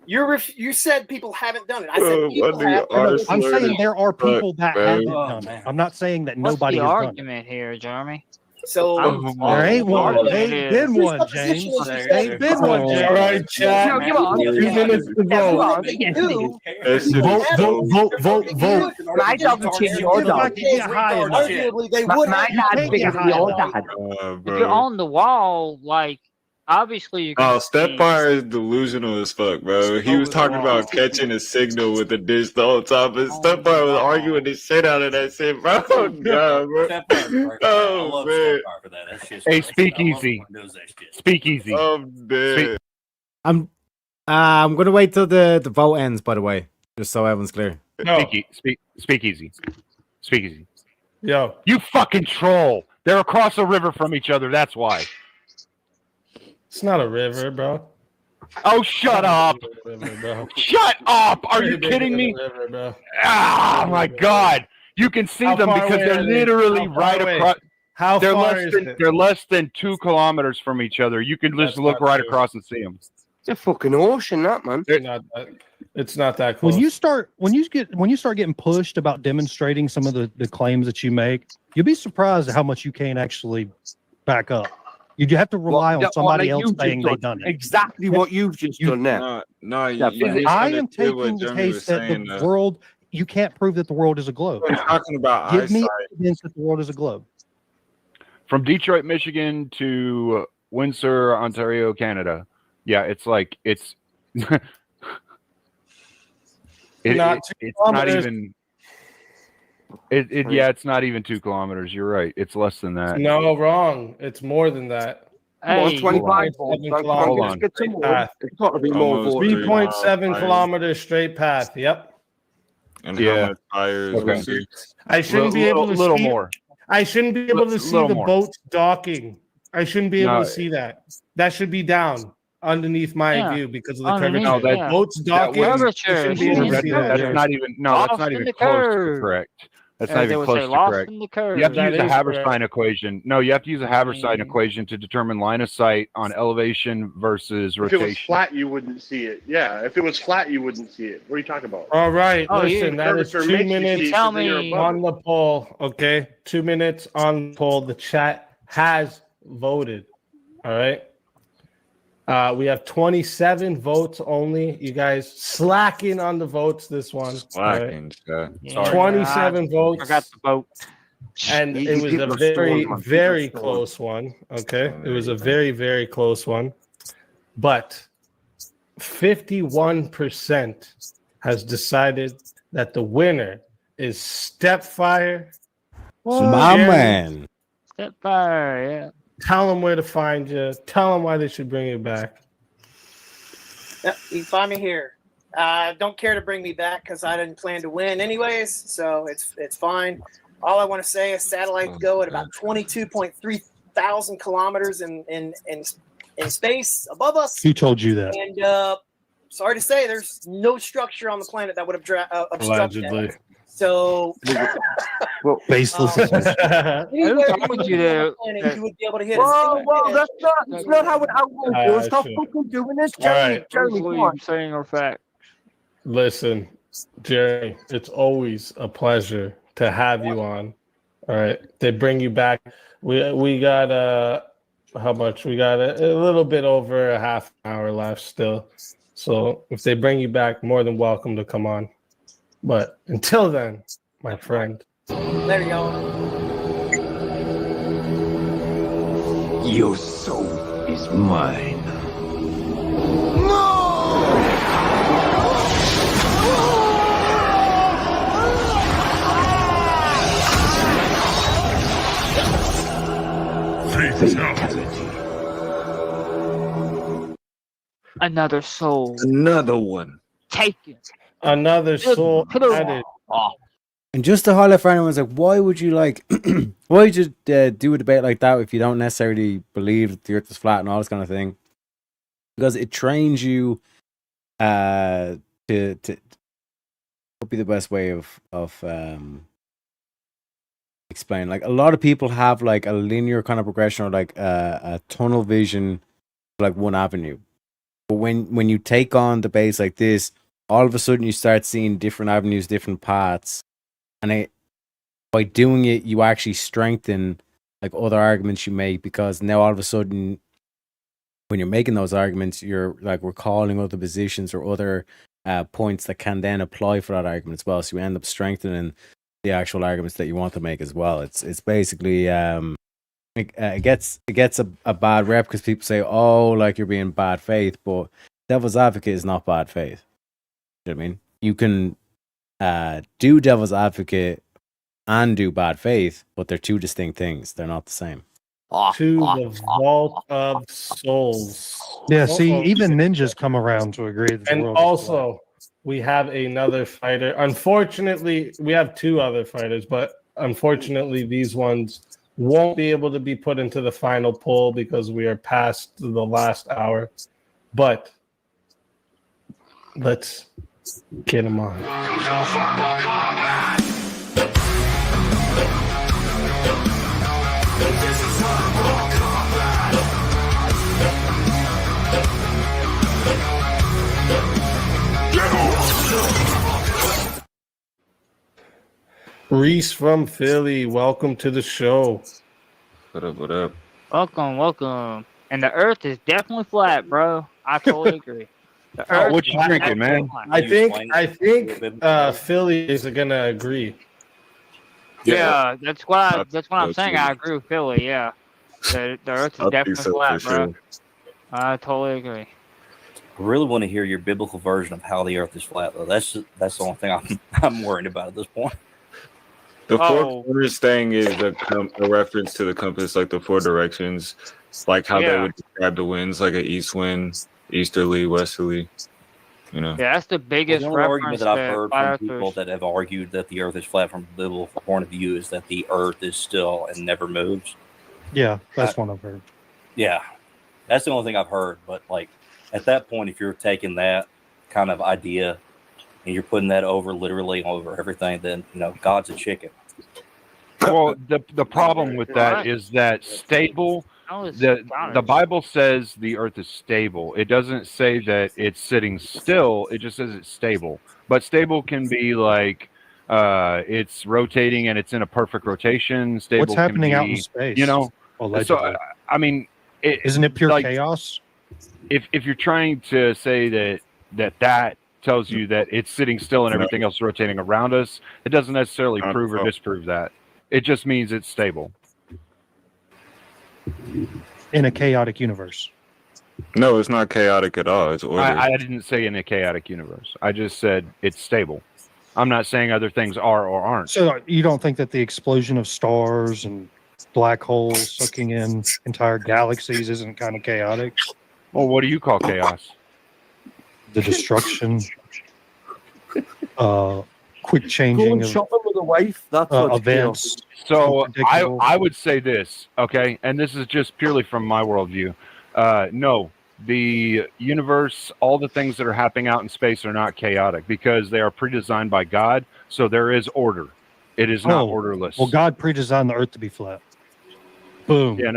Speaker 11: You said people haven't done it. I said people have.
Speaker 8: I'm saying there are people that haven't
Speaker 11: Oh,
Speaker 8: done it. I'm not saying that
Speaker 14: What's
Speaker 8: nobody
Speaker 14: the
Speaker 8: has done it.
Speaker 14: argument here, Jeremy?
Speaker 11: So
Speaker 8: There ain't one. Ain't been one, James. Ain't been one, James.
Speaker 6: All right, chat.
Speaker 14: No, come on.
Speaker 6: 2 minutes to go.
Speaker 8: Vote.
Speaker 14: My dog would change your dog.
Speaker 11: Arguably, they would
Speaker 14: My
Speaker 11: have.
Speaker 14: dad's bigger than your dad. If you're on the wall, like, obviously you can
Speaker 3: Oh, Stepfire is delusional as fuck, bro. He was talking about catching a signal with the dish the whole time, but Stepfire was arguing the shit out of that shit, bro. Oh, God, bro. Oh, man.
Speaker 24: Hey, speakeasy. Speakeasy.
Speaker 3: I'm dead.
Speaker 1: I'm I'm gonna wait till the vote ends. By the way, just so everyone's clear.
Speaker 6: No.
Speaker 24: Speak easy.
Speaker 6: Yo,
Speaker 24: you fucking troll! They're across the river from each other. That's why.
Speaker 6: It's not a river, bro.
Speaker 24: Oh, shut up!
Speaker 6: River, bro.
Speaker 24: Shut up! Are you
Speaker 6: Bigger
Speaker 24: kidding
Speaker 6: than
Speaker 24: me?
Speaker 6: a river, bro.
Speaker 24: Ah, my God! You can see
Speaker 6: How
Speaker 24: them
Speaker 6: far
Speaker 24: because
Speaker 6: away
Speaker 24: they're
Speaker 6: are they?
Speaker 24: literally
Speaker 6: How far
Speaker 24: right
Speaker 6: away?
Speaker 24: across.
Speaker 6: How
Speaker 24: They're
Speaker 6: far
Speaker 24: less
Speaker 6: is
Speaker 24: than
Speaker 6: it?
Speaker 24: they're less than 2 kilometers from each other. You can just
Speaker 6: That's
Speaker 24: look
Speaker 6: not
Speaker 24: right
Speaker 6: true.
Speaker 24: across and see them.
Speaker 16: It's a fucking ocean, that man.
Speaker 6: It's not that close.
Speaker 8: When you start getting pushed about demonstrating some of the claims that you make, you'll be surprised at how much you can't actually back up. You have to rely on somebody else saying they've done it.
Speaker 16: Exactly what you've just done there.
Speaker 8: I am taking the case that the world. You can't prove that the world is a globe.
Speaker 3: We're talking about
Speaker 8: Give me
Speaker 3: eyesight.
Speaker 8: evidence that the world is a globe.
Speaker 24: From Detroit, Michigan to Windsor, Ontario, Canada. Yeah, it's like it's
Speaker 6: Not
Speaker 24: it's
Speaker 6: 2
Speaker 24: not
Speaker 6: kilometers.
Speaker 24: even it's not even 2 kilometers. You're right. It's less than that.
Speaker 6: No, wrong. It's more than that.
Speaker 16: Well, 25
Speaker 24: Hold on.
Speaker 16: It's got to be more
Speaker 3: Almost
Speaker 16: votes.
Speaker 6: 3.7
Speaker 3: miles.
Speaker 6: kilometers straight path. Yep.
Speaker 3: And
Speaker 24: Yeah.
Speaker 3: how much tires
Speaker 24: Okay.
Speaker 3: was it?
Speaker 6: I shouldn't be able to
Speaker 24: little
Speaker 6: see.
Speaker 24: more.
Speaker 6: I shouldn't be able to see
Speaker 24: Little
Speaker 6: the
Speaker 24: more.
Speaker 6: boats docking. I shouldn't be able
Speaker 24: No.
Speaker 6: to see that. That should be down underneath my
Speaker 14: Yeah.
Speaker 6: view because of the
Speaker 14: Underneath
Speaker 6: curvature.
Speaker 14: it, yeah.
Speaker 6: Boats docking.
Speaker 24: wouldn't-
Speaker 6: I shouldn't be able to see that.
Speaker 24: That's not even that's
Speaker 14: Lost
Speaker 24: not
Speaker 14: in
Speaker 24: even
Speaker 14: the
Speaker 24: close to
Speaker 14: curve.
Speaker 24: correct. That's
Speaker 14: As
Speaker 24: not
Speaker 14: they
Speaker 24: even
Speaker 14: would
Speaker 24: close
Speaker 14: say,
Speaker 24: to
Speaker 14: lost
Speaker 24: correct.
Speaker 14: in the curve.
Speaker 24: You have to
Speaker 6: That
Speaker 24: use the
Speaker 6: is
Speaker 24: Haberstein
Speaker 6: correct.
Speaker 24: equation. No, you have to use the Haberstein equation to determine line of sight on elevation versus
Speaker 7: If it was
Speaker 24: rotation.
Speaker 7: flat, you wouldn't see it. Yeah, if it was flat, you wouldn't see it. What are you talking about?
Speaker 6: All right,
Speaker 14: Oh,
Speaker 6: listen,
Speaker 14: you-
Speaker 6: that is
Speaker 7: Curvature
Speaker 6: 2
Speaker 7: makes you see
Speaker 6: minutes
Speaker 7: it
Speaker 14: Tell
Speaker 7: 'cause then you're
Speaker 14: me-
Speaker 7: above
Speaker 6: on the poll. Okay, 2 minutes on the poll. The chat has voted. All right. We have 27 votes only. You guys slacking on the votes this one. all right?
Speaker 3: Slacking, Scott.
Speaker 14: Yeah,
Speaker 6: 27
Speaker 14: I
Speaker 6: votes.
Speaker 14: forgot the vote.
Speaker 6: And
Speaker 16: You-
Speaker 6: it
Speaker 16: you
Speaker 6: was
Speaker 16: people
Speaker 6: a
Speaker 16: are
Speaker 6: very,
Speaker 16: stoned, man.
Speaker 6: very
Speaker 16: People are
Speaker 6: close one. Okay.
Speaker 3: Oh,
Speaker 6: It was
Speaker 3: there
Speaker 6: a
Speaker 3: you go.
Speaker 6: very, very close one. But 51% has decided that the winner is Stepfire.
Speaker 1: My
Speaker 6: Jeremy,
Speaker 1: man.
Speaker 14: Stepfire, yeah.
Speaker 6: Tell them where to find you. Tell them why they should bring you back.
Speaker 11: Yep, you can find me here. Don't care to bring me back because I didn't plan to win anyways, so it's fine. All I want to say is satellites go at about 22.3 thousand kilometers in space above us.
Speaker 8: Who told you that?
Speaker 11: And sorry to say, there's no structure on the planet that would have obstructed
Speaker 6: Allegedly.
Speaker 11: that. So,
Speaker 8: Baseless.
Speaker 11: anywhere
Speaker 14: told you that-
Speaker 11: planet, you would be able to hit
Speaker 16: Well,
Speaker 11: us.
Speaker 16: that's not how it goes. Stop
Speaker 6: sure.
Speaker 16: fucking doing this,
Speaker 6: All
Speaker 16: Jeremy.
Speaker 6: right.
Speaker 16: Jeremy, come on.
Speaker 14: saying are fact.
Speaker 6: Listen, Jerry, it's always a pleasure to have you on. All right. They bring you back. We got how much? We got a little bit over a half hour left still. So if they bring you back, more than welcome to come on. But until then, my friend.
Speaker 11: There you go.
Speaker 10: Your soul is mine.
Speaker 14: Another soul
Speaker 3: Another one.
Speaker 14: taken.
Speaker 6: Another soul added.
Speaker 1: And just to highlight for anyone, it's like, why would you why would you do a debate like that if you don't necessarily believe that the Earth is flat and all this kind of thing? Because it trains you to be the best way of explain. Like a lot of people have like a linear kind of progression or like a tunnel vision, like one avenue. But when you take on debates like this, all of a sudden you start seeing different avenues, different paths. And by doing it, you actually strengthen like other arguments you make, because now all of a sudden, when you're making those arguments, you're like recalling other positions or other points that can then apply for that argument as well. So you end up strengthening the actual arguments that you want to make as well. It's basically it gets a bad rep because people say, oh, like you're being bad faith, but devil's advocate is not bad faith. You know what I mean? You can do devil's advocate and do bad faith, but they're two distinct things. They're not the same.
Speaker 6: to the Vault of Souls.
Speaker 8: Yeah, see, even ninjas come around to agree that the
Speaker 6: And
Speaker 8: world is
Speaker 6: also, we have another fighter. Unfortunately, we have two other fighters, but unfortunately, these ones won't be able to be put into the final poll because we are past the last hour. But let's get them on. Reese from Philly, welcome to the show.
Speaker 3: What up? What up?
Speaker 14: Welcome. And the Earth is definitely flat, bro. I totally agree.
Speaker 24: What you drinking, man?
Speaker 6: I think Philly is gonna agree.
Speaker 14: Yeah, that's what I'm saying. I agree with Philly. Yeah, the Earth is definitely flat, bro. I totally agree.
Speaker 9: I really want to hear your biblical version of how the Earth is flat, though. That's the only thing I'm worried about at this point.
Speaker 3: The four corners thing is a reference to the compass, like the four directions, like how they would describe the winds, like an east wind, easterly, westerly. You know.
Speaker 14: Yeah, that's the biggest
Speaker 9: the only argument that I've heard from people that have argued that the Earth is flat from a biblical point of view is that the Earth is still and never moves.
Speaker 8: Yeah, that's one I've heard.
Speaker 9: Yeah, that's the only thing I've heard. But like at that point, if you're taking that kind of idea and you're putting that literally over everything, then God's a chicken.
Speaker 24: Well, the problem with that is that stable. The Bible says the Earth is stable. It doesn't say that it's sitting still. It just says it's stable. But stable can be like it's rotating and it's in a perfect rotation. Stable.
Speaker 8: What's happening
Speaker 24: can
Speaker 8: out
Speaker 24: be,
Speaker 8: in space?
Speaker 24: Allegedly. So I mean,
Speaker 8: isn't it pure chaos?
Speaker 24: If you're trying to say that tells you that it's sitting still and everything else is rotating around us, it doesn't necessarily prove or disprove that. It just means it's stable.
Speaker 8: In a chaotic universe.
Speaker 3: No, it's not chaotic at all. It's ordered.
Speaker 24: I didn't say in a chaotic universe. I just said it's stable. I'm not saying other things are or aren't.
Speaker 8: So you don't think that the explosion of stars and black holes sucking in entire galaxies isn't kind of chaotic?
Speaker 24: Well, what do you call chaos?
Speaker 8: The destruction, quick changing of
Speaker 16: shopping with a wife. That's
Speaker 8: events.
Speaker 24: So I would say this, okay, and this is just purely from my worldview. No, the universe, all the things that are happening out in space are not chaotic because they are pre-designed by God. So there is order. It is not orderless.
Speaker 8: Well, God pre-designed the Earth to be flat. Boom.
Speaker 24: Yeah,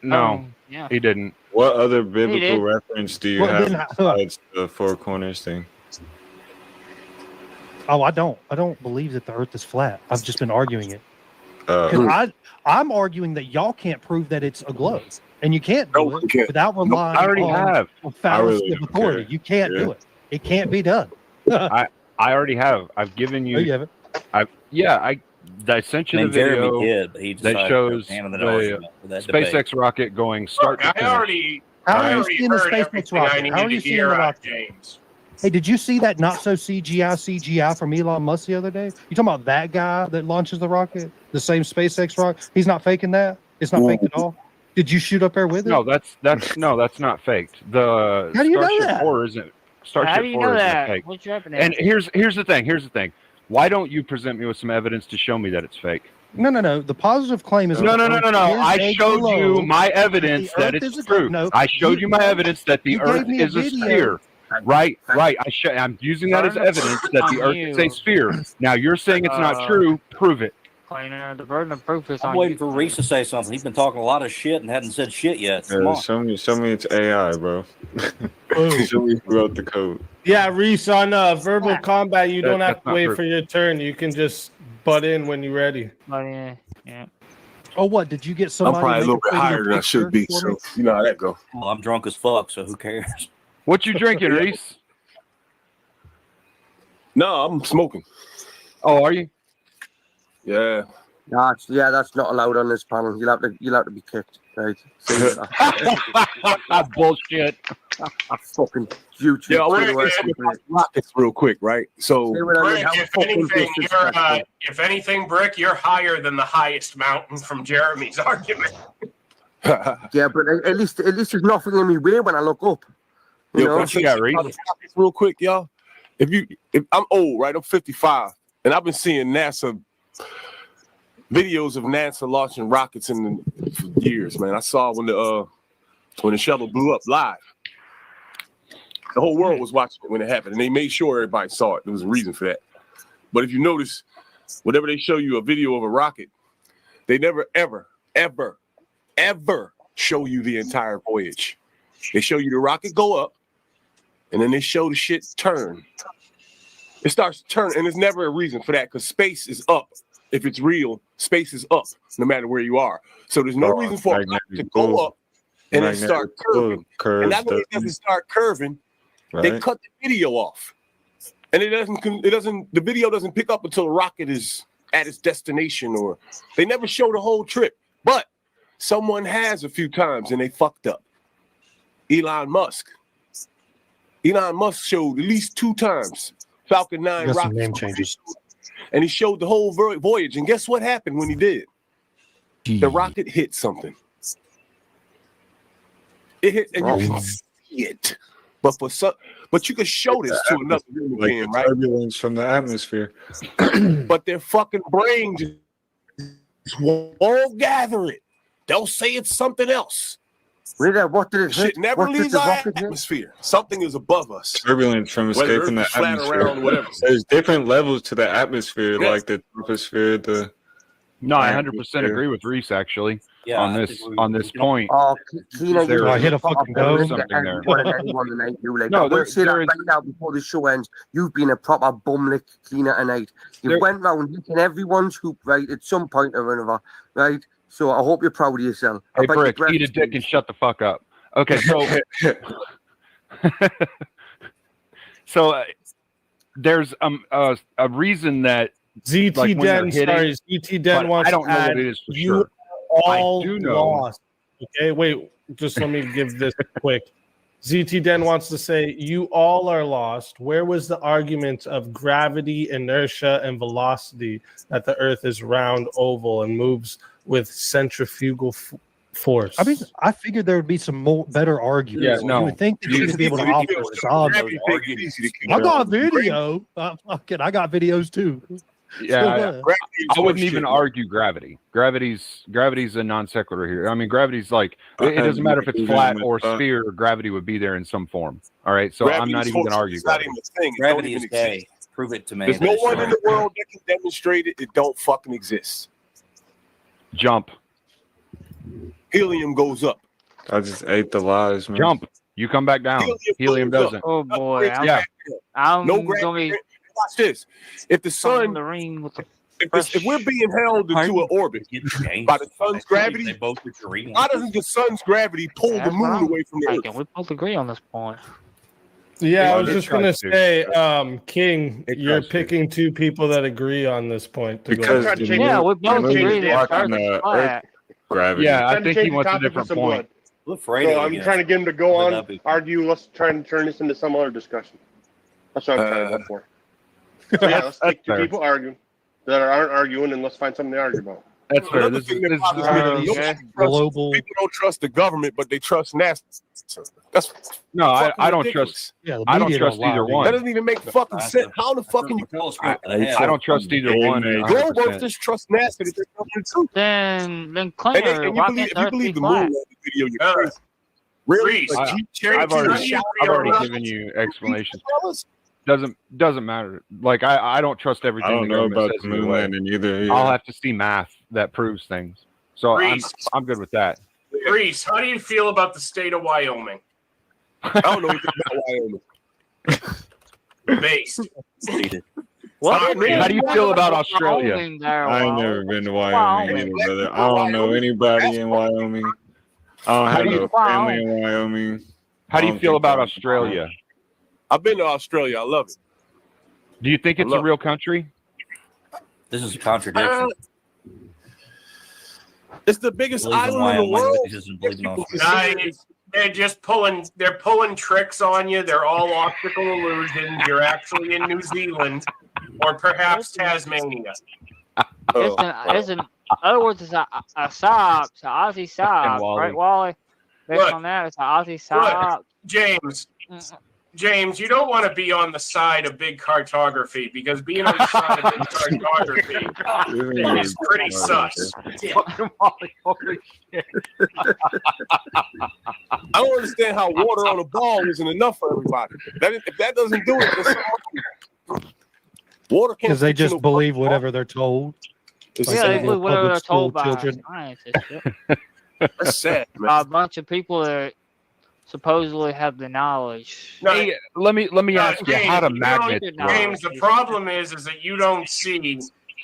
Speaker 24: no, he didn't.
Speaker 3: What other biblical reference do you have besides the four corners thing?
Speaker 8: Oh, I don't believe that the Earth is flat. I've just been arguing it. I'm arguing that y'all can't prove that it's a globe, and you can't do it without relying on fallacy of authority. You can't do it. It can't be done.
Speaker 24: I already have. I've given you.
Speaker 8: Oh, you have it?
Speaker 24: I sent you the video that shows the SpaceX rocket going start to finish.
Speaker 8: How are you seeing the SpaceX rocket? How are you seeing the rocket?
Speaker 12: James.
Speaker 8: Hey, did you see that not so CGI from Elon Musk the other day? You talking about that guy that launches the rocket? The same SpaceX rocket? He's not faking that? It's not fake at all? Did you shoot up there with it?
Speaker 24: No, that's not faked. The
Speaker 8: How do you know
Speaker 24: Starship
Speaker 8: that?
Speaker 24: 4 isn't. Starship
Speaker 14: How do you
Speaker 24: 4
Speaker 14: know
Speaker 24: isn't
Speaker 14: that?
Speaker 24: fake.
Speaker 14: What's happening?
Speaker 24: And here's the thing. Why don't you present me with some evidence to show me that it's fake?
Speaker 8: No. The positive claim is
Speaker 24: No. I showed you my evidence that it's true. I showed you my evidence that the Earth is a sphere. Right. I'm using that as evidence that the Earth is a sphere. Now you're saying it's not true. Prove it.
Speaker 14: The burden of proof is on
Speaker 9: I'm waiting for Reese to say something. He's been talking a lot of shit and hadn't said shit yet.
Speaker 3: Show me it's AI, bro. Show me who wrote the code.
Speaker 6: Yeah, Reese, on verbal combat, you don't have to wait for your turn. You can just butt in when you're ready.
Speaker 14: Yeah.
Speaker 8: Oh, what? Did you get somebody?
Speaker 15: I'm probably a little bit higher than I should be, so you know how that go.
Speaker 9: Well, I'm drunk as fuck, so who cares?
Speaker 24: What you drinking, Reese?
Speaker 15: No, I'm smoking.
Speaker 24: Oh, are you?
Speaker 15: Yeah.
Speaker 16: That's not allowed on this panel. You'll have to be kicked. Right?
Speaker 24: Bullshit.
Speaker 16: Fucking YouTube.
Speaker 15: Yeah, I want to rockets real quick, right? So,
Speaker 12: Brick, if anything, Brick, you're higher than the highest mountain from Jeremy's argument.
Speaker 16: Yeah, but at least there's nothing in my way when I look up. You
Speaker 15: Yo,
Speaker 16: know?
Speaker 15: can I say something about the rockets real quick, y'all? If I'm old, right? I'm 55, and I've been seeing NASA videos of NASA launching rockets for years, man. I saw when the shuttle blew up live. The whole world was watching it when it happened, and they made sure everybody saw it. There was a reason for that. But if you notice, whenever they show you a video of a rocket, they never, ever, ever, ever show you the entire voyage. They show you the rocket go up, and then they show the shit turn. It starts to turn, and there's never a reason for that because space is up. If it's real, space is up no matter where you are. So there's no reason for a rocket to go up and then start curving. And that when it doesn't start curving, they cut the video off. And the video doesn't pick up until the rocket is at its destination, or they never show the whole trip. But someone has a few times and they fucked up. Elon Musk showed at least 2 times Falcon 9
Speaker 8: Got some
Speaker 15: rocket
Speaker 8: name changes.
Speaker 15: and he showed the whole voyage. And guess what happened when he did? The rocket hit something. It hit, and you can see it. But you can show this to another human
Speaker 3: like
Speaker 15: being,
Speaker 3: the
Speaker 15: right?
Speaker 3: turbulence from the atmosphere.
Speaker 15: But their fucking brain just won't gather it. They'll say it's something else.
Speaker 16: What did it hit?
Speaker 15: Shit never
Speaker 16: What did
Speaker 15: leaves
Speaker 16: the
Speaker 15: our
Speaker 16: rocket hit?
Speaker 15: atmosphere. Something is above us.
Speaker 3: Turbulence from
Speaker 15: Whether
Speaker 3: escaping the
Speaker 15: Earth is flat
Speaker 3: atmosphere.
Speaker 15: around, whatever.
Speaker 3: There's different levels to the atmosphere,
Speaker 15: Yeah.
Speaker 3: like the troposphere, the.
Speaker 24: No, I 100% agree with Reese actually
Speaker 9: Yeah,
Speaker 24: on
Speaker 9: I
Speaker 24: this
Speaker 9: think
Speaker 24: on this point.
Speaker 16: Oh, Keenan,
Speaker 24: There
Speaker 16: you
Speaker 24: is
Speaker 8: hit a fucking
Speaker 24: there's
Speaker 8: go.
Speaker 24: something there.
Speaker 16: More than anyone tonight, you like.
Speaker 24: No,
Speaker 16: I will say that
Speaker 24: there is-
Speaker 16: right now before the show ends. You've been a proper bumlick cleaner tonight. You
Speaker 24: There-
Speaker 16: went round licking everyone's hoop right at some point or another, right? So I hope you're proud of yourself. I
Speaker 24: Hey,
Speaker 16: bet your
Speaker 24: Brick,
Speaker 16: breath
Speaker 24: eat a dick and shut the fuck up. Okay, so there's a reason that
Speaker 6: ZT
Speaker 24: like, when they're
Speaker 6: Den,
Speaker 24: hitting-
Speaker 6: sorry, ZT Den
Speaker 24: but
Speaker 6: wants
Speaker 24: I don't
Speaker 6: to
Speaker 24: know
Speaker 6: add,
Speaker 24: what it is for
Speaker 6: you
Speaker 24: sure.
Speaker 6: all
Speaker 24: I do know.
Speaker 6: lost. Okay, wait, just let me give this quick. ZT Den wants to say, you all are lost. Where was the argument of gravity, inertia, and velocity that the Earth is round, oval, and moves with centrifugal force?
Speaker 8: I mean, I figured there would be some better arguments.
Speaker 24: Yeah, no.
Speaker 8: You would think that you would be able to offer this obvious argument. I got video. I got videos too.
Speaker 24: Yeah, I wouldn't even argue gravity. Gravity's a non sequitur here. I mean, gravity's like it doesn't matter if it's flat or sphere. Gravity would be there in some form. All right, so I'm not even going to argue.
Speaker 15: It's not even a thing. It
Speaker 9: Gravity
Speaker 15: don't
Speaker 9: is
Speaker 15: even
Speaker 9: gay.
Speaker 15: exist.
Speaker 9: Prove it to me.
Speaker 15: There's
Speaker 9: that
Speaker 15: no
Speaker 9: it's
Speaker 15: one
Speaker 9: not.
Speaker 15: in the world that can demonstrate it. It don't fucking exist.
Speaker 24: Jump.
Speaker 15: Helium goes up.
Speaker 3: I just ate the lies, man.
Speaker 24: Jump. You come back down. Helium doesn't.
Speaker 14: Oh boy,
Speaker 24: Yeah.
Speaker 14: I'm
Speaker 15: No
Speaker 14: gonna
Speaker 15: gravity.
Speaker 14: be
Speaker 15: Watch this. If the
Speaker 14: on
Speaker 15: sun,
Speaker 14: the ring with the
Speaker 15: if we're being held into an orbit by the sun's gravity,
Speaker 9: They both agree.
Speaker 15: why doesn't the sun's gravity pull the
Speaker 14: That's what
Speaker 15: moon
Speaker 14: I'm
Speaker 15: away from the
Speaker 14: thinking.
Speaker 15: Earth?
Speaker 14: We both agree on this point.
Speaker 6: Yeah, I was
Speaker 24: it
Speaker 6: just gonna
Speaker 24: tries to.
Speaker 6: say, King,
Speaker 24: It
Speaker 6: you're
Speaker 24: tries to.
Speaker 6: picking 2 people that agree on this point. To
Speaker 3: Because
Speaker 6: go.
Speaker 3: the
Speaker 14: Yeah, we
Speaker 3: moon- the
Speaker 14: both
Speaker 3: moon
Speaker 14: agree
Speaker 3: is
Speaker 14: that
Speaker 3: blocking
Speaker 14: Earth is
Speaker 3: the
Speaker 14: flat.
Speaker 3: Earth gravity.
Speaker 24: Yeah, I
Speaker 7: Time to
Speaker 24: think
Speaker 7: change
Speaker 24: he
Speaker 7: the
Speaker 24: wants a
Speaker 7: topic for
Speaker 24: different
Speaker 7: some
Speaker 24: point.
Speaker 7: blood.
Speaker 9: Fredo
Speaker 7: So I'm
Speaker 9: again.
Speaker 7: trying to get him to go
Speaker 9: But
Speaker 7: on,
Speaker 9: that'd be-
Speaker 7: argue. Let's try and turn this into some other discussion. That's what I'm trying to go for. So yeah, let's take 2
Speaker 24: fair.
Speaker 7: people arguing that aren't arguing, and let's find something to argue about.
Speaker 24: That's fair.
Speaker 15: Another
Speaker 24: This
Speaker 15: thing
Speaker 24: is,
Speaker 15: that bothers me,
Speaker 14: okay.
Speaker 15: nobody trusts-
Speaker 8: Global.
Speaker 15: people don't trust the government, but they trust NASA. That's
Speaker 24: no, I
Speaker 15: fucking
Speaker 24: don't
Speaker 15: ridiculous.
Speaker 24: trust.
Speaker 8: Yeah, the
Speaker 24: I don't
Speaker 8: media
Speaker 24: trust
Speaker 8: lie,
Speaker 24: either
Speaker 8: dude.
Speaker 24: one.
Speaker 15: That doesn't even make fucking sense. How the fuck can you?
Speaker 24: I don't trust either one.
Speaker 15: Globe
Speaker 24: 100%.
Speaker 15: just trust NASA that they're coming too.
Speaker 14: Then
Speaker 15: And,
Speaker 14: Klinger,
Speaker 15: and
Speaker 14: why
Speaker 15: you believe,
Speaker 14: can't
Speaker 15: if
Speaker 14: the
Speaker 15: you
Speaker 14: Earth
Speaker 15: believe
Speaker 14: be
Speaker 15: the moon
Speaker 14: flat?
Speaker 15: on the video, you're crazy. Really?
Speaker 12: Reese,
Speaker 15: Like,
Speaker 24: I've already given you explanations. Doesn't matter. Like I don't trust
Speaker 3: I
Speaker 24: everything
Speaker 3: don't
Speaker 24: the
Speaker 3: know
Speaker 24: government
Speaker 3: about
Speaker 24: says
Speaker 3: the
Speaker 24: either
Speaker 3: moon
Speaker 24: way.
Speaker 3: landing either.
Speaker 24: I'll
Speaker 3: Yeah.
Speaker 24: have to see math that proves things. So
Speaker 12: Reese.
Speaker 24: I'm good with that.
Speaker 12: Reese, how do you feel about the state of Wyoming?
Speaker 15: I don't know anything about Wyoming.
Speaker 12: Based.
Speaker 14: What?
Speaker 24: How do you feel about Australia?
Speaker 14: Wyoming there,
Speaker 3: I ain't
Speaker 14: Wyoming.
Speaker 3: never been to Wyoming either, brother. I don't know anybody in Wyoming. I don't have no family in Wyoming.
Speaker 24: How do you
Speaker 3: don't
Speaker 24: feel
Speaker 3: think
Speaker 24: about
Speaker 3: I-
Speaker 24: Australia?
Speaker 15: I've been to Australia. I love it.
Speaker 24: Do you think it's a
Speaker 15: love-
Speaker 24: real country?
Speaker 9: This is a contradiction.
Speaker 15: It's the biggest
Speaker 9: Believe in
Speaker 15: island in the
Speaker 9: Wyoming,
Speaker 15: world.
Speaker 9: but he doesn't believe in Australia.
Speaker 12: Guys, they're pulling tricks on you. They're all optical illusions. You're actually in New Zealand or perhaps Tasmania.
Speaker 14: Isn't other words, it's a SOP, it's an Aussie SOP,
Speaker 24: Wally.
Speaker 14: right, Wally? Based
Speaker 12: Look.
Speaker 14: on that, it's an Aussie SOP.
Speaker 12: James, you don't want to be on the side of big cartography because being on the side of big cartography is pretty sus.
Speaker 24: Holy shit.
Speaker 15: I don't understand how water on a ball isn't enough for everybody. If that doesn't do it, then something wrong. Water can't.
Speaker 8: Because they
Speaker 15: fit you in
Speaker 8: just
Speaker 15: a
Speaker 8: believe
Speaker 15: bucket.
Speaker 8: whatever they're told.
Speaker 15: It's
Speaker 14: Yeah, they
Speaker 15: sad.
Speaker 14: believe whatever
Speaker 8: Public
Speaker 14: they're told
Speaker 8: school
Speaker 14: by
Speaker 8: children.
Speaker 14: scientists and shit.
Speaker 15: That's sad, man.
Speaker 14: A bunch of people that supposedly have the knowledge.
Speaker 12: No,
Speaker 24: Hey, let me ask you, how do
Speaker 12: James,
Speaker 24: magnets work?
Speaker 12: James, the problem is that you don't see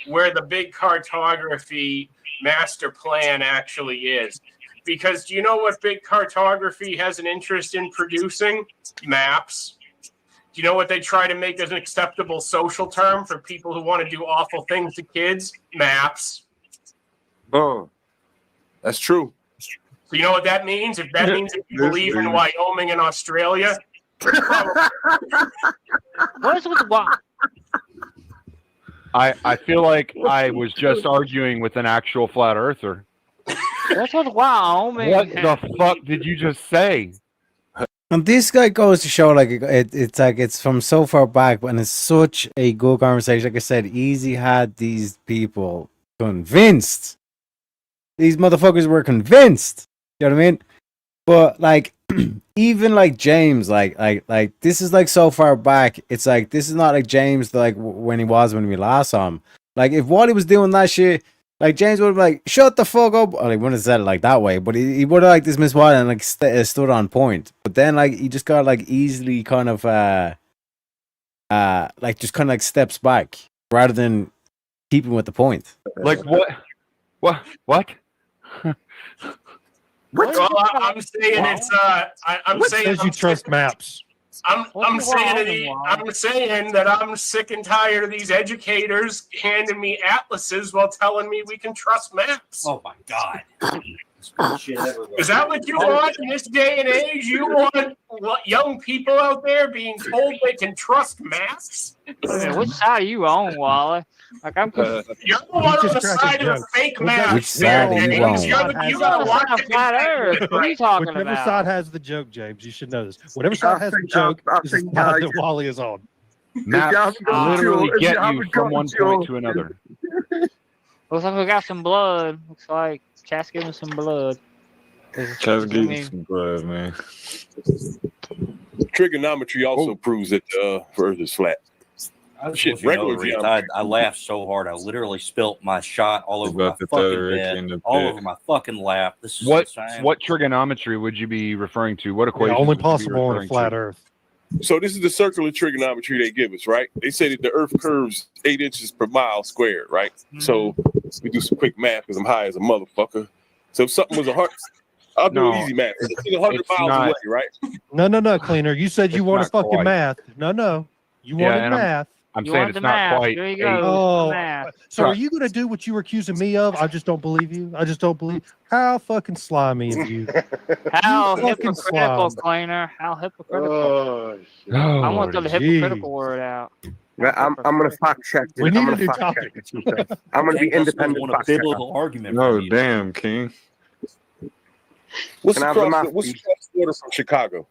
Speaker 12: where the big cartography master plan actually is. Because do you know what big cartography has an interest in producing? Maps. Do you know what they try to make as an acceptable social term for people who want to do awful things to kids? Maps.
Speaker 15: That's true.
Speaker 12: So you know what that means? If that means that you believe in Wyoming and Australia,
Speaker 14: What's with the
Speaker 24: I feel like I was just arguing with an actual flat earther.
Speaker 14: What's with Wyoming?
Speaker 24: What the fuck did you just say?
Speaker 1: And this guy goes to show like it's like it's from so far back, and it's such a good conversation. Like I said, Easy had these people convinced. These motherfuckers were convinced. You know what I mean? But like, even like James, like this is like so far back. It's like this is not like James like when we last saw him. Like if Wally was doing that shit, like James would have been like, "Shut the fuck up!" Or he wouldn't have said it like that way, but he would have like dismissed Wally and like stood on point. But then like he just got like easily kind of like just kind of like steps back rather than keeping with the point.
Speaker 24: Like what? What?
Speaker 12: well, I'm saying it's I'm
Speaker 8: What
Speaker 12: saying
Speaker 8: says you
Speaker 12: I'm
Speaker 8: trust maps?
Speaker 12: I'm saying that I'm sick and tired of these educators handing me atlases while telling me we can trust maps.
Speaker 9: Oh my god.
Speaker 12: Is that what you want in this day and age? You want young people out there being told they can trust maps?
Speaker 14: Man, which side are you on, Wally? Like I'm
Speaker 12: You're the one on the side of the fake maps.
Speaker 1: Which side are you on?
Speaker 12: You gotta watch
Speaker 14: on flat Earth. What are you talking
Speaker 8: Whichever
Speaker 14: about?
Speaker 8: side has the joke, James, you should know this. Whatever side has the joke is the side that Wally is on.
Speaker 24: Maps literally get you from one point to another.
Speaker 14: Looks like we got some blood. Looks like Chad's giving some blood.
Speaker 3: Just give you some blood, man.
Speaker 15: Trigonometry also proves that the Earth is flat. Shit, regular geometry.
Speaker 9: I laughed so hard I literally spilt my shot all over my
Speaker 3: About to throw
Speaker 9: fucking
Speaker 3: Ricky
Speaker 9: bed,
Speaker 3: in the
Speaker 9: all
Speaker 3: pit.
Speaker 9: over my fucking lap. This is
Speaker 24: What
Speaker 9: insane.
Speaker 24: what trigonometry would you be referring to? What equation?
Speaker 8: Only possible on a flat Earth.
Speaker 15: So this is the circular trigonometry they give us, right? They say that the Earth curves 8 inches per mile squared, right? So we do some quick math because I'm high as a motherfucker. So if something was I'll do
Speaker 24: No,
Speaker 15: easy math. It's 100
Speaker 24: it's
Speaker 15: miles
Speaker 24: not.
Speaker 15: away, right?
Speaker 8: No, Cleaner. You said you
Speaker 24: It's
Speaker 8: wanted
Speaker 24: not
Speaker 8: fucking
Speaker 24: quite.
Speaker 8: math. No. You
Speaker 24: Yeah,
Speaker 8: wanted
Speaker 24: and
Speaker 8: math.
Speaker 24: I'm
Speaker 14: You
Speaker 24: saying
Speaker 14: want
Speaker 24: it's
Speaker 14: the
Speaker 24: not
Speaker 14: math.
Speaker 24: quite.
Speaker 14: There you
Speaker 24: 8.
Speaker 14: go.
Speaker 8: Oh,
Speaker 14: The math.
Speaker 8: so are you going to do what you were accusing me of? I just don't believe you. I just don't believe. How fucking slimy of you.
Speaker 14: How
Speaker 8: You fucking
Speaker 14: hypocritical,
Speaker 8: slime.
Speaker 14: Cleaner. How hypocritical.
Speaker 7: Oh, shit.
Speaker 14: I want the hypocritical
Speaker 8: geez.
Speaker 14: word out.
Speaker 16: I'm going to fact check this.
Speaker 8: We need
Speaker 16: I'm
Speaker 8: a
Speaker 16: going
Speaker 8: new
Speaker 16: to fact
Speaker 8: topic.
Speaker 16: check this. I'm going to be
Speaker 9: James, I still
Speaker 16: independent
Speaker 9: want a
Speaker 16: fact checker.
Speaker 9: biblical argument
Speaker 3: No,
Speaker 9: from you.
Speaker 3: damn, King.
Speaker 15: What's
Speaker 16: Can I have the math,
Speaker 15: what's
Speaker 16: please?
Speaker 15: across the water from Chicago?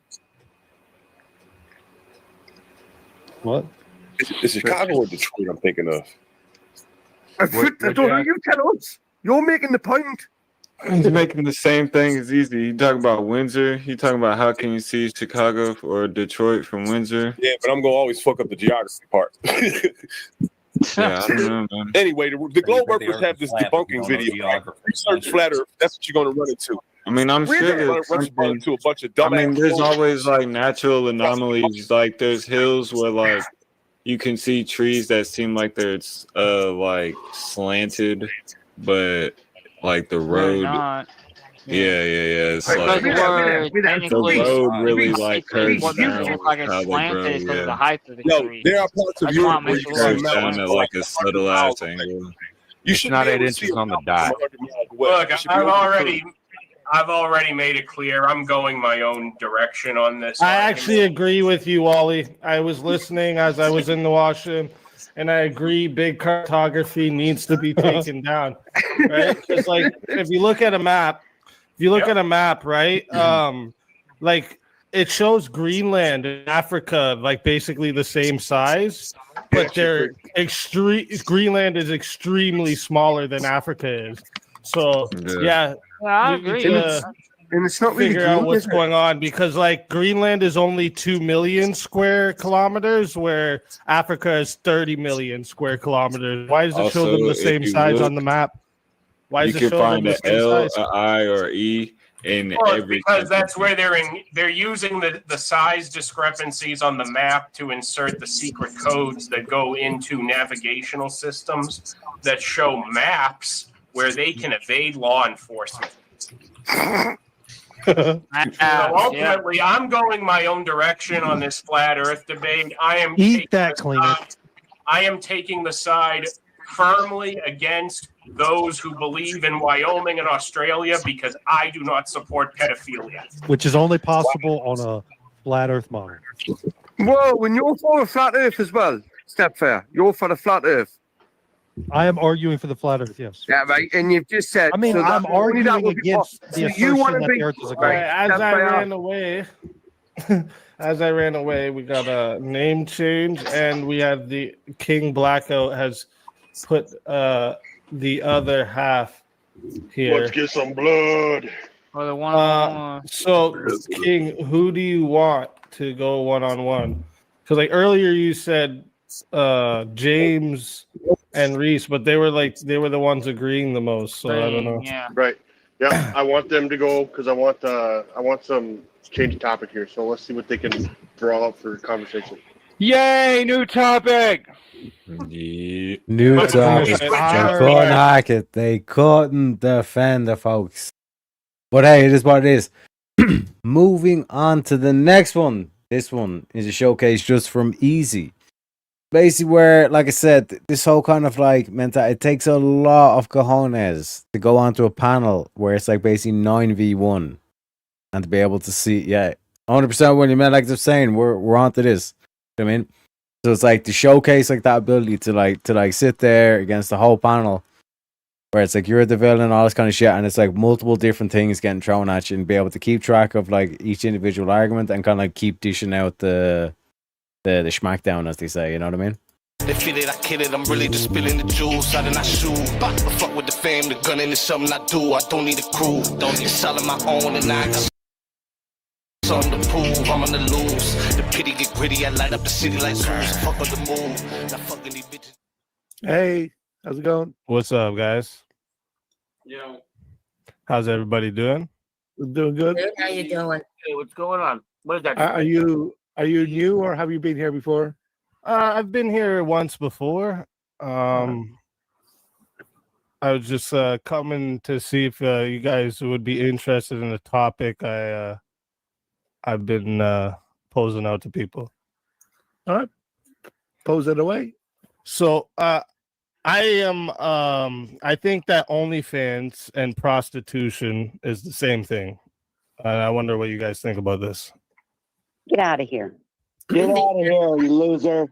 Speaker 8: What?
Speaker 15: Is Chicago or Detroit I'm thinking of?
Speaker 16: I don't know. You tell us. You're making the point.
Speaker 3: He's making the same thing as easy. You talking about Windsor? You talking about how can you see Chicago or Detroit from Windsor?
Speaker 15: Yeah, but I'm going to always fuck up the geography part.
Speaker 3: Yeah, I don't know, man.
Speaker 15: Anyway, the globe
Speaker 9: Think the
Speaker 15: earthers
Speaker 9: Earth
Speaker 15: have
Speaker 9: is
Speaker 15: this
Speaker 9: flat, but
Speaker 15: debunking
Speaker 9: you don't know
Speaker 15: video.
Speaker 9: geography.
Speaker 15: Research flat Earth. That's what you're going to run into.
Speaker 3: I mean, I'm
Speaker 15: We're
Speaker 3: sure
Speaker 15: going
Speaker 3: there's
Speaker 15: to run
Speaker 3: something.
Speaker 15: into a bunch of
Speaker 3: I
Speaker 15: dumbass.
Speaker 3: mean, there's
Speaker 15: trolls.
Speaker 3: always like natural anomalies. Like there's hills where like you can see trees that seem like they're like slanted, but like the
Speaker 14: They're
Speaker 3: road.
Speaker 14: not.
Speaker 3: Yeah. It's
Speaker 14: Because
Speaker 3: like
Speaker 14: the word
Speaker 3: the
Speaker 14: technically
Speaker 3: road really like curves
Speaker 14: what makes it
Speaker 3: down
Speaker 14: look like it's
Speaker 3: how they
Speaker 14: slanted
Speaker 3: grow.
Speaker 14: is because of the
Speaker 3: Yeah,
Speaker 14: height of the
Speaker 15: No,
Speaker 14: tree.
Speaker 15: there are parts of
Speaker 14: That's why
Speaker 15: Europe
Speaker 14: it
Speaker 15: where
Speaker 14: makes
Speaker 15: you
Speaker 14: it
Speaker 15: see
Speaker 3: curves
Speaker 14: look
Speaker 15: mountains
Speaker 3: down at
Speaker 15: for
Speaker 3: like
Speaker 15: like
Speaker 3: a subtle
Speaker 15: 100
Speaker 3: ass
Speaker 15: miles away.
Speaker 3: angle.
Speaker 15: You
Speaker 24: It's
Speaker 15: should
Speaker 24: not
Speaker 15: be
Speaker 24: 8
Speaker 15: able to see
Speaker 24: inches
Speaker 15: a
Speaker 24: on the
Speaker 15: mountain
Speaker 24: dot.
Speaker 15: from 100 miles away.
Speaker 12: Look,
Speaker 15: You should be able to
Speaker 12: I've already made it clear. I'm going my own direction on this.
Speaker 6: I
Speaker 12: argument.
Speaker 6: actually agree with you, Wally. I was listening as I was in the washroom. and I agree, big cartography needs to be taken down, right? Because like if you look at a map, right? Like it shows Greenland and Africa like basically the same size, but they're Greenland is extremely smaller than Africa is. So yeah,
Speaker 14: I
Speaker 6: we need
Speaker 14: agree.
Speaker 6: to
Speaker 16: And it's not really
Speaker 6: figure out
Speaker 16: good,
Speaker 6: what's
Speaker 16: is it?
Speaker 6: going on because like Greenland is only 2 million square kilometers, where Africa is 30 million square kilometers. Why does it show
Speaker 3: Also,
Speaker 6: them the
Speaker 3: if
Speaker 6: same
Speaker 3: you
Speaker 6: size
Speaker 3: look,
Speaker 6: on the map? Why
Speaker 3: you
Speaker 6: does it
Speaker 3: can
Speaker 6: show them
Speaker 3: find
Speaker 6: the
Speaker 3: an
Speaker 6: same
Speaker 3: L,
Speaker 6: size?
Speaker 3: an I, or E in
Speaker 12: Well,
Speaker 3: every.
Speaker 12: because that's where they're using the size discrepancies on the map to insert the secret codes that go into navigational systems that show maps where they can evade law enforcement. So ultimately, I'm going my own direction on this flat Earth debate. I am
Speaker 8: Eat that, cleaner.
Speaker 12: I am taking the side firmly against those who believe in Wyoming and Australia because I do not support pedophilia.
Speaker 8: Which is only possible on a flat Earth model.
Speaker 16: Whoa, and you're for a flat Earth as well, Stepfair. You're for the flat Earth.
Speaker 8: I am arguing for the flat Earth, yes.
Speaker 16: Yeah, right. And you've just said.
Speaker 8: I mean,
Speaker 16: so
Speaker 8: I'm
Speaker 16: that- only that
Speaker 8: arguing
Speaker 16: would be
Speaker 8: against
Speaker 16: possible.
Speaker 8: the
Speaker 16: So you want
Speaker 8: assertion
Speaker 16: to
Speaker 8: that
Speaker 16: be
Speaker 8: the Earth is a
Speaker 6: Right,
Speaker 8: globe.
Speaker 6: as I ran away, we got a name change, and we have the King Blackout has put the other half here.
Speaker 7: Let's get some blood.
Speaker 14: For the one-on-one.
Speaker 6: So, King, who do you want to go one-on-one? Because like earlier you said James and Reese, but they were the ones agreeing the most. So I don't know.
Speaker 14: Yeah.
Speaker 7: Right. Yeah, I want them to go because I want some change of topic here. So let's see what they can draw up for conversation.
Speaker 24: Yay, new topic.
Speaker 3: Yeah.
Speaker 1: New
Speaker 6: Let's
Speaker 1: topic.
Speaker 6: finish
Speaker 1: They
Speaker 6: it.
Speaker 1: couldn't hack it. They couldn't defend the folks. But hey, it is what it is. Moving on to the next one. This one is a showcase just from Easy. Basically, where, like I said, this whole kind of like it takes a lot of cojones to go onto a panel where it's like basically 9v1 and to be able to see, 100% when you meant like they're saying, we're onto this. You know what I mean? So it's like to showcase like that ability to sit there against the whole panel where it's like you're the villain and all this kind of shit, and it's like multiple different things getting thrown at you and be able to keep track of like each individual argument and kind of like keep dishing out the schmackdown, as they say, you know what I mean?
Speaker 10: They feel it, I kill it, I'm really just spilling the juice out of my shoe. But fuck with the fame, the gunning is something I do. I don't need a crew, don't need selling my own, and I got something to prove. I'm on the loose. The pity get gritty, I light up the city like Zeus. Fuck on the move, not fucking these bitches.
Speaker 2: Hey, how's it going?
Speaker 6: What's up, guys?
Speaker 12: Yeah.
Speaker 6: How's everybody doing?
Speaker 2: Doing good.
Speaker 14: How you doing? Hey, what's going on? What is that?
Speaker 2: Are you new or have you been here before?
Speaker 6: I've been here once before. I was just coming to see if you guys would be interested in the topic I've been posing out to people.
Speaker 2: All right, pose it away.
Speaker 6: So I think that OnlyFans and prostitution is the same thing. And I wonder what you guys think about this.
Speaker 17: Get out of here.
Speaker 2: Get out of here, you loser.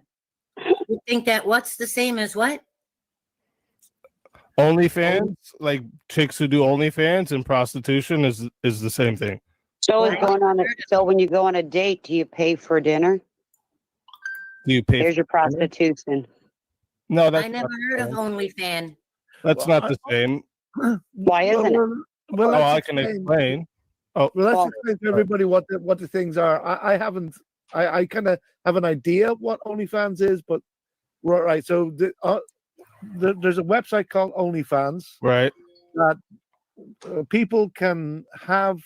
Speaker 17: You think that what's the same as what?
Speaker 6: OnlyFans, like chicks who do OnlyFans and prostitution is the same thing.
Speaker 17: So when you go on a date, do you pay for dinner?
Speaker 6: Do you pay?
Speaker 17: There's your prostitution.
Speaker 6: No, that's
Speaker 17: I never heard of OnlyFans.
Speaker 6: That's not the same.
Speaker 17: Why isn't it?
Speaker 2: Well,
Speaker 6: Oh,
Speaker 2: let's
Speaker 6: I can
Speaker 2: explain.
Speaker 6: explain. Oh,
Speaker 2: Well, let's explain to everybody what the things are. I haven't. I kind of have an idea of what OnlyFans is, but right. So there's a website called OnlyFans,
Speaker 6: right?
Speaker 2: That people can have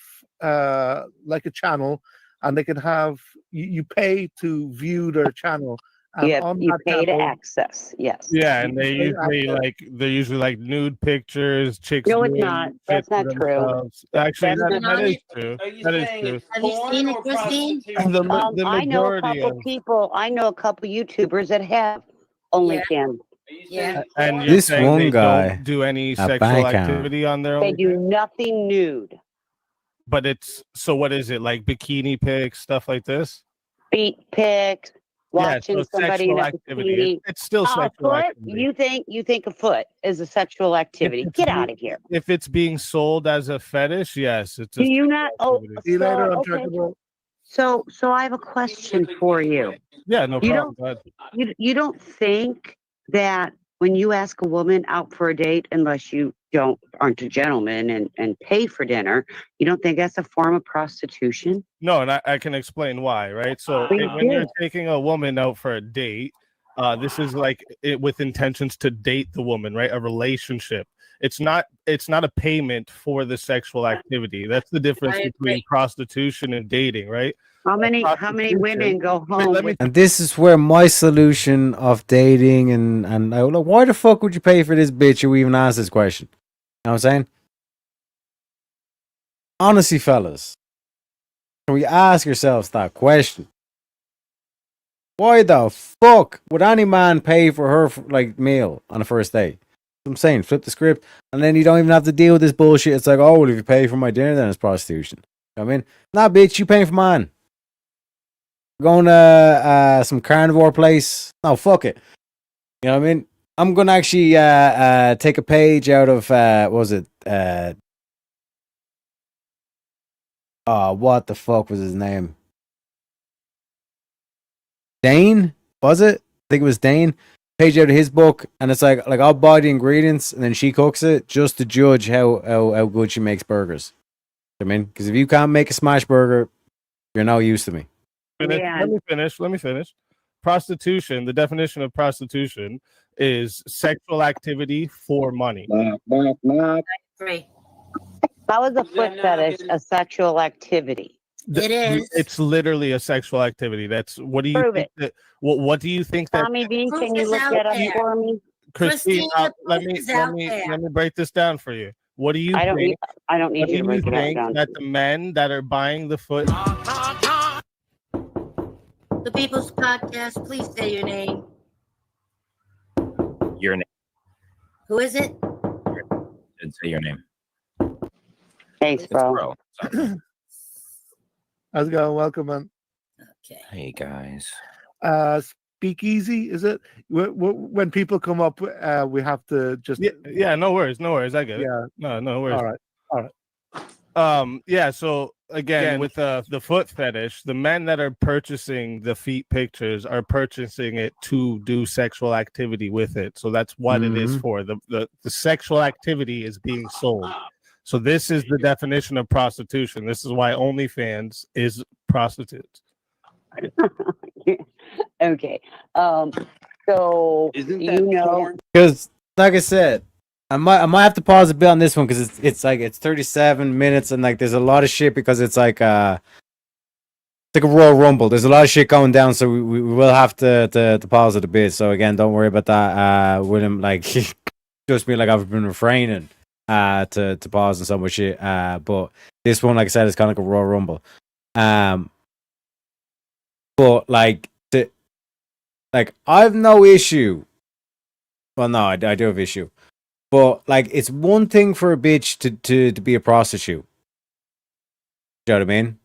Speaker 2: like a channel, and they can have you pay to view their channel. And
Speaker 17: You
Speaker 2: on that
Speaker 17: pay to
Speaker 2: channel-
Speaker 17: access. Yes.
Speaker 6: Yeah, and they're
Speaker 2: Exactly.
Speaker 6: usually like nude pictures, chicks.
Speaker 17: No, it's
Speaker 6: doing
Speaker 17: not. That's
Speaker 6: fit
Speaker 17: not
Speaker 6: for
Speaker 17: true.
Speaker 6: themselves. Actually,
Speaker 17: That's not
Speaker 6: that is
Speaker 17: it.
Speaker 6: true.
Speaker 17: Are you
Speaker 6: That is
Speaker 17: saying
Speaker 6: true.
Speaker 17: it's Have you seen it, Christine?
Speaker 6: The
Speaker 17: I know a
Speaker 6: majority
Speaker 17: couple
Speaker 6: of-
Speaker 17: people. I know a couple YouTubers that have OnlyFans. Yeah.
Speaker 6: And you're
Speaker 1: This
Speaker 6: saying
Speaker 1: one
Speaker 6: they
Speaker 1: guy,
Speaker 6: don't do any
Speaker 1: a
Speaker 6: sexual
Speaker 1: bank account.
Speaker 6: activity on their
Speaker 17: They
Speaker 6: own.
Speaker 17: do nothing nude.
Speaker 6: But it's so what is it like bikini pics, stuff like this?
Speaker 17: Feet pics,
Speaker 16: watching
Speaker 4: so
Speaker 16: somebody
Speaker 4: sexual
Speaker 16: in a
Speaker 4: activity.
Speaker 16: bikini.
Speaker 4: It's still
Speaker 16: A
Speaker 4: sexual
Speaker 16: foot?
Speaker 4: activity.
Speaker 16: You think a foot is a sexual activity? Get out of here.
Speaker 4: If it's being sold as a fetish, yes, it's
Speaker 16: Do
Speaker 4: a
Speaker 16: you not? Oh,
Speaker 4: activity.
Speaker 2: See you later. I'm
Speaker 16: okay.
Speaker 2: talking about.
Speaker 16: So I have a question for you.
Speaker 4: Yeah, no
Speaker 16: You
Speaker 4: problem. Go ahead.
Speaker 16: You don't think that when you ask a woman out for a date, unless you aren't a gentleman and pay for dinner, you don't think that's a form of prostitution?
Speaker 4: No, and I can explain why, right? So
Speaker 16: Please
Speaker 4: when you're
Speaker 16: do.
Speaker 4: taking a woman out for a date, this is like it with intentions to date the woman, right? A relationship. It's not a payment for the sexual activity. That's the difference between prostitution and dating, right?
Speaker 16: How many women go home with
Speaker 1: And this is where my solution of dating and I was like, why the fuck would you pay for this bitch? You even asked this question. You know what I'm saying? Honestly, fellas, can we ask yourselves that question? Why the fuck would any man pay for her like meal on a first date? I'm saying, flip the script, and then you don't even have to deal with this bullshit. It's like, oh, well, if you pay for my dinner, then it's prostitution. You know what I mean? Nah, bitch, you paying for mine. Going to some carnivore place? No, fuck it. You know what I mean? I'm gonna actually take a page out of what was it? What the fuck was his name? Dane? Was it? I think it was Dane. Page out of his book, and it's like I'll buy the ingredients and then she cooks it just to judge how good she makes burgers. You know what I mean, because if you can't make a smash burger, you're no use to me.
Speaker 4: Let me finish. Prostitution, the definition of prostitution is sexual activity for money.
Speaker 16: How is a foot fetish a sexual activity?
Speaker 4: It's literally a sexual activity. That's what do you
Speaker 16: Prove
Speaker 4: think that what do you think that
Speaker 16: Tommy B, can you look that up for me?
Speaker 4: Christine, let me break this down for you. What do you think?
Speaker 16: I don't need
Speaker 4: what
Speaker 16: you to
Speaker 4: do
Speaker 16: break it
Speaker 4: think
Speaker 16: down.
Speaker 4: that the men that are buying the foot
Speaker 18: The People's Podcast, please say your name.
Speaker 19: Your name.
Speaker 18: Who is it?
Speaker 19: Didn't say your name.
Speaker 16: Thanks, bro.
Speaker 2: How's it going? Welcome, man.
Speaker 19: Hey guys.
Speaker 2: Speakeasy, is it? When people come up, we have to just.
Speaker 4: Yeah, no worries. I get it.
Speaker 2: Yeah.
Speaker 4: No worries.
Speaker 2: All right.
Speaker 4: Yeah, so again with the foot fetish, the men that are purchasing the feet pictures are purchasing it to do sexual activity with it. So that's what it is for. The sexual activity is being sold. So this is the definition of prostitution. This is why OnlyFans is prostitutes.
Speaker 16: Okay. So
Speaker 1: Because, like I said, I might have to pause a bit on this one because it's 37 minutes and like there's a lot of shit because it's like a Royal Rumble. There's a lot of shit going down, so we will have to pause it a bit. So again, don't worry about that. William, like just me, like I've been refraining to pause and so much shit. But this one, like I said, is kind of like a Royal Rumble. But like I've no issue. Well, no, I do have issue. But like, it's one thing for a bitch to be a prostitute. Do you know what I mean?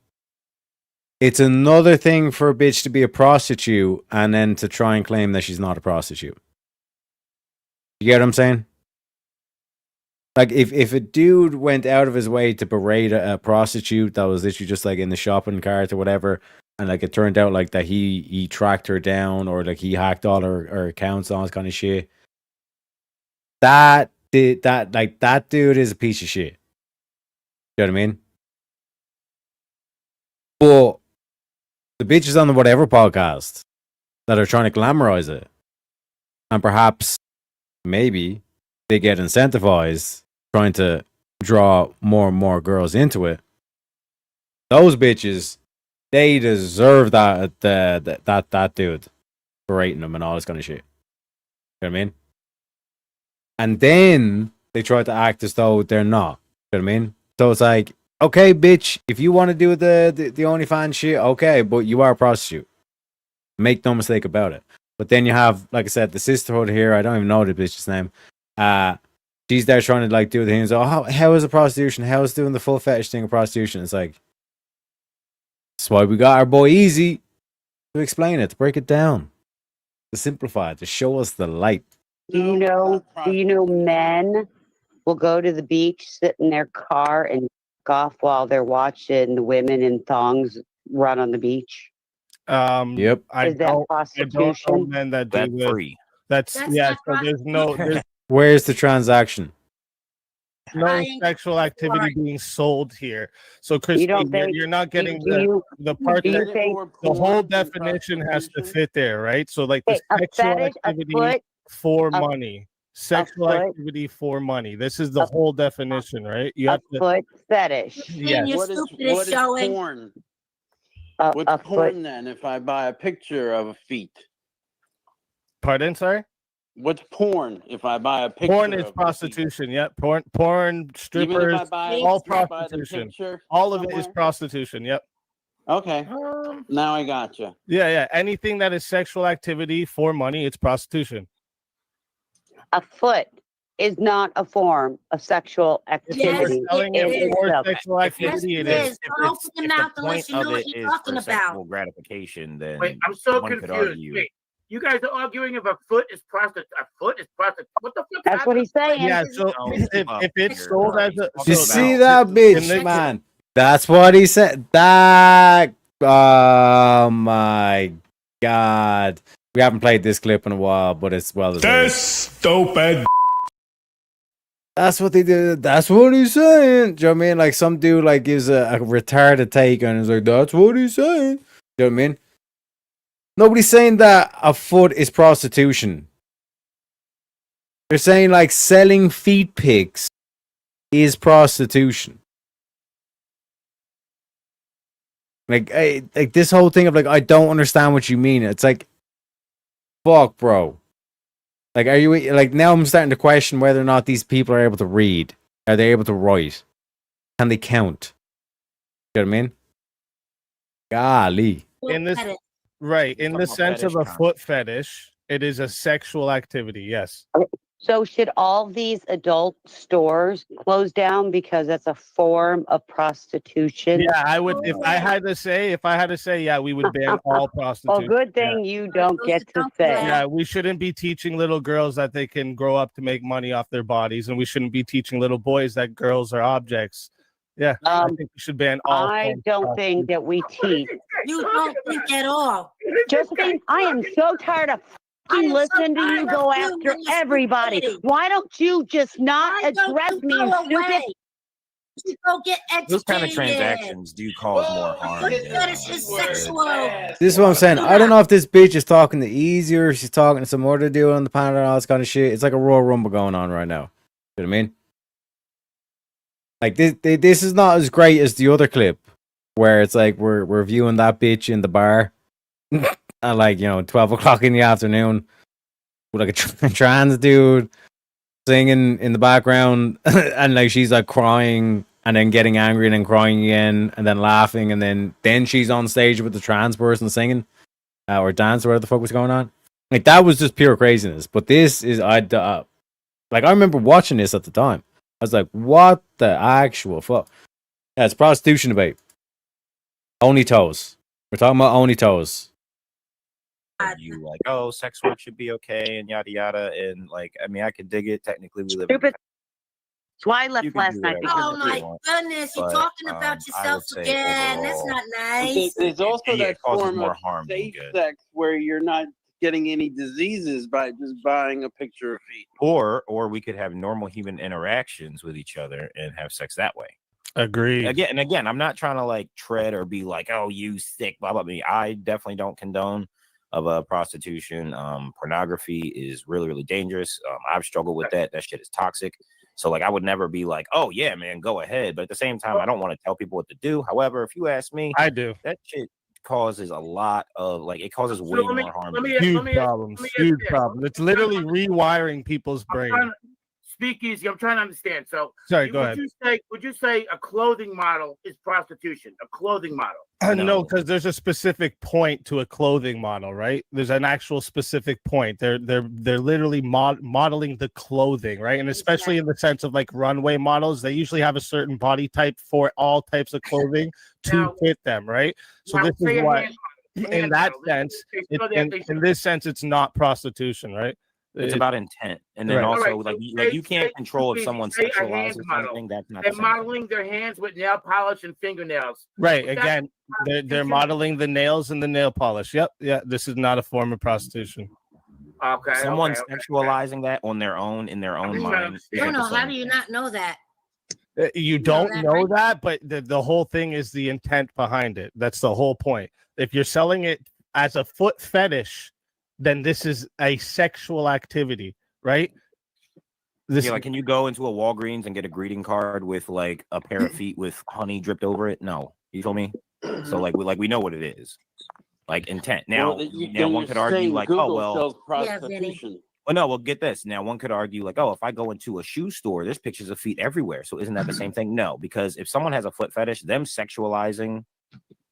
Speaker 1: It's another thing for a bitch to be a prostitute and then to try and claim that she's not a prostitute. You get what I'm saying? Like, if a dude went out of his way to berate a prostitute that was literally just like in the shopping cart or whatever, and like it turned out like that he tracked her down or like he hacked all her accounts and all this kind of shit, that dude is a piece of shit. You know what I mean? But the bitches on the whatever podcast that are trying to glamorize it, and perhaps maybe they get incentivized trying to draw more and more girls into it. Those bitches, they deserve that dude berating them and all this kind of shit. You know what I mean? And then they try to act as though they're not. You know what I mean? So it's like, okay, bitch, if you want to do the OnlyFans shit, okay, but you are a prostitute. Make no mistake about it. But then you have, like I said, the sisterhood here. I don't even know the bitch's name. She's there trying to like do the things. Oh, how is a prostitution? How is doing the full fetish thing of prostitution? It's like, that's why we got our boy Easy. To explain it, to break it down, to simplify it, to show us the light.
Speaker 17: Do you know men will go to the beach, sit in their car, and jerk off while they're watching the women in thongs run on the beach?
Speaker 1: Yep.
Speaker 4: I
Speaker 17: Is that
Speaker 4: don't know
Speaker 17: prostitution?
Speaker 4: men that do
Speaker 19: That's
Speaker 4: this.
Speaker 19: free.
Speaker 4: That's yeah. So there's
Speaker 1: Where's the transaction?
Speaker 4: no sexual activity being sold here. So, Christine, you're not getting the part
Speaker 17: do you
Speaker 4: that
Speaker 17: think
Speaker 4: the whole definition has to fit there, right? So, like the
Speaker 17: Okay, a
Speaker 4: sexual
Speaker 17: fetish, a
Speaker 4: activity
Speaker 17: foot,
Speaker 4: for
Speaker 17: a-
Speaker 4: money, sexual
Speaker 17: foot,
Speaker 4: activity for money. This is the whole definition, right? You have to.
Speaker 17: foot fetish?
Speaker 4: Yes.
Speaker 18: You're stupid is showing.
Speaker 5: Porn?
Speaker 17: A
Speaker 5: What's
Speaker 17: foot.
Speaker 5: porn then? If I buy a picture of a feet,
Speaker 4: Pardon, sorry.
Speaker 5: what's porn? If I buy a picture,
Speaker 4: Porn is
Speaker 5: of
Speaker 4: prostitution. Yep. Porn, strippers,
Speaker 5: buy-
Speaker 4: all
Speaker 5: if I buy the
Speaker 4: prostitution.
Speaker 5: picture
Speaker 4: All of it is
Speaker 5: somewhere?
Speaker 4: prostitution. Yep.
Speaker 5: Okay, now I gotcha.
Speaker 4: Yeah. Anything that is sexual activity for money, it's prostitution.
Speaker 17: A foot is not a form of sexual activity.
Speaker 4: selling
Speaker 17: in
Speaker 4: it for
Speaker 17: itself.
Speaker 4: sexual activity, it is.
Speaker 18: Don't open your mouth unless you know what you're talking about.
Speaker 19: sexual gratification, then
Speaker 13: Wait, I'm so
Speaker 19: one could
Speaker 13: confused.
Speaker 19: argue.
Speaker 13: Wait, you guys are arguing if a foot is prostitute. A foot is prostitute. What the fuck?
Speaker 17: That's what he's saying.
Speaker 4: Yeah. So if it's sold as a
Speaker 1: You
Speaker 4: so
Speaker 1: see that bitch, man? That's what he said. That. Oh my god. We haven't played this clip in a while, but it's well deserved.
Speaker 10: Stupid.
Speaker 1: That's what they did. That's what he's saying. Do you know what I mean? Like some dude like gives a retarded take and is like, that's what he's saying. Do you know what I mean? Nobody's saying that a foot is prostitution. They're saying like selling feet pics is prostitution. Like this whole thing of like, I don't understand what you mean. It's like, fuck, bro. Like, are you like now? I'm starting to question whether or not these people are able to read. Are they able to write? Can they count? You know what I mean? Golly.
Speaker 4: In this, right? In the sense of a foot fetish, it is a sexual activity. Yes.
Speaker 17: So should all these adult stores close down because that's a form of prostitution?
Speaker 4: Yeah, I would. If I had to say, yeah, we would ban all prostitution.
Speaker 17: Well, good thing you don't get to say.
Speaker 4: Yeah, we shouldn't be teaching little girls that they can grow up to make money off their bodies, and we shouldn't be teaching little boys that girls are objects. Yeah, I think we should ban all.
Speaker 17: I don't think that we teach.
Speaker 18: You don't think at all.
Speaker 17: Josephine, I am so tired of listening to you go after everybody. Why don't you just not address me, you stupid?
Speaker 18: You go get educated.
Speaker 19: Those kind of transactions do cause more harm.
Speaker 18: Fetish is sexual.
Speaker 1: This is what I'm saying. I don't know if this bitch is talking to Easy or she's talking to some other dude on the panel and all this kind of shit. It's like a Royal Rumble going on right now. You know what I mean? Like this is not as great as the other clip where it's like we're viewing that bitch in the bar at like 12 o'clock in the afternoon with like a trans dude singing in the background and like she's like crying and then getting angry and then crying again and then laughing and then she's on stage with the trans person singing or dance or whatever the fuck was going on. Like that was just pure craziness. But this is like I remember watching this at the time. I was like, what the actual fuck? Yeah, it's prostitution debate. Only toes. We're talking about only toes.
Speaker 19: You like, oh, sex work should be okay and yada yada, and like, I mean, I could dig it. Technically, we live.
Speaker 17: Stupid. That's why I left
Speaker 19: You can
Speaker 17: last
Speaker 19: do
Speaker 17: night.
Speaker 19: whatever
Speaker 18: Oh
Speaker 19: you
Speaker 18: my
Speaker 19: want,
Speaker 18: goodness, you're
Speaker 19: but,
Speaker 18: talking about
Speaker 19: I
Speaker 18: yourself
Speaker 19: would say
Speaker 18: again. That's
Speaker 19: overall,
Speaker 18: not nice.
Speaker 5: There's also
Speaker 19: Yeah,
Speaker 5: that
Speaker 19: it causes
Speaker 5: form
Speaker 19: more
Speaker 5: of
Speaker 19: harm than
Speaker 5: safe
Speaker 19: good.
Speaker 5: sex where you're not getting any diseases by just buying a picture of feet.
Speaker 19: Or we could have normal human interactions with each other and have sex that way.
Speaker 4: Agreed.
Speaker 19: Again, I'm not trying to like tread or be like, oh, you sick, blah blah. Me, I definitely don't condone of prostitution. Pornography is really, really dangerous. I've struggled with that. That shit is toxic. So like, I would never be like, oh yeah, man, go ahead. But at the same time, I don't want to tell people what to do. However, if you ask me,
Speaker 4: I do.
Speaker 19: That shit causes a lot of like, it causes way more harm.
Speaker 4: Huge problems. Huge problem. It's literally rewiring people's brain.
Speaker 13: Speak easy. I'm trying to understand. So,
Speaker 4: Sorry, go ahead.
Speaker 13: Would you say a clothing model is prostitution? A clothing model?
Speaker 4: No, because there's a specific point to a clothing model, right? There's an actual specific point. They're literally modeling the clothing, right? And especially in the sense of like runway models, they usually have a certain body type for all types of clothing to fit them, right? So this is why.
Speaker 6: in that sense, in this sense, it's not prostitution, right?
Speaker 19: It's about intent, and then
Speaker 6: Right.
Speaker 19: also
Speaker 13: Alright,
Speaker 19: like you can't control if someone
Speaker 13: say a hand
Speaker 19: sexualizes
Speaker 13: model.
Speaker 19: something. That's not
Speaker 13: They're
Speaker 19: the same.
Speaker 13: modeling their hands with nail polish and fingernails.
Speaker 6: Right.
Speaker 13: But
Speaker 6: Again, they're modeling the nails and the nail polish. Yep. Yeah. This is not a form of prostitution.
Speaker 13: Okay.
Speaker 19: Someone's
Speaker 13: okay.
Speaker 19: sexualizing that on their own in their own mind.
Speaker 18: No, no. How do you not know that?
Speaker 6: You don't know that, but the whole thing is the intent behind it. That's the whole point. If you're selling it as a foot fetish, then this is a sexual activity, right?
Speaker 19: Yeah, like, can you go into a Walgreens and get a greeting card with like a pair of feet with honey dripped over it? No, you feel me? So like we know what it is, like intent. Now,
Speaker 5: Well,
Speaker 19: now one
Speaker 5: you're
Speaker 19: could argue
Speaker 5: saying
Speaker 19: like,
Speaker 5: Google
Speaker 19: oh well,
Speaker 5: sells
Speaker 18: Yeah, Vinny.
Speaker 5: prostitution.
Speaker 19: well no, well get this. Now one could argue like, oh, if I go into a shoe store, there's pictures of feet everywhere. So isn't that the same thing? No, because if someone has a foot fetish, them sexualizing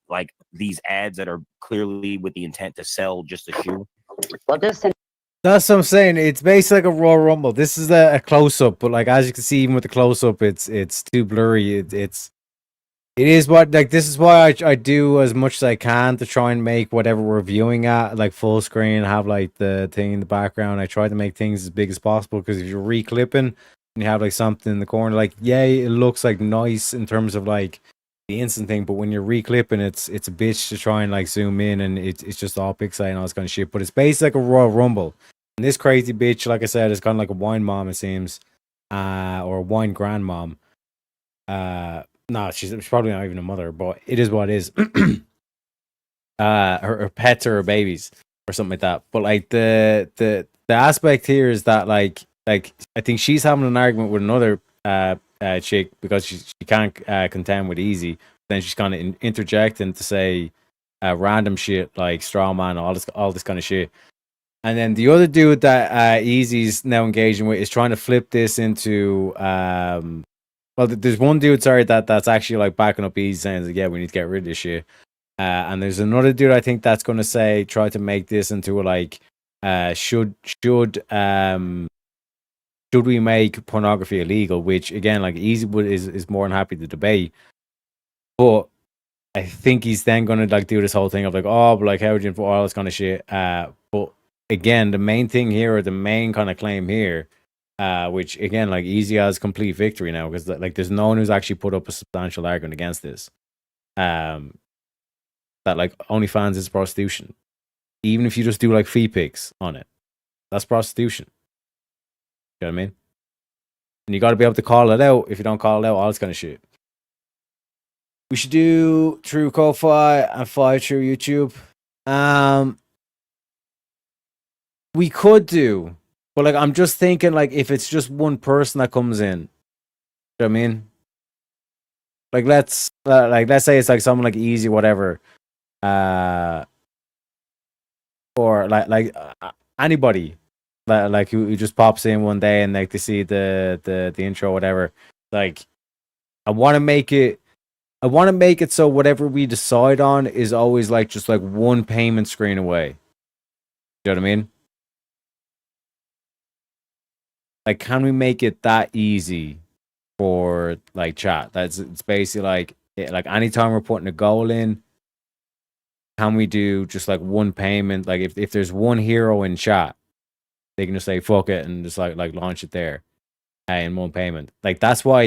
Speaker 19: like these ads that are clearly with the intent to sell just a shoe.
Speaker 17: Well, just
Speaker 1: That's what I'm saying. It's basically like a Royal Rumble. This is a close up, but like as you can see, even with the close up, it's too blurry. It is what like this is why I do as much as I can to try and make whatever we're viewing at like full screen, have like the thing in the background. I try to make things as big as possible because if you're reclipping and you have like something in the corner, like yeah, it looks like nice in terms of like the instant thing, but when you're reclipping, it's a bitch to try and like zoom in and it's just all pixelated and all this kind of shit. But it's basically like a Royal Rumble. And this crazy bitch, like I said, is kind of like a wine mom, it seems, or a wine grandmom. No, she's probably not even a mother, but it is what it is. Her pets are her babies or something like that. But like the aspect here is that like I think she's having an argument with another chick because she can't contend with Easy. Then she's kind of interjecting to say random shit like straw man, all this kind of shit. And then the other dude that Easy's now engaging with is trying to flip this into well, there's one dude, sorry, that's actually like backing up Easy saying like, yeah, we need to get rid of this shit. And there's another dude I think that's gonna try to make this into a like should we make pornography illegal? Which again, like Easy is more than happy to debate. But I think he's then gonna like do this whole thing of like, oh, but like how would you enforce all this kind of shit? But again, the main thing here, or the main kind of claim here, which again, like Easy has complete victory now because like there's no one who's actually put up a substantial argument against this. That like OnlyFans is prostitution, even if you just do like feet pics on it, that's prostitution. You know what I mean? And you got to be able to call it out. If you don't call it out, all this kind of shit. We should do True Ko-Fi and 5 True YouTube. We could do, but like I'm just thinking like if it's just one person that comes in, you know what I mean? Like let's say it's like someone like Easy, whatever, or like anybody like who just pops in one day and like they see the intro, whatever. Like I want to make it so whatever we decide on is always like just like one payment screen away. You know what I mean? Like, can we make it that easy for like chat? It's basically like anytime we're putting a goal in, can we do just like one payment? Like if there's one hero in chat, they can just say fuck it and just like launch it there in one payment. Like that's why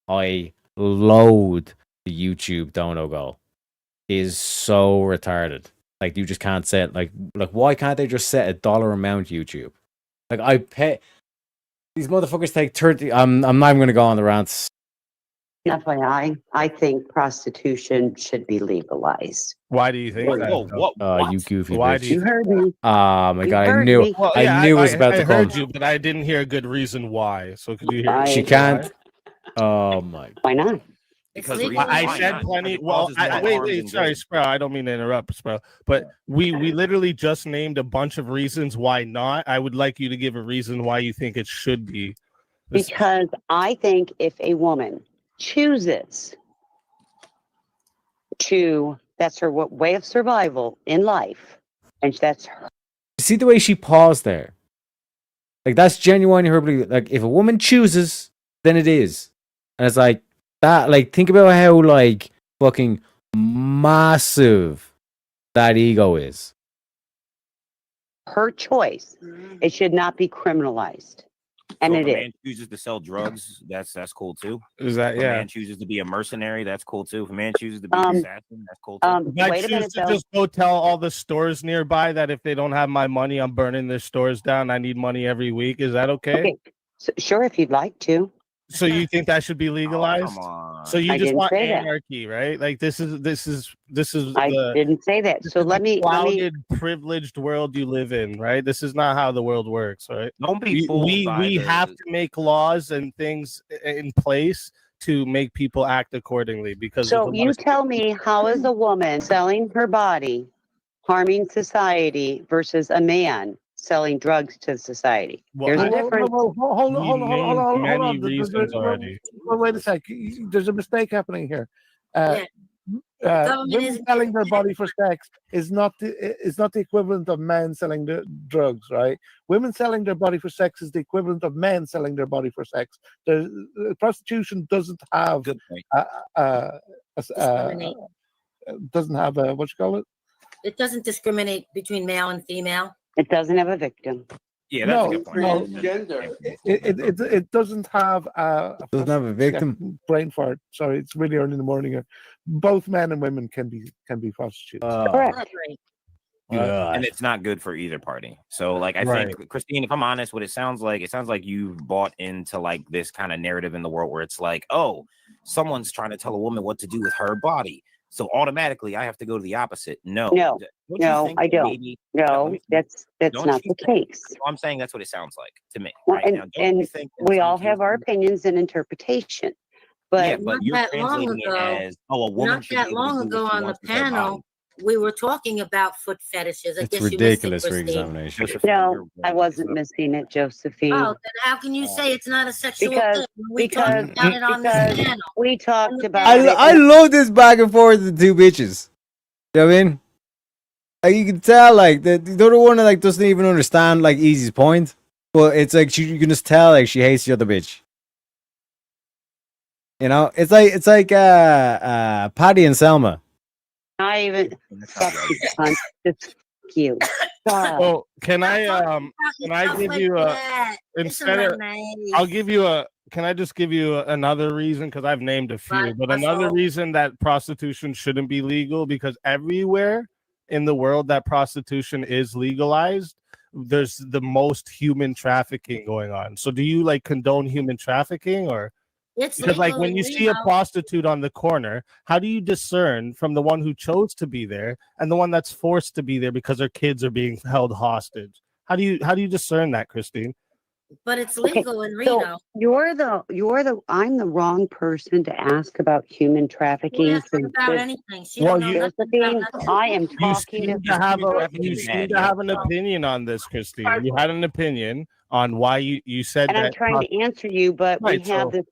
Speaker 1: I loathe the YouTube dono goal. It is so retarded. Like you just can't set like why can't they just set a dollar amount YouTube? Like I pay. These motherfuckers take 30. I'm not even gonna go on the rants.
Speaker 17: FYI, I think prostitution should be legalized.
Speaker 6: Why do you think that?
Speaker 1: You goofy
Speaker 6: Why
Speaker 1: bitch.
Speaker 6: do you
Speaker 17: heard me?
Speaker 1: Oh my
Speaker 17: You
Speaker 1: god, I
Speaker 17: heard
Speaker 1: knew
Speaker 17: me.
Speaker 6: Well,
Speaker 1: I knew it was about
Speaker 6: I
Speaker 1: to
Speaker 6: heard
Speaker 1: come.
Speaker 6: you, but I didn't hear a good reason why. So could you hear?
Speaker 1: She can't. Oh my.
Speaker 17: Why not?
Speaker 19: Because
Speaker 6: I said plenty. Well, wait, sorry, Sprout. I don't mean to interrupt, Sprout. But we literally just named a bunch of reasons why not. I would like you to give a reason why you think it should be.
Speaker 17: Because I think if a woman chooses that's her way of survival in life, and that's her.
Speaker 1: See the way she paused there. Like that's genuinely her belief. Like if a woman chooses, then it is, and it's like that. Like think about how like fucking massive that ego is.
Speaker 17: Her choice. It should not be criminalized. And
Speaker 19: So if
Speaker 17: it
Speaker 19: a
Speaker 17: is.
Speaker 19: man chooses to sell drugs, that's cool too.
Speaker 4: Is that
Speaker 19: If a
Speaker 4: yeah?
Speaker 19: man chooses to be a mercenary, that's cool too. If a man chooses to be an assassin, that's cool too.
Speaker 4: If I choose to just go tell all the stores nearby that if they don't have my money, I'm burning their stores down. I need money every week. Is that okay?
Speaker 17: Okay. So, sure, if you'd like to.
Speaker 4: So you think that should be legalized? So you
Speaker 17: I
Speaker 4: just
Speaker 17: didn't
Speaker 4: want
Speaker 17: say that.
Speaker 4: anarchy, right? Like this is
Speaker 17: I
Speaker 4: the
Speaker 17: didn't say that. So let me
Speaker 4: clouded, privileged world you live in, right? This is not how the world works, right?
Speaker 19: Don't be fooled
Speaker 4: we
Speaker 19: by
Speaker 4: we
Speaker 19: the-
Speaker 4: have to make laws and things in place to make people act accordingly because
Speaker 17: So
Speaker 4: of a lot
Speaker 17: you
Speaker 4: of-
Speaker 17: tell me, how is a woman selling her body harming society versus a man selling drugs to society? There's a difference.
Speaker 2: Hold on.
Speaker 4: many
Speaker 2: There's-
Speaker 4: reasons already.
Speaker 2: Wait a sec. There's a mistake happening here.
Speaker 18: government
Speaker 2: Women
Speaker 18: isn't
Speaker 2: selling their body for sex is not the equivalent of men selling the drugs, right? Women selling their body for sex is the equivalent of men selling their body for sex. Prostitution doesn't have
Speaker 18: Discriminate.
Speaker 2: doesn't have a what you call it?
Speaker 18: It doesn't discriminate between male and female.
Speaker 17: It doesn't have a victim.
Speaker 19: Yeah,
Speaker 2: that's a good point.
Speaker 5: Transgender.
Speaker 2: It doesn't have
Speaker 1: Doesn't have a victim.
Speaker 2: brain fart. Sorry, it's really early in the morning here. Both men and women can be prostitutes.
Speaker 17: Correct.
Speaker 19: And it's not good for either party. So like I think Christine, if I'm honest, what it sounds like you bought into like this kind of narrative in the world where it's like, oh, someone's trying to tell a woman what to do with her body. So automatically I have to go to the opposite. No,
Speaker 17: No,
Speaker 19: Don't you
Speaker 17: no,
Speaker 19: think
Speaker 17: I
Speaker 19: that
Speaker 17: don't.
Speaker 19: maybe-
Speaker 17: No, that's
Speaker 19: Don't
Speaker 17: not
Speaker 19: you
Speaker 17: the
Speaker 19: think-
Speaker 17: case.
Speaker 19: So I'm saying that's what it sounds like to me.
Speaker 17: Well,
Speaker 19: Right
Speaker 17: and
Speaker 19: now, don't you
Speaker 17: and
Speaker 19: think in
Speaker 17: we
Speaker 19: some
Speaker 17: all have our opinions and interpretation. But
Speaker 19: yeah, but you're
Speaker 18: that long
Speaker 19: translating it
Speaker 18: ago,
Speaker 19: as oh, a woman
Speaker 18: Not
Speaker 19: should
Speaker 18: that
Speaker 19: be able to
Speaker 18: long
Speaker 19: do what
Speaker 18: ago
Speaker 19: she
Speaker 18: on the
Speaker 19: wants with her body.
Speaker 18: panel, we were talking about foot fetishes. I
Speaker 1: It's
Speaker 18: guess you
Speaker 1: ridiculous
Speaker 18: missed it, Christine.
Speaker 1: re-examination.
Speaker 17: no, I wasn't missing it, Josephine.
Speaker 18: Oh, then how can you say it's not a sexual
Speaker 17: Because
Speaker 18: thing? We talked about it on this panel.
Speaker 17: we talked about
Speaker 1: I love this back and forth with the two bitches. You know what I mean? Like you can tell, like the other one like doesn't even understand like Easy's point, but it's like you can just tell like she hates the other bitch. You know, it's like Patty and Selma.
Speaker 17: Not even sexy cunt. Just cute. Stop.
Speaker 4: Well, can I give you a instead of I'll give you a can I just give you another reason because I've named a few,
Speaker 18: Right,
Speaker 4: but
Speaker 18: what's
Speaker 4: another
Speaker 18: all?
Speaker 4: reason that prostitution shouldn't be legal because everywhere in the world that prostitution is legalized, there's the most human trafficking going on. So do you like condone human trafficking or
Speaker 18: It's
Speaker 4: because like
Speaker 18: legal
Speaker 4: when
Speaker 18: in
Speaker 4: you see a
Speaker 18: Reno.
Speaker 4: prostitute on the corner, how do you discern from the one who chose to be there and the one that's forced to be there because their kids are being held hostage? How do you discern that, Christine?
Speaker 18: But it's
Speaker 17: Okay,
Speaker 18: legal in Reno.
Speaker 17: So I'm the wrong person to ask about human trafficking.
Speaker 18: Ask her
Speaker 17: since
Speaker 18: about
Speaker 17: this-
Speaker 18: anything. She
Speaker 4: Well,
Speaker 18: don't know nothing
Speaker 17: Josephine,
Speaker 18: about nothing.
Speaker 17: I am
Speaker 4: You
Speaker 17: talking
Speaker 4: seem to have an
Speaker 17: to
Speaker 4: opinion on this, Christine. You had an opinion on why you said
Speaker 17: and
Speaker 4: that.
Speaker 17: I'm trying to answer you, but
Speaker 4: Right,
Speaker 17: we have
Speaker 4: so-
Speaker 17: this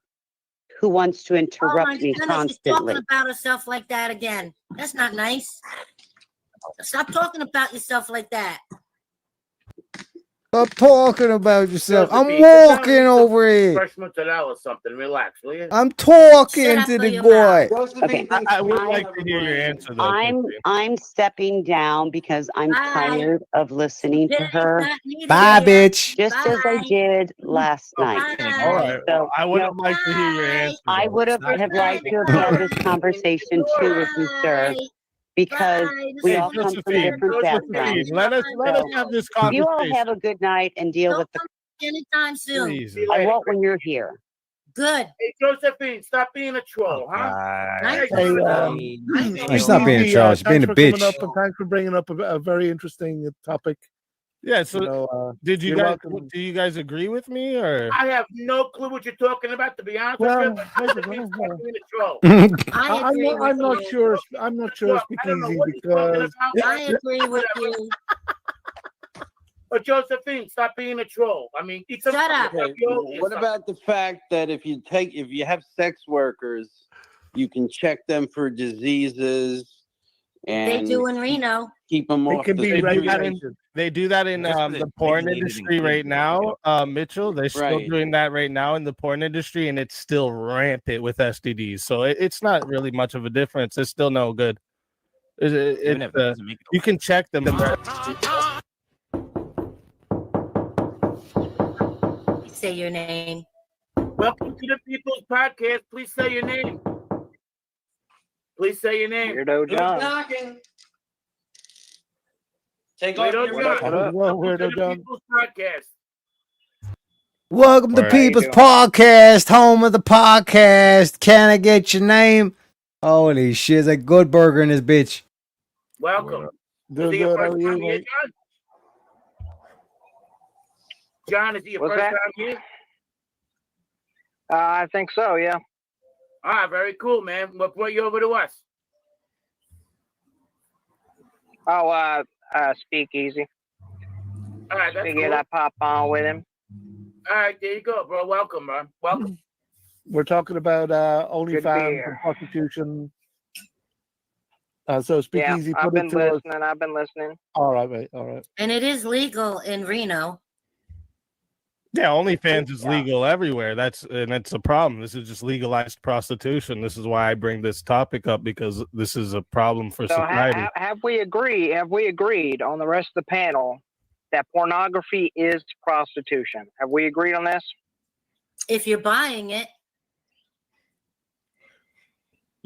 Speaker 17: who wants to
Speaker 18: Oh
Speaker 17: interrupt
Speaker 18: my
Speaker 17: me
Speaker 18: goodness, she's
Speaker 17: constantly.
Speaker 18: talking about herself like that again. That's not nice. Stop talking about yourself like that.
Speaker 1: Stop talking about yourself. I'm
Speaker 13: Josephine, sit down
Speaker 1: walking
Speaker 13: and eat some
Speaker 1: over here.
Speaker 13: fresh mozzarella or something. Relax, will you?
Speaker 1: I'm talking
Speaker 18: Shut up
Speaker 1: to
Speaker 18: for
Speaker 1: the
Speaker 18: your
Speaker 1: boy.
Speaker 17: Okay,
Speaker 4: I would like to hear your answer though.
Speaker 17: I'm stepping down because I'm tired of listening to her.
Speaker 1: Bye, bitch.
Speaker 17: Just as I did last night.
Speaker 4: All right.
Speaker 17: So,
Speaker 4: I would
Speaker 17: you
Speaker 4: have
Speaker 17: know,
Speaker 4: liked to hear your answer.
Speaker 17: I
Speaker 4: though.
Speaker 17: would have liked to have had this conversation too with you, sir, because we
Speaker 4: Hey,
Speaker 17: all come from
Speaker 4: Josephine,
Speaker 17: different backgrounds.
Speaker 4: let us have this conversation.
Speaker 17: You all have a good night and deal with the.
Speaker 18: Anytime soon.
Speaker 4: Jesus.
Speaker 17: I won't when you're here.
Speaker 18: Good.
Speaker 13: Hey, Josephine, stop being a troll, huh?
Speaker 18: Nice.
Speaker 2: Hey,
Speaker 1: She's not being a troll. She's being a
Speaker 2: thanks for coming
Speaker 1: bitch.
Speaker 2: up and thanks for bringing up a very interesting topic.
Speaker 4: Yeah. So
Speaker 2: You know,
Speaker 4: did you
Speaker 2: you're
Speaker 4: guys
Speaker 2: welcome.
Speaker 4: do you guys agree with me or?
Speaker 13: I have no clue what you're talking about, to be honest
Speaker 2: Well,
Speaker 13: with you. Josephine, stop being a troll.
Speaker 2: I'm not sure. I'm not sure, Speakeasy, because
Speaker 18: I agree with you.
Speaker 13: But Josephine, stop being a troll. I mean, eat some
Speaker 18: Shut up.
Speaker 5: Okay, what about the fact that if you have sex workers, you can check them for diseases
Speaker 18: They
Speaker 5: and
Speaker 18: do in Reno.
Speaker 5: keep them off the street?
Speaker 4: They do that in the porn industry right now, Mitchell. They're still
Speaker 5: Right.
Speaker 4: doing that right now in the porn industry, and it's still rampant with STDs. So it's not really much of a difference. It's still no good.
Speaker 19: Even if it doesn't make it
Speaker 4: You can check them.
Speaker 18: Say your name.
Speaker 13: Welcome to the People's Podcast. Please say your name. Please say your name.
Speaker 20: Weirdo John.
Speaker 13: knocking?
Speaker 20: Take
Speaker 13: off
Speaker 20: your
Speaker 13: your
Speaker 20: mask.
Speaker 13: mask. Welcome to the People's Podcast.
Speaker 1: Welcome to
Speaker 13: Where
Speaker 1: People's
Speaker 13: you
Speaker 1: Podcast, home of the podcast. Can I get your name? Holy shit, it's a good burger in this bitch.
Speaker 13: Welcome.
Speaker 2: Doing
Speaker 13: Is it your
Speaker 2: good, how
Speaker 13: first
Speaker 2: are you,
Speaker 13: time here,
Speaker 2: mate?
Speaker 13: John? John, is it your
Speaker 20: What's
Speaker 13: first
Speaker 20: that?
Speaker 13: time here?
Speaker 20: I think so, yeah.
Speaker 13: All right, very cool, man. What brought you over to us?
Speaker 20: Oh, Speakeasy.
Speaker 13: All right, that's
Speaker 20: Figured
Speaker 13: cool.
Speaker 20: I'd pop on with him.
Speaker 13: All right, there you go, bro. Welcome, man. Welcome.
Speaker 2: We're talking about
Speaker 20: Good to be
Speaker 2: OnlyFans and
Speaker 20: here.
Speaker 2: prostitution. So Speakeasy,
Speaker 20: Yeah, I've
Speaker 2: put it
Speaker 20: been
Speaker 2: to us.
Speaker 20: listening. I've been listening.
Speaker 2: All right, mate. All right.
Speaker 18: And it is legal in Reno.
Speaker 4: Yeah, OnlyFans is legal everywhere. That's a problem. This is just legalized prostitution. This is why I bring this topic up, because this is a problem for
Speaker 20: So
Speaker 4: society.
Speaker 20: have we agreed on the rest of the panel that pornography is prostitution? Have we agreed on this?
Speaker 18: If you're buying it,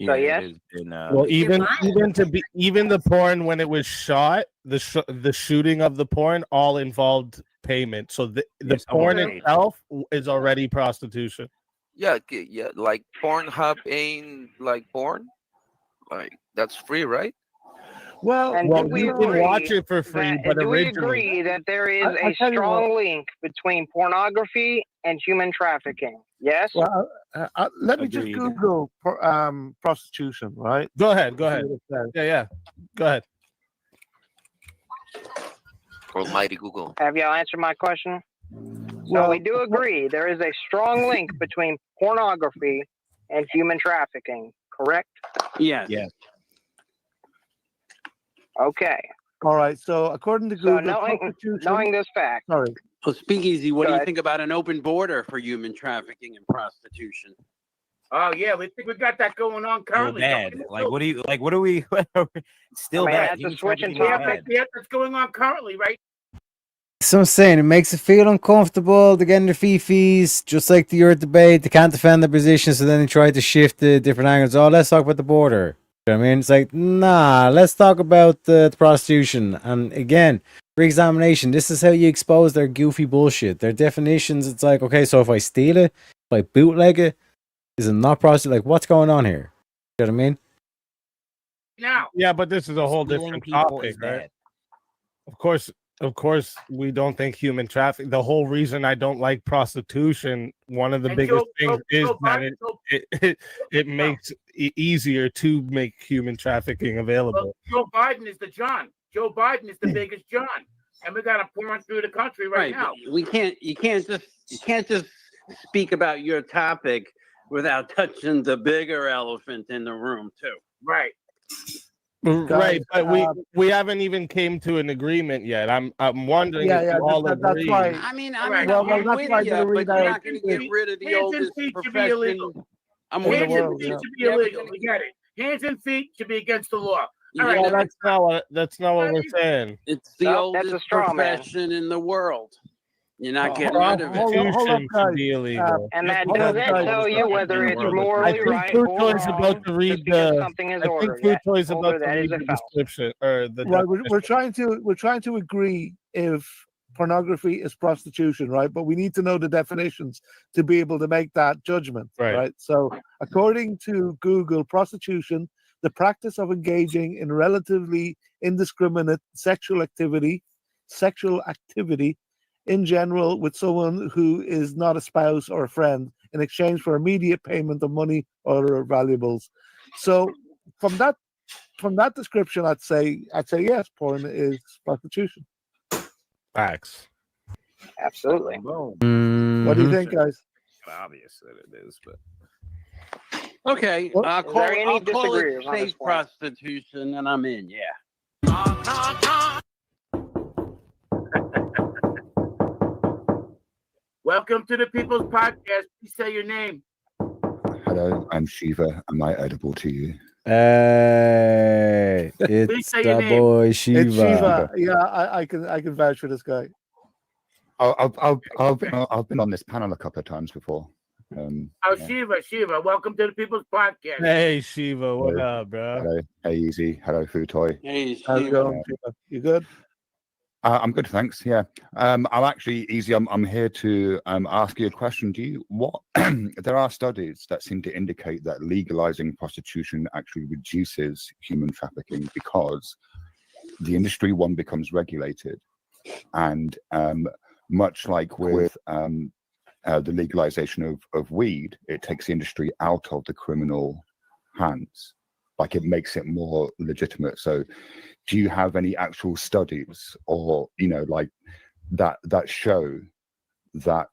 Speaker 20: So yes?
Speaker 19: it has been,
Speaker 4: Well, even the porn when it was shot, the shooting of the porn all involved payment. So the
Speaker 19: Yes,
Speaker 4: porn
Speaker 19: okay.
Speaker 4: itself is already prostitution.
Speaker 21: Yeah, like Pornhub ain't like porn. Like that's free, right?
Speaker 2: Well,
Speaker 20: And
Speaker 4: Well,
Speaker 20: do we
Speaker 4: you can watch
Speaker 20: agree
Speaker 4: it for free,
Speaker 20: that-
Speaker 4: but
Speaker 20: do we
Speaker 4: originally,
Speaker 20: agree that there is
Speaker 2: I
Speaker 20: a
Speaker 2: tell you
Speaker 20: strong
Speaker 2: what.
Speaker 20: link between pornography and human trafficking? Yes?
Speaker 2: Well, let me just
Speaker 19: Agreed.
Speaker 2: Google prostitution, right?
Speaker 4: go ahead.
Speaker 2: See what it says.
Speaker 4: Yeah. Go ahead.
Speaker 21: Almighty Google.
Speaker 20: Have y'all answered my question? So
Speaker 2: Well,
Speaker 20: we do agree there is a strong link between pornography and human trafficking, correct?
Speaker 5: Yes.
Speaker 19: Yes.
Speaker 20: Okay.
Speaker 2: All right. So according to
Speaker 20: So
Speaker 2: Google,
Speaker 20: knowing
Speaker 2: prostitution.
Speaker 20: this fact,
Speaker 2: Sorry.
Speaker 5: Well, Speakeasy, what
Speaker 20: Go
Speaker 5: do you
Speaker 20: ahead.
Speaker 5: think about an open border for human trafficking and prostitution?
Speaker 13: Oh yeah, we think we got that going on
Speaker 19: Still
Speaker 13: currently.
Speaker 19: bad. Like what are we still
Speaker 20: I mean,
Speaker 19: bad?
Speaker 20: that's a
Speaker 19: Human
Speaker 20: switching
Speaker 19: trafficking is
Speaker 20: topic.
Speaker 19: bad.
Speaker 13: Yeah, that's going on currently, right?
Speaker 1: So I'm saying it makes it feel uncomfortable. They're getting their fees, just like the Earth debate. They can't defend their position, so then they try to shift the different angles. Oh, let's talk about the border. You know what I mean? It's like, nah, let's talk about the prostitution. And again, re-examination. This is how you expose their goofy bullshit. Their definitions, it's like, okay, so if I steal it, if I bootleg it, is it not prostitution? Like, what's going on here? You know what I mean?
Speaker 13: Now.
Speaker 4: Yeah, but this is a whole
Speaker 19: Stealing
Speaker 4: different
Speaker 19: people
Speaker 4: topic,
Speaker 19: is
Speaker 4: right?
Speaker 19: bad.
Speaker 4: Of course, we don't think human traffic. The whole reason I don't like prostitution, one of the
Speaker 13: And
Speaker 4: biggest
Speaker 13: Joe
Speaker 4: things is that
Speaker 13: Biden-
Speaker 4: it makes it easier to make human trafficking available.
Speaker 13: Joe Biden is the John. Joe Biden is the biggest John, and we got to pour through the country right now.
Speaker 5: but you can't just speak about your topic without touching the bigger elephant in the room too.
Speaker 13: Right.
Speaker 4: Right, but we haven't even came to an agreement yet. I'm wondering
Speaker 2: Yeah,
Speaker 4: if
Speaker 2: yeah,
Speaker 4: you all
Speaker 2: that's
Speaker 4: agree.
Speaker 2: why.
Speaker 5: I mean,
Speaker 13: Right.
Speaker 2: Well,
Speaker 5: I'm
Speaker 2: that's
Speaker 5: with
Speaker 2: why I
Speaker 5: you,
Speaker 2: didn't
Speaker 5: but
Speaker 2: read
Speaker 5: you're
Speaker 2: out.
Speaker 5: not going to get rid of the
Speaker 13: Hands and
Speaker 5: oldest
Speaker 13: feet should be
Speaker 5: profession.
Speaker 13: illegal.
Speaker 5: I'm
Speaker 2: In
Speaker 5: with
Speaker 2: the
Speaker 13: Hands
Speaker 5: you.
Speaker 13: and
Speaker 2: world,
Speaker 13: feet
Speaker 2: yeah.
Speaker 13: should be illegal. We get it. Hands and feet should be against the law. All right.
Speaker 4: Well, that's not what we're saying.
Speaker 5: It's the
Speaker 20: No, that's a
Speaker 5: oldest
Speaker 20: straw man.
Speaker 5: profession in the world. You're not getting
Speaker 2: hold
Speaker 5: rid
Speaker 2: on,
Speaker 5: of
Speaker 2: hold
Speaker 5: it.
Speaker 2: on,
Speaker 4: Prostitution
Speaker 2: guys.
Speaker 4: should be illegal.
Speaker 20: And that
Speaker 2: Hold on,
Speaker 20: doesn't
Speaker 2: guys.
Speaker 20: tell you whether it's
Speaker 4: I
Speaker 20: morally
Speaker 4: think
Speaker 20: right
Speaker 4: Fruitoy
Speaker 20: or
Speaker 4: is
Speaker 20: wrong.
Speaker 4: about to read
Speaker 20: Just because
Speaker 4: the.
Speaker 20: something is
Speaker 4: I think
Speaker 20: ordered. Yeah,
Speaker 4: Fruitoy is
Speaker 20: older,
Speaker 4: about to
Speaker 20: that
Speaker 4: read
Speaker 20: is a
Speaker 4: the
Speaker 20: foul.
Speaker 4: description or the.
Speaker 2: Right, we're
Speaker 4: definition.
Speaker 2: trying to agree if pornography is prostitution, right? But we need to know the definitions to be able to make that judgment,
Speaker 4: Right.
Speaker 2: right? So, according to Google, prostitution, the practice of engaging in relatively indiscriminate sexual activity in general with someone who is not a spouse or a friend in exchange for immediate payment of money or other valuables. So, from that description, I'd say yes, porn is prostitution.
Speaker 4: Facts.
Speaker 20: Absolutely.
Speaker 2: What do you think, guys?
Speaker 19: Obvious that it is, but
Speaker 5: Okay,
Speaker 2: Well,
Speaker 5: I'll
Speaker 20: is
Speaker 5: call,
Speaker 20: there any
Speaker 5: I'll call it
Speaker 20: disagreeers on this
Speaker 5: safe
Speaker 20: point?
Speaker 5: prostitution, and I'm in. Yeah.
Speaker 13: Welcome to the People's Podcast. Please say your name.
Speaker 22: Hello, I'm Shiva. Am I edible to you?
Speaker 1: Hey, it's
Speaker 13: say your
Speaker 1: the
Speaker 13: name.
Speaker 1: boy Shiva.
Speaker 2: It's Shiva. Yeah, I can vouch for this guy.
Speaker 9: I've been on this panel a couple of times before.
Speaker 13: Oh, Shiva, welcome to the People's Podcast.
Speaker 6: Hey, Shiva, what up, bro?
Speaker 9: Hello, hey, Easy. Hello, Futoy.
Speaker 5: Hey,
Speaker 2: How's it going, Shiva? You good?
Speaker 9: I'm good, thanks. Yeah, I'm actually Easy. I'm here to ask you a question. There are studies that seem to indicate that legalizing prostitution actually reduces human trafficking because the industry becomes regulated, and much like with the legalization of weed, it takes the industry out of the criminal hands. Like it makes it more legitimate. So do you have any actual studies or, like that show that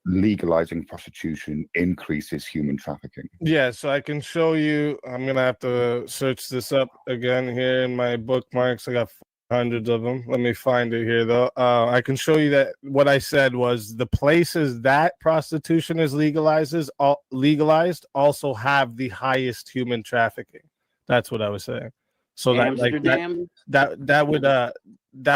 Speaker 9: legalizing prostitution increases human trafficking?
Speaker 6: Yeah, so I can show you. I'm gonna have to search this up again here in my bookmarks. I got hundreds of them. Let me find it here, though. I can show you that what I said was the places that prostitution is legalized also have the highest human trafficking. That's what I was saying. So
Speaker 5: Amsterdam?
Speaker 6: that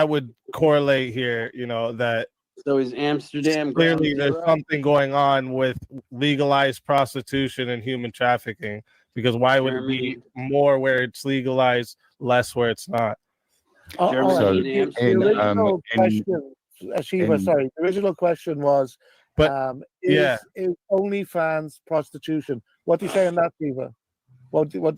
Speaker 6: would correlate here. That.
Speaker 5: So is Amsterdam
Speaker 6: Clearly,
Speaker 5: ground
Speaker 6: there's
Speaker 5: zero?
Speaker 6: something going on with legalized prostitution and human trafficking. Because why would it be more where it's legalized, less where it's not?
Speaker 2: The original question, Shiva, sorry. The original question was, is OnlyFans prostitution? What do you say on that, Shiva? What do you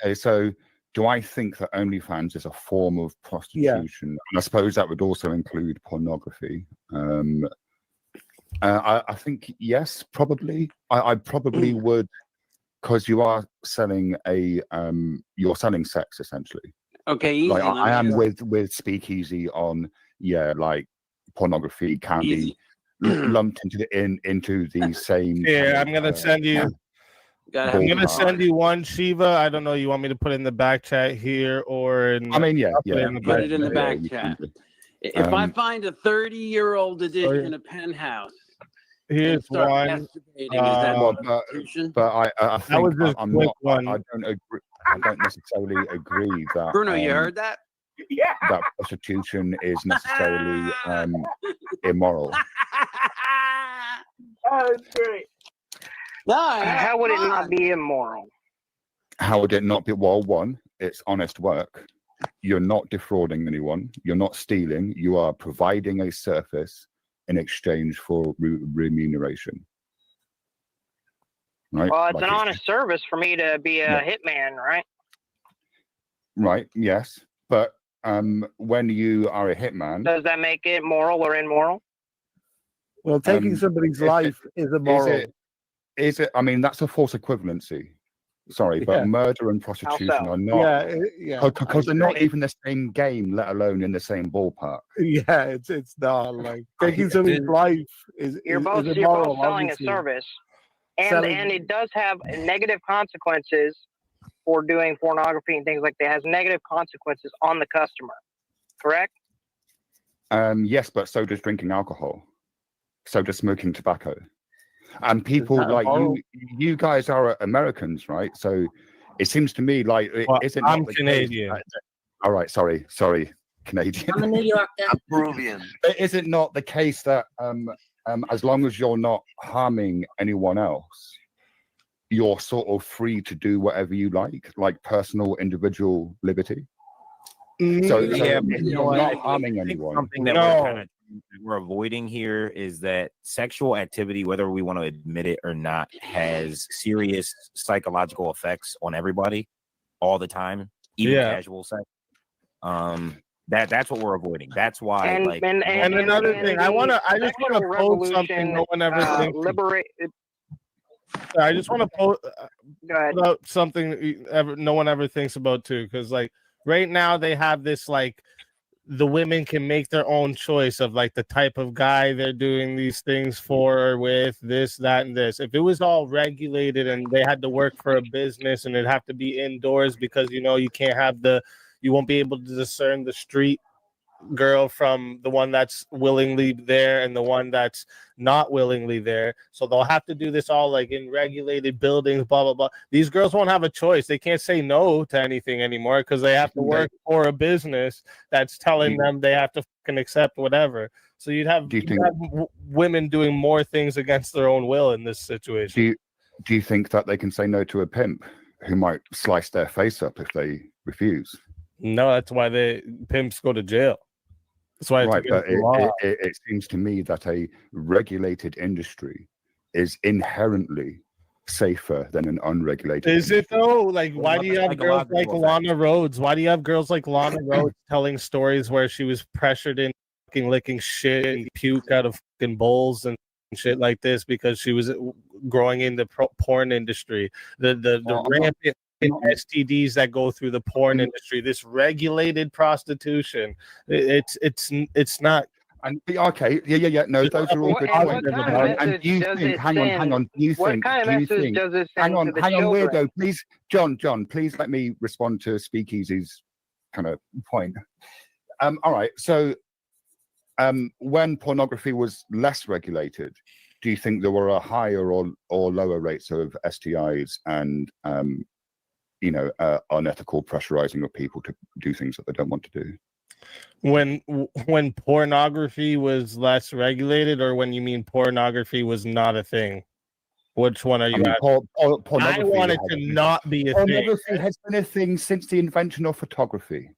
Speaker 2: say?
Speaker 9: So do I think that OnlyFans is a form of prostitution? And I suppose that would also include pornography. I think yes, probably. I probably would, because you are selling you're selling sex essentially.
Speaker 5: Okay, easy.
Speaker 9: Like I am with Speakeasy on like pornography can be lumped into the same.
Speaker 6: Yeah, I'm gonna send you. I'm gonna send you one, Shiva. I don't know. You want me to put it in the back chat here or in?
Speaker 9: I mean,
Speaker 5: Put it in the back chat. If I find a 30-year-old edition of Penthouse,
Speaker 6: here's
Speaker 5: start
Speaker 6: one.
Speaker 5: masturbating, is that prostitution?
Speaker 9: But I think
Speaker 6: was just
Speaker 9: I'm
Speaker 6: quick
Speaker 9: not.
Speaker 6: one.
Speaker 9: I don't agree. I don't necessarily agree that
Speaker 5: Bruno, you heard that?
Speaker 9: that prostitution is necessarily immoral.
Speaker 13: Oh, it's great.
Speaker 20: How would it not be immoral?
Speaker 9: How would it not be? Well, one, it's honest work. You're not defrauding anyone. You're not stealing. You are providing a service in exchange for remuneration. Right?
Speaker 20: Well, it's
Speaker 9: Like
Speaker 20: an honest service for me to be a hitman, right?
Speaker 9: Right. Yes. But when you are a hitman,
Speaker 20: Does that make it moral or immoral?
Speaker 2: Well, taking somebody's life is immoral.
Speaker 9: Is it? I mean, that's a false equivalency. Sorry, but murder and prostitution are not. Because they're not even the same game, let alone in the same ballpark.
Speaker 2: Yeah, it's not like taking somebody's life is
Speaker 20: You're both
Speaker 2: immoral,
Speaker 20: selling
Speaker 2: obviously.
Speaker 20: a service, and it does have negative consequences for doing pornography and things like that. It has negative consequences on the customer. Correct?
Speaker 9: Yes, but so does drinking alcohol. So does smoking tobacco. And people
Speaker 2: that
Speaker 9: like
Speaker 2: immoral?
Speaker 9: you guys are Americans, right? So it seems to me like isn't
Speaker 6: I'm
Speaker 9: not the case
Speaker 6: Canadian.
Speaker 9: all right, sorry, Canadian.
Speaker 18: I'm a New Yorker.
Speaker 21: Peruvian.
Speaker 9: But is it not the case that as long as you're not harming anyone else, you're sort of free to do whatever you like personal individual liberty? So
Speaker 19: Yeah,
Speaker 9: if you're not harming anyone.
Speaker 19: Something that we're avoiding here is that sexual activity, whether we want to admit it or not, has serious psychological effects on everybody all the time, even casual sex. That's what we're avoiding. That's why.
Speaker 6: And another thing, I just want to post something no one ever thinks. I just want to post about something no one ever thinks about too, because like right now they have this like the women can make their own choice of like the type of guy they're doing these things for or with, this, that, and this. If it was all regulated and they had to work for a business and it'd have to be indoors because you can't have you won't be able to discern the street girl from the one that's willingly there and the one that's not willingly there. So they'll have to do this all like in regulated buildings, blah blah blah. These girls won't have a choice. They can't say no to anything anymore because they have to work for a business that's telling them they have to fucking accept whatever. So you'd have women doing more things against their own will in this situation.
Speaker 9: Do you think that they can say no to a pimp who might slice their face up if they refuse?
Speaker 6: No, that's why the pimps go to jail. That's why it's
Speaker 9: right,
Speaker 6: against
Speaker 9: but
Speaker 6: the law.
Speaker 9: it seems to me that a regulated industry is inherently safer than an unregulated.
Speaker 6: Is it though? Like, why do you have
Speaker 19: like a
Speaker 6: girls
Speaker 19: logical
Speaker 6: like
Speaker 19: effect.
Speaker 6: Lana Rhodes? Why do you have girls like Lana Rhodes telling stories where she was pressured in fucking licking shit and puke out of fucking bowls and shit like this because she was growing in the porn industry? The rampant STDs that go through the porn industry, this regulated prostitution. It's not.
Speaker 9: Okay, yeah. No, those are all good
Speaker 20: What
Speaker 9: points.
Speaker 20: kind of
Speaker 9: And
Speaker 20: message
Speaker 9: do you
Speaker 20: does
Speaker 9: think?
Speaker 20: it
Speaker 9: Hang on.
Speaker 20: send?
Speaker 9: Do you
Speaker 20: What
Speaker 9: think?
Speaker 20: kind of
Speaker 9: do you
Speaker 20: message
Speaker 9: think?
Speaker 20: does it
Speaker 9: Hang
Speaker 20: send
Speaker 9: on,
Speaker 20: to the
Speaker 9: hang on,
Speaker 20: children?
Speaker 9: weirdo. Please, John. Please let me respond to Speakeasy's kind of point. All right. So, when pornography was less regulated, do you think there were a higher or lower rates of STIs and unethical pressurizing of people to do things that they don't want to do?
Speaker 6: When pornography was less regulated, or when you mean pornography was not a thing? Which one are you asking? I
Speaker 9: Pornography
Speaker 6: want it to not be a thing.
Speaker 9: Pornography has been a thing since the invention of photography.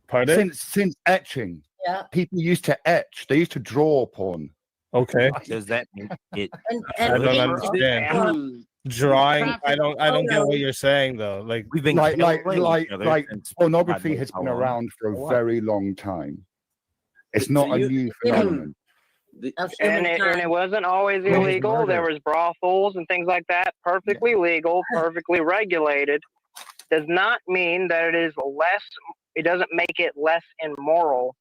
Speaker 6: Pardon?
Speaker 9: Since etching.
Speaker 18: Yeah.
Speaker 9: People used to etch. They used to draw porn.
Speaker 6: Okay.
Speaker 19: Does that make it?
Speaker 6: I don't understand. Drawing. I don't get what you're saying though. Like
Speaker 19: we've been
Speaker 9: like pornography
Speaker 19: God
Speaker 9: has
Speaker 19: knows
Speaker 9: been
Speaker 19: how long.
Speaker 9: around for a very long time. It's not a new phenomenon.
Speaker 20: And it wasn't always illegal. There was brothels and things like that, perfectly legal, perfectly regulated. Does not mean that it is less. It doesn't make it less immoral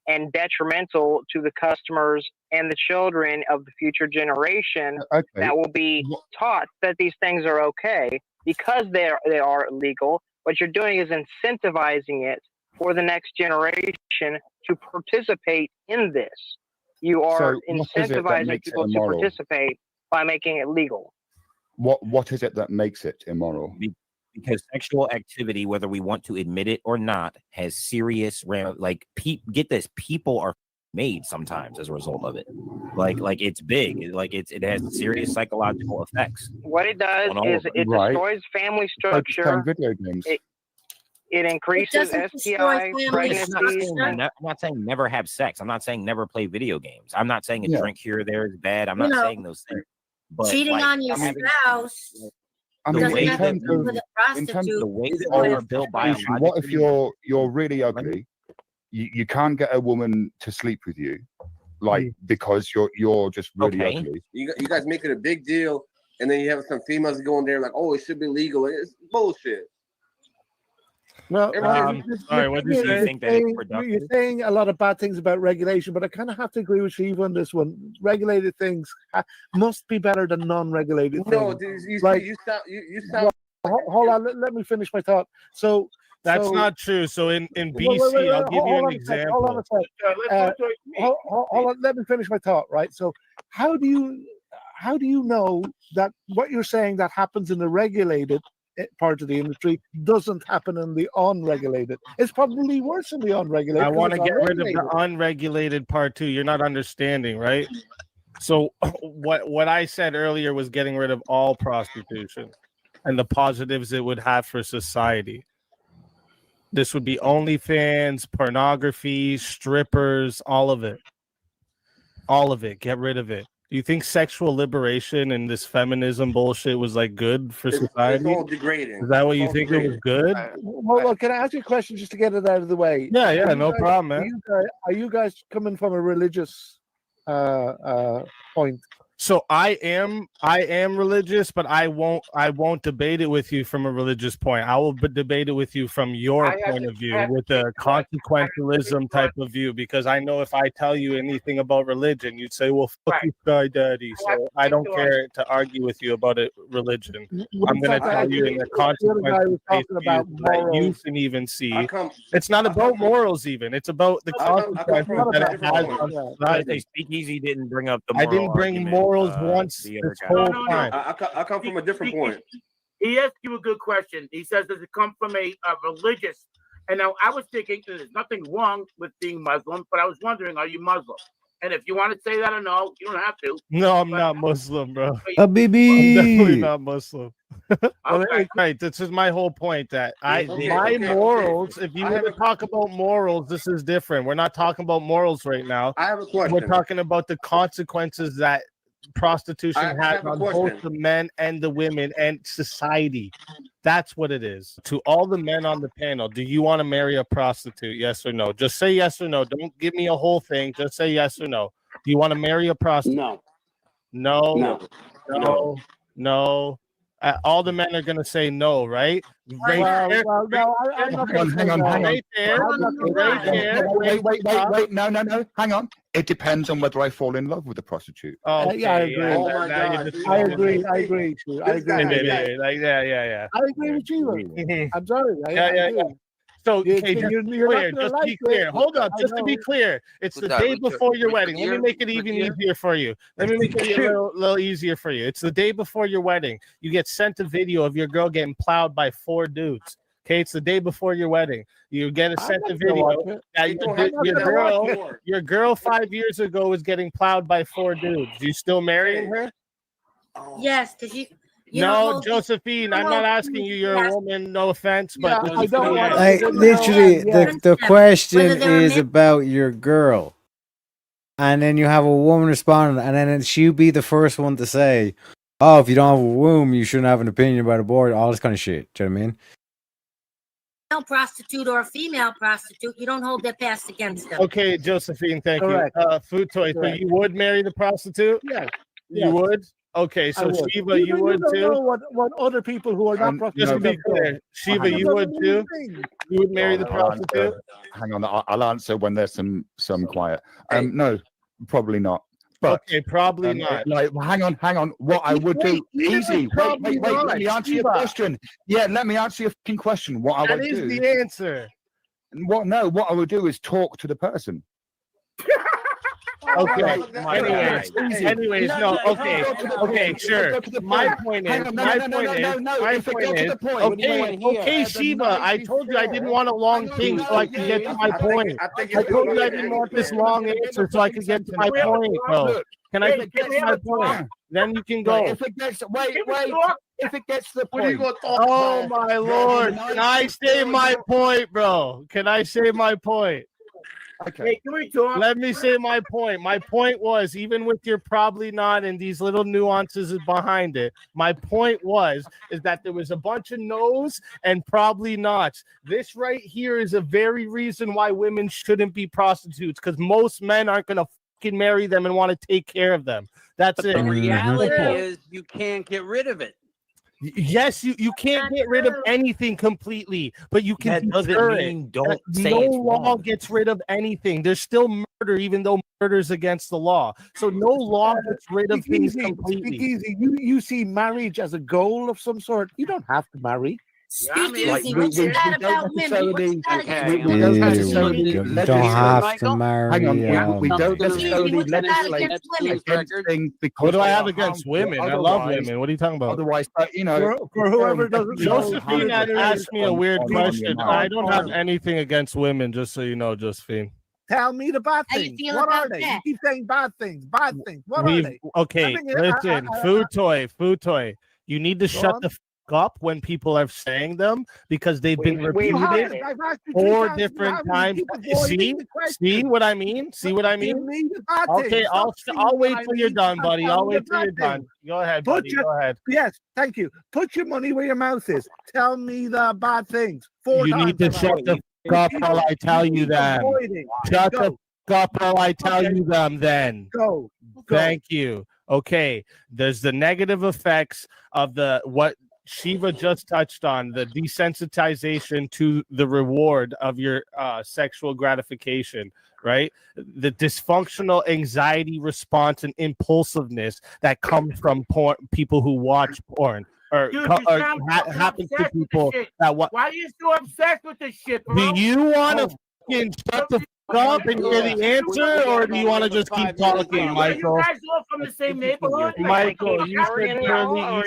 Speaker 20: and detrimental to the customers and the children of the future generation that will be taught that these things are okay because they are illegal. What you're doing is incentivizing it for the next generation to participate in this. You are
Speaker 9: So what is it that
Speaker 20: incentivizing
Speaker 9: makes it
Speaker 20: people to
Speaker 9: immoral?
Speaker 20: participate by making it legal.
Speaker 9: What is it that makes it immoral?
Speaker 19: Because sexual activity, whether we want to admit it or not, has serious get this, people are made sometimes as a result of it. Like it's big. It has serious psychological effects.
Speaker 20: What it does
Speaker 19: On all
Speaker 20: is
Speaker 19: of
Speaker 20: it
Speaker 19: them. Right.
Speaker 20: destroys family
Speaker 9: Playing
Speaker 20: structure.
Speaker 9: video games.
Speaker 20: It increases
Speaker 18: doesn't destroy
Speaker 20: STI,
Speaker 18: family
Speaker 20: pregnancies.
Speaker 19: I'm not saying never have sex. I'm not saying never play video games. I'm not saying a
Speaker 9: Yeah.
Speaker 19: drink here or there is bad. I'm
Speaker 18: You
Speaker 19: not
Speaker 18: know,
Speaker 19: saying those things. But
Speaker 18: cheating on your spouse
Speaker 9: I
Speaker 19: the
Speaker 9: mean,
Speaker 19: way
Speaker 9: in
Speaker 19: that
Speaker 9: terms
Speaker 18: with
Speaker 9: of
Speaker 18: a prostitute.
Speaker 19: the way that
Speaker 18: is
Speaker 19: we
Speaker 18: what
Speaker 19: are built
Speaker 9: prostitution,
Speaker 19: biologically.
Speaker 9: what if you're really ugly? You can't get a woman to sleep with you, like because you're just really
Speaker 19: Okay.
Speaker 9: ugly.
Speaker 11: You guys make it a big deal, and then you have some females going there like, oh, it should be legal. It's bullshit.
Speaker 2: Well,
Speaker 6: sorry, what did you say?
Speaker 19: Think that it's productive?
Speaker 2: you're saying a lot of bad things about regulation, but I kind of have to agree with Shiva on this one. Regulated things must be better than non-regulated
Speaker 11: No,
Speaker 2: things.
Speaker 11: dude,
Speaker 2: Like-
Speaker 11: you sound.
Speaker 2: Hold on, let me finish my thought. So
Speaker 6: That's
Speaker 2: so-
Speaker 6: not true. So in BC,
Speaker 2: Wait,
Speaker 6: I'll give you
Speaker 2: hold
Speaker 6: an
Speaker 2: on a sec, hold on
Speaker 6: example.
Speaker 2: a sec. Hold on, let me finish my thought. Right. So how do you know that what you're saying that happens in the regulated part of the industry doesn't happen in the unregulated? It's probably worse in the unregulated.
Speaker 6: I
Speaker 2: 'cause
Speaker 6: want to
Speaker 2: it's
Speaker 6: get rid of
Speaker 2: unregulated.
Speaker 6: the unregulated part too. You're not understanding, right? So what I said earlier was getting rid of all prostitution and the positives it would have for society. This would be OnlyFans, pornography, strippers, all of it. All of it. Get rid of it. Do you think sexual liberation and this feminism bullshit was like good for society?
Speaker 11: It's all degrading.
Speaker 6: Is that what
Speaker 11: It's
Speaker 6: you
Speaker 11: all
Speaker 6: think it was
Speaker 11: degrading.
Speaker 6: good?
Speaker 2: Well, can I ask you a question just to get it out of the way?
Speaker 6: Yeah,
Speaker 2: Are you
Speaker 6: no
Speaker 2: guys-
Speaker 6: problem, man.
Speaker 2: Are you guys coming from a religious point?
Speaker 6: So I am religious, but I won't debate it with you from a religious point. I will debate it with you from your point of view, with a consequentialism type of view, because I know if I tell you anything about religion, you'd say, well, fuck you, Sky Daddy. So I don't care to argue with you about it, religion. I'm going to tell you in the consequential that you can even see. It's not about morals even. It's about the consequences that it has on society.
Speaker 19: Speakeasy didn't bring up the
Speaker 6: I didn't bring morals once this whole time.
Speaker 11: I come from a different point.
Speaker 13: He asked you a good question. He says, does it come from a religious? And now I was thinking there's nothing wrong with being Muslim, but I was wondering, are you Muslim? And if you want to say that or no, you don't have to.
Speaker 6: No, I'm not Muslim, bro.
Speaker 1: A baby.
Speaker 6: I'm definitely not Muslim. Right, this is my whole point. That my morals. If you want to talk about morals, this is different. We're not talking about morals right now.
Speaker 11: I have a question.
Speaker 6: We're talking about the consequences that prostitution has on both the men and the women and society. That's what it is. To all the men on the panel, do you want to marry a prostitute? Yes or no? Just say yes or no. Don't give me a whole thing. Just say yes or no. Do you want to marry a prostitute?
Speaker 5: No.
Speaker 6: No.
Speaker 5: No.
Speaker 6: No. No. All the men are going to say no, right? Right there.
Speaker 9: Hang on.
Speaker 6: Right there. Right there.
Speaker 9: Wait. No. Hang on. It depends on whether I fall in love with a prostitute.
Speaker 6: Oh,
Speaker 2: Yeah, I agree.
Speaker 11: Oh my God.
Speaker 2: I agree. I agree with you. I'm sorry. I agree.
Speaker 6: So,
Speaker 2: You're
Speaker 6: okay, just
Speaker 2: not
Speaker 6: be
Speaker 2: gonna
Speaker 6: clear. Just
Speaker 2: like
Speaker 6: be
Speaker 2: it.
Speaker 6: clear. Hold up.
Speaker 2: I
Speaker 6: Just to be
Speaker 2: know.
Speaker 6: clear, it's the
Speaker 21: that,
Speaker 6: day
Speaker 21: with the-
Speaker 6: before your
Speaker 21: with the
Speaker 6: wedding. Let me
Speaker 21: year-
Speaker 6: make it
Speaker 21: with
Speaker 6: even
Speaker 21: the year?
Speaker 6: easier for you. Let me make it a little easier for you. It's the day before your wedding. You get sent a video of your girl getting plowed by 4 dudes. Okay, it's the day before your wedding. You get a sent a video that your girl 5 years ago was getting plowed by 4 dudes. You still marrying her?
Speaker 18: Yes, because you.
Speaker 6: No, Josephine, I'm not asking you. You're a woman. No offense, but
Speaker 2: Yeah, I don't want
Speaker 1: Like literally, the question is about your girl, and then you have a woman responding, and then she'll be the first one to say, "Oh, if you don't have a womb, you shouldn't have an opinion about abortion." All this kind of shit. Do you know what I mean?
Speaker 18: Male prostitute or a female prostitute, you don't hold their past against them.
Speaker 6: Okay, Josephine, thank
Speaker 2: Correct.
Speaker 6: you. Food toy. So
Speaker 2: Correct.
Speaker 6: you would marry the prostitute?
Speaker 2: Yes.
Speaker 6: You would? Okay,
Speaker 2: I
Speaker 6: so
Speaker 2: would.
Speaker 6: Shiva, you would
Speaker 2: don't
Speaker 6: too?
Speaker 2: know what other people who are not
Speaker 6: Just to
Speaker 2: prostitutes
Speaker 6: be
Speaker 2: have
Speaker 6: clear,
Speaker 2: done.
Speaker 6: Shiva, you would too? You would marry the prostitute?
Speaker 9: Hang on, I'll answer when there's some quiet. No, probably not. But
Speaker 6: okay, probably not.
Speaker 9: Like, hang on. What I would do, easy. Wait. Let me answer your question. Yeah, let me answer your fucking question. What I
Speaker 6: That
Speaker 9: would
Speaker 6: is
Speaker 9: do.
Speaker 6: the answer.
Speaker 9: What I would do is talk to the person.
Speaker 6: Okay. Anyways, no. Okay, sure. My point is, okay, Shiva. I told you I didn't want a long thing so I could get to my point. I told you I didn't want this long answer so I could get to my point, bro. Can I get to my point? Then you can go.
Speaker 9: If it gets if it gets to the point.
Speaker 6: Oh my lord! Can I say my point, bro? Can I say my point?
Speaker 9: Okay.
Speaker 13: Hey, can we talk?
Speaker 6: Let me say my point. My point was, even with your probably not and these little nuances behind it, my point is that there was a bunch of no's and probably nots. This right here is a very reason why women shouldn't be prostitutes, because most men aren't going to fucking marry them and want to take care of them. That's it.
Speaker 5: The reality is you can't get rid of it.
Speaker 6: Yes, you can't get rid of anything completely, but you can
Speaker 19: That doesn't
Speaker 6: deter
Speaker 19: mean
Speaker 6: it.
Speaker 19: don't say
Speaker 6: No
Speaker 19: it's
Speaker 6: law
Speaker 19: wrong.
Speaker 6: gets rid of anything. There's still murder, even though murder's against the law. So no law gets rid of things completely.
Speaker 2: Easy. You see marriage as a goal of some sort. You don't have to marry.
Speaker 18: Speak
Speaker 2: Like,
Speaker 18: easy.
Speaker 2: we-
Speaker 18: What's
Speaker 2: we-
Speaker 18: that
Speaker 2: we don't
Speaker 18: about women? What's
Speaker 2: necessarily-
Speaker 18: that
Speaker 2: Okay,
Speaker 18: against
Speaker 2: we
Speaker 18: women?
Speaker 2: don't
Speaker 1: You
Speaker 2: necessarily
Speaker 1: don't
Speaker 2: legislate-
Speaker 1: have to marry.
Speaker 9: Hang on, we don't
Speaker 18: Excuse me,
Speaker 9: necessarily
Speaker 18: what's that
Speaker 9: legislate
Speaker 18: against women?
Speaker 9: against things because
Speaker 6: What do I
Speaker 9: they
Speaker 6: have
Speaker 9: are
Speaker 6: against
Speaker 9: harmful.
Speaker 6: women? I love
Speaker 9: Otherwise-
Speaker 6: women. What are you talking about?
Speaker 9: Otherwise, but you know,
Speaker 2: For whoever doesn't know,
Speaker 6: Josephine had asked me a weird
Speaker 9: on your
Speaker 6: question.
Speaker 9: mind.
Speaker 6: I don't have anything against women, just so you know, Josephine.
Speaker 2: Tell me the bad
Speaker 18: How you
Speaker 2: things.
Speaker 18: feel
Speaker 2: What are
Speaker 18: about
Speaker 2: they?
Speaker 18: that?
Speaker 2: You keep saying bad things. Bad things. What are they?
Speaker 6: Okay,
Speaker 2: I think
Speaker 6: listen, food toy. You need to shut
Speaker 2: on.
Speaker 6: the up when people are saying them, because they've been
Speaker 2: We've had
Speaker 6: repeated
Speaker 2: it. I've asked you 3
Speaker 6: 4
Speaker 2: times.
Speaker 6: different
Speaker 2: You
Speaker 6: times.
Speaker 2: keep avoiding
Speaker 6: See
Speaker 2: the question.
Speaker 6: see what I mean? See what I
Speaker 2: Give
Speaker 6: mean?
Speaker 2: me the bad
Speaker 6: Okay,
Speaker 2: things.
Speaker 6: I'll
Speaker 2: Stop
Speaker 6: I'll
Speaker 2: saying
Speaker 6: wait
Speaker 2: what I
Speaker 6: till you're
Speaker 2: mean
Speaker 6: done,
Speaker 2: and
Speaker 6: buddy.
Speaker 2: tell
Speaker 6: I'll
Speaker 2: me the
Speaker 6: wait till
Speaker 2: bad
Speaker 6: you're done.
Speaker 2: things.
Speaker 6: Go ahead,
Speaker 2: Put
Speaker 6: buddy.
Speaker 2: your-
Speaker 6: Go ahead.
Speaker 2: Yes, thank you. Put your money where your mouth is. Tell me the bad things. 4
Speaker 6: You
Speaker 2: times.
Speaker 6: need to
Speaker 2: I've
Speaker 6: shut
Speaker 2: asked
Speaker 6: the
Speaker 2: you.
Speaker 6: up
Speaker 2: keep-
Speaker 6: while I tell you
Speaker 2: keep
Speaker 6: them.
Speaker 2: avoiding.
Speaker 6: Shut
Speaker 2: Go.
Speaker 6: the up while I tell
Speaker 2: Okay.
Speaker 6: you them then.
Speaker 2: Go.
Speaker 6: Thank you.
Speaker 4: Okay, there's the negative effects of what Shiva just touched on, the desensitization to the reward of your sexual gratification, right? The dysfunctional anxiety response and impulsiveness that comes from people who watch porn. Or,
Speaker 13: Dude,
Speaker 4: or
Speaker 13: you sound fucking
Speaker 4: happens to
Speaker 13: obsessed with
Speaker 4: people
Speaker 13: this shit.
Speaker 4: that what?
Speaker 13: Why are you so obsessed with this shit, bro?
Speaker 4: Do you want to
Speaker 13: Oh.
Speaker 4: fucking shut the fuck up and hear the answer, or do you want to just keep talking, Michael?
Speaker 13: You guys all from the same neighborhood?
Speaker 4: Michael, you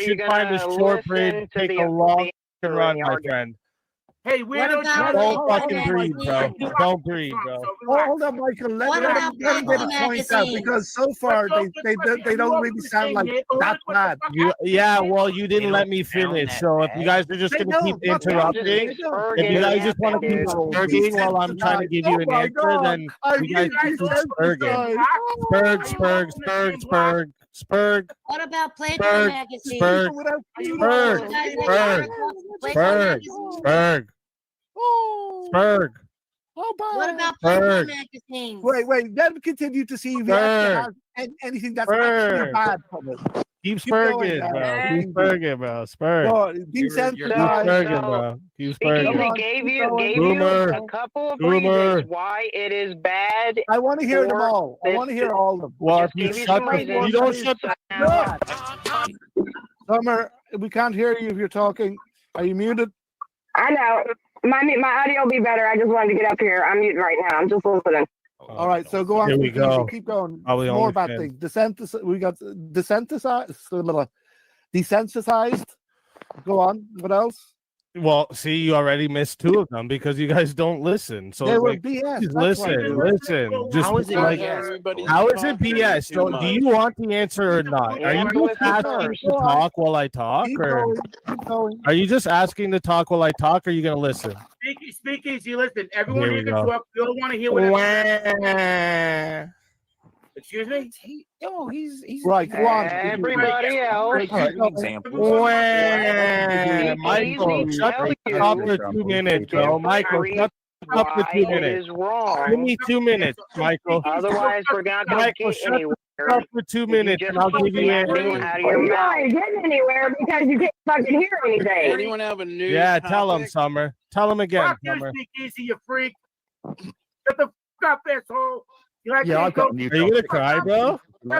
Speaker 4: should find a short break, take a long run, my friend.
Speaker 13: Hey, weirdo,
Speaker 4: Don't fucking breathe, bro. Don't breathe, bro.
Speaker 2: Hold on, Michael. Let him get a point out because so far they don't really sound like that bad.
Speaker 4: Yeah, well, you didn't let me finish. So if you guys are just gonna keep interrupting, if you guys just want to keep spurging while I'm trying to give you an answer, then you guys keep spurging. Spurg.
Speaker 18: What about Playboy magazine?
Speaker 4: Spurg.
Speaker 18: What about Playboy magazine?
Speaker 2: Wait. Let me continue to see if you actually have anything that's actually bad from it.
Speaker 4: Keep spurging, bro. Keep spurging, bro. Spurg.
Speaker 2: Keep
Speaker 4: spurging, bro. Keep spurging.
Speaker 20: Gave you a couple of reasons why it is bad.
Speaker 2: I want to hear them all. I want to hear all of them.
Speaker 4: Well, if you don't shut the
Speaker 2: Summer, we can't hear you if you're talking. Are you muted?
Speaker 8: I know. My audio will be better. I just wanted to get up here. I'm muted right now. I'm just listening.
Speaker 2: All right, so go on.
Speaker 4: Here we go.
Speaker 2: Keep going.
Speaker 4: Probably
Speaker 2: More
Speaker 4: only
Speaker 2: bad
Speaker 4: fan.
Speaker 2: things. We got desensitized. Go on. What else?
Speaker 4: Well, see, you already missed two of them because you guys don't listen. So
Speaker 2: They were
Speaker 4: like,
Speaker 2: BS.
Speaker 4: please
Speaker 2: That's why.
Speaker 4: listen. Just
Speaker 19: How is it
Speaker 4: like,
Speaker 19: BS?
Speaker 4: how is it BS? So, do you want the answer or not? Are you just asking to talk while I talk, or are you just asking to talk while I talk? Or are you gonna listen?
Speaker 13: Speak easy. Listen, everyone
Speaker 4: Here we
Speaker 13: here can
Speaker 4: go.
Speaker 13: talk. We all want to hear what. Excuse me?
Speaker 19: He's
Speaker 2: right. Go on.
Speaker 20: Everybody else.
Speaker 4: Michael, shut the up for 2 minutes, bro. Michael, shut up for 2 minutes. Give me 2 minutes, Michael.
Speaker 20: Otherwise, we're not going to
Speaker 4: Michael,
Speaker 20: get
Speaker 4: shut
Speaker 20: anywhere.
Speaker 4: the up for 2 minutes, and I'll give you an answer.
Speaker 8: You're not getting anywhere because you can't fucking hear anything.
Speaker 5: Anyone have a new?
Speaker 4: Yeah, tell him, Summer. Tell him again,
Speaker 13: Fuck you,
Speaker 4: Summer.
Speaker 13: speak easy, you freak. Shut the fuck up, asshole. You like
Speaker 4: Yeah,
Speaker 13: to go?
Speaker 4: Are you gonna cry, bro?
Speaker 19: He's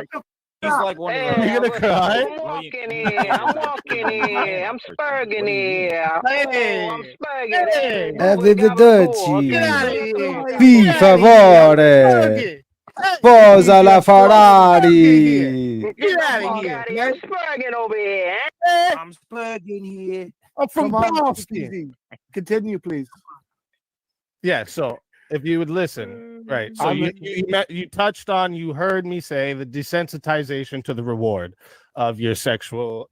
Speaker 19: like one of
Speaker 20: Hey,
Speaker 4: You gonna cry?
Speaker 20: I'm walking here. I'm spurging here.
Speaker 4: Hey.
Speaker 20: I'm spurging. Hey.
Speaker 1: Per favore, posa la Ferrari.
Speaker 4: Get out of here.
Speaker 20: I'm spurging over here.
Speaker 19: I'm spurging here.
Speaker 4: I'm from
Speaker 2: Come on,
Speaker 4: Boston.
Speaker 2: Continue, please.
Speaker 4: Yeah, so if you would listen, right? So you touched on, you heard me say the desensitization to the reward of your sexual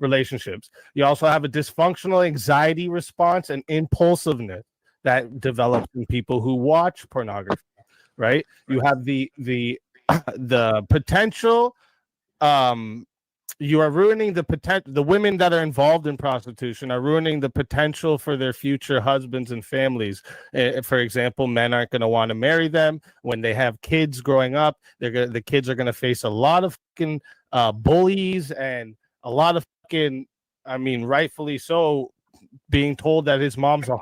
Speaker 4: relationships. You also have a dysfunctional anxiety response and impulsiveness that develops in people who watch pornography, right? You have the potential. You are ruining the potential. The women that are involved in prostitution are ruining the potential for their future husbands and families. For example, men aren't going to want to marry them when they have kids growing up. The kids are going to face a lot of fucking bullies and a lot of fucking, I mean, rightfully so, being told that his mom's a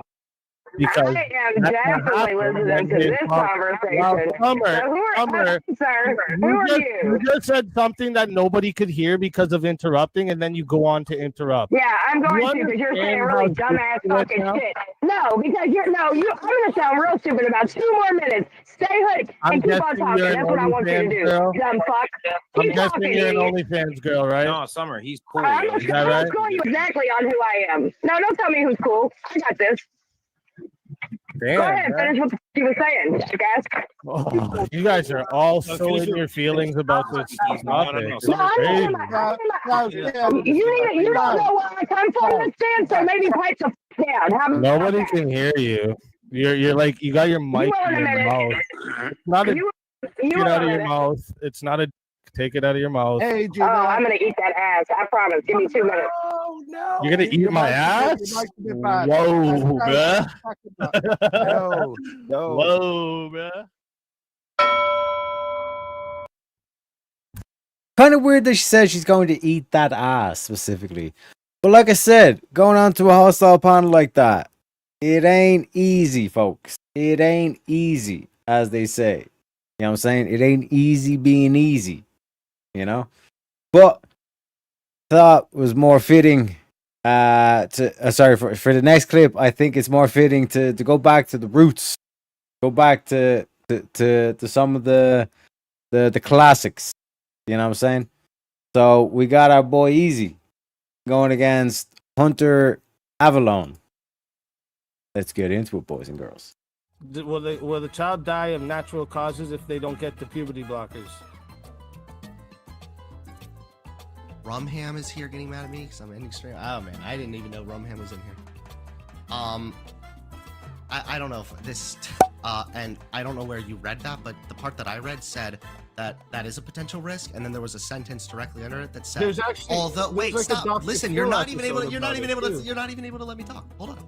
Speaker 4: because
Speaker 8: I am definitely listening to this conversation.
Speaker 4: Summer,
Speaker 8: Sir, who are you?
Speaker 4: You just said something that nobody could hear because of interrupting, and then you go on to interrupt.
Speaker 8: Yeah, I'm going to because you're saying really
Speaker 4: understand how
Speaker 8: dumbass fucking shit. No, because I'm gonna sound real stupid about 2 more minutes. Stay hooked and keep on talking. That's what I want you to do.
Speaker 4: Girl.
Speaker 8: Dumb fuck.
Speaker 4: I'm
Speaker 8: Keep
Speaker 4: guessing
Speaker 8: talking,
Speaker 4: you're an
Speaker 8: idiot.
Speaker 4: OnlyFans girl, right?
Speaker 19: No, Summer, he's cool.
Speaker 8: I'm
Speaker 19: yo.
Speaker 8: gonna
Speaker 4: Is that right?
Speaker 8: score you exactly on who I am. No, don't tell me who's cool. I got this.
Speaker 4: Damn,
Speaker 8: Go ahead,
Speaker 4: man.
Speaker 8: finish what you were saying, jackass.
Speaker 4: Oh, you guys are all so in your feelings about this topic.
Speaker 8: No, I'm
Speaker 4: Crazy.
Speaker 8: you don't know where I come from, understand? So maybe pipe the f down. How about
Speaker 4: Nobody
Speaker 8: that?
Speaker 4: can hear you. You're like, you got your mic
Speaker 8: You
Speaker 4: in
Speaker 8: wait a
Speaker 4: your
Speaker 8: minute.
Speaker 4: mouth. It's not a
Speaker 8: You
Speaker 4: take it
Speaker 8: wait
Speaker 4: out
Speaker 8: a
Speaker 4: of your
Speaker 8: minute.
Speaker 4: mouth. It's not a take it out of your mouth.
Speaker 2: Hey,
Speaker 8: Oh, I'm gonna eat that ass. I promise. Give me 2 minutes.
Speaker 4: You're gonna eat my ass? Whoa, bruh.
Speaker 2: No.
Speaker 4: Whoa, bruh.
Speaker 1: Kind of weird that she says she's going to eat that ass specifically. But like I said, going on to a hostile panel like that, it ain't easy, folks. It ain't easy, as they say. You know what I'm saying? It ain't easy being easy, you know? But thought was more fitting sorry, for the next clip, I think it's more fitting to go back to the roots. Go back to some of the classics. You know what I'm saying? So we got our boy Easy going against Hunter Avalon. Let's get into it, boys and girls.
Speaker 6: Will the child die of natural causes if they don't get the puberty blockers?
Speaker 7: Rumham is here getting mad at me because I'm ending stream. Oh man, I didn't even know Rumham was in here. I don't know if this and I don't know where you read that, but the part that I read said that is a potential risk, and then there was a sentence directly under it that said,
Speaker 6: There's actually-
Speaker 7: although wait,
Speaker 6: there's like a
Speaker 7: stop,
Speaker 6: Dr.
Speaker 7: listen,
Speaker 6: Phil
Speaker 7: you're not even able to
Speaker 6: episode
Speaker 7: you're not even able to let me talk. Hold on.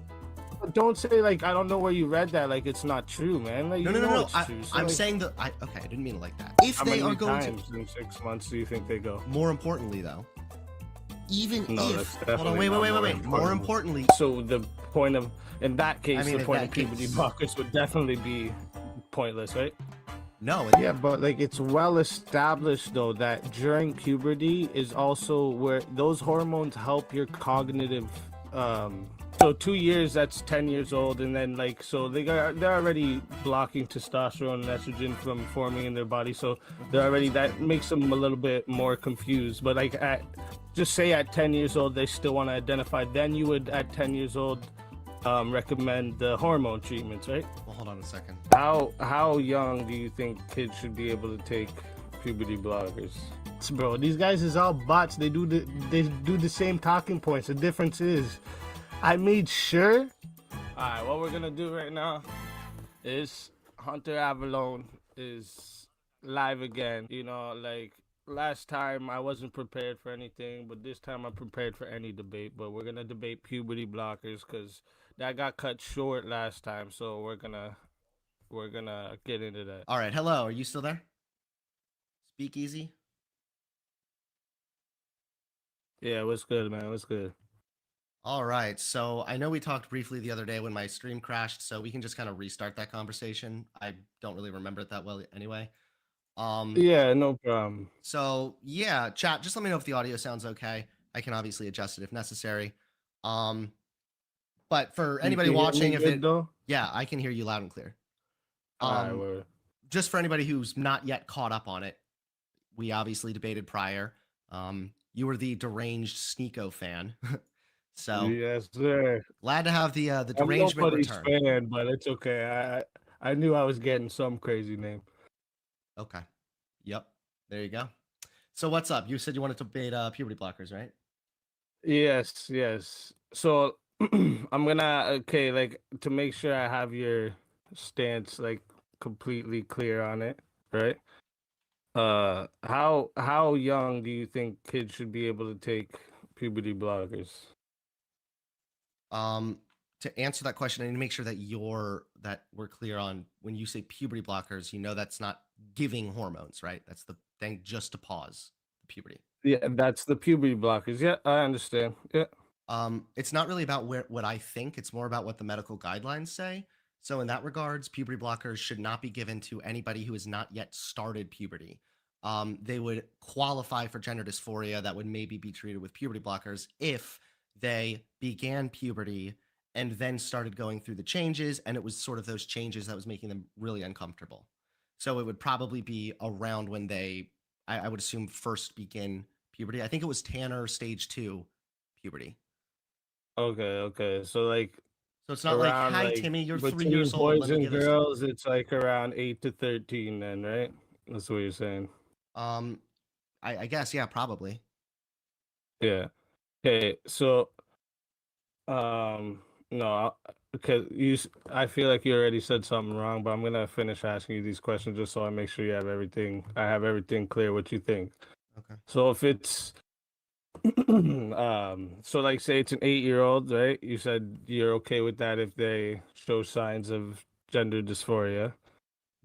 Speaker 6: Don't say like I don't know where you read that. Like it's not true, man. Like,
Speaker 7: No.
Speaker 6: you know it's true. So,
Speaker 7: I'm
Speaker 6: like,
Speaker 7: saying that okay, I didn't mean it like that. If
Speaker 6: how
Speaker 7: they
Speaker 6: many
Speaker 7: are going
Speaker 6: times in 6 months do you think they go?
Speaker 7: more importantly though, even
Speaker 6: No,
Speaker 7: if
Speaker 6: that's
Speaker 7: hold on,
Speaker 6: definitely
Speaker 7: wait.
Speaker 6: not
Speaker 7: More importantly,
Speaker 6: so the point of in that case,
Speaker 7: I mean,
Speaker 6: the
Speaker 7: in
Speaker 6: point
Speaker 7: that
Speaker 6: of puberty
Speaker 7: case-
Speaker 6: blockers would definitely be pointless, right?
Speaker 7: No.
Speaker 6: Yeah, but like it's well established though that during puberty is also where those hormones help your cognitive. So 2 years, that's 10 years old, and then like so they're already blocking testosterone and estrogen from forming in their body. So they're already that makes them a little bit more confused. But like just say at 10 years old they still want to identify, then you would at 10 years old recommend the hormone treatments, right?
Speaker 7: Well, hold on a second.
Speaker 6: How young do you think kids should be able to take puberty blockers? Bro, these guys is all bots. They do the same talking points. The difference is, I made sure. All right, what we're gonna do right now is Hunter Avalon is live again. You know, like last time I wasn't prepared for anything, but this time I'm prepared for any debate. But we're gonna debate puberty blockers because that got cut short last time. So we're gonna get into that.
Speaker 7: All right, hello, are you still there? Speak easy.
Speaker 6: Yeah, what's good, man? What's good?
Speaker 7: All right, so I know we talked briefly the other day when my stream crashed, so we can just kind of restart that conversation. I don't really remember it that well anyway.
Speaker 6: Yeah, no problem.
Speaker 7: So yeah, chat, just let me know if the audio sounds okay. I can obviously adjust it if necessary. But for anybody
Speaker 6: can hear me
Speaker 7: watching, if
Speaker 6: good,
Speaker 7: it
Speaker 6: though?
Speaker 7: yeah, I can hear you loud and clear.
Speaker 6: All right, word.
Speaker 7: Just for anybody who's not yet caught up on it, we obviously debated prior. You were the deranged Sneeko fan. So
Speaker 6: yes, sir.
Speaker 7: Glad to have the
Speaker 6: I'm
Speaker 7: derangement
Speaker 6: nobody's
Speaker 7: return.
Speaker 6: fan, but it's okay. I knew I was getting some crazy name.
Speaker 7: Okay. Yep. There you go. So what's up? You said you wanted to debate puberty blockers, right?
Speaker 6: Yes. So I'm gonna like to make sure I have your stance like completely clear on it, right? How young do you think kids should be able to take puberty blockers?
Speaker 7: To answer that question, I need to make sure that we're clear on when you say puberty blockers, you know that's not giving hormones, right? That's the thing just to pause the puberty.
Speaker 6: Yeah, that's the puberty blockers. Yeah, I understand. Yeah.
Speaker 7: It's not really about what I think, it's more about what the medical guidelines say. So in that regards, puberty blockers should not be given to anybody who has not yet started puberty. They would qualify for gender dysphoria that would maybe be treated with puberty blockers if they began puberty and then started going through the changes, and it was sort of those changes that was making them really uncomfortable. So it would probably be around when they, I would assume, first begin puberty. I think it was Tanner stage 2 puberty.
Speaker 6: Okay. So like,
Speaker 7: so it's not like,
Speaker 6: around,
Speaker 7: hi Timmy, you're 3
Speaker 6: between
Speaker 7: years old.
Speaker 6: boys and girls, it's like around 8 to 13, then, right? That's what you're saying.
Speaker 7: I guess, yeah, probably.
Speaker 6: Yeah. Okay. So, no, because I feel like you already said something wrong, but I'm gonna finish asking you these questions just so I make sure you have everything. I have everything clear. What you think?
Speaker 7: Okay.
Speaker 6: So if it's, so like say it's an 8-year-old, right? You said you're okay with that if they show signs of gender dysphoria.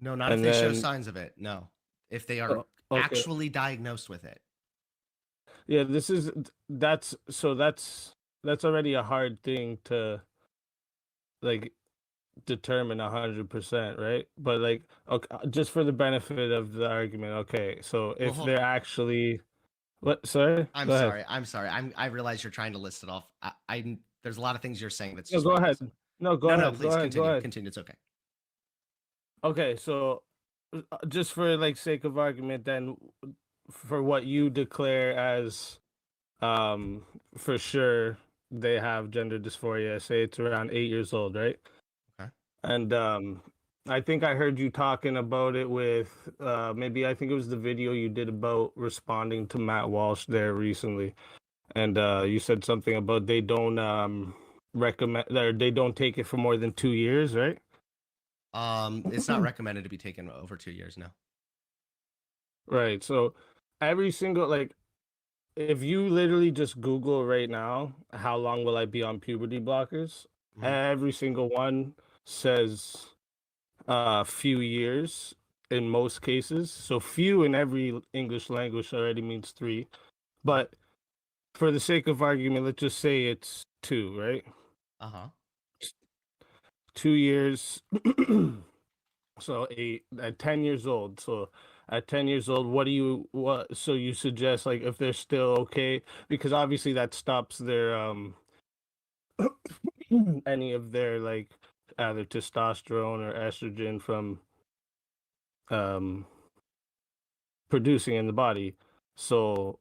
Speaker 7: No, not if they show signs of it. No, if they are
Speaker 6: okay.
Speaker 7: actually diagnosed with it.
Speaker 6: Yeah, that's already a hard thing to like determine 100%, right? But like, okay, just for the benefit of the argument, okay, so if
Speaker 7: hold
Speaker 6: they're
Speaker 7: on.
Speaker 6: actually, what? Sorry,
Speaker 7: I'm
Speaker 6: Go ahead.
Speaker 7: sorry. I'm sorry. I realize you're trying to list it off. There's a lot of things you're saying that's
Speaker 6: No,
Speaker 7: just
Speaker 6: go
Speaker 7: wrong.
Speaker 6: ahead. No, go
Speaker 7: no,
Speaker 6: ahead.
Speaker 7: no, please
Speaker 6: go ahead.
Speaker 7: continue.
Speaker 6: Go ahead.
Speaker 7: Continue. It's okay.
Speaker 6: Okay, so just for like sake of argument, then for what you declare as for sure they have gender dysphoria, say it's around 8 years old, right?
Speaker 7: Okay.
Speaker 6: And I think I heard you talking about it with maybe I think it was the video you did about responding to Matt Walsh there recently. And you said something about they don't recommend or they don't take it for more than 2 years, right?
Speaker 7: It's not recommended to be taken over 2 years now.
Speaker 6: Right. So every single like if you literally just Google right now, how long will I be on puberty blockers? Every single one says few years in most cases. So few in every English language already means 3. But for the sake of argument, let's just say it's 2, right? 2 years. So at 10 years old. So at 10 years old, so you suggest like if they're still okay, because obviously that stops their any of their like either testosterone or estrogen from producing in the body. So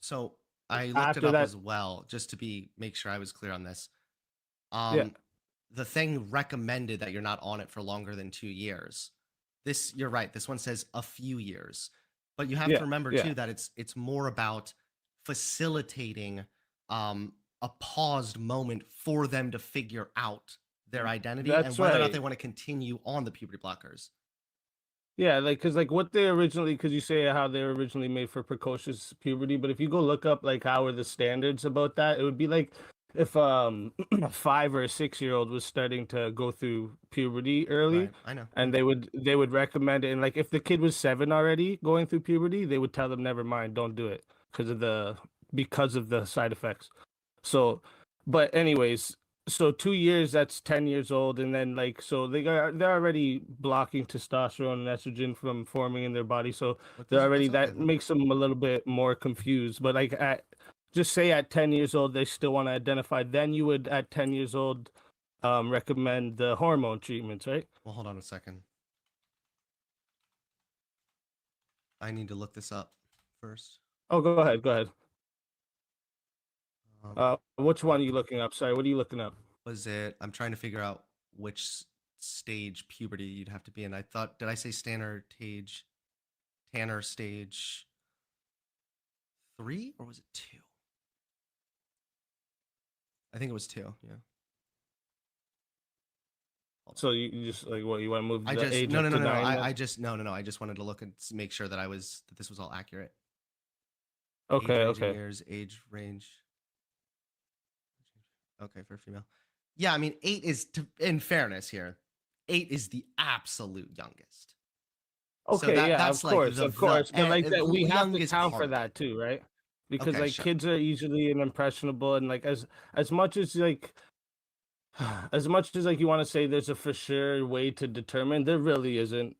Speaker 7: I looked
Speaker 6: after
Speaker 7: it up
Speaker 6: that,
Speaker 7: as well, just to make sure I was clear on this.
Speaker 6: Yeah.
Speaker 7: The thing recommended that you're not on it for longer than 2 years. You're right. This one says a few years, but you have
Speaker 6: Yeah,
Speaker 7: to remember
Speaker 6: yeah.
Speaker 7: too that it's more about facilitating a paused moment for them to figure out their identity and
Speaker 6: That's
Speaker 7: whether or not
Speaker 6: right.
Speaker 7: they want to continue on the puberty blockers.
Speaker 6: Yeah, like because like what they originally, because you say how they were originally made for precocious puberty, but if you go look up like how are the standards about that, it would be like if a 5 or a 6-year-old was starting to go through puberty early,
Speaker 7: Right, I know.
Speaker 6: and they would recommend it, and like if the kid was 7 already going through puberty, they would tell them never mind, don't do it because of the side effects. So, but anyways, so 2 years, that's 10 years old, and then like so they're already blocking testosterone and estrogen from forming in their body, so they're already that makes them a little bit more confused. But like just say at 10 years old they still want to identify, then you would at 10 years old recommend the hormone treatments, right?
Speaker 7: Well, hold on a second. I need to look this up first.
Speaker 6: Oh, go ahead. Which one are you looking up? Sorry, what are you looking up?
Speaker 7: I'm trying to figure out which stage puberty you'd have to be in. I thought, did I say Tanner stage 3 or was it 2? I think it was 2. Yeah.
Speaker 6: So you just like what you want to move the
Speaker 7: I just
Speaker 6: age
Speaker 7: no
Speaker 6: up
Speaker 7: no
Speaker 6: to
Speaker 7: no no.
Speaker 6: 9 then?
Speaker 7: I just no. I just wanted to look and make sure that that this was all accurate.
Speaker 6: Okay,
Speaker 7: Age range in
Speaker 6: okay.
Speaker 7: Years, age range. Okay, for a female. Yeah, I mean 8 is in fairness here. 8 is the absolute youngest.
Speaker 6: Okay,
Speaker 7: that's
Speaker 6: of course, but like that, we have to
Speaker 7: youngest
Speaker 6: count for
Speaker 7: part.
Speaker 6: that too, right? Because
Speaker 7: Okay,
Speaker 6: like
Speaker 7: sure.
Speaker 6: kids are easily and impressionable, and like as much as like you want to say there's a for sure way to determine, there really isn't.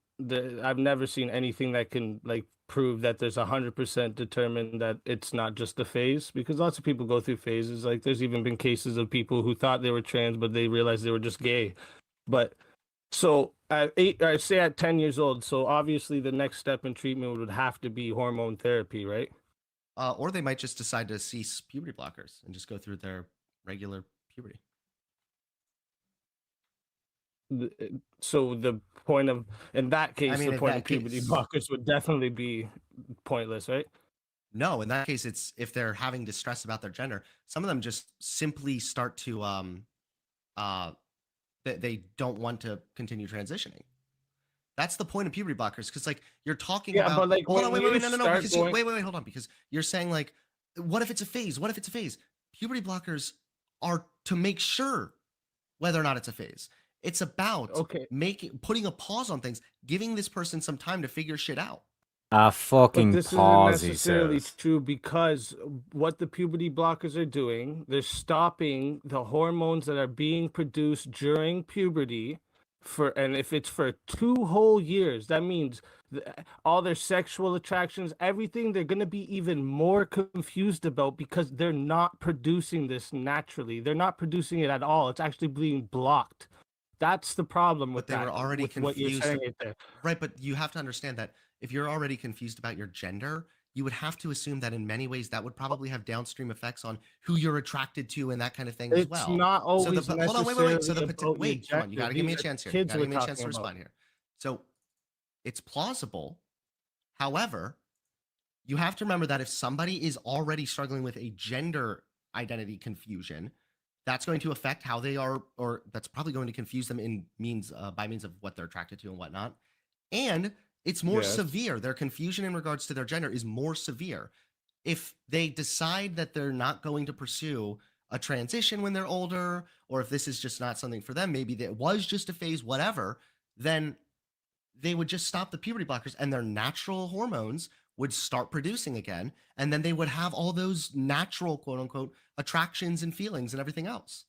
Speaker 6: I've never seen anything that can like prove that there's 100% determined that it's not just a phase, because lots of people go through phases. Like there's even been cases of people who thought they were trans but they realized they were just gay. But so at 8, I say at 10 years old, so obviously the next step in treatment would have to be hormone therapy, right?
Speaker 7: Or they might just decide to cease puberty blockers and just go through their regular puberty.
Speaker 6: So the point of, in that case,
Speaker 7: I mean,
Speaker 6: the
Speaker 7: in
Speaker 6: point
Speaker 7: that
Speaker 6: of puberty
Speaker 7: case-
Speaker 6: blockers would definitely be pointless, right?
Speaker 7: No, in that case, it's if they're having distress about their gender, some of them just simply start to they don't want to continue transitioning. That's the point of puberty blockers, because like you're talking
Speaker 6: Yeah,
Speaker 7: about.
Speaker 6: but, like,
Speaker 7: hold on,
Speaker 6: when
Speaker 7: wait,
Speaker 6: you
Speaker 7: no,
Speaker 6: start
Speaker 7: because
Speaker 6: going-
Speaker 7: wait, hold on, because you're saying like, what if it's a phase? What if it's a phase? Puberty blockers are to make sure whether or not it's a phase. It's about putting a pause on things, giving this person some time to figure shit out.
Speaker 1: A fucking
Speaker 6: But this
Speaker 1: pause,
Speaker 6: isn't
Speaker 1: he
Speaker 6: necessarily
Speaker 1: says.
Speaker 6: true because what the puberty blockers are doing, they're stopping the hormones that are being produced during puberty and if it's for 2 whole years, that means all their sexual attractions, everything, they're going to be even more confused about because they're not producing this naturally. They're not producing it at all. It's actually being blocked. That's the problem with
Speaker 7: But they were already
Speaker 6: with what you're
Speaker 7: confused.
Speaker 6: saying right there.
Speaker 7: Right, but you have to understand that if you're already confused about your gender, you would have to assume that in many ways that would probably have downstream effects on who you're attracted to and that kind of thing as
Speaker 6: It's
Speaker 7: well.
Speaker 6: not always
Speaker 7: hold on, wait. So
Speaker 6: necessarily about
Speaker 7: wait,
Speaker 6: your
Speaker 7: come on, you got to
Speaker 6: gender.
Speaker 7: give me a
Speaker 6: These are
Speaker 7: chance here. You
Speaker 6: kids
Speaker 7: got to
Speaker 6: we're
Speaker 7: give me a chance to
Speaker 6: talking about.
Speaker 7: respond here. So it's plausible. However, you have to remember that if somebody is already struggling with a gender identity confusion, that's going to affect how they are, or that's probably going to confuse them in means by means of what they're attracted to and whatnot. And it's more
Speaker 6: Yes.
Speaker 7: severe. Their confusion in regards to their gender is more severe. If they decide that they're not going to pursue a transition when they're older, or if this is just not something for them, maybe that was just a phase, whatever, then they would just stop the puberty blockers and their natural hormones would start producing again. And then they would have all those natural, quote unquote, attractions and feelings and everything else.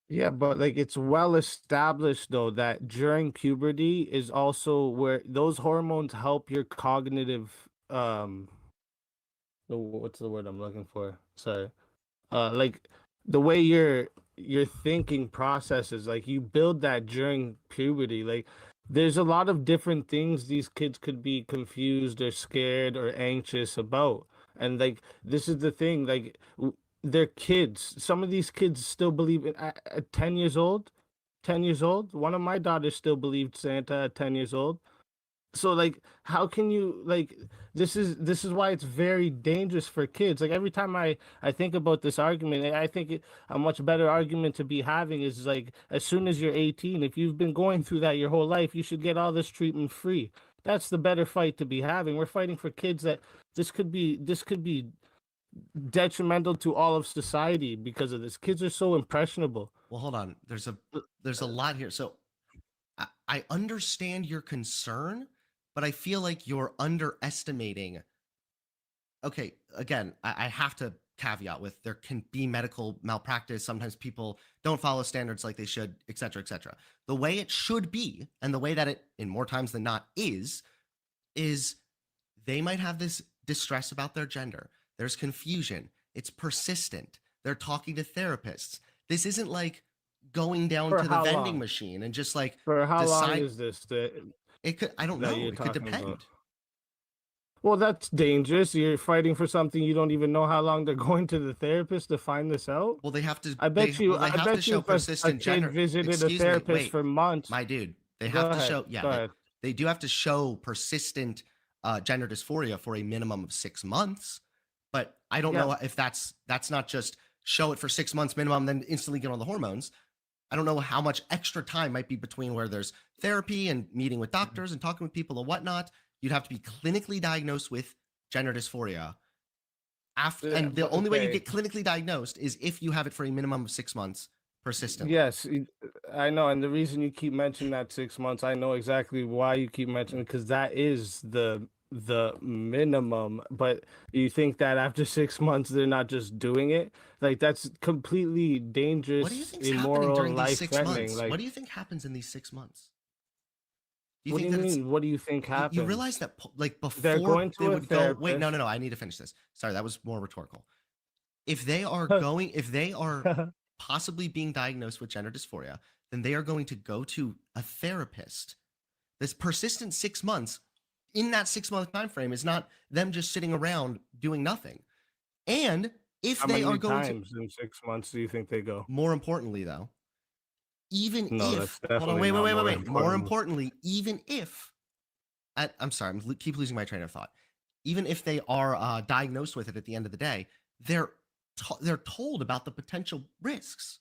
Speaker 6: Yeah, but like it's well established though that during puberty is also where those hormones help your cognitive what's the word I'm looking for? Sorry. Like the way your thinking processes, like you build that during puberty. Like there's a lot of different things these kids could be confused or scared or anxious about. And like this is the thing, like they're kids. Some of these kids still believe in at 10 years old. 10 years old. One of my daughters still believed Santa at 10 years old. So like how can you like this is why it's very dangerous for kids. Like every time I think about this argument, I think a much better argument to be having is like as soon as you're 18, if you've been going through that your whole life, you should get all this treatment free. That's the better fight to be having. We're fighting for kids that this could be detrimental to all of society because of this. Kids are so impressionable.
Speaker 7: Well, hold on. There's a lot here. So I understand your concern, but I feel like you're underestimating. Okay, again, I have to caveat with there can be medical malpractice. Sometimes people don't follow standards like they should, et cetera, et cetera. The way it should be, and the way that it, in more times than not, is they might have this distress about their gender. There's confusion. It's persistent. They're talking to therapists. This isn't like going down
Speaker 6: For
Speaker 7: to the
Speaker 6: how
Speaker 7: vending
Speaker 6: long?
Speaker 7: machine and just like
Speaker 6: For how long
Speaker 7: decide.
Speaker 6: is this that
Speaker 7: It could. I don't
Speaker 6: that
Speaker 7: know.
Speaker 6: you're
Speaker 7: It could
Speaker 6: talking
Speaker 7: depend.
Speaker 6: about? Well, that's dangerous. You're fighting for something you don't even know how long they're going to the therapist to find this out.
Speaker 7: Well, they have to.
Speaker 6: I bet you.
Speaker 7: Well, they
Speaker 6: I
Speaker 7: have to
Speaker 6: bet
Speaker 7: show
Speaker 6: you if a
Speaker 7: persistent
Speaker 6: kid
Speaker 7: gender.
Speaker 6: visited a
Speaker 7: Excuse me,
Speaker 6: therapist
Speaker 7: wait.
Speaker 6: for months.
Speaker 7: My dude, they
Speaker 6: Go
Speaker 7: have to
Speaker 6: ahead,
Speaker 7: show. Yeah,
Speaker 6: go ahead.
Speaker 7: they do have to show persistent gender dysphoria for a minimum of 6 months. But I don't
Speaker 6: Yeah.
Speaker 7: know if that's not just show it for 6 months minimum, then instantly get on the hormones. I don't know how much extra time might be between where there's therapy and meeting with doctors and talking with people and whatnot. You'd have to be clinically diagnosed with gender dysphoria. After,
Speaker 6: Yeah,
Speaker 7: and the
Speaker 6: but
Speaker 7: only way you
Speaker 6: okay.
Speaker 7: get clinically diagnosed is if you have it for a minimum of 6 months persistently.
Speaker 6: Yes, I know, and the reason you keep mentioning that 6 months, I know exactly why you keep mentioning because that is the minimum. But you think that after 6 months they're not just doing it? Like that's completely dangerous,
Speaker 7: What do you think's happening
Speaker 6: immoral,
Speaker 7: during these
Speaker 6: life
Speaker 7: 6
Speaker 6: threatening.
Speaker 7: months?
Speaker 6: Like
Speaker 7: What do you think happens in these 6 months?
Speaker 6: what do you mean? What do you think happens?
Speaker 7: You realize that like before
Speaker 6: They're going
Speaker 7: they
Speaker 6: to a
Speaker 7: would go. Wait, no,
Speaker 6: therapist.
Speaker 7: I need to finish this. Sorry, that was more rhetorical. If they are going, if they are possibly being diagnosed with gender dysphoria, then they are going to go to a therapist. This persistent 6 months, in that 6 month time frame, is not them just sitting around doing nothing. And if
Speaker 6: How
Speaker 7: they
Speaker 6: many
Speaker 7: are going to,
Speaker 6: times in 6 months do you think they go?
Speaker 7: more importantly, though, even
Speaker 6: No,
Speaker 7: if
Speaker 6: that's
Speaker 7: hold on,
Speaker 6: definitely not more
Speaker 7: More
Speaker 6: important.
Speaker 7: importantly, even if I'm sorry, keep losing my train of thought. Even if they are diagnosed with it at the end of the day, they're told about the potential risks.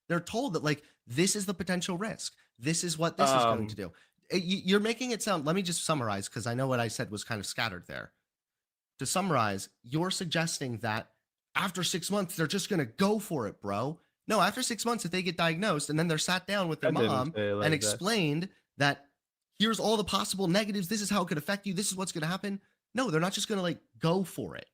Speaker 7: They're told that like this is the potential risk. This is what this is going to do. You're making it sound. Let me just summarize because I know what I said was kind of scattered there. To summarize, you're suggesting that after 6 months they're just going to go for it, bro. No, after 6 months, if they get diagnosed and then they're sat down with their
Speaker 6: I didn't
Speaker 7: mom
Speaker 6: say it like
Speaker 7: and
Speaker 6: that.
Speaker 7: explained that here's all the possible negatives. This is how it could affect you. This is what's going to happen. No, they're not just going to like go for it.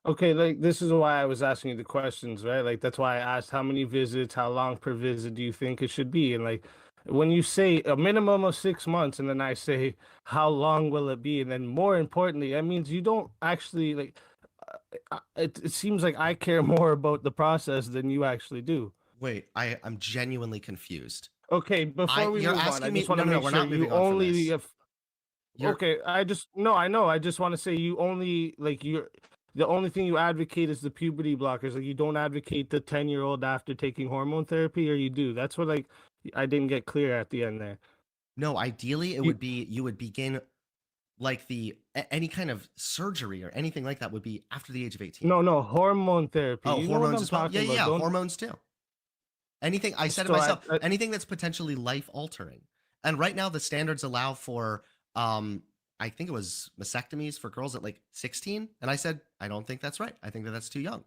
Speaker 6: Okay, like this is why I was asking you the questions, right? Like that's why I asked how many visits, how long per visit do you think it should be? And like when you say a minimum of 6 months, and then I say how long will it be, and then more importantly, that means you don't actually like. It seems like I care more about the process than you actually do.
Speaker 7: Wait, I'm genuinely confused.
Speaker 6: Okay, before we
Speaker 7: you're
Speaker 6: move on,
Speaker 7: asking
Speaker 6: I
Speaker 7: me.
Speaker 6: just want
Speaker 7: No,
Speaker 6: to
Speaker 7: no,
Speaker 6: make
Speaker 7: we're
Speaker 6: sure
Speaker 7: not moving
Speaker 6: you
Speaker 7: on from
Speaker 6: only.
Speaker 7: this.
Speaker 6: If,
Speaker 7: You're-
Speaker 6: okay, I know. I just want to say you only like you're. The only thing you advocate is the puberty blockers. Like you don't advocate the 10-year-old after taking hormone therapy, or you do. That's what like I didn't get clear at the end there.
Speaker 7: No, ideally it
Speaker 6: You-
Speaker 7: would be you would begin like any kind of surgery or anything like that would be after the age of 18.
Speaker 6: No, hormone therapy.
Speaker 7: Oh,
Speaker 6: You know what
Speaker 7: hormones
Speaker 6: I'm
Speaker 7: as well.
Speaker 6: talking
Speaker 7: Yeah,
Speaker 6: about.
Speaker 7: yeah,
Speaker 6: Don't-
Speaker 7: hormones too. Anything I said it
Speaker 6: So
Speaker 7: myself.
Speaker 6: I-
Speaker 7: anything that's potentially life altering. And right now the standards allow for I think it was mastectomies for girls at like 16, and I said I don't think that's right. I think that's too young.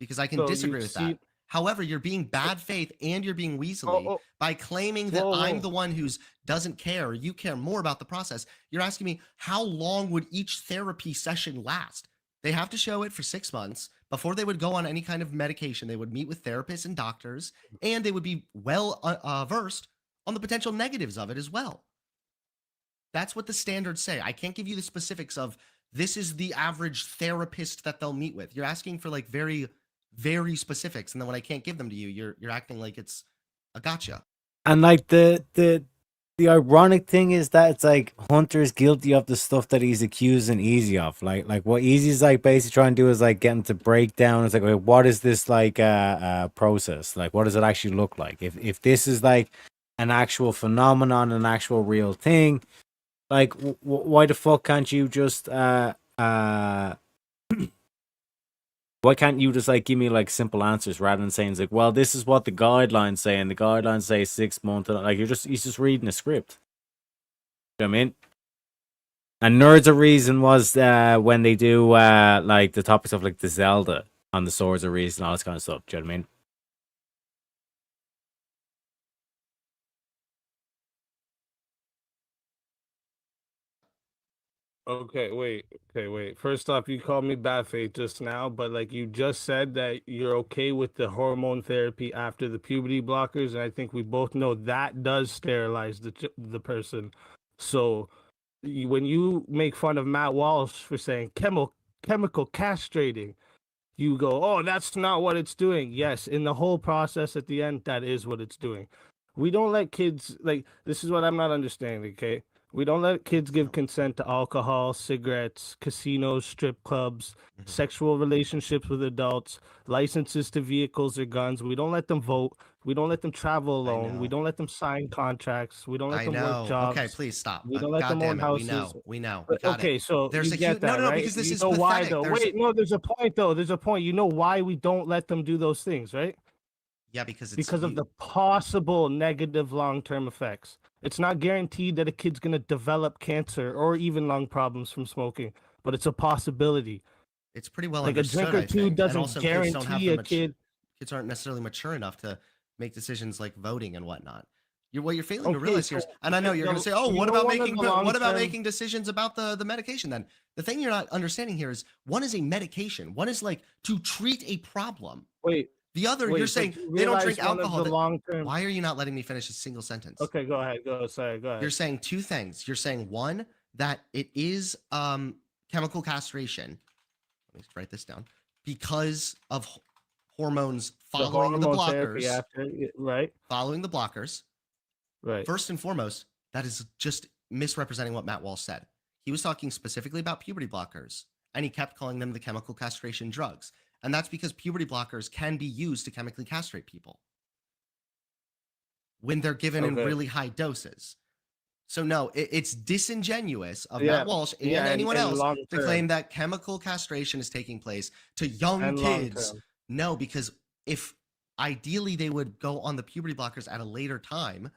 Speaker 7: Because I can
Speaker 6: So you
Speaker 7: disagree with
Speaker 6: see-
Speaker 7: that. However, you're being bad faith and you're being weaselly by claiming that I'm the one who's doesn't care or you care more about the process. You're asking me how long would each therapy session last? They have to show it for 6 months before they would go on any kind of medication. They would meet with therapists and doctors, and they would be well versed on the potential negatives of it as well. That's what the standards say. I can't give you the specifics of this is the average therapist that they'll meet with. You're asking for like very, very specifics, and then when I can't give them to you, you're acting like it's a gotcha.
Speaker 1: And like the ironic thing is that it's like Hunter's guilty of the stuff that he's accusing Easy of. Like what Easy's like basically trying to do is like get him to break down. It's like, wait, what is this like process? Like what does it actually look like? If this is like an actual phenomenon, an actual real thing, like why the fuck can't you just why can't you just like give me like simple answers rather than saying it's like, well, this is what the guidelines say, and the guidelines say 6 months. Like he's just reading a script. You know what I mean? And Nerds of Reason was when they do like the topics of like the Zelda on the Swords of Reason, all this kind of stuff. Do you know what I mean?
Speaker 6: Okay, wait. First off, you called me bad faith just now, but like you just said that you're okay with the hormone therapy after the puberty blockers, and I think we both know that does sterilize the person. So when you make fun of Matt Walsh for saying chemical castrating, you go, oh, that's not what it's doing. Yes, in the whole process at the end, that is what it's doing. We don't let kids like this is what I'm not understanding, okay? We don't let kids give consent to alcohol, cigarettes, casinos, strip clubs, sexual relationships with adults, licenses to vehicles or guns. We don't let them vote. We don't let them travel alone. We don't let them sign contracts. We don't let
Speaker 7: I
Speaker 6: them
Speaker 7: know.
Speaker 6: work jobs.
Speaker 7: Okay, please stop.
Speaker 6: We don't let
Speaker 7: God
Speaker 6: them own
Speaker 7: damn it.
Speaker 6: houses.
Speaker 7: We know. We got
Speaker 6: okay,
Speaker 7: it.
Speaker 6: so
Speaker 7: There's
Speaker 6: you
Speaker 7: a
Speaker 6: get
Speaker 7: huge,
Speaker 6: that,
Speaker 7: no,
Speaker 6: right?
Speaker 7: because this
Speaker 6: you
Speaker 7: is
Speaker 6: know why
Speaker 7: pathetic.
Speaker 6: though?
Speaker 7: There's
Speaker 6: Wait, no, there's a point though. There's a point. You know why we don't let them do those things, right?
Speaker 7: Yeah, because it's
Speaker 6: Because of the possible negative long-term effects. It's not guaranteed that a kid's going to develop cancer or even lung problems from smoking, but it's a possibility.
Speaker 7: It's pretty well
Speaker 6: like
Speaker 7: understood.
Speaker 6: a drink or
Speaker 7: I
Speaker 6: two
Speaker 7: think. And
Speaker 6: doesn't
Speaker 7: also, kids don't have
Speaker 6: guarantee
Speaker 7: the
Speaker 6: a kid.
Speaker 7: Kids aren't necessarily mature enough to make decisions like voting and whatnot. What you're failing to
Speaker 6: Okay,
Speaker 7: realize here is,
Speaker 6: so
Speaker 7: and I know you're going to say, "Oh,
Speaker 6: you
Speaker 7: what
Speaker 6: know
Speaker 7: about
Speaker 6: one of
Speaker 7: making
Speaker 6: the
Speaker 7: what about
Speaker 6: long-term-
Speaker 7: making decisions about the medication?" Then the thing you're not understanding here is one is a medication, one is like to treat a problem.
Speaker 6: Wait.
Speaker 7: The other,
Speaker 6: wait,
Speaker 7: you're
Speaker 6: but
Speaker 7: saying
Speaker 6: you
Speaker 7: they don't
Speaker 6: realize
Speaker 7: drink
Speaker 6: one of
Speaker 7: alcohol.
Speaker 6: the long-term-
Speaker 7: Why are you not letting me finish a single sentence?
Speaker 6: Okay, go ahead. Sorry, go ahead.
Speaker 7: You're saying two things. You're saying one that it is chemical castration. Let me write this down. Because of hormones following the
Speaker 6: hormone therapy
Speaker 7: blockers.
Speaker 6: after, right?
Speaker 7: Following the blockers.
Speaker 6: Right.
Speaker 7: First and foremost, that is just misrepresenting what Matt Walsh said. He was talking specifically about puberty blockers, and he kept calling them the chemical castration drugs. And that's because puberty blockers can be used to chemically castrate people when they're given in
Speaker 6: Okay.
Speaker 7: really high doses. So no, it's disingenuous of
Speaker 6: Yeah,
Speaker 7: Matt Walsh and
Speaker 6: yeah,
Speaker 7: anyone
Speaker 6: and
Speaker 7: else to
Speaker 6: long-term.
Speaker 7: claim that chemical castration is taking place to young
Speaker 6: And
Speaker 7: kids.
Speaker 6: long-term.
Speaker 7: No, because if ideally they would go on the puberty blockers at a later time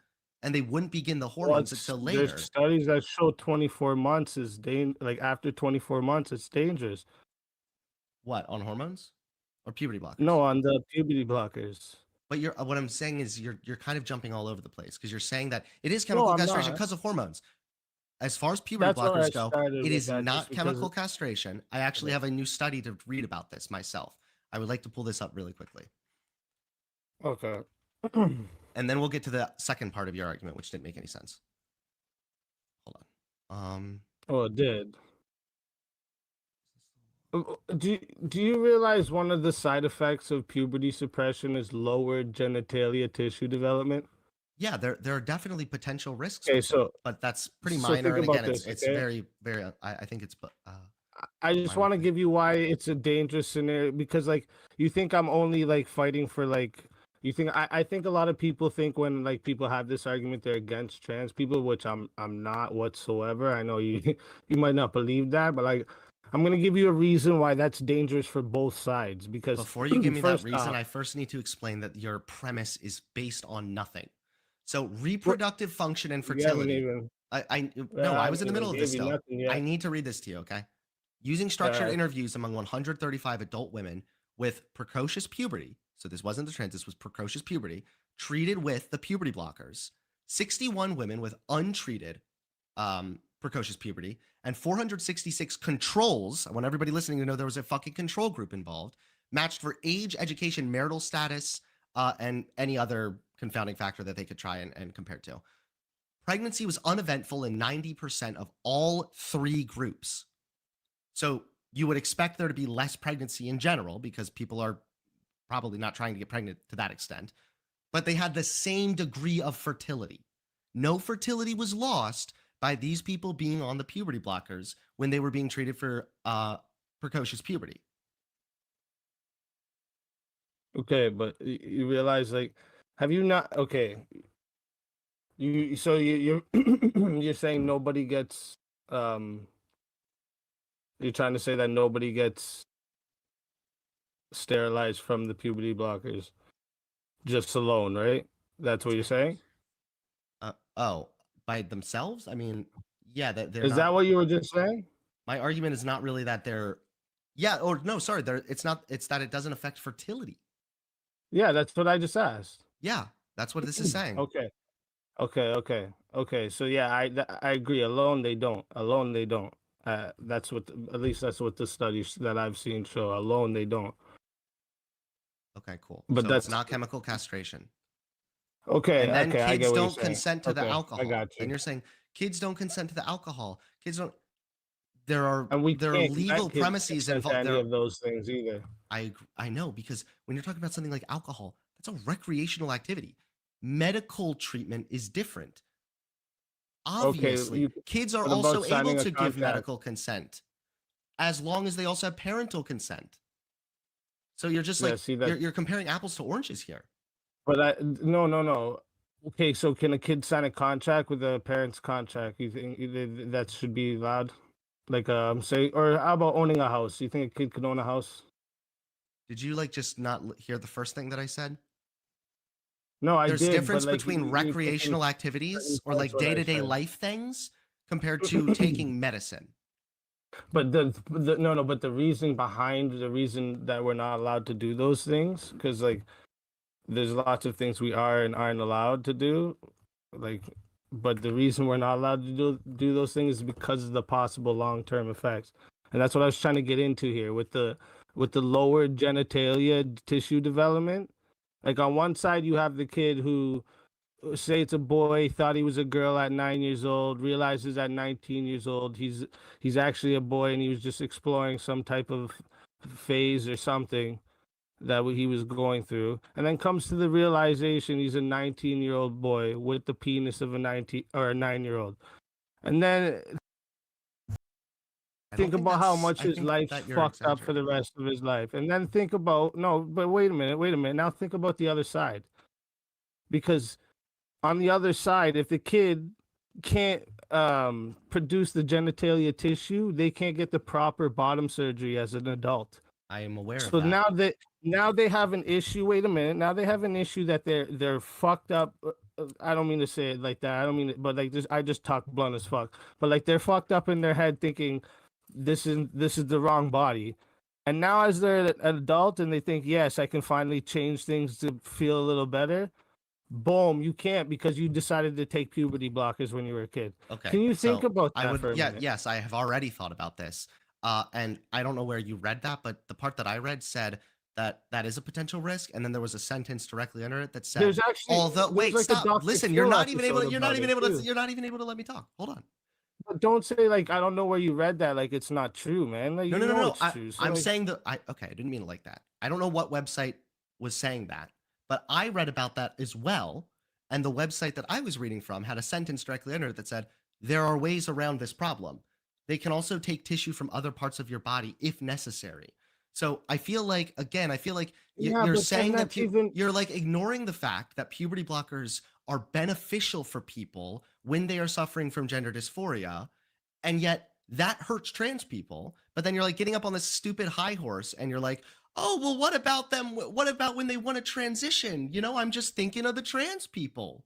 Speaker 7: and they wouldn't begin the hormones until later.
Speaker 6: There's studies that show 24 months is like after 24 months it's dangerous.
Speaker 7: What, on hormones or puberty blockers?
Speaker 6: No, on the puberty blockers.
Speaker 7: But you're what I'm saying is you're kind of jumping all over the place because you're saying that it is
Speaker 6: No,
Speaker 7: chemical
Speaker 6: I'm
Speaker 7: castration
Speaker 6: not.
Speaker 7: because of hormones. As far as puberty
Speaker 6: That's where I
Speaker 7: blockers go,
Speaker 6: started
Speaker 7: it
Speaker 6: with
Speaker 7: is
Speaker 6: that,
Speaker 7: not
Speaker 6: just because
Speaker 7: chemical castration. I actually have a new study to read about this myself. I would like to pull this up really quickly.
Speaker 6: Okay.
Speaker 7: And then we'll get to the second part of your argument, which didn't make any sense. Hold on.
Speaker 6: Oh, it did. Do you realize one of the side effects of puberty suppression is lowered genitalia tissue development?
Speaker 7: Yeah, there are definitely potential risks.
Speaker 6: Okay,
Speaker 7: with
Speaker 6: so
Speaker 7: it, but that's pretty
Speaker 6: so
Speaker 7: minor.
Speaker 6: think
Speaker 7: And
Speaker 6: about
Speaker 7: again,
Speaker 6: this,
Speaker 7: it's
Speaker 6: okay?
Speaker 7: very, very. I think it's.
Speaker 6: I just want to give you why it's a dangerous scenario because like you think I'm only like fighting for like you think I think a lot of people think when like people have this argument they're against trans people, which I'm not whatsoever. I know you you might not believe that, but like I'm gonna give you a reason why that's dangerous for both sides because
Speaker 7: Before you give me that
Speaker 6: first
Speaker 7: reason,
Speaker 6: off-
Speaker 7: I first need to explain that your premise is based on nothing. So reproductive function and
Speaker 6: You haven't
Speaker 7: fertility.
Speaker 6: even-
Speaker 7: No, I was in the
Speaker 6: haven't
Speaker 7: middle of
Speaker 6: even
Speaker 7: this
Speaker 6: gave you
Speaker 7: still.
Speaker 6: nothing yet.
Speaker 7: I need to read this to you, okay? Using structured
Speaker 6: Alright.
Speaker 7: interviews among 135 adult women with precocious puberty. So this wasn't the trans, this was precocious puberty, treated with the puberty blockers. 61 women with untreated precocious puberty and 466 controls. I want everybody listening to know there was a fucking control group involved, matched for age, education, marital status, and any other confounding factor that they could try and compare to. Pregnancy was uneventful in 90% of all three groups. So you would expect there to be less pregnancy in general because people are probably not trying to get pregnant to that extent, but they had the same degree of fertility. No fertility was lost by these people being on the puberty blockers when they were being treated for precocious puberty.
Speaker 6: Okay, but you realize like have you not okay. You're you're saying nobody gets you're trying to say that nobody gets sterilized from the puberty blockers just alone, right? That's what you're saying?
Speaker 7: Oh, by themselves? I mean, yeah, they're
Speaker 6: Is
Speaker 7: not,
Speaker 6: that what you were just saying?
Speaker 7: my argument is not really that they're or no, sorry, it's not, it's that it doesn't affect fertility.
Speaker 6: Yeah, that's what I just asked.
Speaker 7: Yeah, that's what this is saying.
Speaker 6: Okay. So yeah, I agree. Alone they don't. Alone they don't. That's what at least that's what the studies that I've seen show. Alone they don't.
Speaker 7: Okay, cool.
Speaker 6: But
Speaker 7: So
Speaker 6: that's
Speaker 7: it's not chemical castration.
Speaker 6: okay.
Speaker 7: And then
Speaker 6: okay, I
Speaker 7: kids
Speaker 6: get what you're
Speaker 7: don't
Speaker 6: saying.
Speaker 7: consent to the
Speaker 6: Okay,
Speaker 7: alcohol.
Speaker 6: I got you.
Speaker 7: And you're saying kids don't consent to the alcohol. Kids don't. There are
Speaker 6: And we
Speaker 7: there are
Speaker 6: can't let
Speaker 7: legal
Speaker 6: kids
Speaker 7: premises
Speaker 6: consent to
Speaker 7: involved.
Speaker 6: any of those things either.
Speaker 7: I know because when you're talking about something like alcohol, that's a recreational activity. Medical treatment is different. Obviously, kids are
Speaker 6: what about
Speaker 7: also
Speaker 6: signing
Speaker 7: able
Speaker 6: a
Speaker 7: to give
Speaker 6: contract?
Speaker 7: medical consent as long as they also have parental consent. So you're just
Speaker 6: Yeah,
Speaker 7: like
Speaker 6: see, that-
Speaker 7: you're comparing apples to oranges here.
Speaker 6: But no. Okay, so can a kid sign a contract with a parent's contract? You think that should be allowed? Like say, or how about owning a house? You think a kid could own a house?
Speaker 7: Did you like just not hear the first thing that I said?
Speaker 6: No, I
Speaker 7: There's
Speaker 6: did.
Speaker 7: difference
Speaker 6: but, like,
Speaker 7: between
Speaker 6: you
Speaker 7: recreational
Speaker 6: taking
Speaker 7: activities
Speaker 6: certain
Speaker 7: or like
Speaker 6: parts what I
Speaker 7: day-to-day
Speaker 6: said.
Speaker 7: life things compared to taking medicine.
Speaker 6: But but the reason behind the reason that we're not allowed to do those things, because like there's lots of things we are and aren't allowed to do, like, but the reason we're not allowed to do those things is because of the possible long-term effects, and that's what I was trying to get into here with the lower genitalia tissue development. Like on one side you have the kid who say it's a boy, thought he was a girl at 9 years old, realizes at 19 years old he's actually a boy and he was just exploring some type of phase or something that he was going through, and then comes to the realization he's a 19-year-old boy with the penis of a 9-year-old, and then think about how much his life fucked up for the rest of his life, and then think about wait a minute. Now think about the other side, because on the other side, if the kid can't produce the genitalia tissue, they can't get the proper bottom surgery as an adult.
Speaker 7: I am aware of
Speaker 6: So
Speaker 7: that.
Speaker 6: now they have an issue. Wait a minute. Now they have an issue that they're fucked up. I don't mean to say it like that. I don't mean it, but like this, I just talk blunt as fuck. But like they're fucked up in their head, thinking this is the wrong body, And now, as they're an adult and they think, yes, I can finally change things to feel a little better. Boom, you can't because you decided to take puberty blockers when you were a kid.
Speaker 7: Okay.
Speaker 6: Can you think
Speaker 7: so
Speaker 6: about that
Speaker 7: I would,
Speaker 6: for a
Speaker 7: yeah,
Speaker 6: minute?
Speaker 7: yes, I have already thought about this. And I don't know where you read that, but the part that I read said that that is a potential risk, and then there was a sentence directly under it that said,
Speaker 6: There's actually
Speaker 7: although
Speaker 6: there's
Speaker 7: wait,
Speaker 6: like a
Speaker 7: stop,
Speaker 6: Dr.
Speaker 7: listen,
Speaker 6: Phil
Speaker 7: you're not even able to,
Speaker 6: episode
Speaker 7: you're not
Speaker 6: about
Speaker 7: even
Speaker 6: it,
Speaker 7: able to,
Speaker 6: too.
Speaker 7: you're not even able to let me talk. Hold on.
Speaker 6: But don't say like I don't know where you read that. Like it's not true, man. Like,
Speaker 7: No,
Speaker 6: you
Speaker 7: no, no,
Speaker 6: know
Speaker 7: no.
Speaker 6: it's true. So,
Speaker 7: I'm
Speaker 6: like,
Speaker 7: saying that okay, I didn't mean it like that. I don't know what website was saying that, but I read about that as well. And the website that I was reading from had a sentence directly under it that said, there are ways around this problem. They can also take tissue from other parts of your body if necessary. So I feel like, again,
Speaker 6: Yeah,
Speaker 7: you're
Speaker 6: but
Speaker 7: saying
Speaker 6: then
Speaker 7: that
Speaker 6: that's even-
Speaker 7: you're like ignoring the fact that puberty blockers are beneficial for people when they are suffering from gender dysphoria. And yet that hurts trans people. But then you're like getting up on this stupid high horse and you're like, oh, well, what about them? What about when they want to transition? You know, I'm just thinking of the trans people.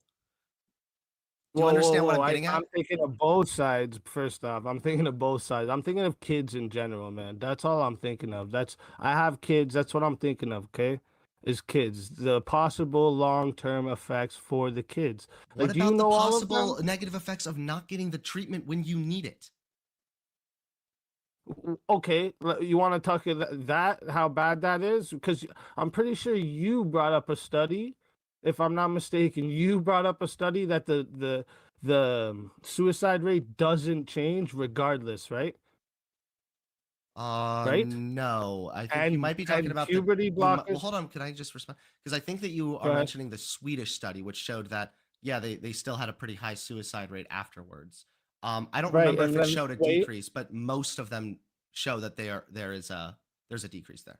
Speaker 7: Do you understand what I'm getting at?
Speaker 6: I'm thinking of both sides. First off, I'm thinking of both sides. I'm thinking of kids in general, man. That's all I'm thinking of. I have kids. That's what I'm thinking of. Okay, is kids, the possible long-term effects for the kids.
Speaker 7: What
Speaker 6: Like, do
Speaker 7: about
Speaker 6: you know
Speaker 7: the
Speaker 6: all of
Speaker 7: possible
Speaker 6: them?
Speaker 7: negative effects of not getting the treatment when you need it?
Speaker 6: Okay, you want to talk that how bad that is? Because I'm pretty sure you brought up a study, if I'm not mistaken. You brought up a study that the suicide rate doesn't change regardless, right? Right?
Speaker 7: No, I think
Speaker 6: And
Speaker 7: you might be talking
Speaker 6: and
Speaker 7: about
Speaker 6: puberty
Speaker 7: well,
Speaker 6: blockers.
Speaker 7: hold on, can I just respond? Because I think that you
Speaker 6: Go
Speaker 7: are
Speaker 6: ahead.
Speaker 7: mentioning the Swedish study, which showed that yeah, they still had a pretty high suicide rate afterwards. I don't
Speaker 6: Right,
Speaker 7: remember if
Speaker 6: and
Speaker 7: it
Speaker 6: then
Speaker 7: showed a
Speaker 6: wait.
Speaker 7: decrease, but most of them show that there's a decrease there.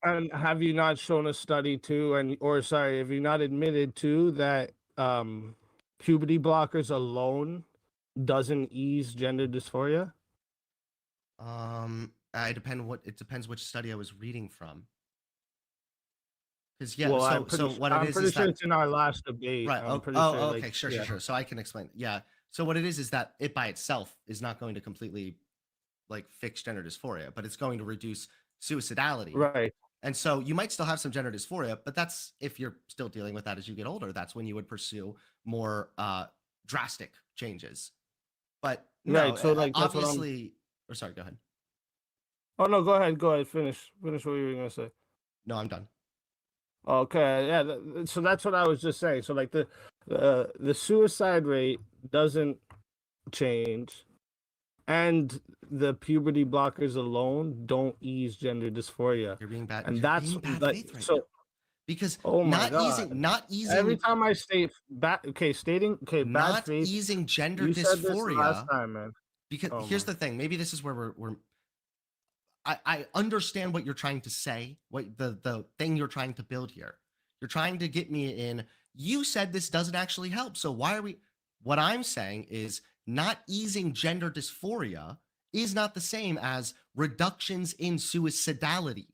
Speaker 6: And have you not shown a study too, have you not admitted to that puberty blockers alone doesn't ease gender dysphoria?
Speaker 7: It depends which study I was reading from. Because yeah,
Speaker 6: Well,
Speaker 7: so what it
Speaker 6: I'm
Speaker 7: is
Speaker 6: pretty
Speaker 7: is
Speaker 6: sure
Speaker 7: that
Speaker 6: it's in our last debate.
Speaker 7: right.
Speaker 6: I'm
Speaker 7: Oh,
Speaker 6: pretty
Speaker 7: oh,
Speaker 6: sure.
Speaker 7: okay,
Speaker 6: Like,
Speaker 7: sure,
Speaker 6: yeah.
Speaker 7: sure. So I can explain. Yeah. So what it is that it by itself is not going to completely like fix gender dysphoria, but it's going to reduce suicidality.
Speaker 6: Right.
Speaker 7: And so you might still have some gender dysphoria, but that's if you're still dealing with that as you get older. That's when you would pursue more drastic changes. But no,
Speaker 6: Right, so, like, that's what I'm-
Speaker 7: obviously, or sorry, go ahead.
Speaker 6: Oh no, go ahead. Go ahead. Finish what you were gonna say.
Speaker 7: No, I'm done.
Speaker 6: Okay, yeah. So that's what I was just saying. So like the suicide rate doesn't change, and the puberty blockers alone don't ease gender dysphoria.
Speaker 7: You're being bad.
Speaker 6: And
Speaker 7: you're
Speaker 6: that's
Speaker 7: being bad
Speaker 6: like
Speaker 7: faith right
Speaker 6: so.
Speaker 7: now. Because
Speaker 6: Oh my
Speaker 7: not
Speaker 6: God.
Speaker 7: not easing
Speaker 6: Every time I state bad bad
Speaker 7: not
Speaker 6: faith.
Speaker 7: easing gender
Speaker 6: You said this
Speaker 7: dysphoria.
Speaker 6: last time, man.
Speaker 7: Because
Speaker 6: Oh
Speaker 7: here's
Speaker 6: my.
Speaker 7: the thing, maybe this is where we're I understand what you're trying to say, what the thing you're trying to build here. You're trying to get me in. You said this doesn't actually help. So why are we what I'm saying is not easing gender dysphoria is not the same as reductions in suicidality.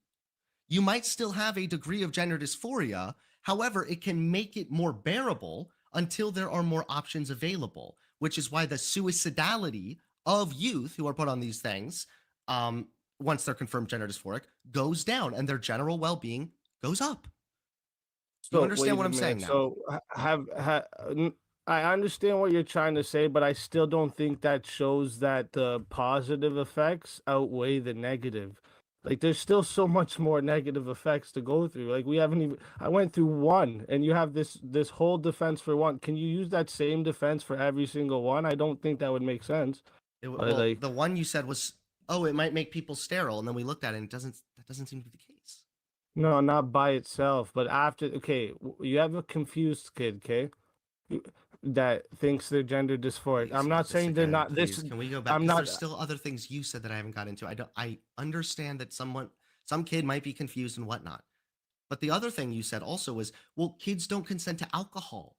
Speaker 7: You might still have a degree of gender dysphoria. However, it can make it more bearable until there are more options available, which is why the suicidality of youth who are put on these things, once they're confirmed gender dysphoric, goes down and their general well-being goes up. You understand
Speaker 6: wait
Speaker 7: what
Speaker 6: a
Speaker 7: I'm saying
Speaker 6: minute.
Speaker 7: now?
Speaker 6: So I understand what you're trying to say, but I still don't think that shows that the positive effects outweigh the negative. Like there's still so much more negative effects to go through. Like we haven't even I went through one and you have this whole defense for one. Can you use that same defense for every single one? I don't think that would make sense.
Speaker 7: Well,
Speaker 6: like
Speaker 7: the one you said was, oh, it might make people sterile, and then we looked at it and that doesn't seem to be the case.
Speaker 6: no, not by itself, but after you have a confused kid, okay? That thinks they're gender dysphoric.
Speaker 7: Please,
Speaker 6: I'm not
Speaker 7: this
Speaker 6: saying they're
Speaker 7: again,
Speaker 6: not
Speaker 7: please.
Speaker 6: this
Speaker 7: Can we go back?
Speaker 6: I'm
Speaker 7: 'Cause
Speaker 6: not
Speaker 7: there's still other things you said that I haven't got into. I understand that some kid might be confused and whatnot. But the other thing you said also was, well, kids don't consent to alcohol.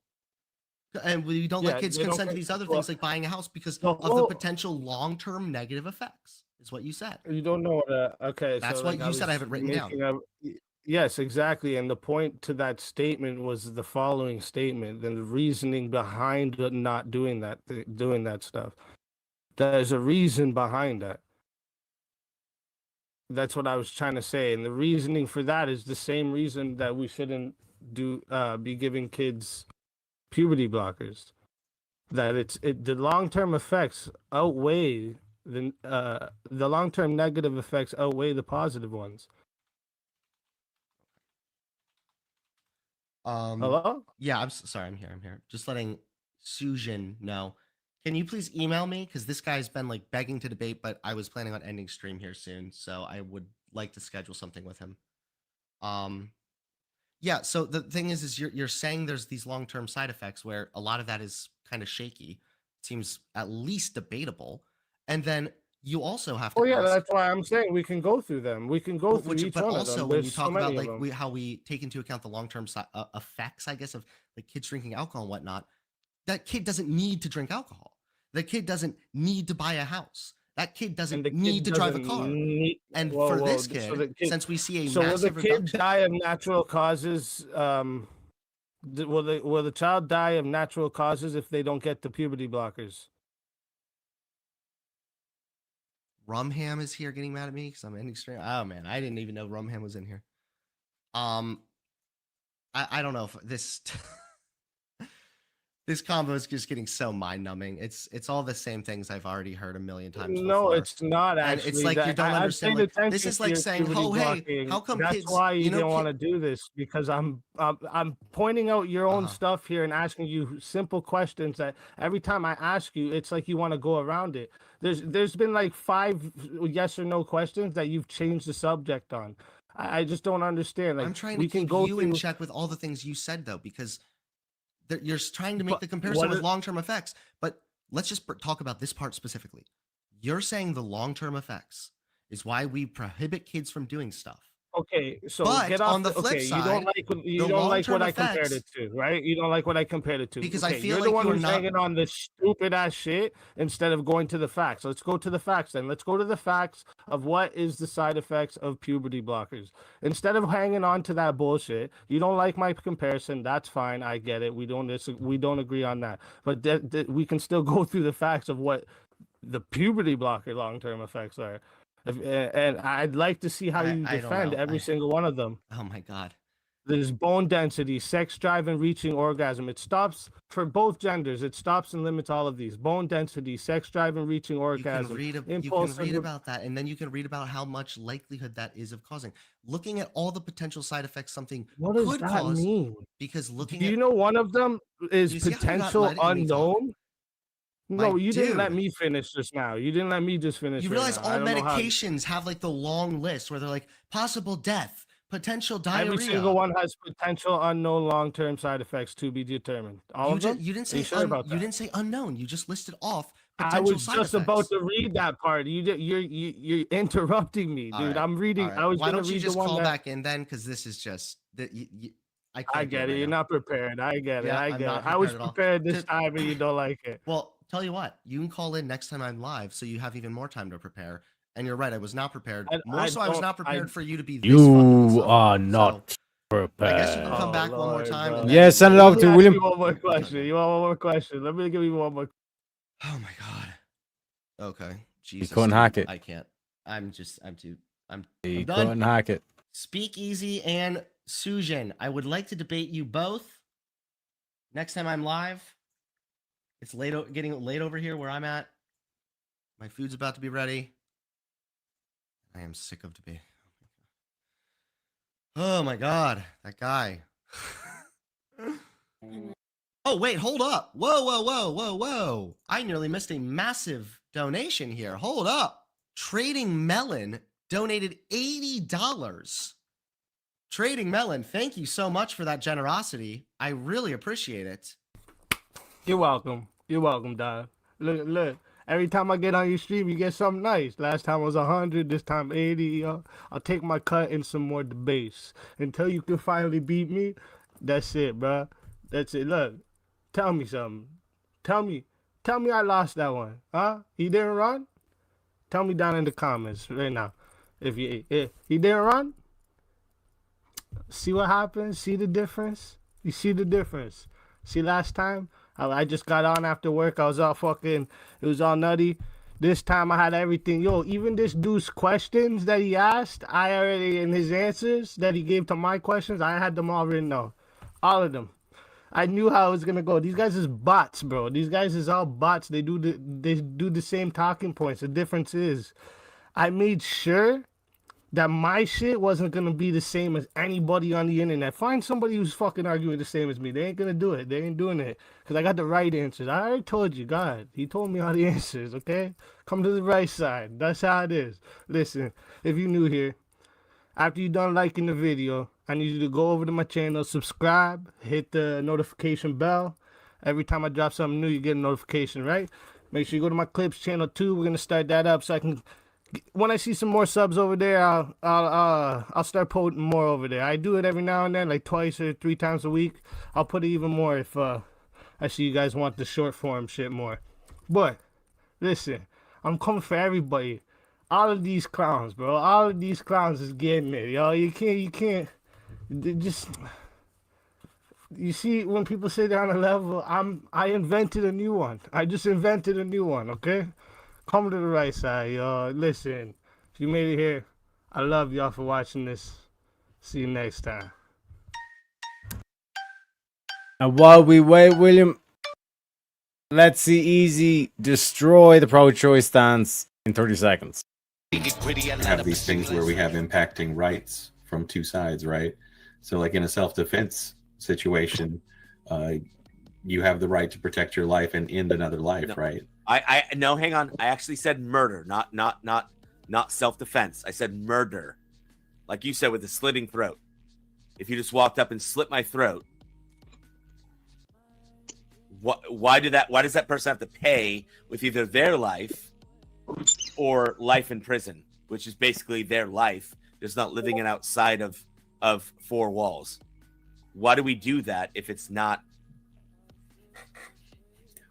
Speaker 7: And we don't let
Speaker 6: Yeah,
Speaker 7: kids
Speaker 6: they don't
Speaker 7: consent to
Speaker 6: con-
Speaker 7: these other
Speaker 6: well,
Speaker 7: things like buying a house because
Speaker 6: the
Speaker 7: of the
Speaker 6: whole-
Speaker 7: potential long-term negative effects, is what you said.
Speaker 6: You don't know what okay.
Speaker 7: That's
Speaker 6: so
Speaker 7: what
Speaker 6: like
Speaker 7: you said. I
Speaker 6: was
Speaker 7: have it written down.
Speaker 6: making yes, exactly. And the point to that statement was the following statement and the reasoning behind not doing that stuff. There's a reason behind that. That's what I was trying to say, and the reasoning for that is the same reason that we shouldn't be giving kids puberty blockers. That the long-term effects outweigh the long-term negative effects outweigh the positive ones. Hello?
Speaker 7: Yeah, sorry. I'm here. Just letting Sujin know. Can you please email me? Because this guy's been like begging to debate, but I was planning on ending stream here soon, so I would like to schedule something with him. Yeah. So the thing is you're saying there's these long-term side effects where a lot of that is kind of shaky. Seems at least debatable, and then you also have to.
Speaker 6: Oh yeah, that's why I'm saying we can go through them. We can go through each
Speaker 7: but
Speaker 6: one
Speaker 7: also
Speaker 6: of them.
Speaker 7: when
Speaker 6: There's
Speaker 7: you
Speaker 6: so
Speaker 7: talk about
Speaker 6: many
Speaker 7: like
Speaker 6: of them.
Speaker 7: how we take into account the long-term effects, I guess, of like kids drinking alcohol and whatnot, that kid doesn't need to drink alcohol. That kid doesn't need to buy a house. That kid doesn't need to drive a car. And for this kid, since we see a
Speaker 6: so will the
Speaker 7: massive
Speaker 6: kid
Speaker 7: reduction,
Speaker 6: die of natural causes? Will the child die of natural causes if they don't get the puberty blockers?
Speaker 7: Rumham is here getting mad at me because I'm ending stream. Oh man, I didn't even know Rumham was in here. I don't know if this this combo is just getting so mind-numbing. It's all the same things I've already heard a million times.
Speaker 6: No,
Speaker 7: before.
Speaker 6: it's not
Speaker 7: And
Speaker 6: actually.
Speaker 7: it's like you don't understand. Like, this is like saying,
Speaker 6: puberty
Speaker 7: "Oh, hey,
Speaker 6: blocking.
Speaker 7: how come
Speaker 6: That's
Speaker 7: kids?"
Speaker 6: why you
Speaker 7: know,
Speaker 6: don't want to do this, because I'm pointing out your own stuff here and asking you simple questions that every time I ask you, it's like you want to go around it. There's been like 5 yes or no questions that you've changed the subject on. I just don't understand. Like,
Speaker 7: I'm trying
Speaker 6: we
Speaker 7: to
Speaker 6: can
Speaker 7: keep
Speaker 6: go
Speaker 7: you in
Speaker 6: through.
Speaker 7: check with all the things you said, though, because you're trying to make
Speaker 6: But
Speaker 7: the comparison
Speaker 6: what
Speaker 7: with
Speaker 6: is-
Speaker 7: long-term effects. But let's just talk about this part specifically. You're saying the long-term effects is why we prohibit kids from doing stuff.
Speaker 6: Okay, so
Speaker 7: But
Speaker 6: get off
Speaker 7: on the flip
Speaker 6: okay,
Speaker 7: side,
Speaker 6: you don't like
Speaker 7: the
Speaker 6: what
Speaker 7: long-term
Speaker 6: I compared
Speaker 7: effects-
Speaker 6: it to, right? You don't like what I compared it to.
Speaker 7: Because I
Speaker 6: Okay,
Speaker 7: feel
Speaker 6: you're
Speaker 7: like
Speaker 6: the one
Speaker 7: you're
Speaker 6: who's
Speaker 7: not-
Speaker 6: hanging on this stupid ass shit instead of going to the facts. Let's go to the facts then. Let's go to the facts of what is the side effects of puberty blockers. Instead of hanging on to that bullshit, you don't like my comparison. That's fine. I get it. We don't agree on that. But we can still go through the facts of what the puberty blocker long-term effects are. And I'd like to see how you
Speaker 7: I don't
Speaker 6: defend
Speaker 7: know.
Speaker 6: every single one of them.
Speaker 7: Oh my god.
Speaker 6: There's bone density, sex drive, and reaching orgasm. It stops for both genders. It stops and limits all of these. Bone density, sex drive, and reaching
Speaker 7: You
Speaker 6: orgasm.
Speaker 7: can read
Speaker 6: impulsive-
Speaker 7: about that, and then you can read about how much likelihood that is of causing. Looking at all the potential side effects something
Speaker 6: What does
Speaker 7: could
Speaker 6: that
Speaker 7: cause,
Speaker 6: mean?
Speaker 7: because looking
Speaker 6: Do
Speaker 7: at
Speaker 6: you know one of them is
Speaker 7: You see how you're not
Speaker 6: potential
Speaker 7: letting me talk?
Speaker 6: unknown? No,
Speaker 7: Like,
Speaker 6: you didn't let
Speaker 7: dude.
Speaker 6: me finish just now. You didn't let me just finish.
Speaker 7: you
Speaker 6: right
Speaker 7: realize
Speaker 6: now.
Speaker 7: all
Speaker 6: I don't know how-
Speaker 7: medications have like the long list where they're like possible death, potential diarrhea.
Speaker 6: Every single one has potential unknown long-term side effects to be determined. All
Speaker 7: You,
Speaker 6: of them.
Speaker 7: you didn't
Speaker 6: Are
Speaker 7: say
Speaker 6: you sure about
Speaker 7: you
Speaker 6: that?
Speaker 7: didn't say unknown. You just listed off
Speaker 6: I
Speaker 7: potential
Speaker 6: was
Speaker 7: side
Speaker 6: just
Speaker 7: effects.
Speaker 6: about to read that part. You're interrupting me, dude.
Speaker 7: All right,
Speaker 6: I'm reading.
Speaker 7: all right.
Speaker 6: I was
Speaker 7: Why
Speaker 6: gonna
Speaker 7: don't you
Speaker 6: read
Speaker 7: just
Speaker 6: the one
Speaker 7: call
Speaker 6: that.
Speaker 7: back in then? Because this is just that I can't
Speaker 6: I
Speaker 7: do
Speaker 6: get it.
Speaker 7: right
Speaker 6: You're
Speaker 7: now.
Speaker 6: not prepared. I get it.
Speaker 7: Yeah,
Speaker 6: I
Speaker 7: I'm
Speaker 6: get
Speaker 7: not
Speaker 6: it. I was
Speaker 7: prepared at all.
Speaker 6: prepared this time, and you don't like it.
Speaker 7: Well, tell you what, you can call in next time I'm live, so you have even more time to prepare. And you're right, I was not prepared.
Speaker 6: I
Speaker 7: I was
Speaker 6: don't-
Speaker 7: not
Speaker 6: I-
Speaker 7: prepared for you to be this fucking
Speaker 1: You
Speaker 7: slow.
Speaker 1: are not
Speaker 7: So,
Speaker 1: prepared.
Speaker 7: I guess you can come back one more
Speaker 6: Lord,
Speaker 7: time.
Speaker 6: bro.
Speaker 7: And
Speaker 1: Yeah,
Speaker 7: then-
Speaker 1: send it
Speaker 6: Let
Speaker 1: over
Speaker 6: me
Speaker 1: to
Speaker 6: ask
Speaker 1: William.
Speaker 6: you one more question. You want one more question? Let me give you one more.
Speaker 7: Oh my god. Okay. Jesus.
Speaker 1: couldn't
Speaker 7: dude,
Speaker 1: hack it.
Speaker 7: I can't. I'm
Speaker 1: You
Speaker 7: done.
Speaker 1: couldn't hack it.
Speaker 7: Speakeasy and Sujin, I would like to debate you both. Next time I'm live. It's getting late over here where I'm at. My food's about to be ready. I am sick of debate. Oh my god, that guy. Oh wait, hold up. Whoa. I nearly missed a massive donation here. Hold up. Trading Melon donated $80. Trading Melon, thank you so much for that generosity. I really appreciate it.
Speaker 6: You're welcome. You're welcome, dog. Look. Every time I get on your stream, you get something nice. Last time was 100, this time 80. I'll take my cut in some more debates. Until you can finally beat me, that's it, bro. That's it. Look, tell me something. Tell me I lost that one. Huh? He didn't run? Tell me down in the comments right now. If he didn't run, see what happens? See the difference? You see the difference? See last time? I just got on after work. I was all fucking, it was all nutty. This time I had everything. Yo, even this dude's questions that he asked, I already, in his answers that he gave to my questions, I had them all written down. All of them. I knew how it was gonna go. These guys is bots, bro. These guys is all bots. They do the same talking points. The difference is I made sure that my shit wasn't gonna be the same as anybody on the internet. Find somebody who's fucking arguing the same as me. They ain't gonna do it. They ain't doing it. Because I got the right answers. I already told you, God. He told me all the answers, okay? Come to the right side. That's how it is. Listen, if you're new here, after you're done liking the video, I need you to go over to my channel, subscribe, hit the notification bell. Every time I drop something new, you get a notification, right? Make sure you go to my clips channel too. We're gonna start that up so I can, when I see some more subs over there, I'll start putting more over there. I do it every now and then, like twice or 3 times a week. I'll put it even more if I see you guys want the short form shit more. But listen, I'm coming for everybody. All of these clowns, bro. All of these clowns is getting it, yo. You can't. Just, you see, when people say they're on a level, I invented a new one. I just invented a new one, okay? Come to the right side, y'all. Listen, if you made it here, I love y'all for watching this. See you next time.
Speaker 1: And while we wait, William, let's see Easy destroy the pro-choice stance in 30 seconds.
Speaker 15: Have these things where we have impacting rights from two sides, right? So like in a self-defense situation, you have the right to protect your life and end another life, right?
Speaker 22: I no, hang on. I actually said murder, not self-defense. I said murder. Like you said, with a slitting throat. If you just walked up and slit my throat, why does that person have to pay with either their life or life in prison, which is basically their life, just not living it outside of 4 walls? Why do we do that if it's not?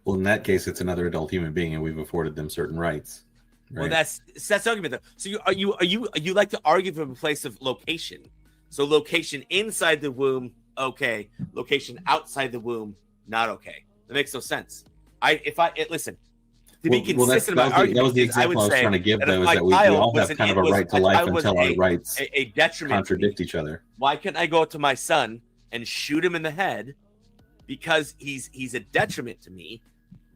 Speaker 15: Well, in that case, it's another adult human being, and we've afforded them certain rights. Right?
Speaker 22: Well, that's the argument, though. So you like to argue from a place of location. So location inside the womb, okay. Location outside the womb, not okay. That makes no sense. Listen. To be consistent about arguments,
Speaker 15: that was the example I was trying to give, though, is that we all have kind of a right to life until our rights contradict each other.
Speaker 22: Why can't I go to my son and shoot him in the head because he's a detriment to me,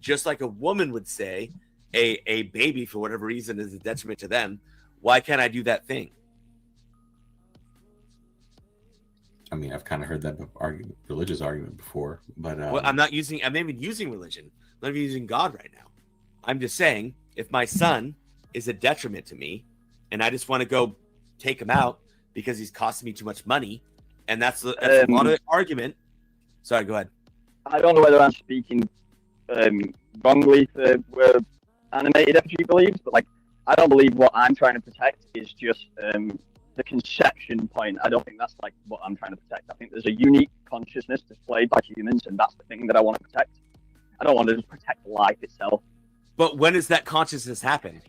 Speaker 22: just like a woman would say a baby, for whatever reason, is a detriment to them? Why can't I do that thing?
Speaker 15: I mean, I've kind of heard that religious argument before, but
Speaker 22: well, I'm not even using religion. I'm not even using God right now. I'm just saying, if my son is a detriment to me, and I just want to go take him out because he's costing me too much money, and that's a lot of the argument. Sorry, go ahead.
Speaker 23: I don't know whether I'm speaking wrongly for where animated FG believes, but like, I don't believe what I'm trying to protect is just the conception point. I don't think that's like what I'm trying to protect. I think there's a unique consciousness displayed by humans, and that's the thing that I want to protect. I don't want to just protect life itself.
Speaker 22: But when does that consciousness happen?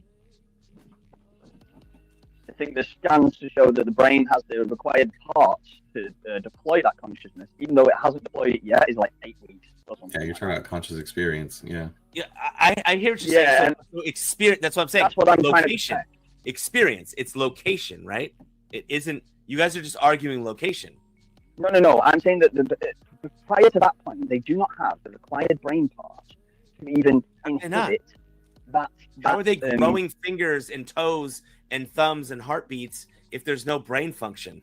Speaker 23: I think there's scans to show that the brain has the required parts to deploy that consciousness, even though it hasn't deployed it yet. Is like 8 weeks or something.
Speaker 15: Yeah, you're talking about conscious experience. Yeah.
Speaker 22: Yeah, I hear what you're saying. So experience. That's what I'm saying.
Speaker 23: That's what I'm
Speaker 22: location.
Speaker 23: trying to protect.
Speaker 22: Experience. It's location, right? It isn't. You guys are just arguing location.
Speaker 23: No. I'm saying that prior to that point, they do not have the required brain parts to even inhibit that.
Speaker 22: How are they growing fingers and toes and thumbs and heartbeats if there's no brain function?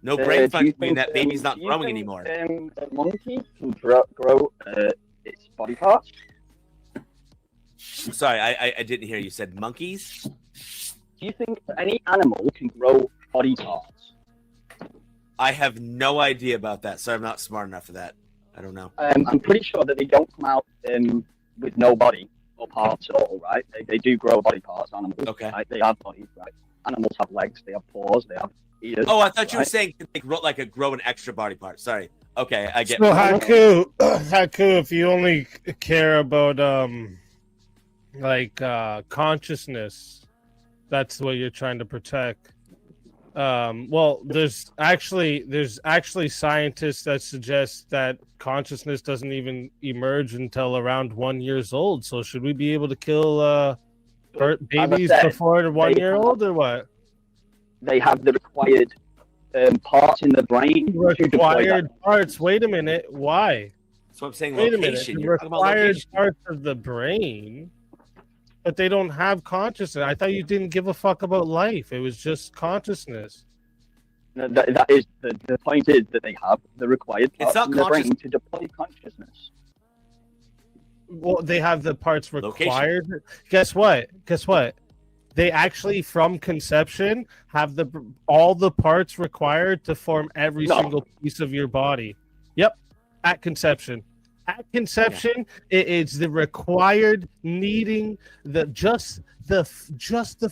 Speaker 22: No brain function, meaning that baby's not growing anymore.
Speaker 23: A monkey can grow its body parts.
Speaker 22: Sorry, I didn't hear you. Said monkeys?
Speaker 23: Do you think any animal can grow body parts?
Speaker 22: I have no idea about that. Sorry, I'm not smart enough for that. I don't know.
Speaker 23: I'm pretty sure that they don't come out with no body or parts at all, right? They do grow body parts, animals.
Speaker 22: Okay.
Speaker 23: Right? They have bodies, right? Animals have legs, they have paws, they have ears.
Speaker 22: Oh, I thought you were
Speaker 23: right?
Speaker 22: saying they grow an extra body part. Sorry. Okay, I get.
Speaker 6: So Haku, if you only care about consciousness, that's what you're trying to protect. Well, there's actually scientists that suggest that consciousness doesn't even emerge until around 1 year old. So should we be able to kill
Speaker 4: babies
Speaker 23: said,
Speaker 4: before the 1 year old or what?
Speaker 23: They have the required parts in the brain. to deploy
Speaker 4: Required
Speaker 23: that.
Speaker 4: parts. Wait a minute. Why?
Speaker 22: So I'm saying
Speaker 4: Wait a minute.
Speaker 22: location.
Speaker 4: The
Speaker 22: You're talking about
Speaker 4: required
Speaker 22: location.
Speaker 4: parts of the brain, but they don't have consciousness. I thought you didn't give a fuck about life. It was just consciousness.
Speaker 23: No, that is the point is that they have the required
Speaker 22: It's
Speaker 23: parts
Speaker 22: not
Speaker 23: in the brain
Speaker 22: conscious-
Speaker 23: to deploy consciousness.
Speaker 4: Well, they have the parts
Speaker 22: Location.
Speaker 4: required. Guess what? Guess what? They actually, from conception, have all the parts required to form every
Speaker 23: No.
Speaker 4: single piece of your body. Yep, at conception. At conception, it is the required needing just the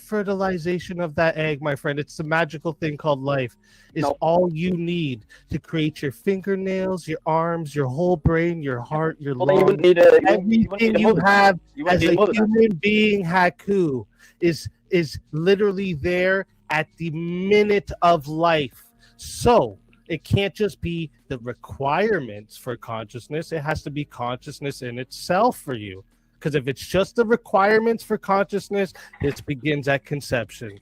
Speaker 4: fertilization of that egg, my friend. It's the magical thing called life. Is all you need to create your fingernails, your arms, your whole brain, your heart, your
Speaker 23: Well, then you
Speaker 4: lungs.
Speaker 23: wouldn't need a- you wouldn't
Speaker 4: Everything
Speaker 23: need a
Speaker 4: you
Speaker 23: mother.
Speaker 4: have
Speaker 23: You wouldn't
Speaker 4: as
Speaker 23: need
Speaker 4: a
Speaker 23: a mother then.
Speaker 4: human being, Haku, is literally there at the minute of life. So it can't just be the requirements for consciousness. It has to be consciousness in itself for you. Because if it's just the requirements for consciousness, it begins at conception.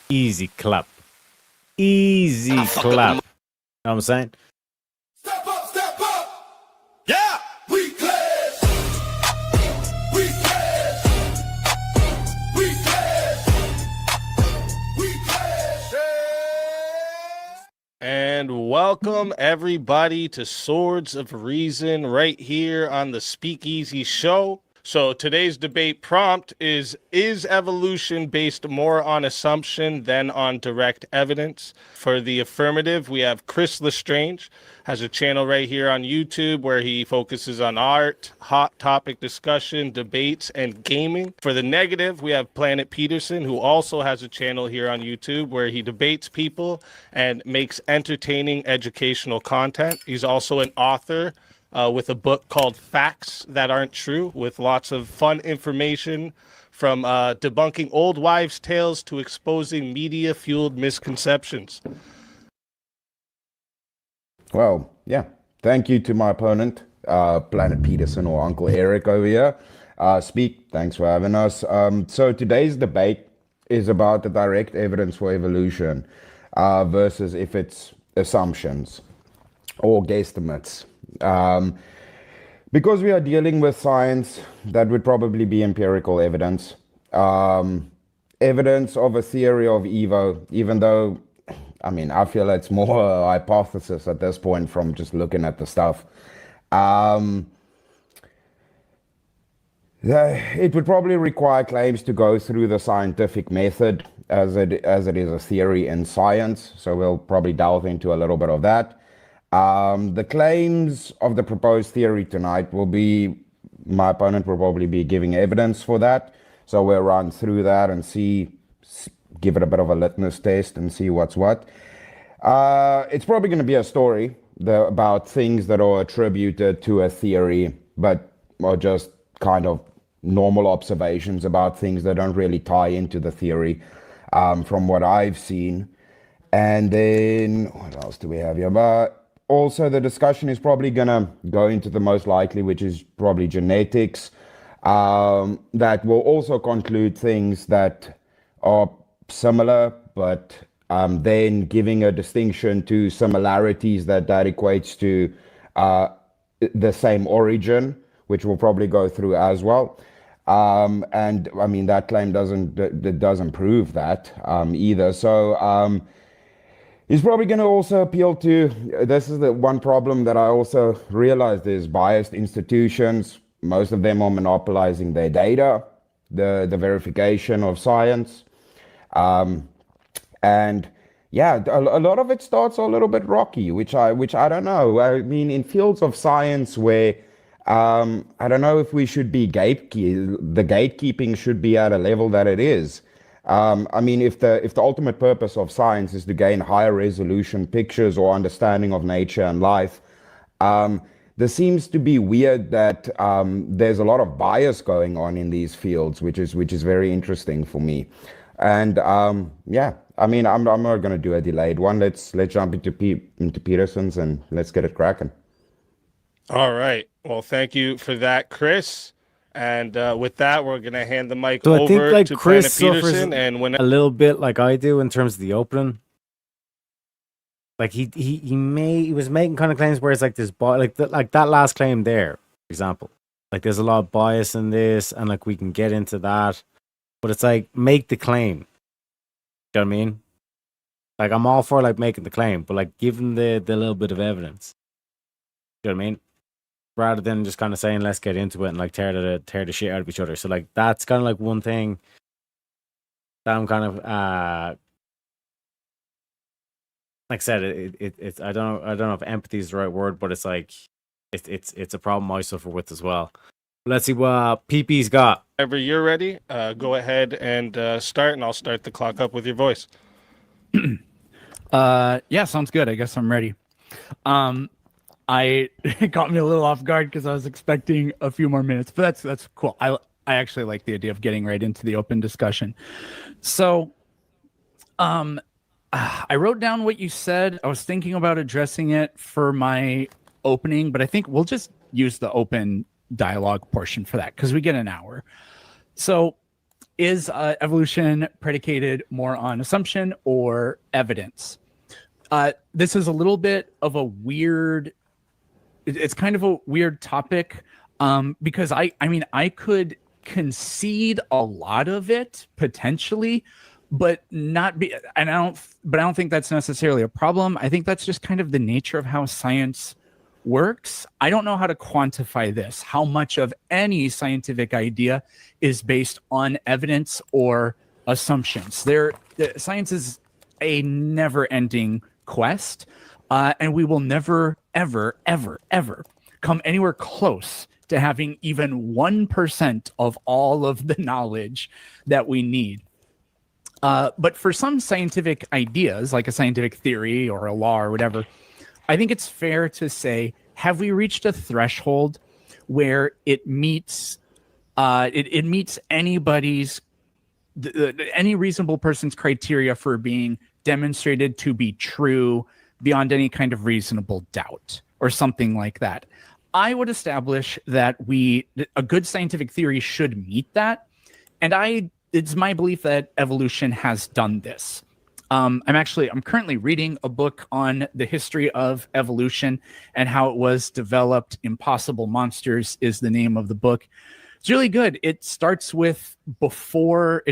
Speaker 1: Easy clap. Easy clap. Know what I'm saying?
Speaker 10: Yeah, we clash. We clash. We clash. We clash.
Speaker 4: And welcome everybody to Swords of Reason right here on the Speakeasy Show. So today's debate prompt is evolution based more on assumption than on direct evidence? For the affirmative, we have Chris Lestrange, has a channel right here on YouTube where he focuses on art, hot topic discussion, debates, and gaming. For the negative, we have Planet Peterson, who also has a channel here on YouTube where he debates people and makes entertaining educational content. He's also an author with a book called Facts That Aren't True, with lots of fun information from debunking old wives' tales to exposing media-fueled misconceptions.
Speaker 3: Well, yeah. Thank you to my opponent, Planet Peterson or Uncle Eric over here. Speak, thanks for having us. So today's debate is about the direct evidence for evolution versus if it's assumptions or guesstimates. Because we are dealing with science, that would probably be empirical evidence. Evidence of a theory of Evo, even though, I mean, I feel it's more a hypothesis at this point from just looking at the stuff. It would probably require claims to go through the scientific method as it is a theory in science. So we'll probably delve into a little bit of that. The claims of the proposed theory tonight will be, my opponent will probably be giving evidence for that. So we'll run through that and give it a bit of a litmus test and see what's what. It's probably going to be a story about things that are attributed to a theory, but are just kind of normal observations about things that don't really tie into the theory from what I've seen. And then, what else do we have here? But also, the discussion is probably going to go into the most likely, which is probably genetics. That will also conclude things that are similar, but then giving a distinction to similarities that equates to the same origin, which we'll probably go through as well. And I mean, that claim doesn't prove that either. So he's probably going to also appeal to, this is the one problem that I also realized is biased institutions. Most of them are monopolizing their data, the verification of science. And yeah, a lot of it starts a little bit rocky, which I don't know. I mean, in fields of science where I don't know if we should be the gatekeeping should be at a level that it is. I mean, if the ultimate purpose of science is to gain higher resolution pictures or understanding of nature and life, there seems to be weird that there's a lot of bias going on in these fields, which is very interesting for me. And yeah, I mean, I'm not going to do a delayed one. Let's jump into Peterson's and let's get it cracking.
Speaker 4: All right. Well, thank you for that, Chris. And with that, we're gonna hand the mic
Speaker 1: So I
Speaker 4: over
Speaker 1: think like
Speaker 4: to
Speaker 1: Chris
Speaker 4: Planet
Speaker 1: suffers
Speaker 4: Peterson, and when
Speaker 1: a little bit like I do in terms of the opening. Like he was making kind of claims where it's like this like that last claim there, for example. Like there's a lot of bias in this, and like we can get into that, but it's like make the claim. You know what I mean? Like I'm all for like making the claim, but like give them the little bit of evidence. You know what I mean? Rather than just kind of saying let's get into it and like tear the shit out of each other. So like that's kind of like one thing that I'm kind of like I said, it's I don't know if empathy is the right word, but it's like it's a problem I suffer with as well. Let's see what PP's got.
Speaker 4: whenever you're ready, go ahead and start, and I'll start the clock up with your voice.
Speaker 12: Yeah, sounds good. I guess I'm ready. It caught me a little off guard because I was expecting a few more minutes, but that's cool. I actually like the idea of getting right into the open discussion. So, I wrote down what you said. I was thinking about addressing it for my opening, but I think we'll just use the open dialogue portion for that because we get an hour. So, is evolution predicated more on assumption or evidence? This is a little bit of a weird. It's kind of a weird topic because I mean I could concede a lot of it potentially, but not be. And I don't think that's necessarily a problem. I think that's just kind of the nature of how science works. I don't know how to quantify this. How much of any scientific idea is based on evidence or assumptions? Science is a never-ending quest. And we will never, ever, ever, ever come anywhere close to having even 1% of all of the knowledge that we need. But for some scientific ideas, like a scientific theory or a law or whatever, I think it's fair to say, have we reached a threshold where it meets it meets anybody's any reasonable person's criteria for being demonstrated to be true beyond any kind of reasonable doubt or something like that? I would establish that a good scientific theory should meet that. And it's my belief that evolution has done this. I'm currently reading a book on the history of evolution and how it was developed. Impossible Monsters is the name of the book. It's really good. It starts with before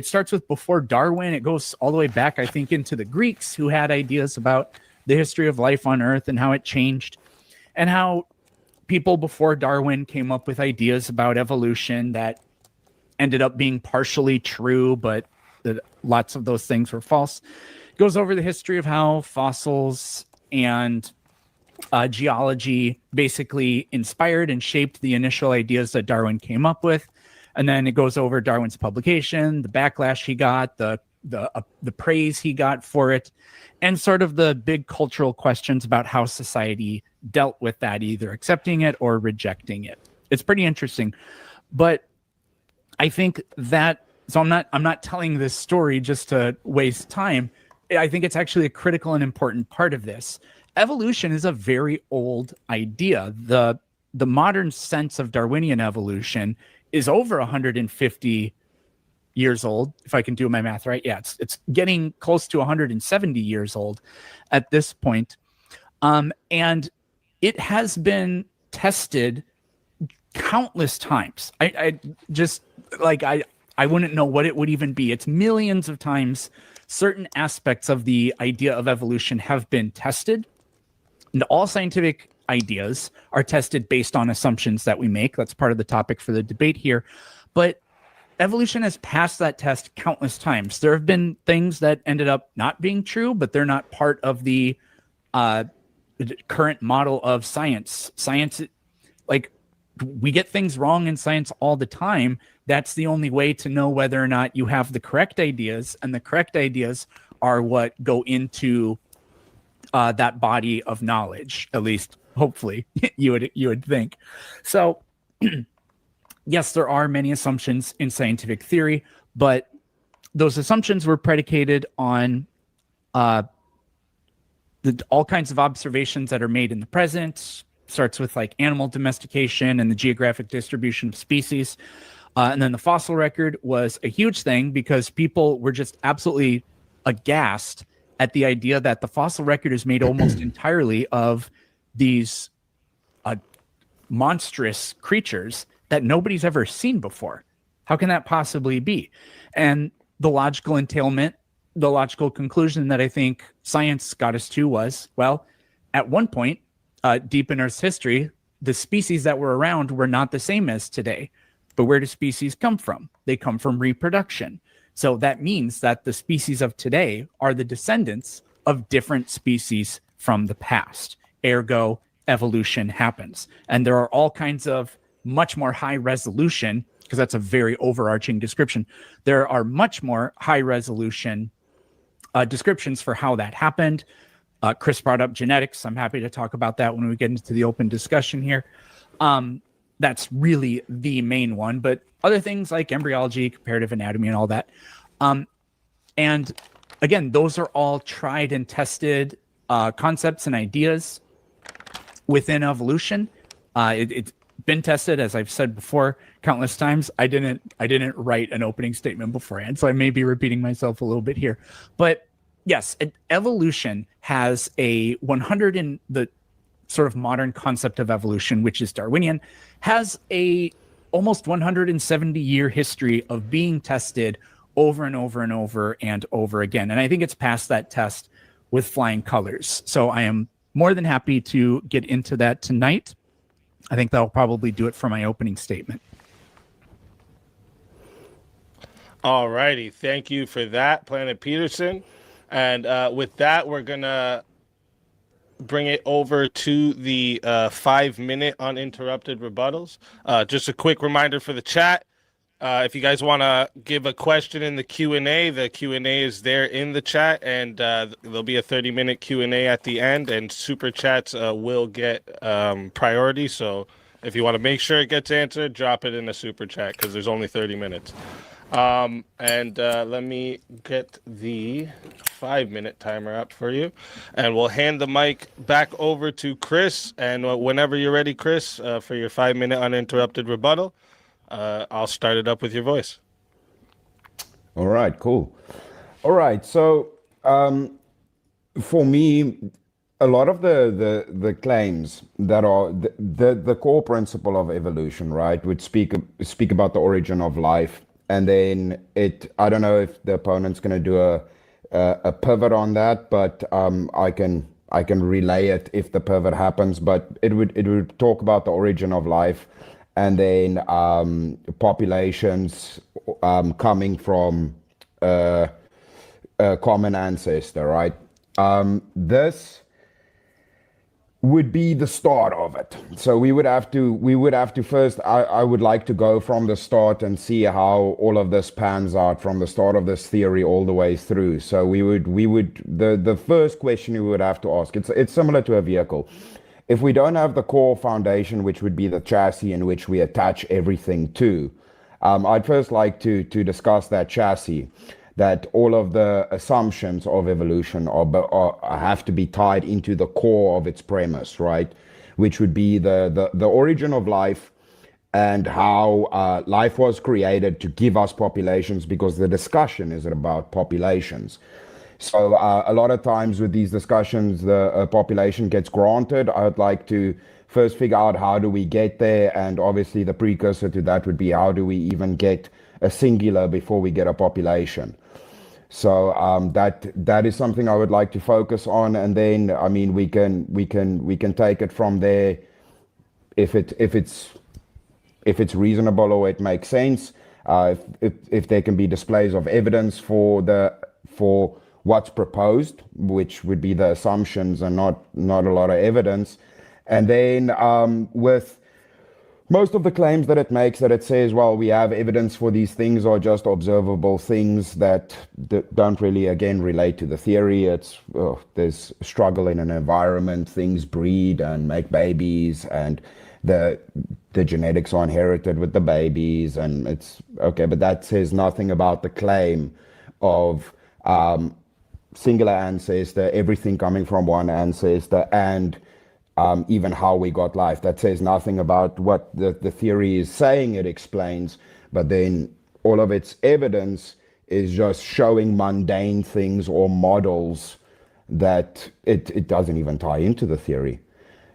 Speaker 12: Darwin. It goes all the way back, I think, into the Greeks who had ideas about the history of life on Earth and how it changed, and how people before Darwin came up with ideas about evolution that ended up being partially true, but lots of those things were false. It goes over the history of how fossils and geology basically inspired and shaped the initial ideas that Darwin came up with. And then it goes over Darwin's publication, the backlash he got, the praise he got for it, and sort of the big cultural questions about how society dealt with that, either accepting it or rejecting it. It's pretty interesting. But I think that, so I'm not telling this story just to waste time. I think it's actually a critical and important part of this. Evolution is a very old idea. The modern sense of Darwinian evolution is over 150 years old, if I can do my math right. Yeah, it's getting close to 170 years old at this point. And it has been tested countless times. I wouldn't know what it would even be. It's millions of times certain aspects of the idea of evolution have been tested. And all scientific ideas are tested based on assumptions that we make. That's part of the topic for the debate here. But evolution has passed that test countless times. There have been things that ended up not being true, but they're not part of the current model of science. Science, like, we get things wrong in science all the time. That's the only way to know whether or not you have the correct ideas, and the correct ideas are what go into that body of knowledge, at least hopefully you would think. So yes, there are many assumptions in scientific theory, but those assumptions were predicated on all kinds of observations that are made in the present. Starts with like animal domestication and the geographic distribution of species. And then the fossil record was a huge thing because people were just absolutely aghast at the idea that the fossil record is made almost entirely of these monstrous creatures that nobody's ever seen before. How can that possibly be? And the logical entailment, the logical conclusion that I think science got us to was, well, at one point, deep in Earth's history, the species that were around were not the same as today. But where do species come from? They come from reproduction. So that means that the species of today are the descendants of different species from the past. Ergo, evolution happens. And there are all kinds of much more high resolution, because that's a very overarching description. There are much more high resolution descriptions for how that happened. Chris brought up genetics. I'm happy to talk about that when we get into the open discussion here. That's really the main one, but other things like embryology, comparative anatomy, and all that. And again, those are all tried and tested concepts and ideas within evolution. It's been tested, as I've said before, countless times. I didn't write an opening statement beforehand, so I may be repeating myself a little bit here. But yes, evolution has a 100 in the sort of modern concept of evolution, which is Darwinian, has a almost 170-year history of being tested over and over and over and over again. And I think it's passed that test with flying colors. So I am more than happy to get into that tonight. I think that'll probably do it for my opening statement.
Speaker 4: All righty. Thank you for that, Planet Peterson. And with that, we're going to bring it over to the 5-minute uninterrupted rebuttals. Just a quick reminder for the chat. If you guys want to give a question in the Q&A, the Q&A is there in the chat, and there'll be a 30-minute Q&A at the end, and super chats will get priority. So if you want to make sure it gets answered, drop it in the super chat because there's only 30 minutes. Let me get the 5-minute timer up for you, and we'll hand the mic back over to Chris. And whenever you're ready, Chris, for your 5-minute uninterrupted rebuttal, I'll start it up with your voice.
Speaker 3: All right, cool. All right, so for me, a lot of the claims that are the core principle of evolution, right, would speak about the origin of life. And then I don't know if the opponent's going to do a pivot on that, but I can relay it if the pivot happens. But it would talk about the origin of life, and then populations coming from a common ancestor, right? This would be the start of it. So we would have to first, I would like to go from the start and see how all of this pans out from the start of this theory all the way through. So the first question we would have to ask, it's similar to a vehicle. If we don't have the core foundation, which would be the chassis in which we attach everything to, I'd first like to discuss that chassis, that all of the assumptions of evolution have to be tied into the core of its premise, right? Which would be the origin of life and how life was created to give us populations, because the discussion is about populations. So a lot of times with these discussions, the population gets granted. I would like to first figure out how do we get there, and obviously the precursor to that would be how do we even get a singular before we get a population. So that is something I would like to focus on, and then I mean we can take it from there if it's reasonable or it makes sense. If there can be displays of evidence for what's proposed, which would be the assumptions and not a lot of evidence, and then with most of the claims that it makes, that it says, well, we have evidence for these things are just observable things that don't really, again, relate to the theory. There's struggle in an environment, things breed and make babies, and the genetics are inherited with the babies, and it's okay, but that says nothing about the claim of singular ancestor, everything coming from one ancestor, and even how we got life. That says nothing about what the theory is saying it explains, but then all of its evidence is just showing mundane things or models that it doesn't even tie into the theory.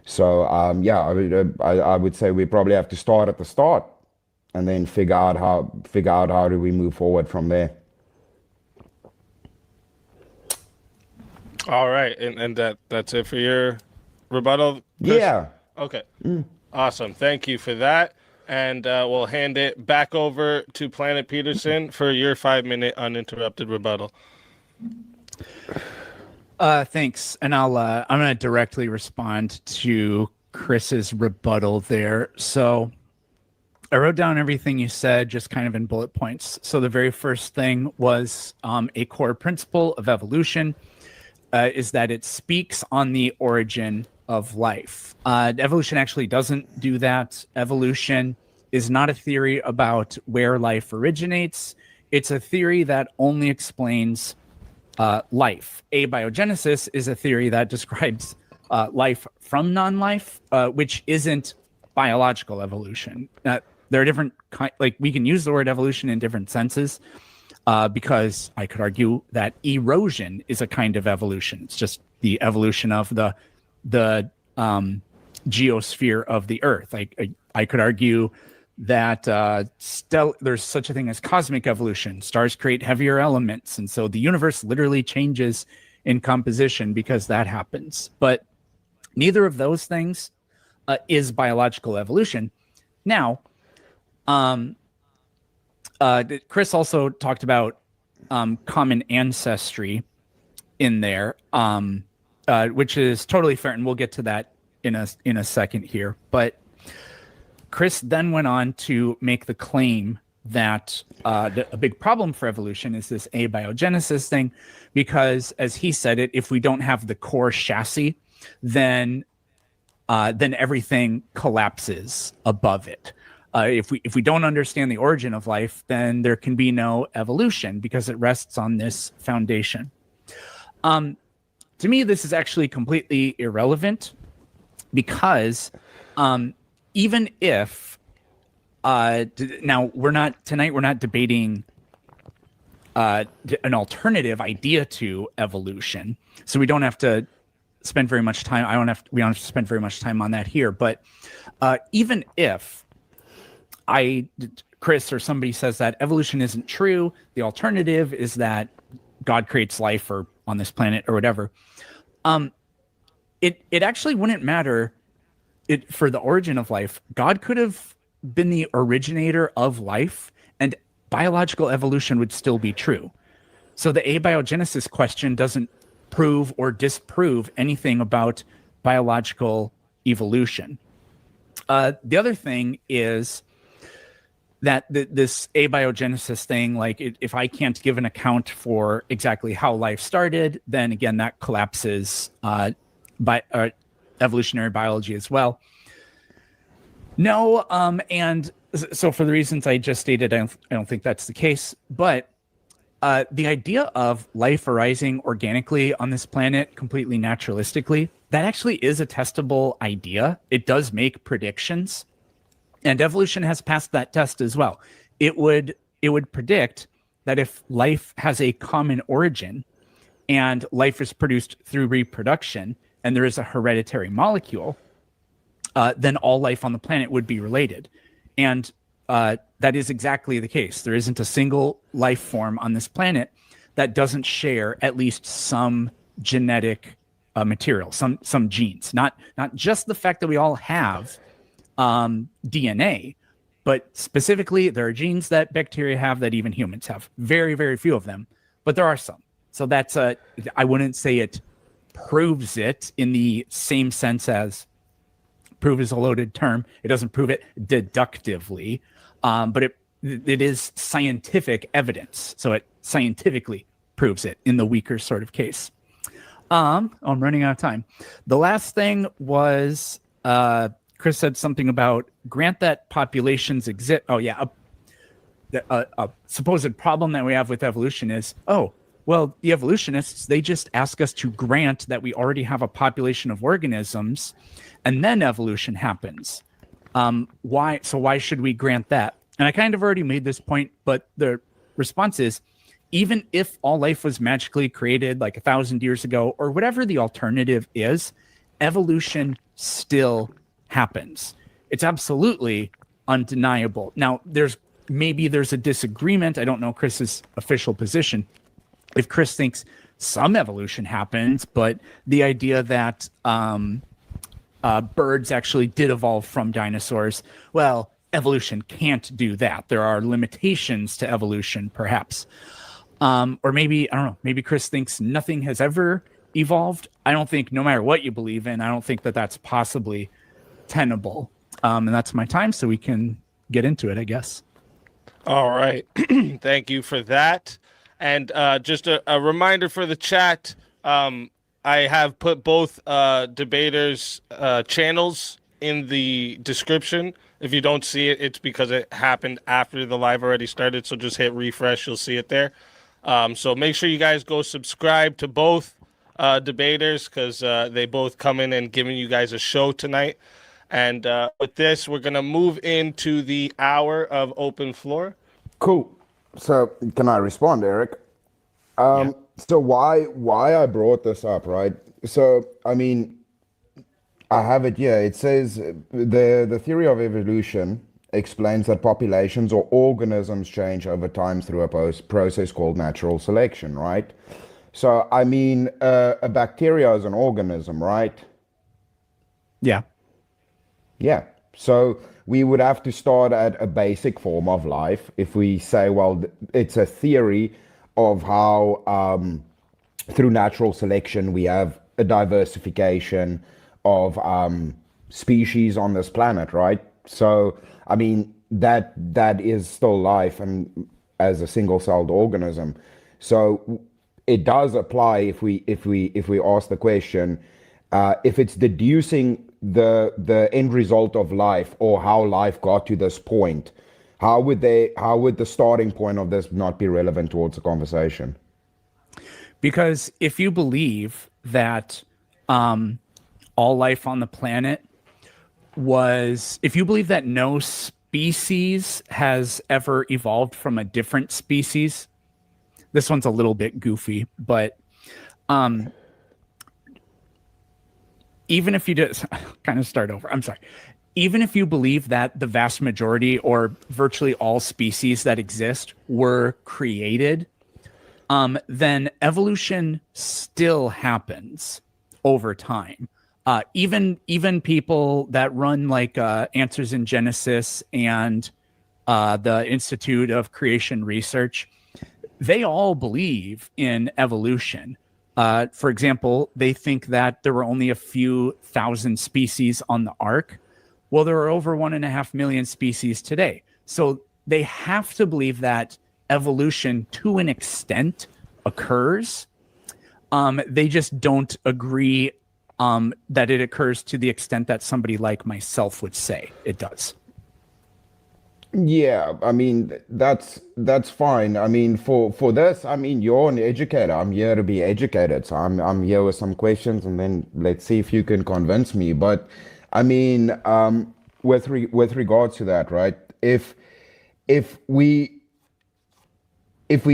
Speaker 3: So I would say we probably have to start at the start and then figure out how do we move forward from there.
Speaker 4: All right, and that's it for your rebuttal, Chris?
Speaker 3: Yeah.
Speaker 4: Okay. Awesome. Thank you for that. And we'll hand it back over to Planet Peterson for your 5-minute uninterrupted rebuttal.
Speaker 12: Thanks. And I'm going to directly respond to Chris's rebuttal there. So I wrote down everything you said, just kind of in bullet points. So the very first thing was a core principle of evolution is that it speaks on the origin of life. Evolution actually doesn't do that. Evolution is not a theory about where life originates. It's a theory that only explains life. Abiogenesis is a theory that describes life from non-life, which isn't biological evolution. There are different like we can use the word evolution in different senses, because I could argue that erosion is a kind of evolution. It's just the evolution of the geosphere of the Earth. I could argue that there's such a thing as cosmic evolution. Stars create heavier elements, and so the universe literally changes in composition because that happens. But neither of those things is biological evolution. Now, Chris also talked about common ancestry in there, which is totally fair, and we'll get to that in a second here. But Chris then went on to make the claim that a big problem for evolution is this abiogenesis thing, because as he said it, if we don't have the core chassis, then everything collapses above it. If we don't understand the origin of life, then there can be no evolution because it rests on this foundation. To me, this is actually completely irrelevant because even if now we're not debating an alternative idea to evolution, so we don't have to spend very much time. We don't have to spend very much time on that here. But even if Chris or somebody says that evolution isn't true, the alternative is that God creates life or on this planet or whatever. It actually wouldn't matter for the origin of life. God could have been the originator of life and biological evolution would still be true. So the abiogenesis question doesn't prove or disprove anything about biological evolution. The other thing is that this abiogenesis thing, like if I can't give an account for exactly how life started, then again, that collapses evolutionary biology as well. No, and so for the reasons I just stated, I don't think that's the case. But the idea of life arising organically on this planet, completely naturalistically, that actually is a testable idea. It does make predictions. And evolution has passed that test as well. It would predict that if life has a common origin and life is produced through reproduction and there is a hereditary molecule, then all life on the planet would be related. And that is exactly the case. There isn't a single life form on this planet that doesn't share at least some genetic material, some genes. Not just the fact that we all have DNA, but specifically there are genes that bacteria have that even humans have. Very, very few of them, but there are some. So that's I wouldn't say it proves it in the same sense as prove is a loaded term. It doesn't prove it deductively, but it is scientific evidence. So it scientifically proves it in the weaker sort of case. I'm running out of time. The last thing was Chris said something about grant that populations exist. Oh yeah, a supposed problem that we have with evolution is Well, the evolutionists, they just ask us to grant that we already have a population of organisms, and then evolution happens. Why should we grant that? And I kind of already made this point, but the response is, even if all life was magically created like 1,000 years ago, or whatever the alternative is, evolution still happens. It's absolutely undeniable. Now, there's a disagreement. I don't know Chris's official position. If Chris thinks some evolution happens, but the idea that birds actually did evolve from dinosaurs, well, evolution can't do that. There are limitations to evolution, perhaps. Or maybe, I don't know, maybe Chris thinks nothing has ever evolved. I don't think, no matter what you believe in, I don't think that that's possibly tenable. And that's my time, so we can get into it, I guess.
Speaker 4: All right. Thank you for that. And just a reminder for the chat, I have put both debaters' channels in the description. If you don't see it, it's because it happened after the live already started. So just hit refresh. You'll see it there. So make sure you guys go subscribe to both debaters, because they both come in and giving you guys a show tonight. And with this, we're going to move into the hour of open floor.
Speaker 3: Cool. So can I respond, Eric? So why I brought this up, right? So, I mean, I have it here. It says the theory of evolution explains that populations or organisms change over time through a process called natural selection, right? So, I mean, a bacteria is an organism, right?
Speaker 12: Yeah.
Speaker 3: Yeah. So we would have to start at a basic form of life if we say, well, it's a theory of how through natural selection we have a diversification of species on this planet, right? So, I mean, that is still life and as a single-celled organism. So it does apply if we ask the question, if it's deducing the end result of life or how life got to this point, how would the starting point of this not be relevant towards the conversation?
Speaker 12: Because if you believe that all life on the planet if you believe that no species has ever evolved from a different species, this one's a little bit goofy, but even if you just kind of start over, I'm sorry. Even if you believe that the vast majority or virtually all species that exist were created, then evolution still happens over time. Even people that run like Answers in Genesis and the Institute of Creation Research, they all believe in evolution. For example, they think that there were only a few thousand species on the ark. Well, there are over 1.5 million species today. So they have to believe that evolution to an extent occurs. They just don't agree that it occurs to the extent that somebody like myself would say it does.
Speaker 3: Yeah, I mean, that's fine. I mean, for this, I mean, you're an educator. I'm here to be educated. So I'm here with some questions, and then let's see if you can convince me. But I mean, with regards to that, right? If we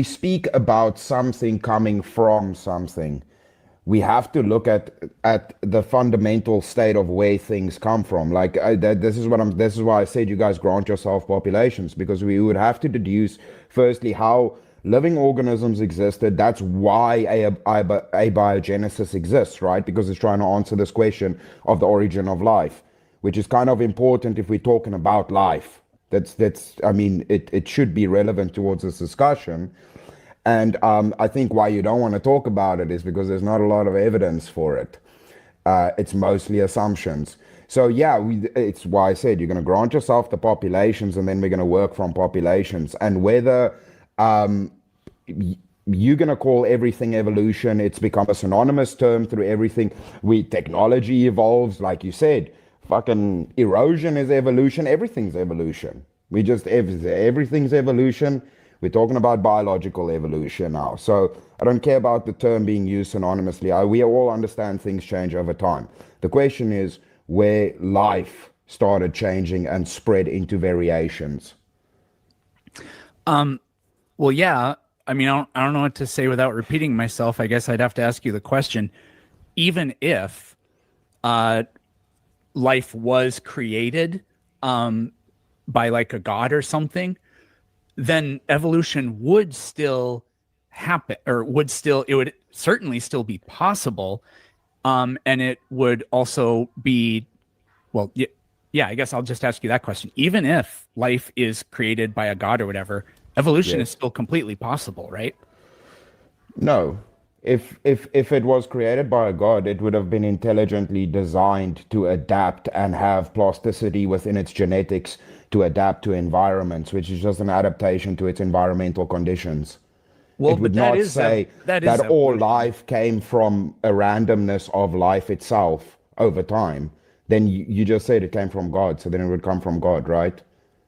Speaker 3: speak about something coming from something, we have to look at the fundamental state of where things come from. Like this is why I said you guys grant yourself populations, because we would have to deduce firstly how living organisms existed. That's why abiogenesis exists, right? Because it's trying to answer this question of the origin of life, which is kind of important if we're talking about life. That's I mean, it should be relevant towards this discussion. And I think why you don't want to talk about it is because there's not a lot of evidence for it. It's mostly assumptions. So yeah, it's why I said you're going to grant yourself the populations, and then we're going to work from populations. And whether you're going to call everything evolution, it's become a synonymous term through everything. Technology evolves, like you said. Fucking erosion is evolution. Everything's evolution. Everything's evolution. We're talking about biological evolution now. So I don't care about the term being used synonymously. We all understand things change over time. The question is where life started changing and spread into variations.
Speaker 12: Well, yeah. I mean, I don't know what to say without repeating myself. I guess I'd have to ask you the question. Even if life was created by like a god or something, then evolution would still happen, or it would certainly still be possible. And it would also be, well, yeah, I guess I'll just ask you that question. Even if life is created by a god or whatever, evolution is still completely possible, right?
Speaker 3: No. If it was created by a god, it would have been intelligently designed to adapt and have plasticity within its genetics to adapt to environments, which is just an adaptation to its environmental conditions.
Speaker 12: Well,
Speaker 3: it would
Speaker 12: but that
Speaker 3: not
Speaker 12: is
Speaker 3: say
Speaker 12: that is
Speaker 3: all life came from a randomness of life itself over time. Then you just said it came from God, so then it would come from God, right?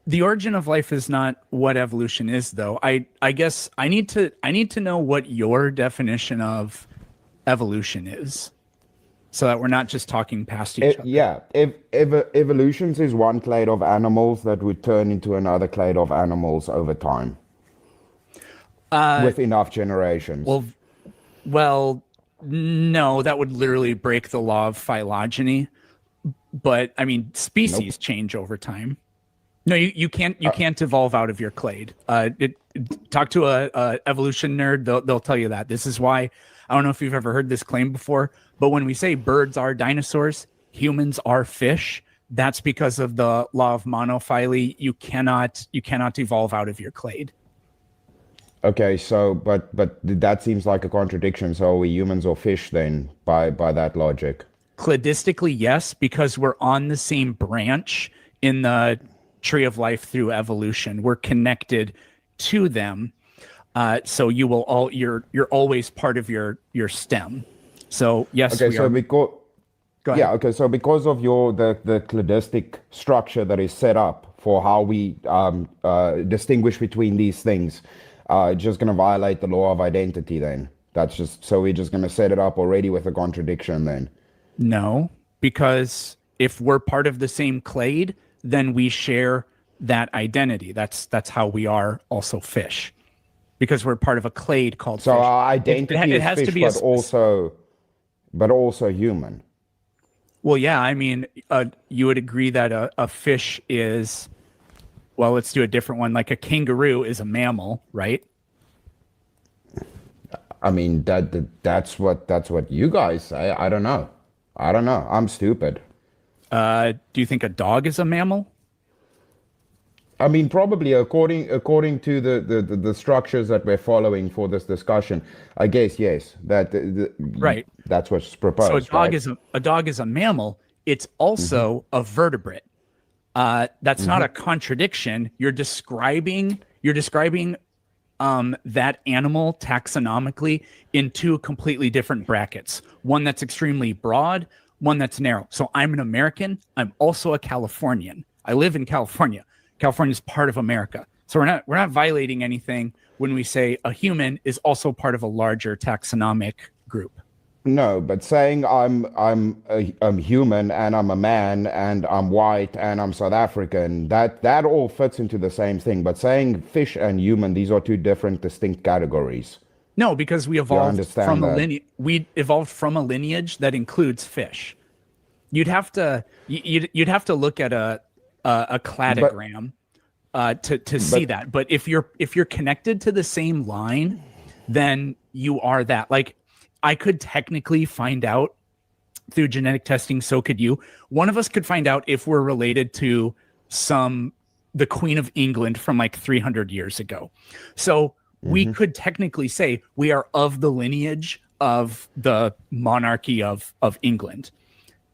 Speaker 12: The origin of life is not what evolution is, though. I guess I need to know what your definition of evolution is, so that we're not just talking past each other.
Speaker 3: Yeah, evolutions is one clade of animals that would turn into another clade of animals over time, with enough generations.
Speaker 12: Well, no, that would literally break the law of phylogeny. But I mean, species change over time. No, you can't evolve out of your clade. Talk to a evolution nerd; they'll tell you that. This is why I don't know if you've ever heard this claim before, but when we say birds are dinosaurs, humans are fish, that's because of the law of monophily. You cannot evolve out of your clade.
Speaker 3: Okay, so but that seems like a contradiction. So are we humans or fish then by that logic?
Speaker 12: Cladistically, yes, because we're on the same branch in the tree of life through evolution. We're connected to them. So you're always part of your stem. So yes,
Speaker 3: okay, so because
Speaker 12: Go ahead.
Speaker 3: yeah, okay, so because of the cladistic structure that is set up for how we distinguish between these things, it's just going to violate the law of identity then. That's just, so we're just going to set it up already with a contradiction then.
Speaker 12: No, because if we're part of the same clade, then we share that identity. That's how we are also fish, because we're part of a clade called
Speaker 3: so
Speaker 12: fish.
Speaker 3: Our identity
Speaker 12: it
Speaker 3: is
Speaker 12: has
Speaker 3: fish,
Speaker 12: to be
Speaker 3: but also human.
Speaker 12: Well, yeah, I mean, you would agree that a fish is, well, let's do a different one. Like a kangaroo is a mammal, right?
Speaker 3: I mean, that's what you guys say. I don't know. I'm stupid.
Speaker 12: Do you think a dog is a mammal?
Speaker 3: I mean, probably according to the structures that we're following for this discussion, I guess yes.
Speaker 12: Right.
Speaker 3: That's what's proposed.
Speaker 12: So a dog is a mammal. It's also a vertebrate. That's not a contradiction. You're describing that animal taxonomically in two completely different brackets. One that's extremely broad, one that's narrow. So I'm an American. I'm also a Californian. I live in California. California is part of America. So we're not violating anything when we say a human is also part of a larger taxonomic group.
Speaker 3: No, but saying I'm human and I'm a man and I'm white and I'm South African, that all fits into the same thing. But saying fish and human, these are two different, distinct categories.
Speaker 12: No, because we evolved from a lineage. We evolved from a lineage that includes fish. You'd have to look at a cladogram to see that. But if you're connected to the same line, then you are that. Like, I could technically find out through genetic testing, so could you. One of us could find out if we're related to the Queen of England from like 300 years ago. So we could technically say we are of the lineage of the monarchy of England.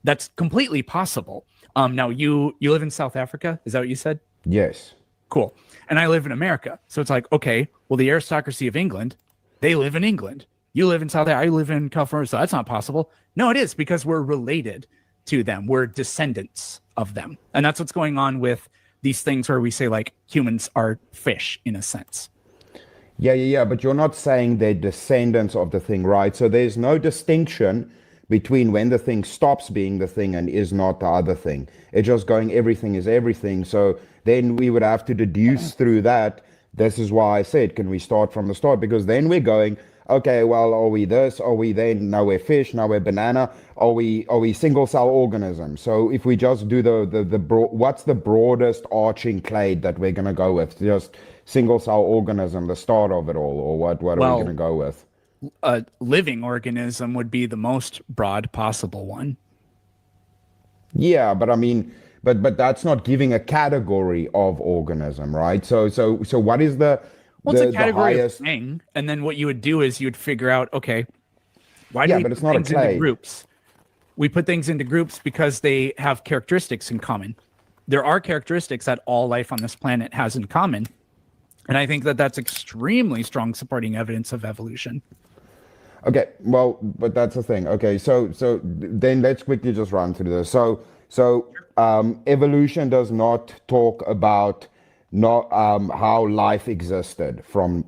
Speaker 12: That's completely possible. Now you live in South Africa, is that what you said?
Speaker 3: Yes.
Speaker 12: Cool. And I live in America. So it's like, okay, well, the aristocracy of England, they live in England. You live in South Africa, I live in California, so that's not possible. No, it is, because we're related to them. We're descendants of them. And that's what's going on with these things where we say like humans are fish in a sense.
Speaker 3: Yeah. But you're not saying they're descendants of the thing, right? So there's no distinction between when the thing stops being the thing and is not the other thing. It's just going everything is everything. So then we would have to deduce through that. This is why I said, can we start from the start? Because then we're going, okay, well, are we this? Are we then? Now we're fish, now we're banana. Are we single cell organisms? So if we just do what's the broadest arching clade that we're gonna go with? Just single cell organism, the start of it all, or what are we gonna go with?
Speaker 12: A living organism would be the most broad possible one.
Speaker 3: Yeah, but I mean, but that's not giving a category of organism, right? So what is the
Speaker 12: Well, it's a category
Speaker 3: highest
Speaker 12: of thing, and then what you would do is you'd figure out, okay, why do
Speaker 3: Yeah,
Speaker 12: we
Speaker 3: but it's
Speaker 12: put
Speaker 3: not a
Speaker 12: things into
Speaker 3: clade.
Speaker 12: groups? We put things into groups because they have characteristics in common. There are characteristics that all life on this planet has in common, and I think that that's extremely strong supporting evidence of evolution.
Speaker 3: Okay, well, but that's the thing. Okay, so then let's quickly just run through this. So evolution does not talk about how life existed from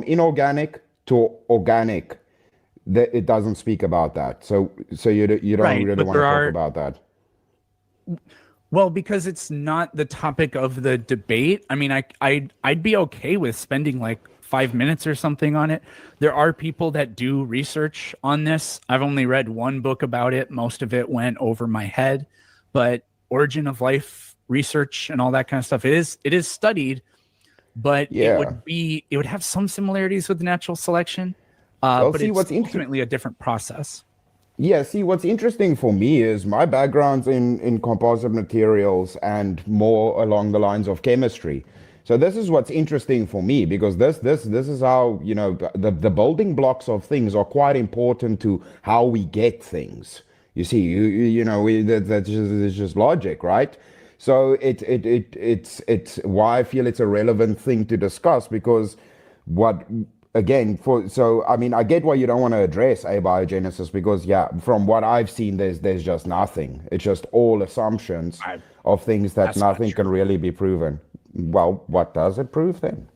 Speaker 3: inorganic to organic. It doesn't speak about that. So you don't
Speaker 12: Right,
Speaker 3: really
Speaker 12: but
Speaker 3: want to
Speaker 12: there
Speaker 3: talk
Speaker 12: are-
Speaker 3: about that.
Speaker 12: Well, because it's not the topic of the debate. I mean, I'd be okay with spending like 5 minutes or something on it. There are people that do research on this. I've only read one book about it. Most of it went over my head, but origin of life research and all that kind of stuff, it is studied, but
Speaker 3: Yeah.
Speaker 12: it would have some similarities with natural selection.
Speaker 3: Well,
Speaker 12: But
Speaker 3: see,
Speaker 12: it's
Speaker 3: what's
Speaker 12: ultimately a different process.
Speaker 3: Yeah, see, what's interesting for me is my background's in composite materials and more along the lines of chemistry. So this is what's interesting for me, because this is how, the building blocks of things are quite important to how we get things. You see, that's just logic, right? So it's why I feel it's a relevant thing to discuss, because I mean, I get why you don't want to address abiogenesis, because from what I've seen, there's just nothing. It's just all assumptions of things that
Speaker 12: That's not
Speaker 3: nothing can really be proven. Well, what does it prove then?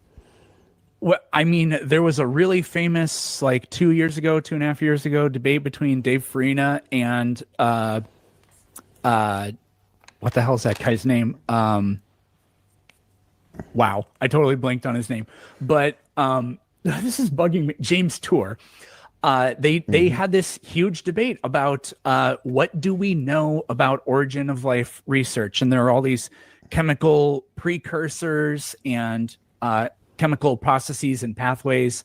Speaker 12: Well, I mean, there was a really famous, like 2.5 years ago, debate between Dave Farina and what the hell is that guy's name? Wow, I totally blanked on his name. But this is bugging me. James Tour. They had this huge debate about what do we know about origin of life research, and there are all these chemical precursors and chemical processes and pathways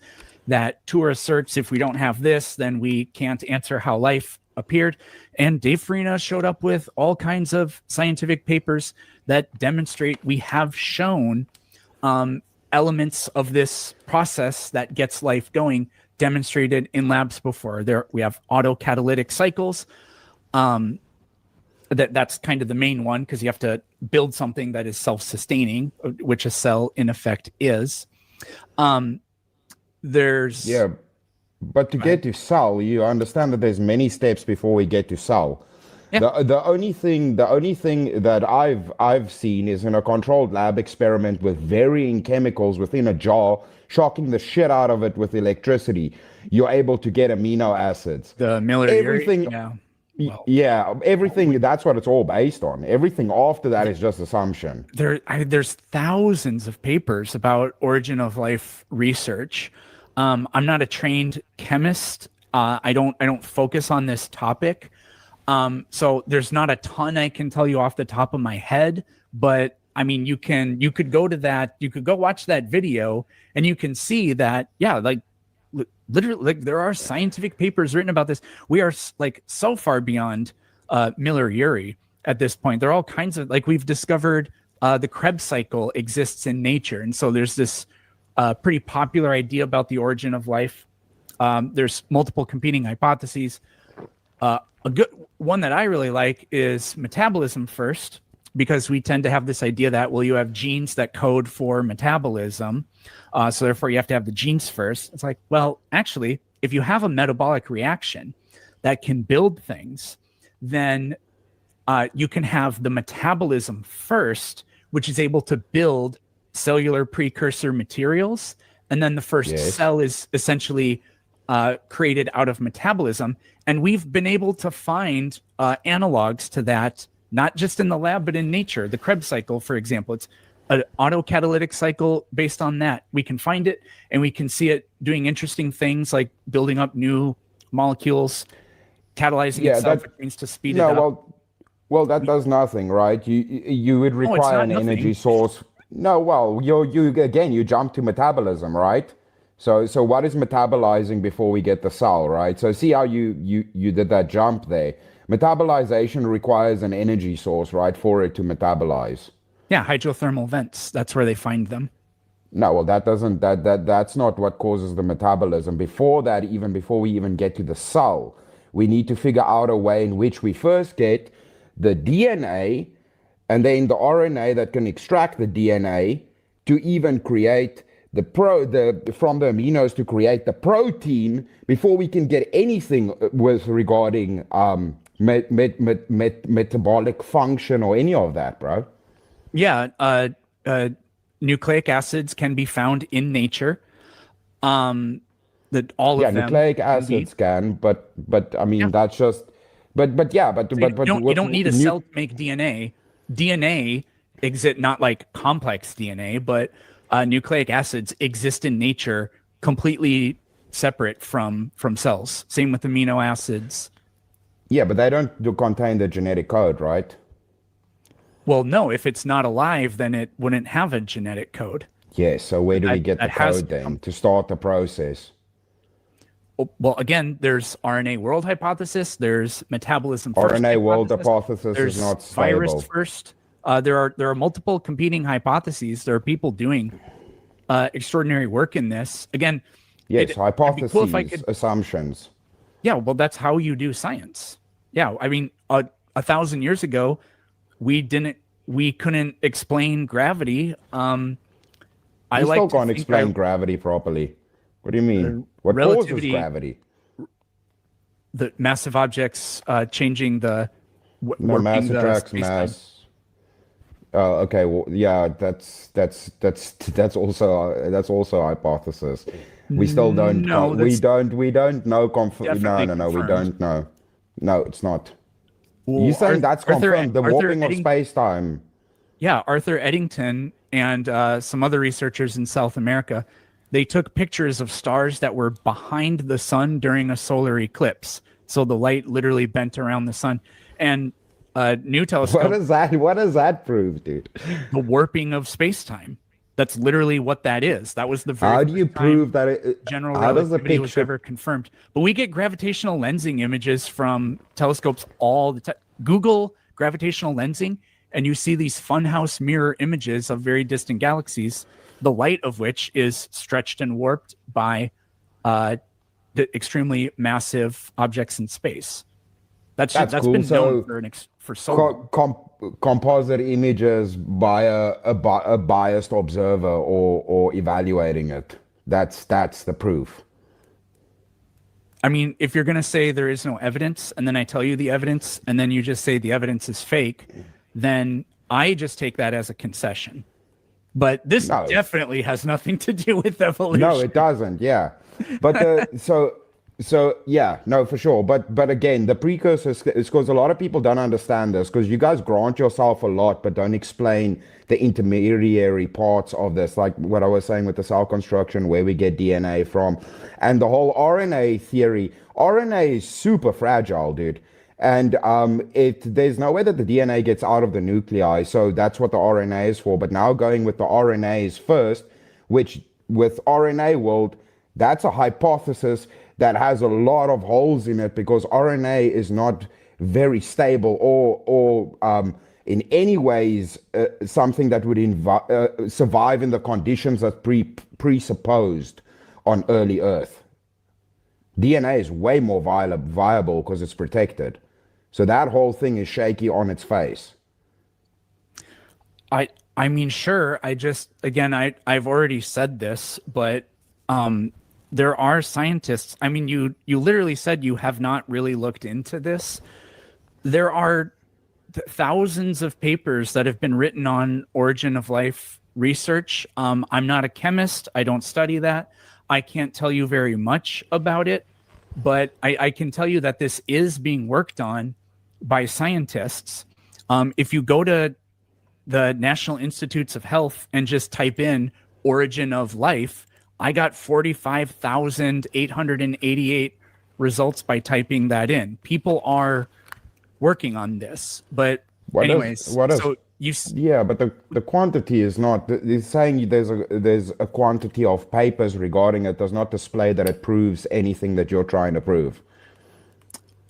Speaker 12: that Tour asserts if we don't have this, then we can't answer how life appeared. And Dave Farina showed up with all kinds of scientific papers that demonstrate we have shown elements of this process that gets life going demonstrated in labs before. There we have autocatalytic cycles. That's kind of the main one, because you have to build something that is self-sustaining, which a cell in effect is. There's
Speaker 3: But to get to cell, you understand that there's many steps before we get to cell. The only thing that I've seen is in a controlled lab experiment with varying chemicals within a jar, shocking the shit out of it with electricity. You're able to get amino acids.
Speaker 12: The Miller
Speaker 3: everything. Everything. That's what it's all based on. Everything after that is just assumption.
Speaker 12: There's thousands of papers about origin of life research. I'm not a trained chemist. I don't focus on this topic. So there's not a ton I can tell you off the top of my head, but I mean, you could go to that, you could go watch that video and you can see that, literally, like there are scientific papers written about this. We are like so far beyond Miller-Urey at this point. There are all kinds of, like we've discovered the Krebs cycle exists in nature. And so there's this pretty popular idea about the origin of life. There's multiple competing hypotheses. A good one that I really like is metabolism first, because we tend to have this idea that, well, you have genes that code for metabolism. So therefore you have to have the genes first. It's like, well, actually, if you have a metabolic reaction that can build things, then you can have the metabolism first, which is able to build cellular precursor materials, and then the first
Speaker 3: Yes.
Speaker 12: cell is essentially created out of metabolism. And we've been able to find analogs to that, not just in the lab, but in nature. The Krebs cycle, for example, it's an autocatalytic cycle based on that. We can find it and we can see it doing interesting things like building up new molecules, catalyzing itself, which means to speed it up.
Speaker 3: Well, that does nothing, right? You would
Speaker 12: No, it's
Speaker 3: require
Speaker 12: not
Speaker 3: an energy
Speaker 12: nothing.
Speaker 3: source. No, well, you jump to metabolism, right? So what is metabolizing before we get the cell, right? So see how you did that jump there. Metabolization requires an energy source, right, for it to metabolize.
Speaker 12: Yeah, hydrothermal vents. That's where they find them.
Speaker 3: No, well, that's not what causes the metabolism. Before that, even before we even get to the cell, we need to figure out a way in which we first get the DNA and then the RNA that can extract the DNA to even create from the aminos to create the protein before we can get anything with regarding metabolic function or any of that, bro.
Speaker 12: Yeah, nucleic acids can be found in nature. That all of them.
Speaker 3: Nucleic acids can, but I mean that's just, but
Speaker 12: you don't need a cell to make DNA. DNA exist not like complex DNA, but nucleic acids exist in nature completely separate from cells. Same with amino acids.
Speaker 3: Yeah, but they don't contain the genetic code, right?
Speaker 12: Well, no, if it's not alive, then it wouldn't have a genetic code.
Speaker 3: Yes, so where do we get the code then to start the process?
Speaker 12: Well, again, there's RNA world hypothesis. There's metabolism first.
Speaker 3: RNA world hypothesis
Speaker 12: There's
Speaker 3: is not
Speaker 12: virus
Speaker 3: stable.
Speaker 12: first. There are multiple competing hypotheses. There are people doing extraordinary work in this. Again,
Speaker 3: Yes,
Speaker 12: it'd be
Speaker 3: hypotheses,
Speaker 12: cool if I could-
Speaker 3: assumptions.
Speaker 12: Yeah, well, that's how you do science. Yeah, I mean, 1,000 years ago, we couldn't explain gravity.
Speaker 3: You still can't explain gravity properly. What do you mean? What causes
Speaker 12: relativity-
Speaker 3: gravity?
Speaker 12: The massive objects changing the
Speaker 3: No,
Speaker 12: warping
Speaker 3: mass
Speaker 12: the
Speaker 3: attracts
Speaker 12: space-time.
Speaker 3: mass. Okay, well, yeah, that's also a hypothesis. We still don't.
Speaker 12: No,
Speaker 3: we
Speaker 12: that's
Speaker 3: don't know.
Speaker 12: definitely
Speaker 3: No, we
Speaker 12: confirmed.
Speaker 3: don't know. No, it's not.
Speaker 12: Well,
Speaker 3: You saying that's confirmed? The
Speaker 12: Arthur
Speaker 3: warping of
Speaker 12: Edding-
Speaker 3: space-time.
Speaker 12: Yeah, Arthur Eddington and some other researchers in South America, they took pictures of stars that were behind the sun during a solar eclipse. So the light literally bent around the sun. And new telescope.
Speaker 3: What does that prove, dude?
Speaker 12: The warping of space-time. That's literally what that is. That was the very
Speaker 3: How do you
Speaker 12: first time
Speaker 3: prove that
Speaker 12: general
Speaker 3: how does the
Speaker 12: relativity was
Speaker 3: picture-
Speaker 12: ever confirmed. But we get gravitational lensing images from telescopes all the time. Google gravitational lensing, and you see these funhouse mirror images of very distant galaxies, the light of which is stretched and warped by the extremely massive objects in space. That's
Speaker 3: cool.
Speaker 12: been
Speaker 3: So
Speaker 12: known for so long.
Speaker 3: composite images by a biased observer or evaluating it. That's the proof.
Speaker 12: I mean, if you're going to say there is no evidence, and then I tell you the evidence, and then you just say the evidence is fake, then I just take that as a concession. But this definitely has nothing to do with evolution.
Speaker 3: No, it doesn't. Yeah, but so yeah, no, for sure. But again, the precursors is because a lot of people don't understand this, because you guys grant yourself a lot, but don't explain the intermediary parts of this, like what I was saying with the cell construction, where we get DNA from, and the whole RNA theory. RNA is super fragile, dude. And there's no way that the DNA gets out of the nuclei, so that's what the RNA is for. But now going with the RNAs first, which with RNA world, that's a hypothesis that has a lot of holes in it, because RNA is not very stable or in any ways something that would survive in the conditions that presupposed on early Earth. DNA is way more viable because it's protected. So that whole thing is shaky on its face.
Speaker 12: I mean, sure. I've already said this, but there are scientists. I mean, you literally said you have not really looked into this. There are thousands of papers that have been written on origin of life research. I'm not a chemist. I don't study that. I can't tell you very much about it, but I can tell you that this is being worked on by scientists. If you go to the National Institutes of Health and just type in origin of life, I got 45,888 results by typing that in. People are working on this, but
Speaker 3: yeah, but the quantity is not. It's saying there's a quantity of papers regarding it does not display that it proves anything that you're trying to prove.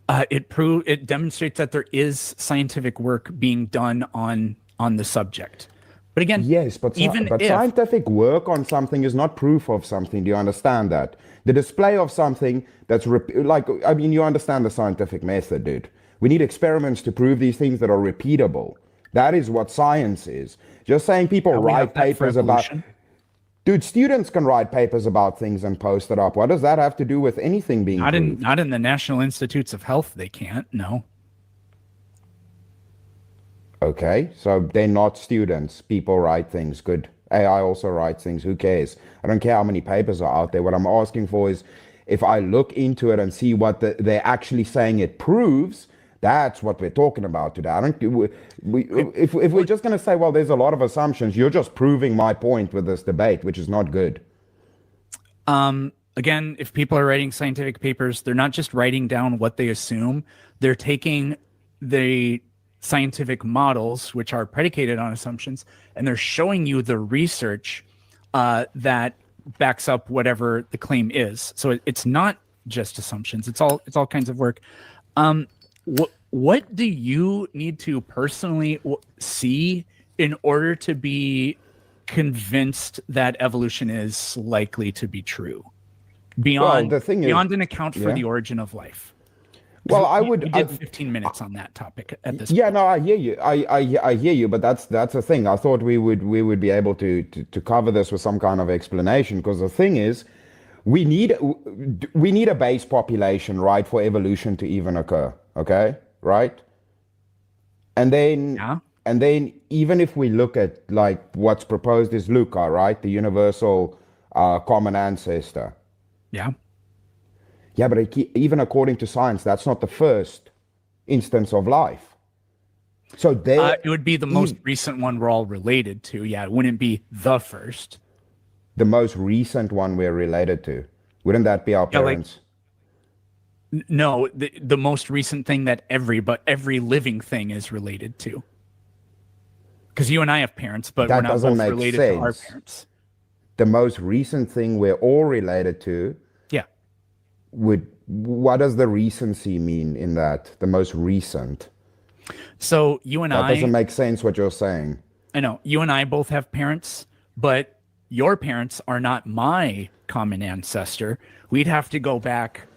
Speaker 12: It demonstrates that there is scientific work being done on the subject. But again,
Speaker 3: yes, but scientific work on something is not proof of something. Do you understand that? The display of something that's you understand the scientific method, dude. We need experiments to prove these things that are repeatable. That is what science is. Just saying people write papers about... Dude, students can write papers about things and post it up. What does that have to do with anything being proved?
Speaker 12: Not in the National Institutes of Health, they can't, no.
Speaker 3: Okay, so they're not students. People write things. Good. AI also writes things. Who cares? I don't care how many papers are out there. What I'm asking for is if I look into it and see what they're actually saying it proves, that's what we're talking about today. If we're just going to say, well, there's a lot of assumptions, you're just proving my point with this debate, which is not good.
Speaker 12: Again, if people are writing scientific papers, they're not just writing down what they assume. They're taking the scientific models, which are predicated on assumptions, and they're showing you the research that backs up whatever the claim is. So it's not just assumptions. It's all kinds of work. What do you need to personally see in order to be convinced that evolution is likely to be true? Beyond an account for the origin of life.
Speaker 3: Well,
Speaker 12: we did 15 minutes on that topic at this point.
Speaker 3: Yeah, no, I hear you. I hear you, but that's the thing. I thought we would be able to cover this with some kind of explanation, because the thing is, we need a base population, right, for evolution to even occur. Okay, right? And then even if we look at like what's proposed is LUCA, right, the universal common ancestor.
Speaker 12: Yeah.
Speaker 3: Yeah, but even according to science, that's not the first instance of life. So
Speaker 12: it would be the most recent one we're all related to. Yeah, it wouldn't be the first.
Speaker 3: The most recent one we're related to. Wouldn't that be our parents?
Speaker 12: No, the most recent thing that every living thing is related to. Because you and I have parents, but we're not both related to our parents.
Speaker 3: The most recent thing we're all related to. What does the recency mean in that? The most recent.
Speaker 12: So you and
Speaker 3: that doesn't make sense what you're saying.
Speaker 12: I know you and I both have parents, but your parents are not my common ancestor. We'd have to go back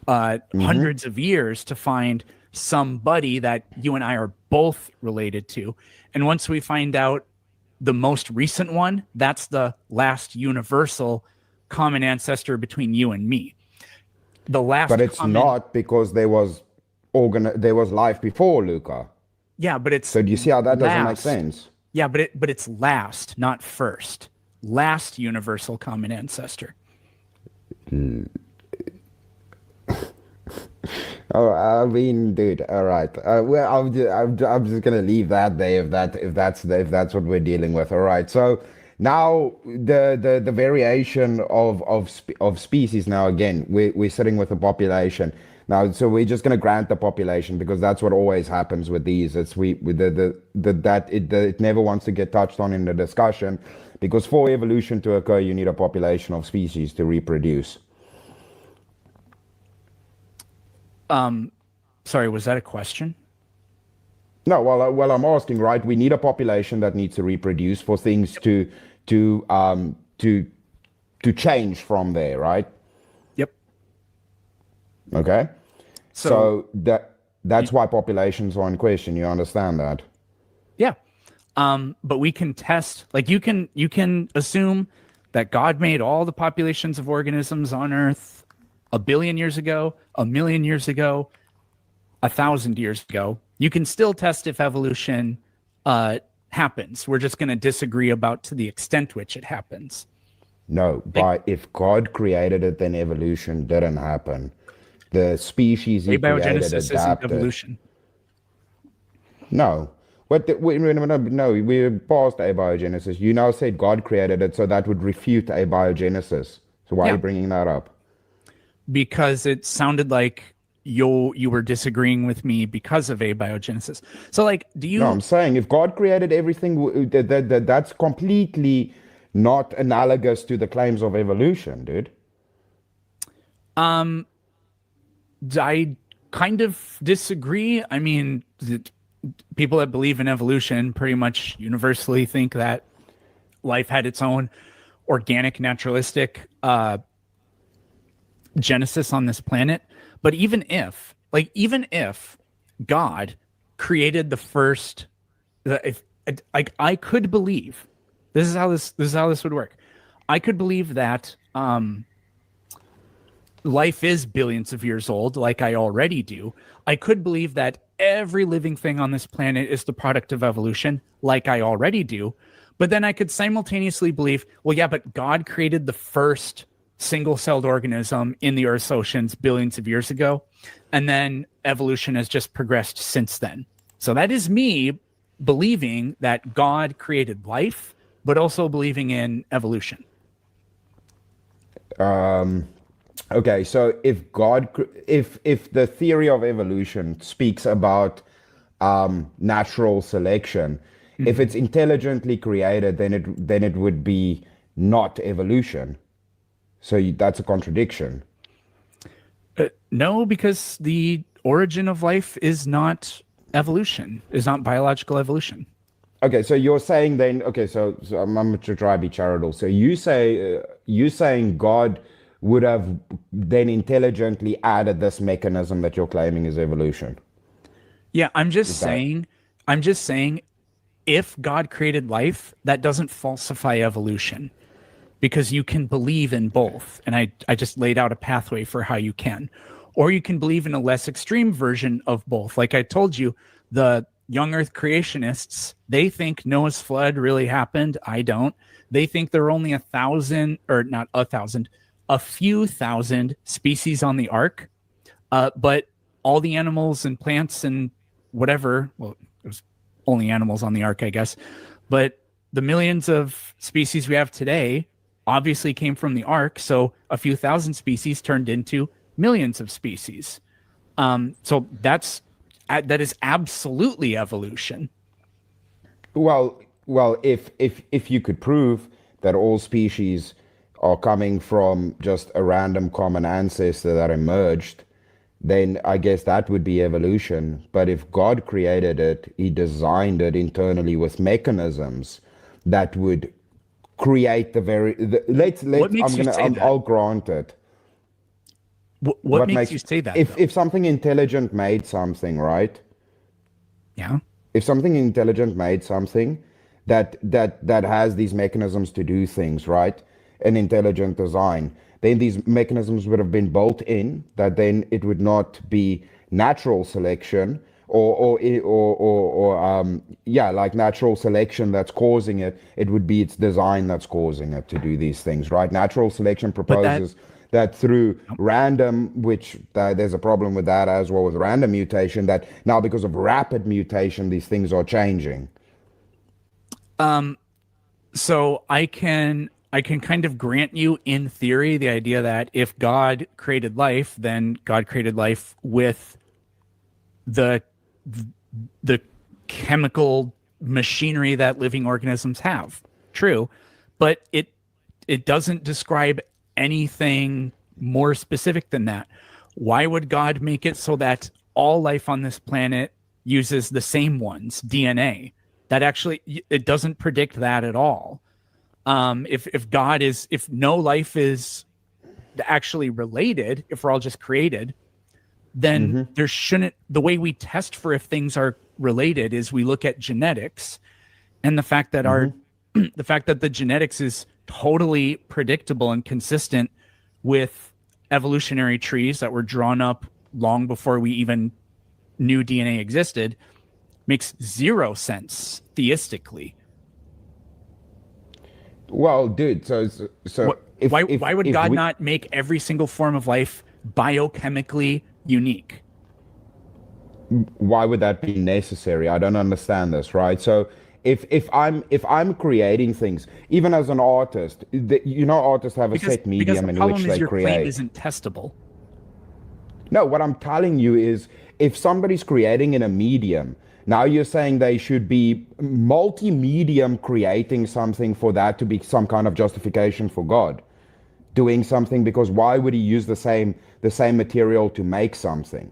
Speaker 12: hundreds of years to find somebody that you and I are both related to. And once we find out the most recent one, that's the last universal common ancestor between you and me.
Speaker 3: But it's not, because there was life before Luca.
Speaker 12: Yeah, but it's
Speaker 3: so. Do you see how that doesn't make sense?
Speaker 12: Yeah, but it's last, not first. Last universal common ancestor.
Speaker 3: Oh, I mean, dude. All right. Well, I'm just gonna leave that there if that's what we're dealing with. All right. So. Now the variation of species. Now again, we're sitting with the population now, so we're just going to grant the population because that's what always happens with these. It's it never wants to get touched on in the discussion, because for evolution to occur, you need a population of species to reproduce.
Speaker 12: Sorry, was that a question?
Speaker 3: No, well, I'm asking, right? We need a population that needs to reproduce for things to change from there, right?
Speaker 12: Yep.
Speaker 3: Okay. So that's why populations are in question. You understand that?
Speaker 12: Yeah. But we can test, like you can assume that God made all the populations of organisms on Earth 1 billion years ago, 1 million years ago, 1,000 years ago. You can still test if evolution happens. We're just going to disagree about to the extent which it happens.
Speaker 3: No, if God created it, then evolution didn't happen. The species he created
Speaker 12: Abiogenesis isn't
Speaker 3: adapted.
Speaker 12: evolution.
Speaker 3: No. No, we're past abiogenesis. You now said God created it, so that would refute abiogenesis. So why are you bringing that up?
Speaker 12: Because it sounded like you were disagreeing with me because of abiogenesis. So, like, do you?
Speaker 3: No, I'm saying if God created everything, that's completely not analogous to the claims of evolution, dude.
Speaker 12: I kind of disagree. I mean, people that believe in evolution pretty much universally think that life had its own organic, naturalistic genesis on this planet. But even if God created the first, I could believe, this is how this would work. I could believe that life is billions of years old, like I already do. I could believe that every living thing on this planet is the product of evolution, like I already do. But then I could simultaneously believe, well, yeah, but God created the first single-celled organism in the Earth's oceans billions of years ago, and then evolution has just progressed since then. So that is me believing that God created life, but also believing in evolution.
Speaker 3: Okay, so if the theory of evolution speaks about natural selection, if it's intelligently created, then it would be not evolution. So that's a contradiction.
Speaker 12: No, because the origin of life is not evolution, is not biological evolution.
Speaker 3: Okay, so you're saying then, so I'm going to try to be charitable. So you saying God would have then intelligently added this mechanism that you're claiming is evolution.
Speaker 12: Yeah, I'm just saying if God created life, that doesn't falsify evolution, because you can believe in both. And I just laid out a pathway for how you can. Or you can believe in a less extreme version of both. Like I told you, the young Earth creationists, they think Noah's flood really happened. I don't. They think there are only a few thousand species on the ark, but all the animals and plants and whatever, well, it was only animals on the ark, I guess, but the millions of species we have today obviously came from the ark, so a few thousand species turned into millions of species. So that is absolutely evolution.
Speaker 3: Well, if you could prove that all species are coming from just a random common ancestor that emerged, then I guess that would be evolution. But if God created it, he designed it internally with mechanisms that would create I'll grant it.
Speaker 12: What makes you say that?
Speaker 3: If something intelligent made something, right?
Speaker 12: Yeah.
Speaker 3: If something intelligent made something that has these mechanisms to do things, right? An intelligent design, then these mechanisms would have been built in, that then it would not be natural selection or like natural selection that's causing it. It would be its design that's causing it to do these things, right? Natural selection proposes that through random, which there's a problem with that as well with random mutation, that now because of rapid mutation, these things are changing.
Speaker 12: So I can kind of grant you in theory the idea that if God created life, then God created life with the chemical machinery that living organisms have. True, but it doesn't describe anything more specific than that. Why would God make it so that all life on this planet uses the same ones, DNA? That actually, it doesn't predict that at all. If no life is actually related, if we're all just created, then there shouldn't, the way we test for if things are related is we look at genetics, and the fact that the fact that the genetics is totally predictable and consistent with evolutionary trees that were drawn up long before we even knew DNA existed, makes zero sense theistically.
Speaker 3: Well, dude, so
Speaker 12: Why would God not make every single form of life biochemically unique?
Speaker 3: Why would that be necessary? I don't understand this, right? So if I'm creating things, even as an artist, artists have a set medium in which they
Speaker 12: your
Speaker 3: create.
Speaker 12: claim isn't testable.
Speaker 3: No, what I'm telling you is, if somebody's creating in a medium, now you're saying they should be multi-medium creating something for that to be some kind of justification for God doing something, because why would he use the same material to make something?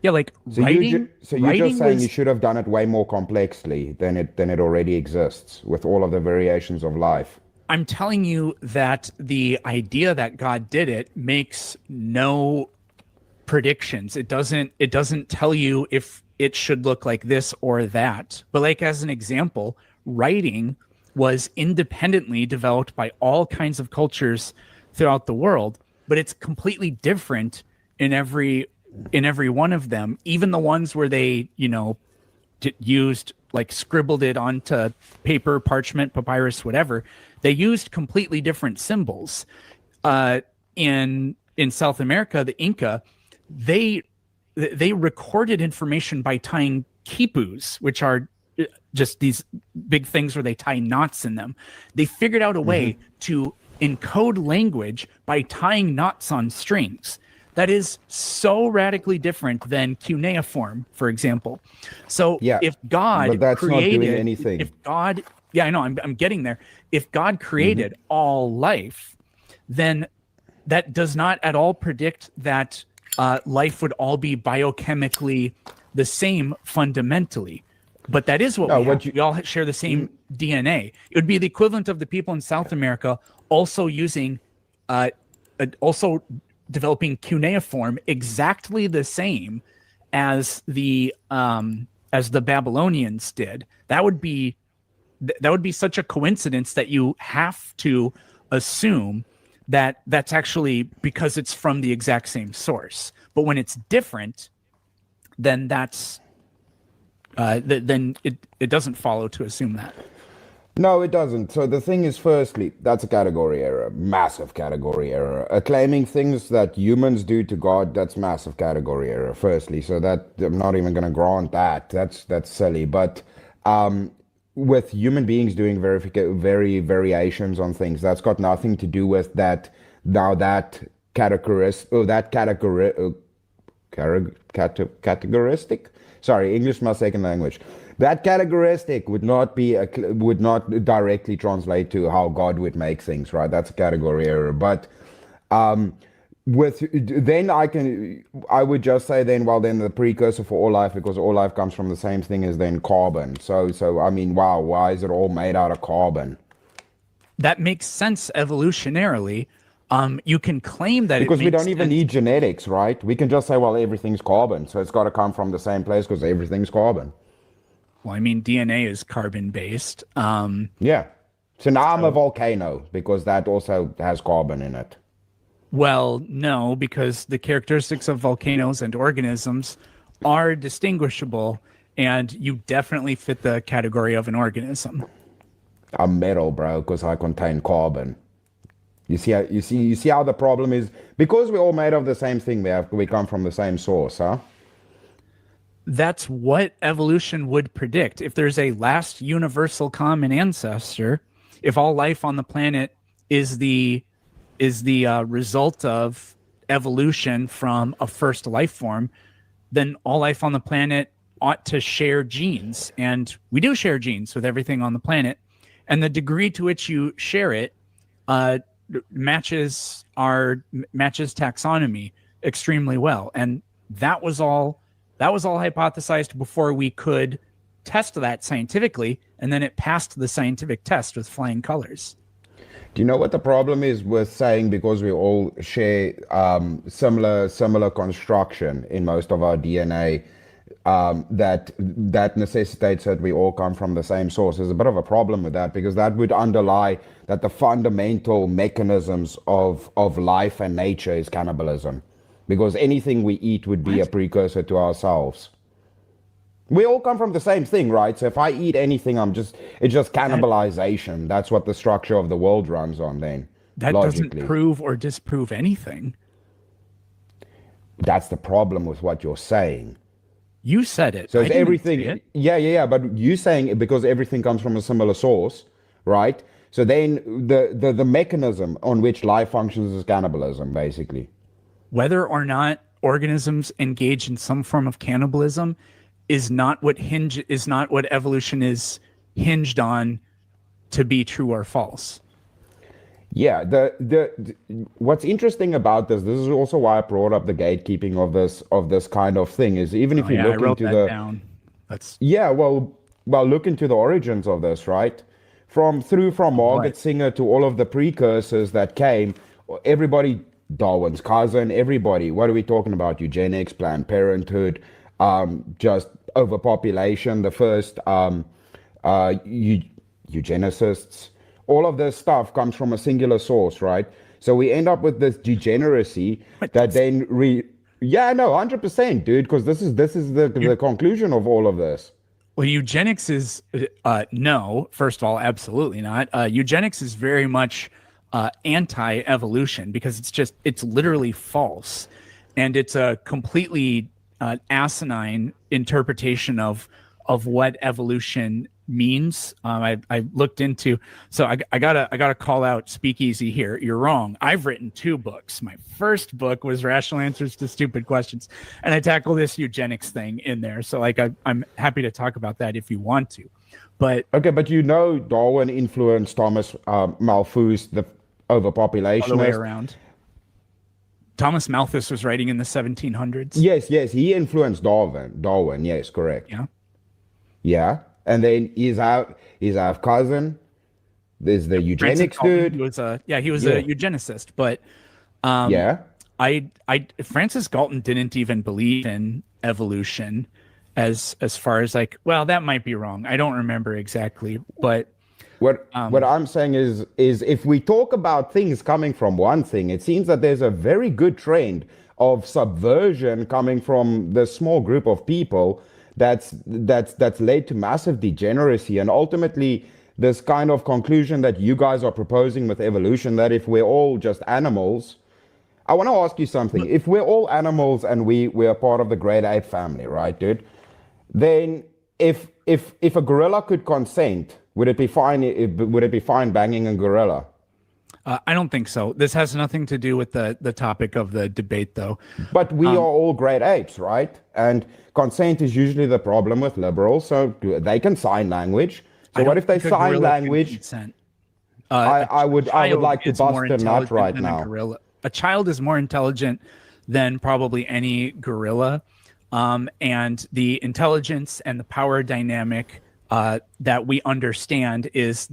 Speaker 12: Yeah, like writing.
Speaker 3: You're just saying you should have done it way more complexly than it already exists with all of the variations of life.
Speaker 12: I'm telling you that the idea that God did it makes no predictions. It doesn't tell you if it should look like this or that. But like, as an example, writing was independently developed by all kinds of cultures throughout the world, but it's completely different in every one of them, even the ones where they, used, like, scribbled it onto paper, parchment, papyrus, whatever. They used completely different symbols. In South America, the Inca, they recorded information by tying quipus, which are just these big things where they tie knots in them. They figured out a way to encode language by tying knots on strings. That is so radically different than cuneiform, for example. So if God
Speaker 3: but that's
Speaker 12: created,
Speaker 3: not doing anything.
Speaker 12: If God, I know, I'm getting there. If God created all life, then that does not at all predict that life would all be biochemically the same fundamentally. But that is what we have. We all share the same DNA. It would be the equivalent of the people in South America also using, also developing cuneiform exactly the same as the Babylonians did. That would be such a coincidence that you have to assume that that's actually because it's from the exact same source. But when it's different, then that's then it doesn't follow to assume that.
Speaker 3: No, it doesn't. So the thing is, firstly, that's a category error, massive category error. Claiming things that humans do to God, that's massive category error, firstly. So that I'm not even going to grant that. That's silly. But with human beings doing variations on things, that's got nothing to do with that. Now that categoristic. Sorry, English my second language. That categoristic would not directly translate to how God would make things, right? That's a category error. But I would just say then the precursor for all life, because all life comes from the same thing, is then carbon. So I mean, wow, why is it all made out of carbon?
Speaker 12: That makes sense evolutionarily. You can claim that
Speaker 3: because we don't even need genetics, right? We can just say, well, everything's carbon, so it's got to come from the same place because everything's carbon.
Speaker 12: Well, I mean, DNA is carbon-based.
Speaker 3: Yeah. So now I'm a volcano because that also has carbon in it.
Speaker 12: Well, no, because the characteristics of volcanoes and organisms are distinguishable, and you definitely fit the category of an organism.
Speaker 3: I'm metal, bro, because I contain carbon. You see how the problem is? Because we're all made of the same thing, we come from the same source, huh?
Speaker 12: That's what evolution would predict. If there's a last universal common ancestor, if all life on the planet is the result of evolution from a first life form, then all life on the planet ought to share genes. And we do share genes with everything on the planet. And the degree to which you share it matches taxonomy extremely well. And that was all hypothesized before we could test that scientifically, and then it passed the scientific test with flying colors.
Speaker 3: Do you know what the problem is with saying because we all share similar construction in most of our DNA, that necessitates that we all come from the same source? There's a bit of a problem with that, because that would underlie that the fundamental mechanisms of life and nature is cannibalism. Because anything we eat would be a precursor to ourselves. We all come from the same thing, right? So if I eat anything, it's just cannibalization. That's what the structure of the world runs on then.
Speaker 12: That
Speaker 3: logically.
Speaker 12: doesn't prove or disprove anything.
Speaker 3: That's the problem with what you're saying.
Speaker 12: You said it.
Speaker 3: So
Speaker 12: I
Speaker 3: it's
Speaker 12: didn't
Speaker 3: everything.
Speaker 12: say it.
Speaker 3: Yeah. But you saying it because everything comes from a similar source, right? So then the mechanism on which life functions is cannibalism, basically.
Speaker 12: Whether or not organisms engage in some form of cannibalism is not what evolution is hinged on to be true or false.
Speaker 3: Yeah, the what's interesting about this is also why I brought up the gatekeeping of this kind of thing, is even if you look into the
Speaker 12: down. That's
Speaker 3: well, look into the origins of this, right? From Margaret Singer to all of the precursors that came, everybody, Darwin's cousin, everybody. What are we talking about? Eugenics, Planned Parenthood, just overpopulation, the first eugenicists. All of this stuff comes from a singular source, right? So we end up with this degeneracy that then 100%, dude, because this is the conclusion of all of this.
Speaker 12: Well, eugenics is no. First of all, absolutely not. Eugenics is very much anti-evolution because it's literally false, and it's a completely asinine interpretation of what evolution means. I looked into, so I gotta call out Speakeasy here. You're wrong. I've written 2 books. My first book was Rational Answers to Stupid Questions, and I tackle this eugenics thing in there. So I'm happy to talk about that if you want to. But
Speaker 3: okay, but Darwin influenced Thomas Malthus, the overpopulationist.
Speaker 12: All the way around. Thomas Malthus was writing in the 1700s.
Speaker 3: Yes, he influenced Darwin. Yes, correct. Yeah. And then his cousin, there's the eugenics dude.
Speaker 12: He was a eugenicist, but Francis Galton didn't even believe in evolution as far as that might be wrong. I don't remember exactly, but
Speaker 3: what I'm saying is if we talk about things coming from one thing, it seems that there's a very good trend of subversion coming from the small group of people that's led to massive degeneracy, and ultimately this kind of conclusion that you guys are proposing with evolution, that if we're all just animals. I want to ask you something. If we're all animals and we're part of the great ape family, right, dude? Then if a gorilla could consent, would it be fine? Would it be fine banging a gorilla?
Speaker 12: I don't think so. This has nothing to do with the topic of the debate, though.
Speaker 3: But we are all great apes, right? And consent is usually the problem with liberals. So they can sign language. So what if they sign language? I would like to bust a nut right now.
Speaker 12: A child is more intelligent than probably any gorilla, and the intelligence and the power dynamic that we understand is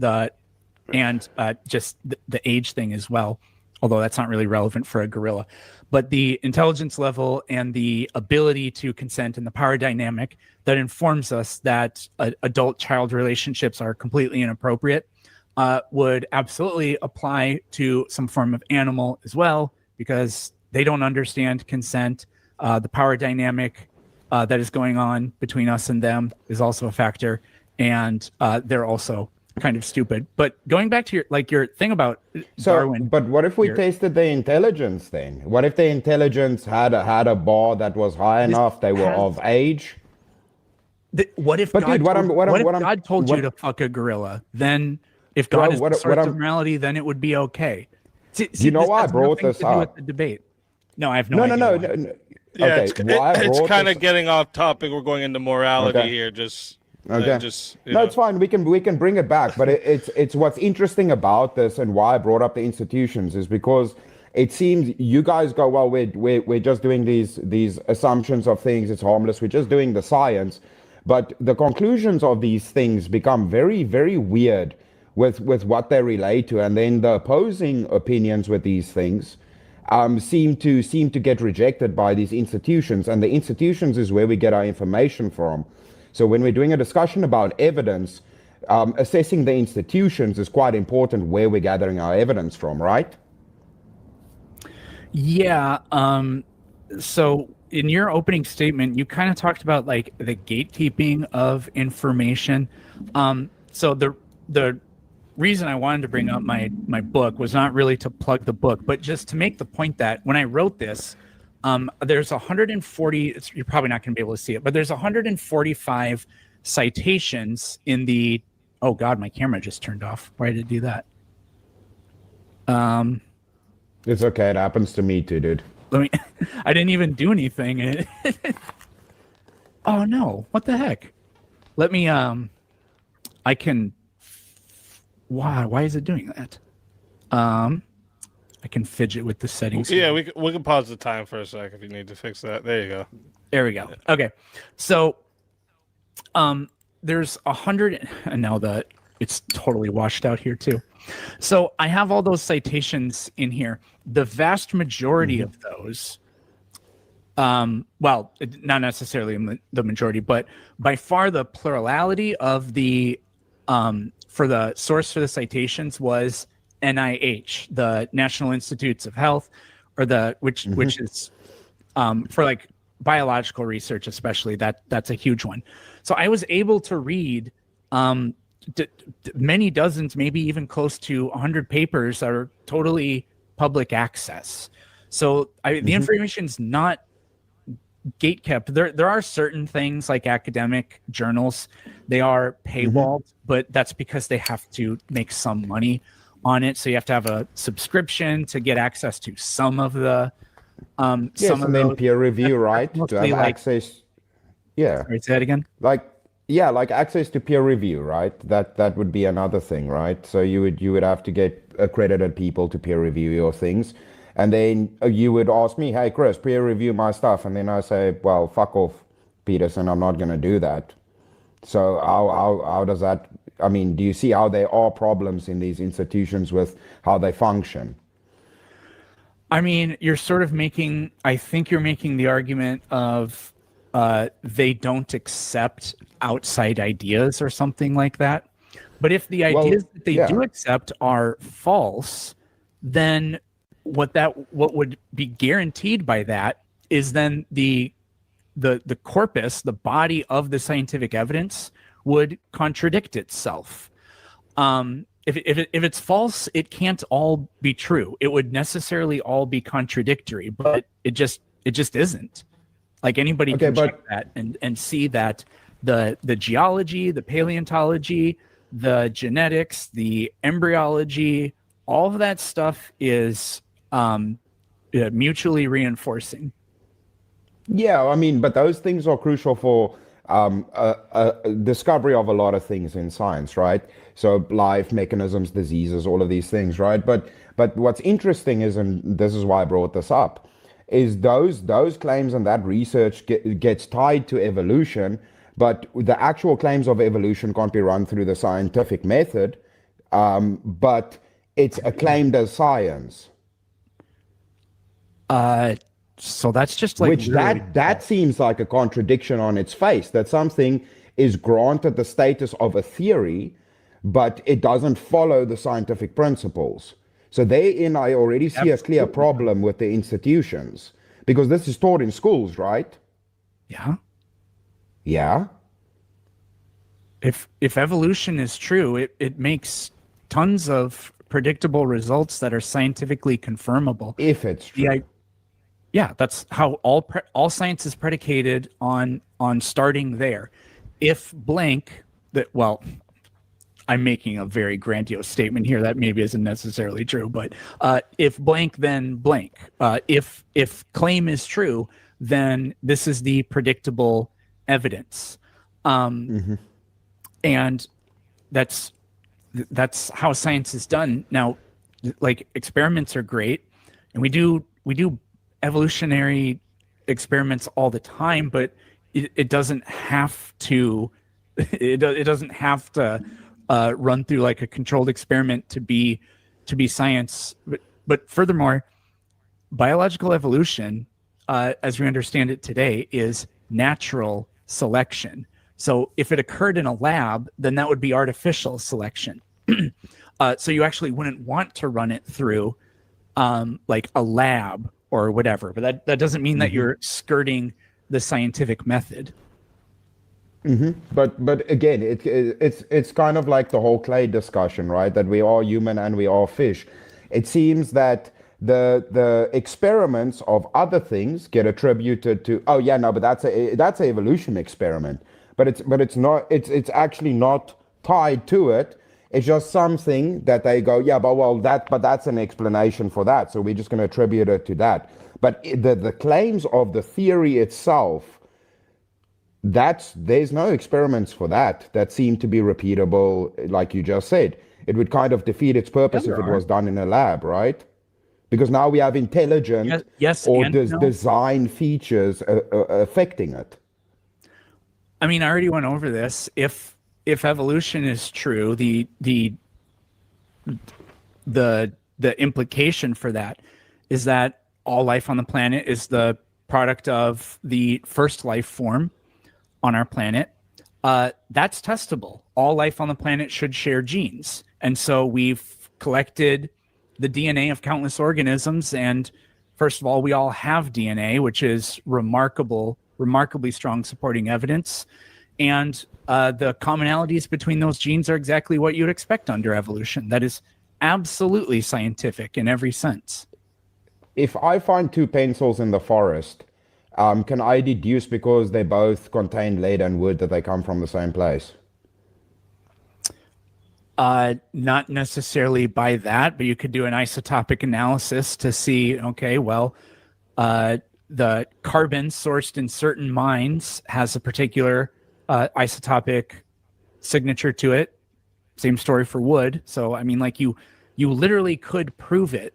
Speaker 12: just the age thing as well, although that's not really relevant for a gorilla. But the intelligence level and the ability to consent and the power dynamic that informs us that adult-child relationships are completely inappropriate would absolutely apply to some form of animal as well, because they don't understand consent. The power dynamic that is going on between us and them is also a factor, and they're also kind of stupid. But going back to your thing about Darwin.
Speaker 3: But what if we tasted the intelligence then? What if the intelligence had a bar that was high enough, they were of age?
Speaker 12: What if God told you to fuck a gorilla? Then if God is the source of morality, then it would be okay.
Speaker 3: You know why I brought this up?
Speaker 12: With the debate. No, I have no idea.
Speaker 3: No.
Speaker 4: Yeah,
Speaker 3: Okay,
Speaker 4: it's kind of getting off topic. We're going into morality here.
Speaker 3: It's fine. We can bring it back, but it's what's interesting about this and why I brought up the institutions is because it seems you guys go, well, we're just doing these assumptions of things. It's harmless. We're just doing the science, but the conclusions of these things become very, very weird with what they relate to, and then the opposing opinions with these things seem to get rejected by these institutions, and the institutions is where we get our information from. So when we're doing a discussion about evidence, assessing the institutions is quite important where we're gathering our evidence from, right?
Speaker 12: Yeah. So in your opening statement, you kind of talked about like the gatekeeping of information. So the reason I wanted to bring up my book was not really to plug the book, but just to make the point that when I wrote this, there's 140. You're probably not going to be able to see it, but there's 145 citations in the. Oh God, my camera just turned off. Why did it do that?
Speaker 3: It's okay. It happens to me too, dude.
Speaker 12: Let me. I didn't even do anything. Oh no! What the heck? Let me. I can. Why is it doing that? I can fidget with the settings.
Speaker 4: Yeah, we can pause the time for a sec if you need to fix that. There you go.
Speaker 12: There we go. Okay, so there's 100, and now that it's totally washed out here too. So I have all those citations in here. The vast majority of those, well, not necessarily the majority, but by far the plurality of the for the source for the citations was NIH, the National Institutes of Health, or the which is for like biological research, especially that's a huge one. So I was able to read many dozens, maybe even close to 100 papers that are totally public access. So the information's not gate kept. There are certain things like academic journals, they are paywalled, but that's because they have to make some money on it. So you have to have a subscription to get access to some of the
Speaker 3: Yes,
Speaker 12: some of
Speaker 3: and then
Speaker 12: those.
Speaker 3: peer review, right? To
Speaker 12: Mostly
Speaker 3: have
Speaker 12: like-
Speaker 3: access. Yeah.
Speaker 12: Sorry, say that again.
Speaker 3: Like access to peer review, right? That would be another thing, right? So you would have to get accredited people to peer review your things, and then you would ask me, "Hey, Chris, peer review my stuff," and then I say, "Well, fuck off, Peterson. I'm not going to do that." So how does that? I mean, do you see how there are problems in these institutions with how they function?
Speaker 12: I mean, you're sort of making, I think you're making the argument of they don't accept outside ideas or something like that. But if the ideas that they do accept are false, then what would be guaranteed by that is then the corpus, the body of the scientific evidence would contradict itself. If it's false, it can't all be true. It would necessarily all be contradictory, but it just isn't. Like anybody can check that and see that the geology, the paleontology, the genetics, the embryology, all of that stuff is mutually reinforcing.
Speaker 3: Yeah, I mean, but those things are crucial for discovery of a lot of things in science, right? So life, mechanisms, diseases, all of these things, right? But what's interesting is, and this is why I brought this up, is those claims and that research gets tied to evolution, but the actual claims of evolution can't be run through the scientific method, but it's acclaimed as science.
Speaker 12: So that's just like
Speaker 3: which that seems like a contradiction on its face, that something is granted the status of a theory, but it doesn't follow the scientific principles. So therein I already see a clear problem with the institutions, because this is taught in schools, right?
Speaker 12: Yeah.
Speaker 3: Yeah.
Speaker 12: If evolution is true, it makes tons of predictable results that are scientifically confirmable.
Speaker 3: If it's true.
Speaker 12: Yeah, that's how all science is predicated on starting there. If blank, well, I'm making a very grandiose statement here that maybe isn't necessarily true, but if blank, then blank. If claim is true, then this is the predictable evidence, and that's how science is done. Now, like experiments are great, and we do evolutionary experiments all the time, but it doesn't have to. It doesn't have to run through like a controlled experiment to be science. But furthermore, biological evolution, as we understand it today, is natural selection. So if it occurred in a lab, then that would be artificial selection. So you actually wouldn't want to run it through like a lab or whatever. But that doesn't mean that you're skirting the scientific method.
Speaker 3: But again, it's kind of like the whole clay discussion, right? That we are human and we are fish. It seems that the experiments of other things get attributed to, oh yeah, no, but that's an evolution experiment. But it's not. It's actually not tied to it. It's just something that they go, yeah, but that's an explanation for that. So we're just going to attribute it to that. But the claims of the theory itself, there's no experiments for that seem to be repeatable, like you just said. It would kind of defeat its purpose if it was done in a lab, right? Because now we have intelligent or design features affecting it.
Speaker 12: I mean, I already went over this. If evolution is true, the implication for that is that all life on the planet is the product of the first life form on our planet. That's testable. All life on the planet should share genes. And so we've collected the DNA of countless organisms. And first of all, we all have DNA, which is remarkably strong supporting evidence. And the commonalities between those genes are exactly what you'd expect under evolution. That is absolutely scientific in every sense.
Speaker 3: If I find two pencils in the forest, can I deduce because they both contain lead and wood that they come from the same place?
Speaker 12: Not necessarily by that, but you could do an isotopic analysis to see, okay, well, the carbon sourced in certain mines has a particular isotopic signature to it. Same story for wood. So, I mean, like you literally could prove it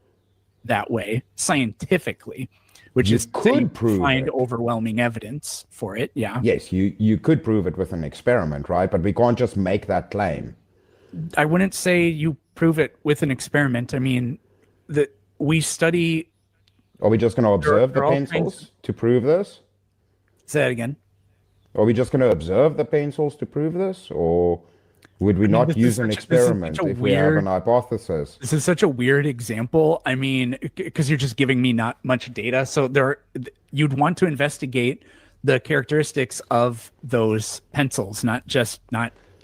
Speaker 12: that way scientifically, which is
Speaker 3: could
Speaker 12: find overwhelming evidence for it. Yeah.
Speaker 3: Yes, you could prove it with an experiment, right? But we can't just make that claim.
Speaker 12: I wouldn't say you prove it with an experiment. I mean, that we study.
Speaker 3: Are we just going to observe the pencils to prove this?
Speaker 12: Say that again.
Speaker 3: Are we just going to observe the pencils to prove this, or would we not use an experiment if we have an hypothesis?
Speaker 12: This is such a weird example. I mean, because you're just giving me not much data. So you'd want to investigate the characteristics of those pencils, not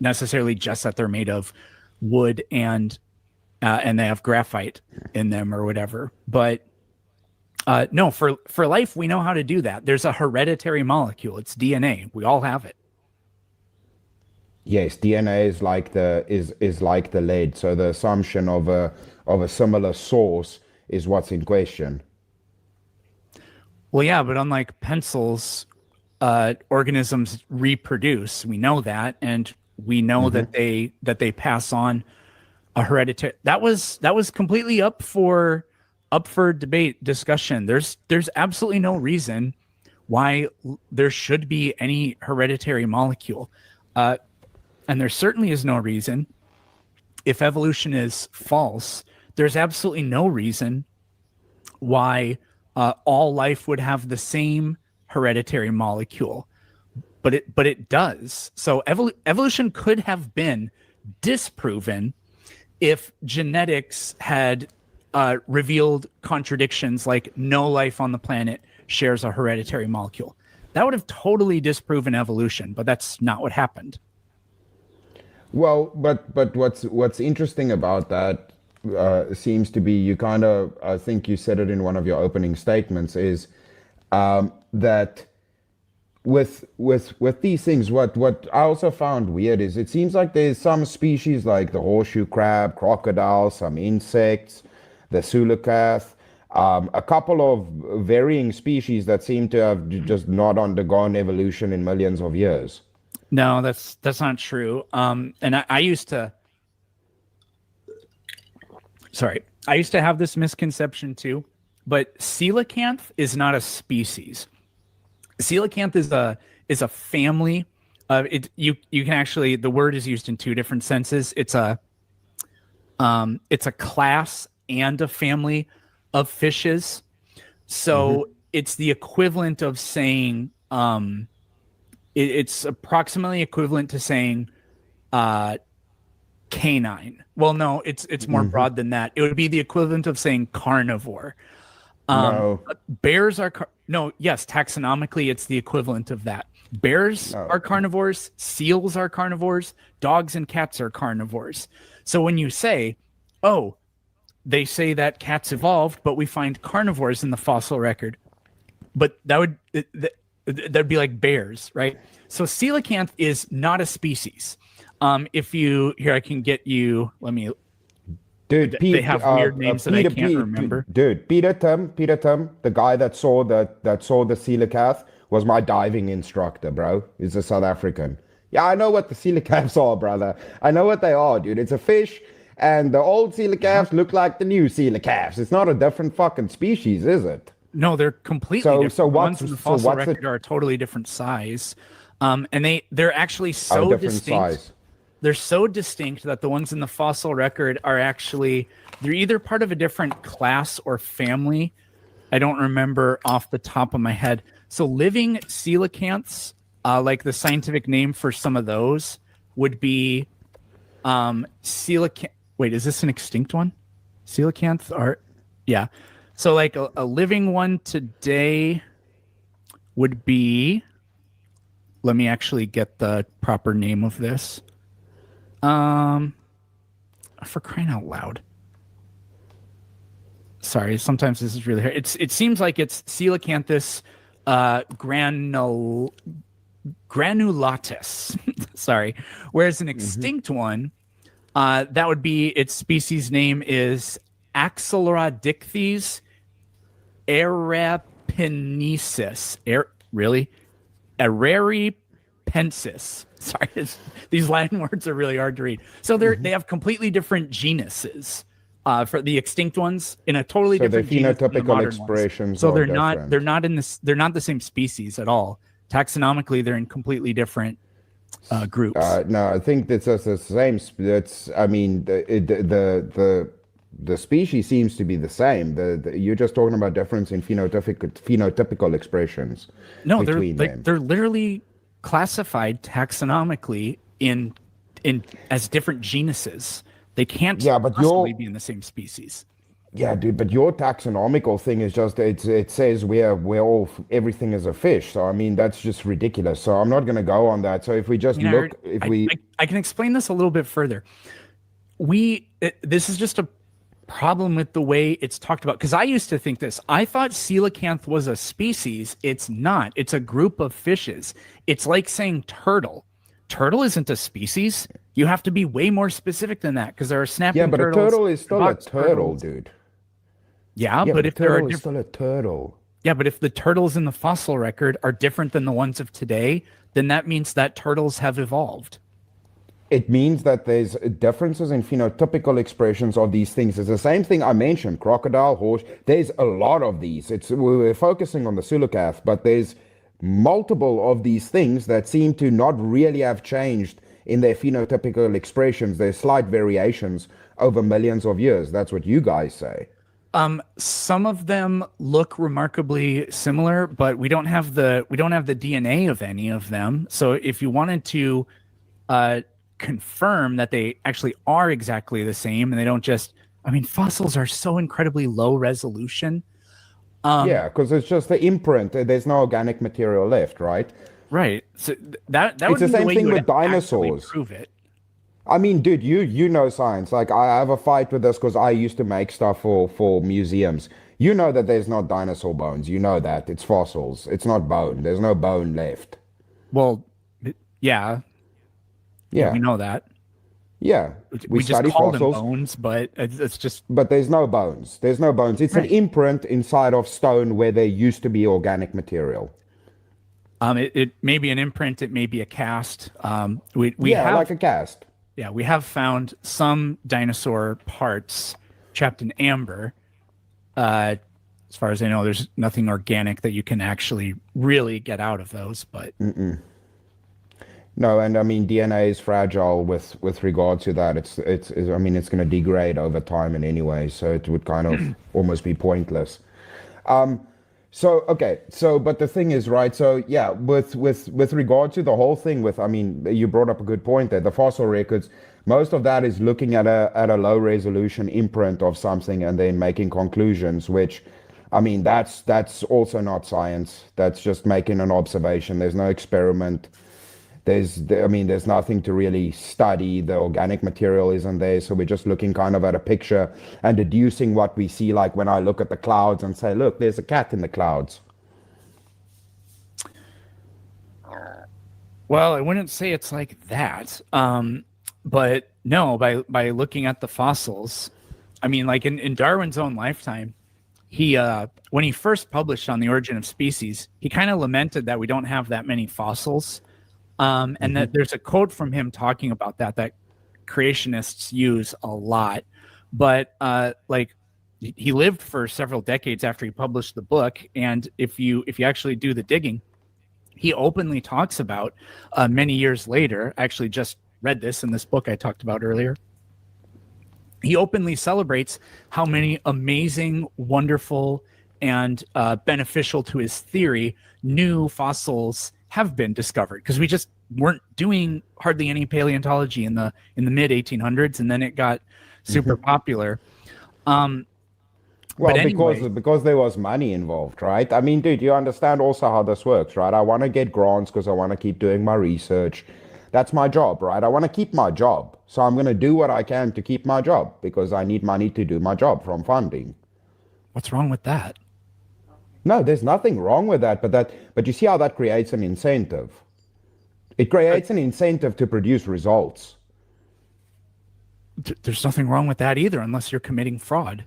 Speaker 12: necessarily just that they're made of wood and they have graphite in them or whatever. But no, for life, we know how to do that. There's a hereditary molecule. It's DNA. We all have it.
Speaker 3: Yes, DNA is like the lead. So the assumption of a similar source is what's in question.
Speaker 12: Well, yeah, but unlike pencils, organisms reproduce. We know that, and we know that they pass on a hereditary. That was completely up for debate, discussion. There's absolutely no reason why there should be any hereditary molecule. And there certainly is no reason, if evolution is false, there's absolutely no reason why all life would have the same hereditary molecule. But it does. So evolution could have been disproven if genetics had revealed contradictions like no life on the planet shares a hereditary molecule. That would have totally disproven evolution, but that's not what happened.
Speaker 3: Well, but what's interesting about that seems to be, you kind of, I think you said it in one of your opening statements, is that with these things, what I also found weird is it seems like there's some species like the horseshoe crab, crocodile, some insects, the coelacanth, a couple of varying species that seem to have just not undergone evolution in millions of years.
Speaker 12: No, that's not true. And I used to have this misconception too, but coelacanth is not a species. Coelacanth is a family. You can actually, the word is used in two different senses. It's a class and a family of fishes. So it's the equivalent of saying, it's approximately equivalent to saying canine. Well, no, it's more broad than that. It would be the equivalent of saying carnivore.
Speaker 3: No.
Speaker 12: Bears are yes, taxonomically it's the equivalent of that. Bears are carnivores, seals are carnivores, dogs and cats are carnivores. So when you say, oh, they say that cats evolved, but we find carnivores in the fossil record, but that'd be like bears, right? So coelacanth is not a species. If you here, I can get you. Let me.
Speaker 3: Dude,
Speaker 12: they have weird names that I can't remember.
Speaker 3: Dude, Peter Tim, the guy that saw the coelacanth was my diving instructor, bro. He's a South African. Yeah, I know what the coelacanths are, brother. I know what they are, dude. It's a fish, and the old coelacanths look like the new coelacanths. It's not a different fucking species, is it?
Speaker 12: No, they're completely different.
Speaker 3: So
Speaker 12: The ones in the fossil record are a totally different size, and they're actually so
Speaker 3: different
Speaker 12: distinct.
Speaker 3: size.
Speaker 12: They're so distinct that the ones in the fossil record are actually they're either part of a different class or family. I don't remember off the top of my head. So living coelacanths, like the scientific name for some of those would be coelacanth. Wait, is this an extinct one? Coelacanth are, yeah. So like a living one today would be. Let me actually get the proper name of this. For crying out loud. Sorry, sometimes this is really hard. It seems like it's Coelacanthus granulatus. Sorry. Whereas an extinct one, that would be its species name is Axelrodichthyes arapensis. Really? Araripensis. Sorry, these Latin words are really hard to read. So they have completely different genuses. For the extinct ones in a totally different genus than the
Speaker 3: phenotypical
Speaker 12: modern
Speaker 3: expressions.
Speaker 12: ones. So
Speaker 3: are
Speaker 12: they're not in this. They're not the same species at all. Taxonomically, they're in completely different groups.
Speaker 3: No, I think that's just the same. That's I mean the species seems to be the same. You're just talking about difference in phenotypical expressions.
Speaker 12: No,
Speaker 3: between them.
Speaker 12: they're literally classified taxonomically in as different genuses. They can't possibly be in the same species.
Speaker 3: Yeah, dude, but your taxonomical thing is just it says we're all everything is a fish. So I mean that's just ridiculous. So I'm not going to go on that. So if we just
Speaker 12: I can explain this a little bit further. This is just a problem with the way it's talked about, because I used to think this. I thought coelacanth was a species. It's not. It's a group of fishes. It's like saying turtle. Turtle isn't a species. You have to be way more specific than that, because there are snapping turtles.
Speaker 3: Yeah, but a turtle is still a turtle, dude.
Speaker 12: Yeah, but if there are
Speaker 3: is still a turtle.
Speaker 12: Yeah, but if the turtles in the fossil record are different than the ones of today, then that means that turtles have evolved.
Speaker 3: It means that there's differences in phenotypical expressions of these things. It's the same thing I mentioned, crocodile, horse. There's a lot of these. We're focusing on the coelacanth, but there's multiple of these things that seem to not really have changed in their phenotypical expressions. There's slight variations over millions of years. That's what you guys say.
Speaker 12: Some of them look remarkably similar, but we don't have the DNA of any of them. So if you wanted to confirm that they actually are exactly the same and they don't just, I mean, fossils are so incredibly low resolution.
Speaker 3: Yeah, because it's just the imprint. There's no organic material left, right?
Speaker 12: Right. So that
Speaker 3: it's
Speaker 12: would
Speaker 3: the
Speaker 12: be
Speaker 3: same
Speaker 12: the way
Speaker 3: thing
Speaker 12: you
Speaker 3: with
Speaker 12: would actually
Speaker 3: dinosaurs.
Speaker 12: prove it.
Speaker 3: I mean, dude, you know science. Like I have a fight with this because I used to make stuff for museums. You know that there's not dinosaur bones. You know that it's fossils. It's not bone. There's no bone left.
Speaker 12: Well, yeah.
Speaker 3: Yeah,
Speaker 12: we know that.
Speaker 3: Yeah,
Speaker 12: We just
Speaker 3: study
Speaker 12: call them
Speaker 3: fossils.
Speaker 12: bones, but it's just
Speaker 3: But there's no bones. There's no bones. It's an imprint inside of stone where there used to be organic material.
Speaker 12: It may be an imprint. It may be a cast. We
Speaker 3: Yeah,
Speaker 12: have
Speaker 3: like a cast.
Speaker 12: Yeah, we have found some dinosaur parts trapped in amber. As far as I know, there's nothing organic that you can actually really get out of those. But
Speaker 3: No, and I mean DNA is fragile with regard to that. It's I mean it's going to degrade over time in any way, so it would kind of almost be pointless. But the thing is, right? So yeah, with regard to the whole thing, I mean, you brought up a good point there. The fossil records, most of that is looking at a low resolution imprint of something and then making conclusions, which I mean, that's also not science. That's just making an observation. There's no experiment. There's nothing to really study. The organic material isn't there, so we're just looking kind of at a picture and deducing what we see. Like when I look at the clouds and say, look, there's a cat in the clouds.
Speaker 12: Well, I wouldn't say it's like that. But no, by looking at the fossils, I mean, like in Darwin's own lifetime, he when he first published on the Origin of Species, he kind of lamented that we don't have that many fossils. And that there's a quote from him talking about that creationists use a lot. But like he lived for several decades after he published the book, and if you actually do the digging, he openly talks about many years later. I actually just read this in this book I talked about earlier. He openly celebrates how many amazing, wonderful, and beneficial to his theory new fossils have been discovered, because we just weren't doing hardly any paleontology in the mid 1800s, and then it got super popular.
Speaker 3: Well,
Speaker 12: anyway,
Speaker 3: because there was money involved, right? I mean, dude, you understand also how this works, right? I want to get grants because I want to keep doing my research. That's my job, right? I want to keep my job. So I'm going to do what I can to keep my job because I need money to do my job from funding.
Speaker 12: What's wrong with that?
Speaker 3: No, there's nothing wrong with that, but you see how that creates an incentive. It creates an incentive to produce results.
Speaker 12: There's nothing wrong with that either, unless you're committing fraud.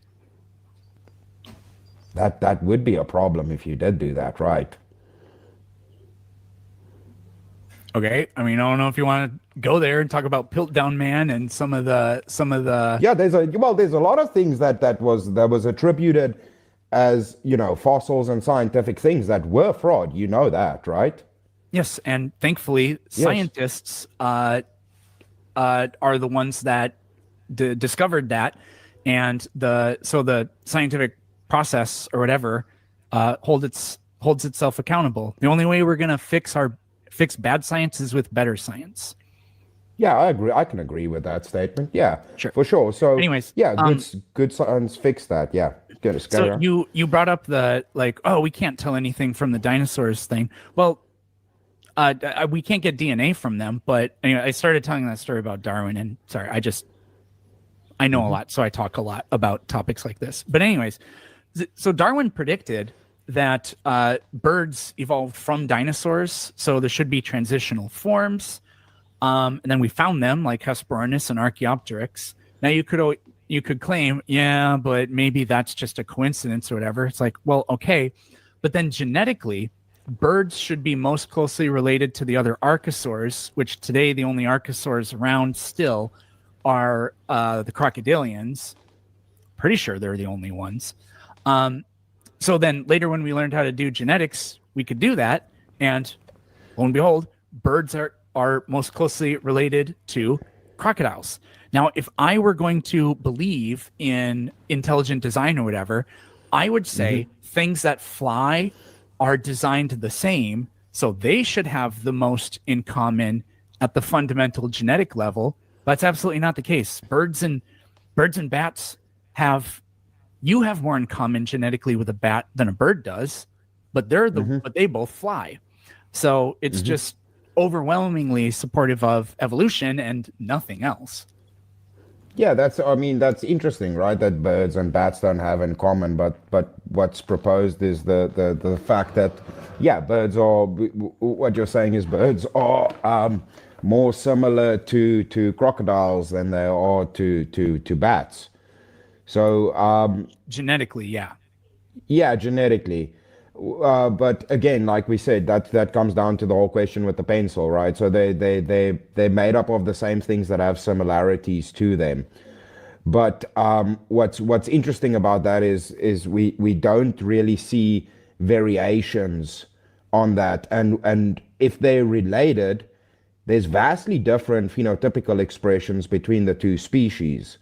Speaker 3: That would be a problem if you did do that, right?
Speaker 12: Okay, I mean, I don't know if you want to go there and talk about Piltdown Man and some of the.
Speaker 3: Yeah, there's a lot of things that was attributed as, you know, fossils and scientific things that were fraud. You know that, right?
Speaker 12: Yes, and thankfully, scientists are the ones that discovered that, and the scientific process or whatever holds itself accountable. The only way we're gonna fix bad science is with better science.
Speaker 3: Yeah, I agree. I can agree with that statement. Yeah, sure, for sure. So,
Speaker 12: anyways,
Speaker 3: yeah, good science fix that. Yeah, good.
Speaker 12: So you brought up the we can't tell anything from the dinosaurs thing. Well, we can't get DNA from them. But anyway, I started telling that story about Darwin, and sorry, I know a lot, so I talk a lot about topics like this. But anyways, so Darwin predicted that birds evolved from dinosaurs, so there should be transitional forms. And then we found them, like Hesperornis and Archaeopteryx. Now you could claim, yeah, but maybe that's just a coincidence or whatever. It's like, well, okay, but then genetically, birds should be most closely related to the other archosaurs, which today the only archosaurs around still are the crocodilians. Pretty sure they're the only ones. So then later when we learned how to do genetics, we could do that. And lo and behold, birds are most closely related to crocodiles. Now, if I were going to believe in intelligent design or whatever, I would say things that fly are designed the same, so they should have the most in common at the fundamental genetic level. That's absolutely not the case. Birds and bats have more in common genetically with a bat than a bird does, but but they both fly. So it's just overwhelmingly supportive of evolution and nothing else.
Speaker 3: Yeah, that's interesting, right? That birds and bats don't have in common, but what's proposed is the fact that, yeah, birds are, what you're saying is birds are more similar to crocodiles than they are to bats. So
Speaker 12: genetically, yeah.
Speaker 3: Yeah, genetically. But again, like we said, that comes down to the whole question with the pencil, right? So they're made up of the same things that have similarities to them. But what's interesting about that is we don't really see variations on that, and if they're related, there's vastly different phenotypical expressions between the two species.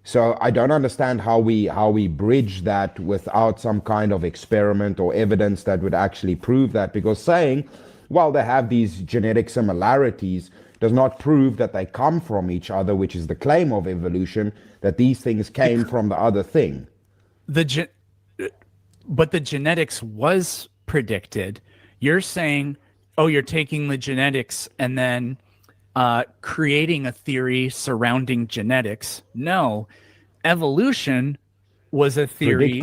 Speaker 3: So I don't understand how we bridge that without some kind of experiment or evidence that would actually prove that, because saying, well, they have these genetic similarities does not prove that they come from each other, which is the claim of evolution, that these things came from the other thing.
Speaker 12: but the genetics was predicted. You're saying, oh, you're taking the genetics and then creating a theory surrounding genetics. No, evolution was a theory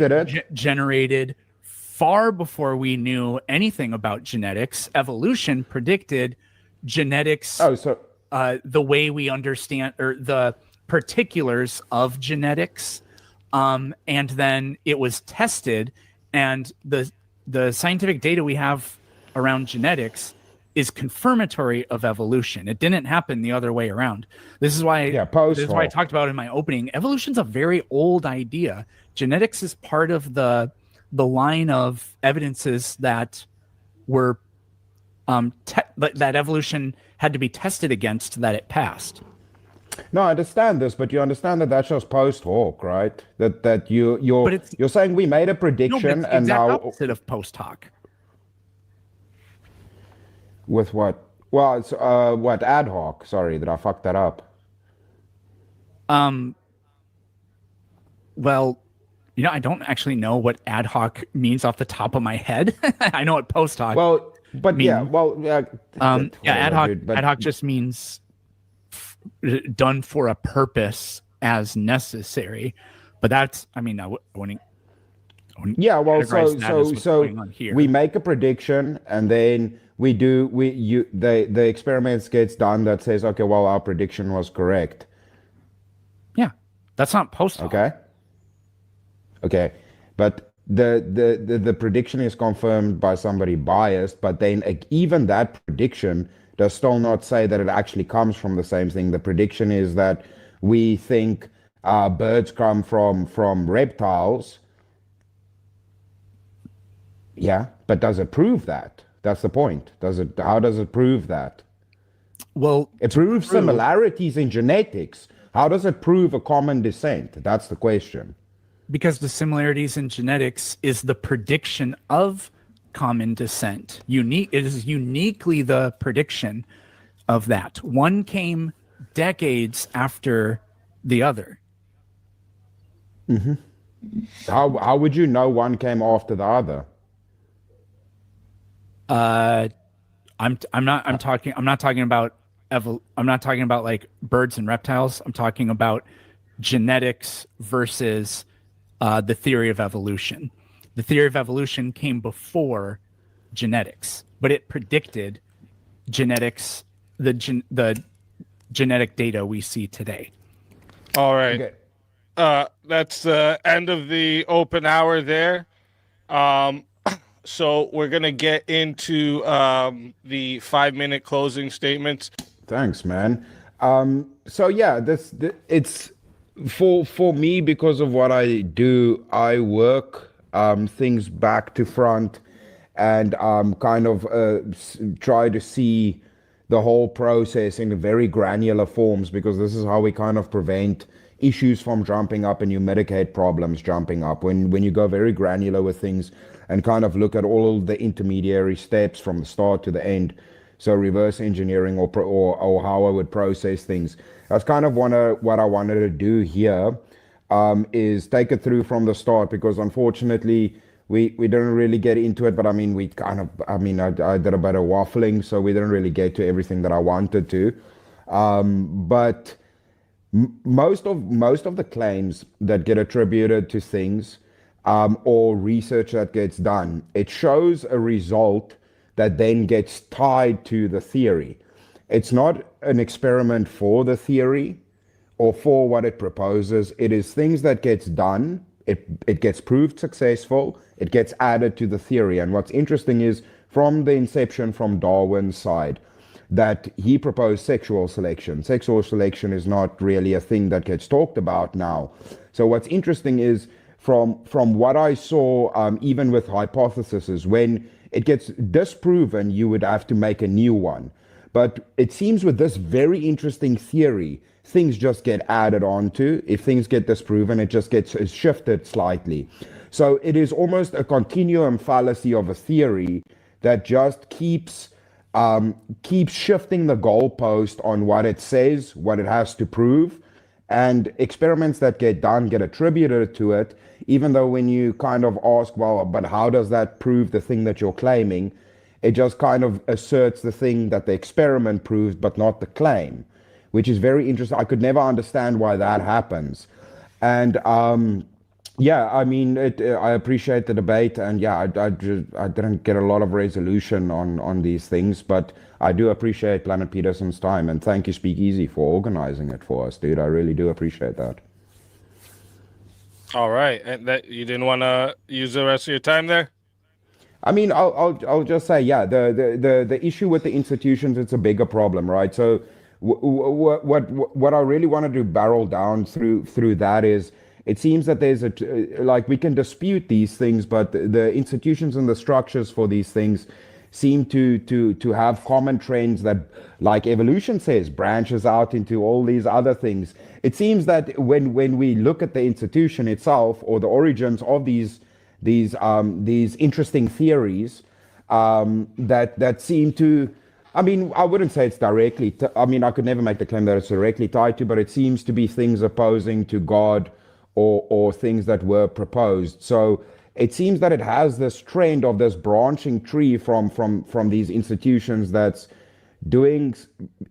Speaker 12: generated far before we knew anything about genetics. Evolution predicted genetics.
Speaker 3: Oh, so
Speaker 12: the way we understand, or the particulars of genetics, and then it was tested, and the scientific data we have around genetics is confirmatory of evolution. It didn't happen the other way around. This is why this is why I talked about in my opening. Evolution's a very old idea. Genetics is part of the line of evidences that were that evolution had to be tested against, that it passed.
Speaker 3: No, I understand this, but you understand that that's just post hoc, right? That you're saying we made a prediction,
Speaker 12: no,
Speaker 3: and now
Speaker 12: opposite of post hoc.
Speaker 3: With what? Well, it's what, ad hoc? Sorry, did I fuck that up?
Speaker 12: Well, I don't actually know what ad hoc means off the top of my head. I know what post hoc.
Speaker 3: Well, but
Speaker 12: means.
Speaker 3: yeah, well,
Speaker 12: ad hoc.
Speaker 3: dude, but-
Speaker 12: Ad hoc just means done for a purpose as necessary. But that's, I wouldn't.
Speaker 3: Yeah, well,
Speaker 12: categorize that as what's
Speaker 3: so
Speaker 12: going on here.
Speaker 3: we make a prediction, and then the experiments gets done that says, okay, well, our prediction was correct.
Speaker 12: Yeah, that's not post hoc.
Speaker 3: Okay, but the prediction is confirmed by somebody biased, but then even that prediction does still not say that it actually comes from the same thing. The prediction is that we think birds come from reptiles. Yeah, but does it prove that? That's the point. How does it prove that?
Speaker 12: Well,
Speaker 3: it proves similarities in genetics. How does it prove a common descent? That's the question.
Speaker 12: Because the similarities in genetics is the prediction of common descent. It is uniquely the prediction of that. One came decades after the other.
Speaker 3: Mm-hmm. How would you know one came after the other?
Speaker 12: I'm not talking about like birds and reptiles. I'm talking about genetics versus the theory of evolution. The theory of evolution came before genetics, but it predicted genetics, the genetic data we see today.
Speaker 4: All right.
Speaker 3: Okay.
Speaker 4: That's the end of the open hour there. So we're going to get into the 5-minute closing statements.
Speaker 3: Thanks, man. So yeah, it's for me, because of what I do. I work things back to front, and kind of try to see the whole process in very granular forms, because this is how we kind of prevent issues from jumping up, and you mitigate problems jumping up when you go very granular with things and kind of look at all the intermediary steps from the start to the end. So reverse engineering or how I would process things. That's kind of what I wanted to do here, is take it through from the start, because unfortunately we didn't really get into it. But I did a bit of waffling, so we didn't really get to everything that I wanted to. But most of the claims that get attributed to things, or research that gets done, it shows a result that then gets tied to the theory. It's not an experiment for the theory or for what it proposes. It is things that gets done, it gets proved successful, it gets added to the theory. And what's interesting is, from the inception, from Darwin's side, that he proposed sexual selection. Sexual selection is not really a thing that gets talked about now. So what's interesting is, from what I saw, even with hypotheses, when it gets disproven, you would have to make a new one. But it seems with this very interesting theory, things just get added onto. If things get disproven, it just gets shifted slightly. So it is almost a continuum fallacy of a theory that just keeps shifting the goalpost on what it says, what it has to prove, and experiments that get done get attributed to it, even though when you kind of ask, well, but how does that prove the thing that you're claiming? It just kind of asserts the thing that the experiment proved, but not the claim, which is very interesting. I could never understand why that happens. And yeah, I mean, I appreciate the debate, and yeah, I didn't get a lot of resolution on these things, but I do appreciate Planet Peterson's time, and thank you, Speakeasy, for organizing it for us, dude. I really do appreciate that.
Speaker 4: All right, and that you didn't want to use the rest of your time there?
Speaker 3: I mean, I'll just say, yeah, the issue with the institutions, it's a bigger problem, right? So what I really wanted to barrel down through that is, it seems that there's like, we can dispute these things, but the institutions and the structures for these things seem to have common trends that, like evolution says, branches out into all these other things. It seems that when we look at the institution itself, or the origins of these interesting theories that seem to, I mean, I wouldn't say it's directly, I mean, I could never make the claim that it's directly tied to, but it seems to be things opposing to God, or things that were proposed. So it seems that it has this trend of this branching tree from these institutions that's doing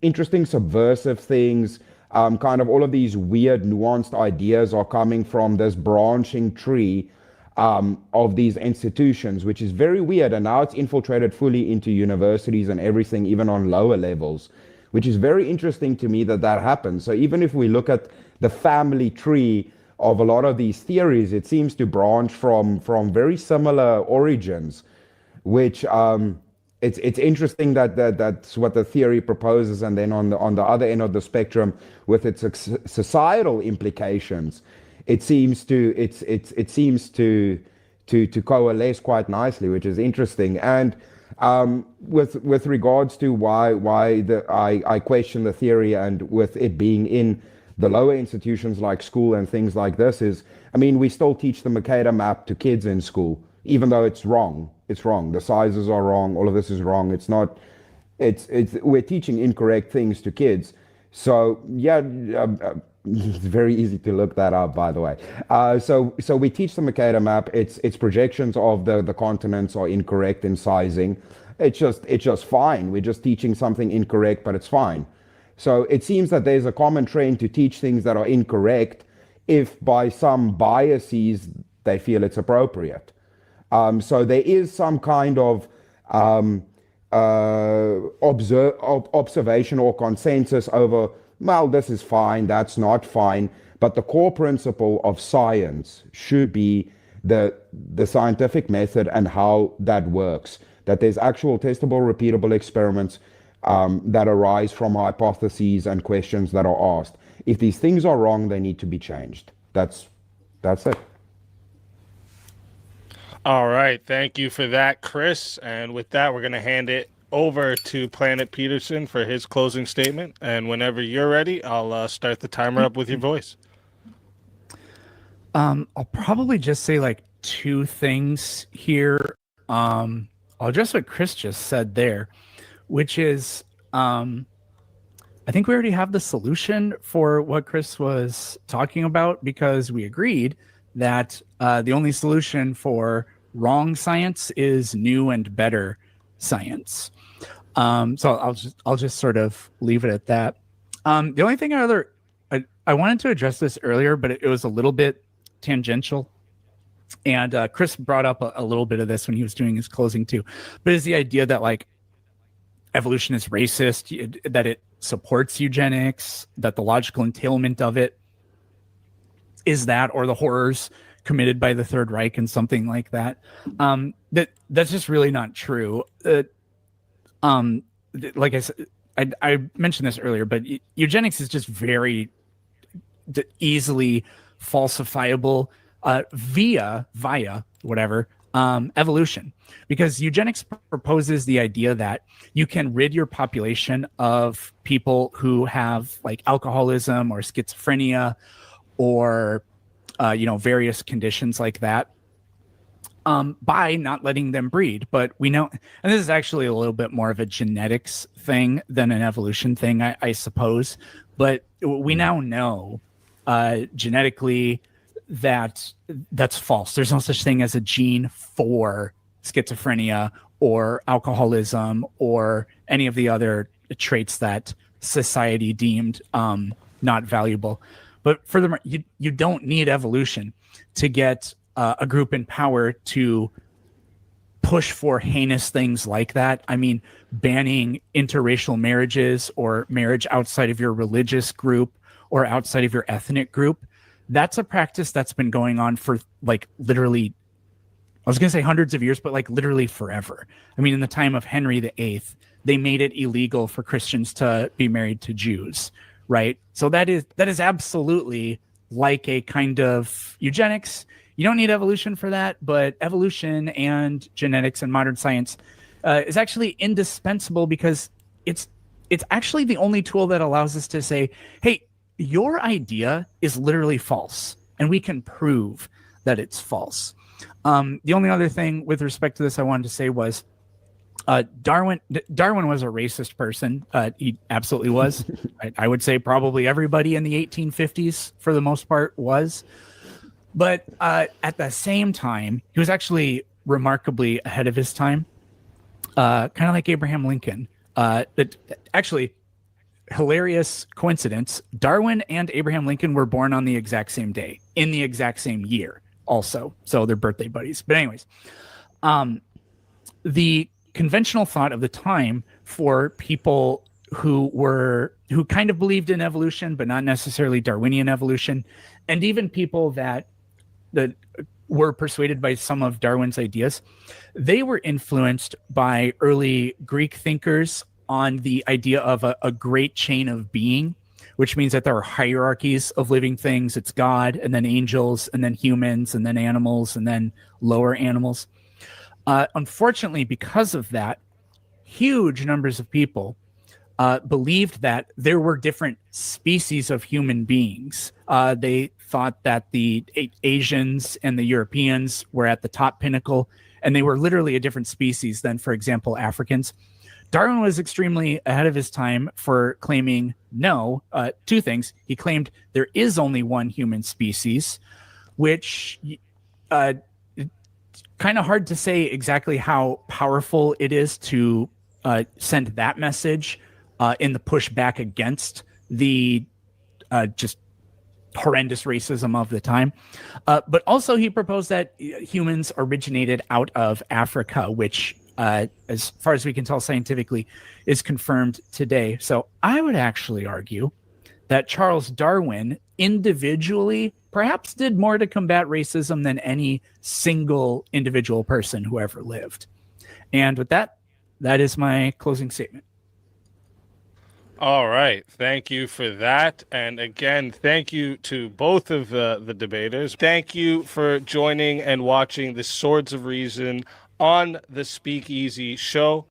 Speaker 3: interesting subversive things. Kind of all of these weird nuanced ideas are coming from this branching tree of these institutions, which is very weird. And now it's infiltrated fully into universities and everything, even on lower levels, which is very interesting to me that happens. So even if we look at the family tree of a lot of these theories, it seems to branch from very similar origins, which it's interesting that's what the theory proposes, and then on the other end of the spectrum, with its societal implications, it seems to coalesce quite nicely, which is interesting. And with regards to why I question the theory, and with it being in the lower institutions like school and things like this, is, I mean, we still teach the Mercator map to kids in school, even though it's wrong. It's wrong. The sizes are wrong. All of this is wrong. It's not, we're teaching incorrect things to kids. So yeah, it's very easy to look that up, by the way. So we teach the Mercator map. Its projections of the continents are incorrect in sizing. It's just fine. We're just teaching something incorrect, but it's fine. So it seems that there's a common trend to teach things that are incorrect if by some biases they feel it's appropriate. So there is some kind of observation or consensus over, well, this is fine, that's not fine. But the core principle of science should be the scientific method and how that works. That there's actual testable, repeatable experiments that arise from hypotheses and questions that are asked. If these things are wrong, they need to be changed. That's it.
Speaker 4: All right. Thank you for that, Chris. And with that, we're going to hand it over to Planet Peterson for his closing statement. And whenever you're ready, I'll start the timer up with your voice.
Speaker 12: I'll probably just say like two things here. I'll address what Chris just said there, which is, I think we already have the solution for what Chris was talking about, because we agreed that the only solution for wrong science is new and better science. So I'll just sort of leave it at that. The only thing I wanted to address this earlier, but it was a little bit tangential. And Chris brought up a little bit of this when he was doing his closing too, but is the idea that like evolution is racist, that it supports eugenics, that the logical entailment of it is that, or the horrors committed by the Third Reich and something like that. That's just really not true. Like I said, I mentioned this earlier, but eugenics is just very easily falsifiable via whatever evolution, because eugenics proposes the idea that you can rid your population of people who have like alcoholism or schizophrenia or various conditions like that by not letting them breed. But we know, and this is actually a little bit more of a genetics thing than an evolution thing, I suppose, but we now know genetically, that's false. There's no such thing as a gene for schizophrenia or alcoholism or any of the other traits that society deemed not valuable. But furthermore, you don't need evolution to get a group in power to push for heinous things like that. I mean, banning interracial marriages or marriage outside of your religious group or outside of your ethnic group. That's a practice that's been going on for like literally, I was going to say hundreds of years, but like literally forever. I mean, in the time of Henry VIII, they made it illegal for Christians to be married to Jews, right? So that is absolutely like a kind of eugenics. You don't need evolution for that, but evolution and genetics and modern science is actually indispensable because it's actually the only tool that allows us to say, hey, your idea is literally false, and we can prove that it's false. The only other thing with respect to this I wanted to say was Darwin was a racist person. He absolutely was. I would say probably everybody in the 1850s, for the most part, was. But at the same time, he was actually remarkably ahead of his time, kind of like Abraham Lincoln. Actually, hilarious coincidence, Darwin and Abraham Lincoln were born on the exact same day, in the exact same year also. So they're birthday buddies. But anyways, the conventional thought of the time for people who kind of believed in evolution, but not necessarily Darwinian evolution, and even people that were persuaded by some of Darwin's ideas, they were influenced by early Greek thinkers on the idea of a great chain of being, which means that there are hierarchies of living things. It's God, and then angels, and then humans, and then animals, and then lower animals. Unfortunately, because of that, huge numbers of people believed that there were different species of human beings. They thought that the Asians and the Europeans were at the top pinnacle, and they were literally a different species than, for example, Africans. Darwin was extremely ahead of his time for claiming two things. He claimed there is only one human species, which kind of hard to say exactly how powerful it is to send that message in the pushback against the just horrendous racism of the time. But also he proposed that humans originated out of Africa, which as far as we can tell scientifically is confirmed today. So I would actually argue that Charles Darwin individually perhaps did more to combat racism than any single individual person who ever lived. And with that, that is my closing statement.
Speaker 4: All right. Thank you for that. And again, thank you to both of the debaters. Thank you for joining and watching the Swords of Reason on the Speakeasy Show.